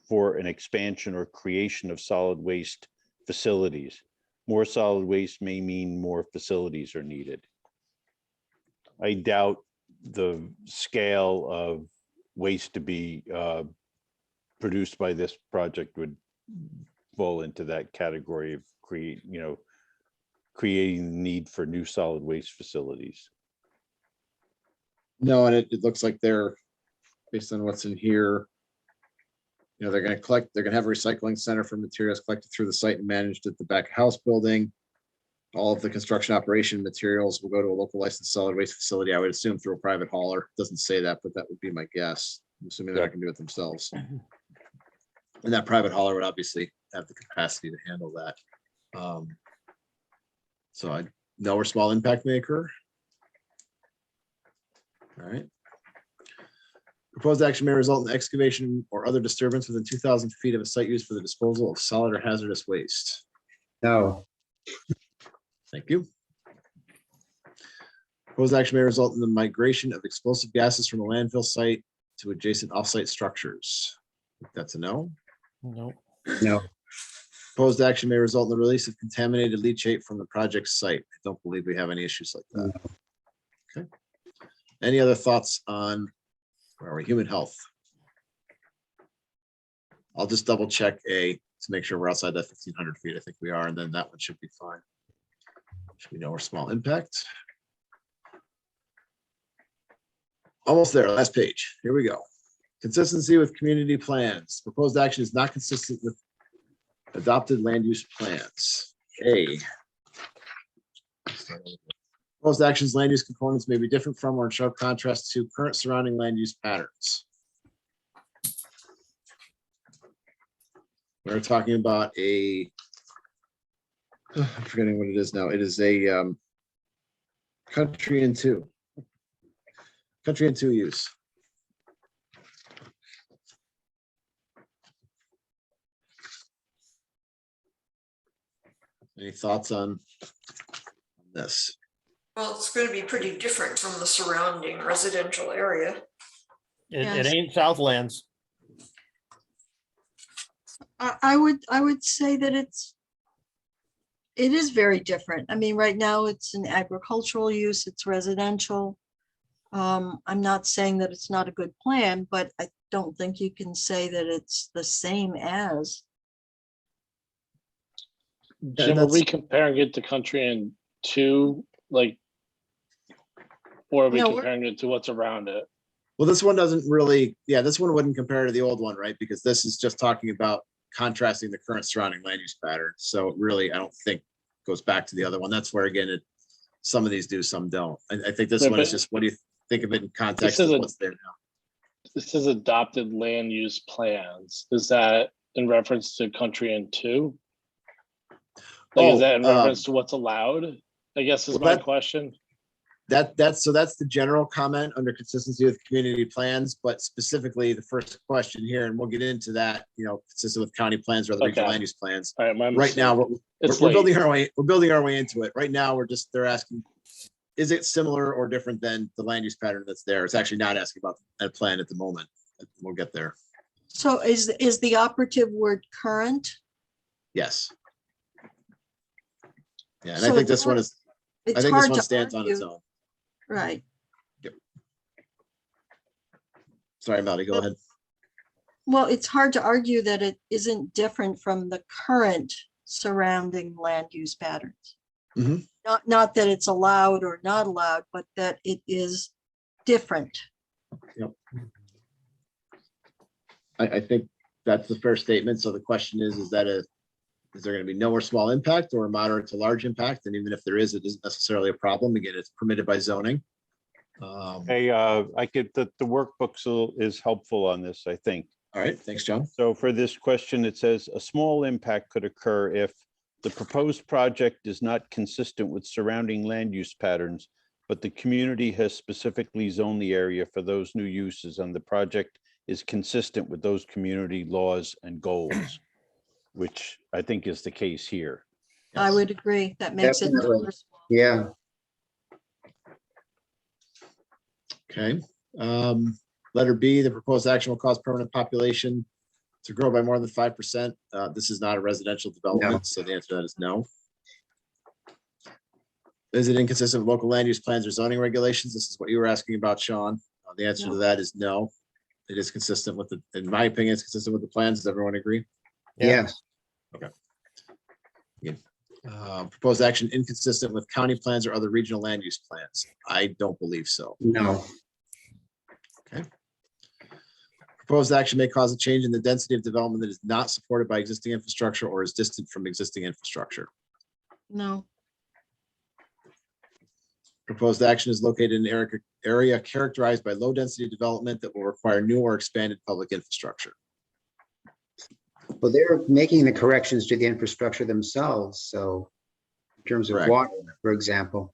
for an expansion or creation of solid waste facilities? More solid waste may mean more facilities are needed. I doubt the scale of waste to be produced by this project would fall into that category of creating the need for new solid waste facilities. No, and it looks like they're, based on what's in here, they're going to have a recycling center for materials collected through the site and managed at the back house building. All of the construction operation materials will go to a local licensed solid waste facility. I would assume through a private hauler. Doesn't say that, but that would be my guess. I'm assuming they're not going to do it themselves. And that private hauler would obviously have the capacity to handle that. So I know where small impact may occur. All right. Proposed action may result in excavation or other disturbance within 2,000 feet of a site used for the disposal of solid or hazardous waste. No. Thank you. Proposed action may result in the migration of explosive gases from a landfill site to adjacent offsite structures. That's a no. No. No. Proposed action may result in the release of contaminated leachate from the project site. I don't believe we have any issues like that. Okay. Any other thoughts on, where are we, human health? I'll just double check A to make sure we're outside that 1,500 feet. I think we are, and then that one should be fine. Should we know our small impact? Almost there, last page. Here we go. Consistency with community plans. Proposed action is not consistent with adopted land use plans. A. Proposed actions, land use components may be different from or in sharp contrast to current surrounding land use patterns. We're talking about I'm forgetting what it is now. It is a country and two use. Any thoughts on this? Well, it's going to be pretty different from the surrounding residential area. It Yes. ain't Southlands. I would say that it is very different. I mean, right now it's an agricultural use, it's residential. I'm not saying that it's not a good plan, but I don't think you can say that it's the same as. Jim, are we comparing it to country and two, like, or are we No, we're- comparing it to what's around it? Well, this one doesn't really, this one wouldn't compare to the old one, right? Because this is just talking about contrasting the current surrounding land use pattern. So it really, I don't think goes back to the other one. That's where, again, some of these do, some don't. I think this Yeah, one is but just, what do you think of it in context This is of a- what's there now? This is adopted land use plans. Is that in reference to country and two? Like, is that in reference to what's allowed? I guess is my question. That's the general comment under consistency with community plans, but specifically the first question here, and we'll get into that, consistent with county plans or other regional Okay. land use plans. All right, my Right now, mistake. we're building our way into it. Right now, they're asking, is it similar or different than the land use pattern that's there? It's actually not asking about a plan at the moment. We'll get there. So is the operative word current? Yes. Yeah, and So I think it's this one hard- is, it's I think this hard one to stands on its argue. own. Right. Sorry, Melody, go ahead. Well, it's hard to argue that it isn't different from the current surrounding land use patterns. Mhm. Not that it's allowed or not allowed, but that it is different. Yep. I think that's the fair statement. So the question is there going to be no or small impact or a moderate to large impact? And even if there is, it isn't necessarily a problem. Again, it's permitted by zoning. Hey, the workbook is helpful on this, I think. All right, thanks, John. So for this question, it says a small impact could occur if the proposed project is not consistent with surrounding land use patterns, but the community has specifically zoned the area for those new uses and the project is consistent with those community laws and goals, which I think is the case here. I would agree. That makes it. Definitely. Yeah. Okay. Letter B, the proposed action will cause permanent population to grow by more than 5%. This is not a residential development, so the answer to that is no. Is it inconsistent with local land use plans or zoning regulations? This is what you were asking about, Sean. The answer to that is no. It is consistent with in my opinion, it's consistent with the plans. Does everyone agree? Yes. Okay. Yeah. Proposed action inconsistent with county plans or other regional land use plans? I don't believe so. No. Okay. Proposed action may cause a change in the density of development that is not supported by existing infrastructure or is distant from existing infrastructure. No. Proposed action is located in an area characterized by low density development that will require new or expanded public infrastructure. Well, they're making the corrections to the infrastructure themselves. So in terms of Correct. water, for example.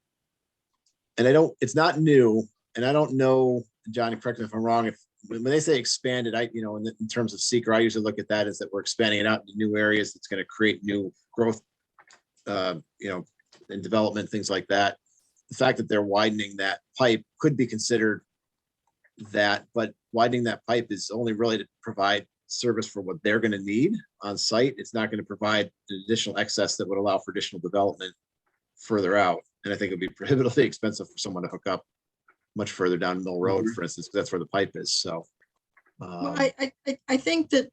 And it's not new. And I don't know, Johnny, correct me if I'm wrong, when they say expanded, in terms of seeker, I usually look at that as that we're expanding it out into new areas. That's going to create new growth, and development, things like that. The fact that they're widening that pipe could be considered that, but widening that pipe is only really to provide service for what they're going to need on site. It's not going to provide an additional excess that would allow for additional development further out. And I think it'd be prohibitively expensive for someone to hook up much further down Mill Road, for instance, because that's where the pipe is. So Well, I think that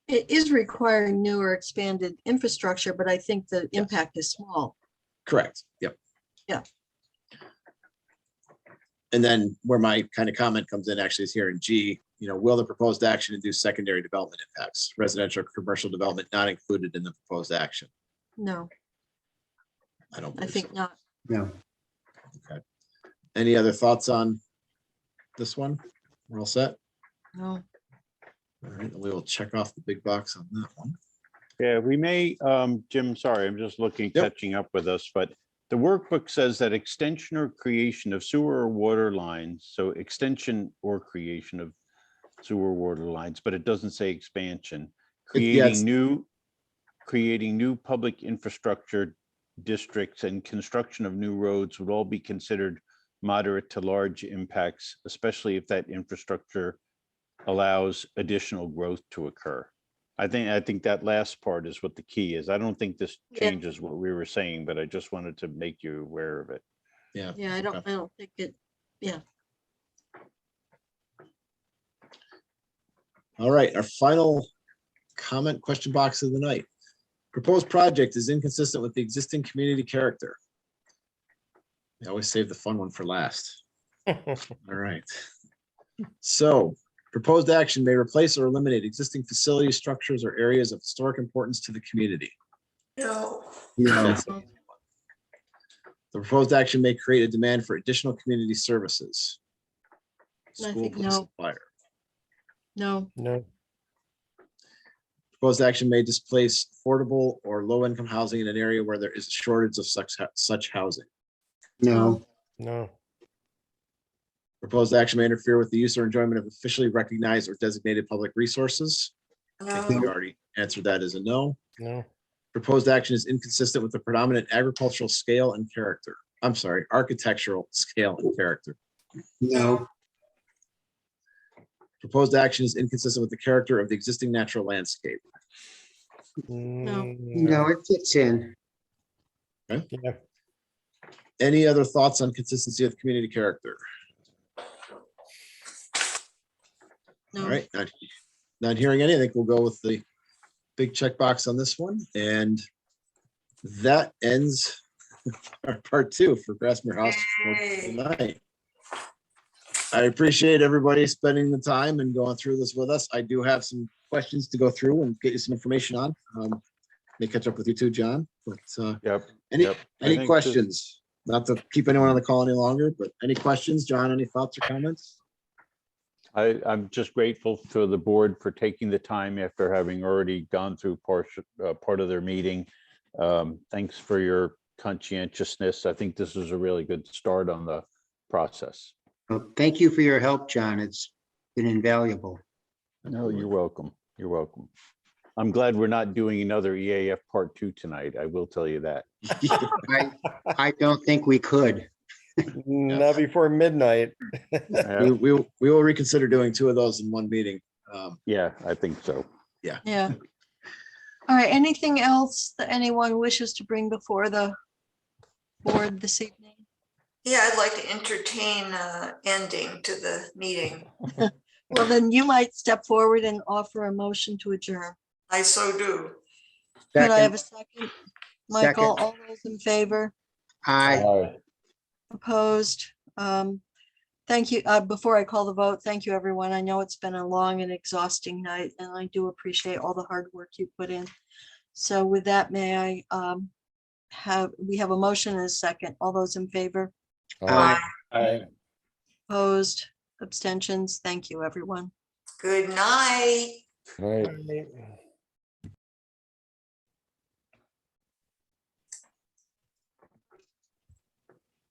it is requiring new or expanded infrastructure, but I think the impact is small. correct. Yep. Yeah. And then where my kind of comment comes in actually is here in G, will the proposed action induce secondary development impacts? Residential or commercial development not included in the proposed action. No, I don't I believe think so. not. No. Okay. Any other thoughts on this one? We're all set? No. All right, we will check off the big box on that one. Yeah, we may, Jim, sorry, I'm just looking, Yep. catching up with us, but the workbook says that extension or creation of sewer or water lines, so extension or creation of sewer water lines, but it doesn't say expansion. Creating new public infrastructure districts and construction of new roads would all be considered moderate to large impacts, especially if that infrastructure allows additional growth to occur. I think that last part is what the key is. I don't think this changes what we were saying, but I just wanted to make you aware of it. Yeah. Yeah, I don't think it, yeah. All right, our final comment question box of the night. Proposed project is inconsistent with the existing community character. I always save the fun one for last. All right. So proposed action may replace or eliminate existing facilities, structures, or areas of historic importance to the community. No. No. The proposed action may create a demand for additional community services. I School, think police, no. and fire. No. No. Proposed action may displace affordable or low-income housing in an area where there is a shortage of such housing. No. No. Proposed action may interfere with the use or enjoyment of officially recognized or designated public resources. I think we No. already answered that as a no. No. Proposed action is inconsistent with the predominant agricultural scale and character. I'm sorry, architectural scale and character. No. Proposed action is inconsistent with the character of the existing natural landscape. No. No, it fits in. Okay. Yeah. Any other thoughts on consistency of the community character? No. All right, not hearing any, I think we'll go with the big checkbox on this one. And that ends our part 2 for Grassmere House for tonight. I appreciate everybody spending the time and going through this with us. I do have some questions to go through and get you some information on. May catch up with you too, John, but any questions? Not to keep anyone on the call any longer, but any questions? John, any thoughts or comments? I'm just grateful to the board for taking the time after having already gone through part of their meeting. Thanks for your conscientiousness. I think this is a really good start on the process. Well, thank you for your help, John. It's been invaluable. No, you're welcome. You're welcome. I'm glad we're not doing another EAF part 2 tonight. I will tell you that. I don't think we could. Not before midnight. We will reconsider doing 2 of those in one meeting. Yeah, I think so. Yeah. Yeah. All right, anything else that anyone wishes to bring before the board this evening? Yeah, I'd like to entertain ending to the meeting. Well, then you might step forward and offer a motion to adjourn. I so do. Could I have a second? Second. Michael, all those in favor? Aye. Opposed? Thank you. Before I call the vote, thank you, everyone. I know it's been a long and exhausting night, and I do appreciate all the hard work you put in. So with that, may I we have a motion and a second. All those in favor? Aye. Aye. Opposed? Abstentions? Thank you, everyone. Good night. Right. Aye.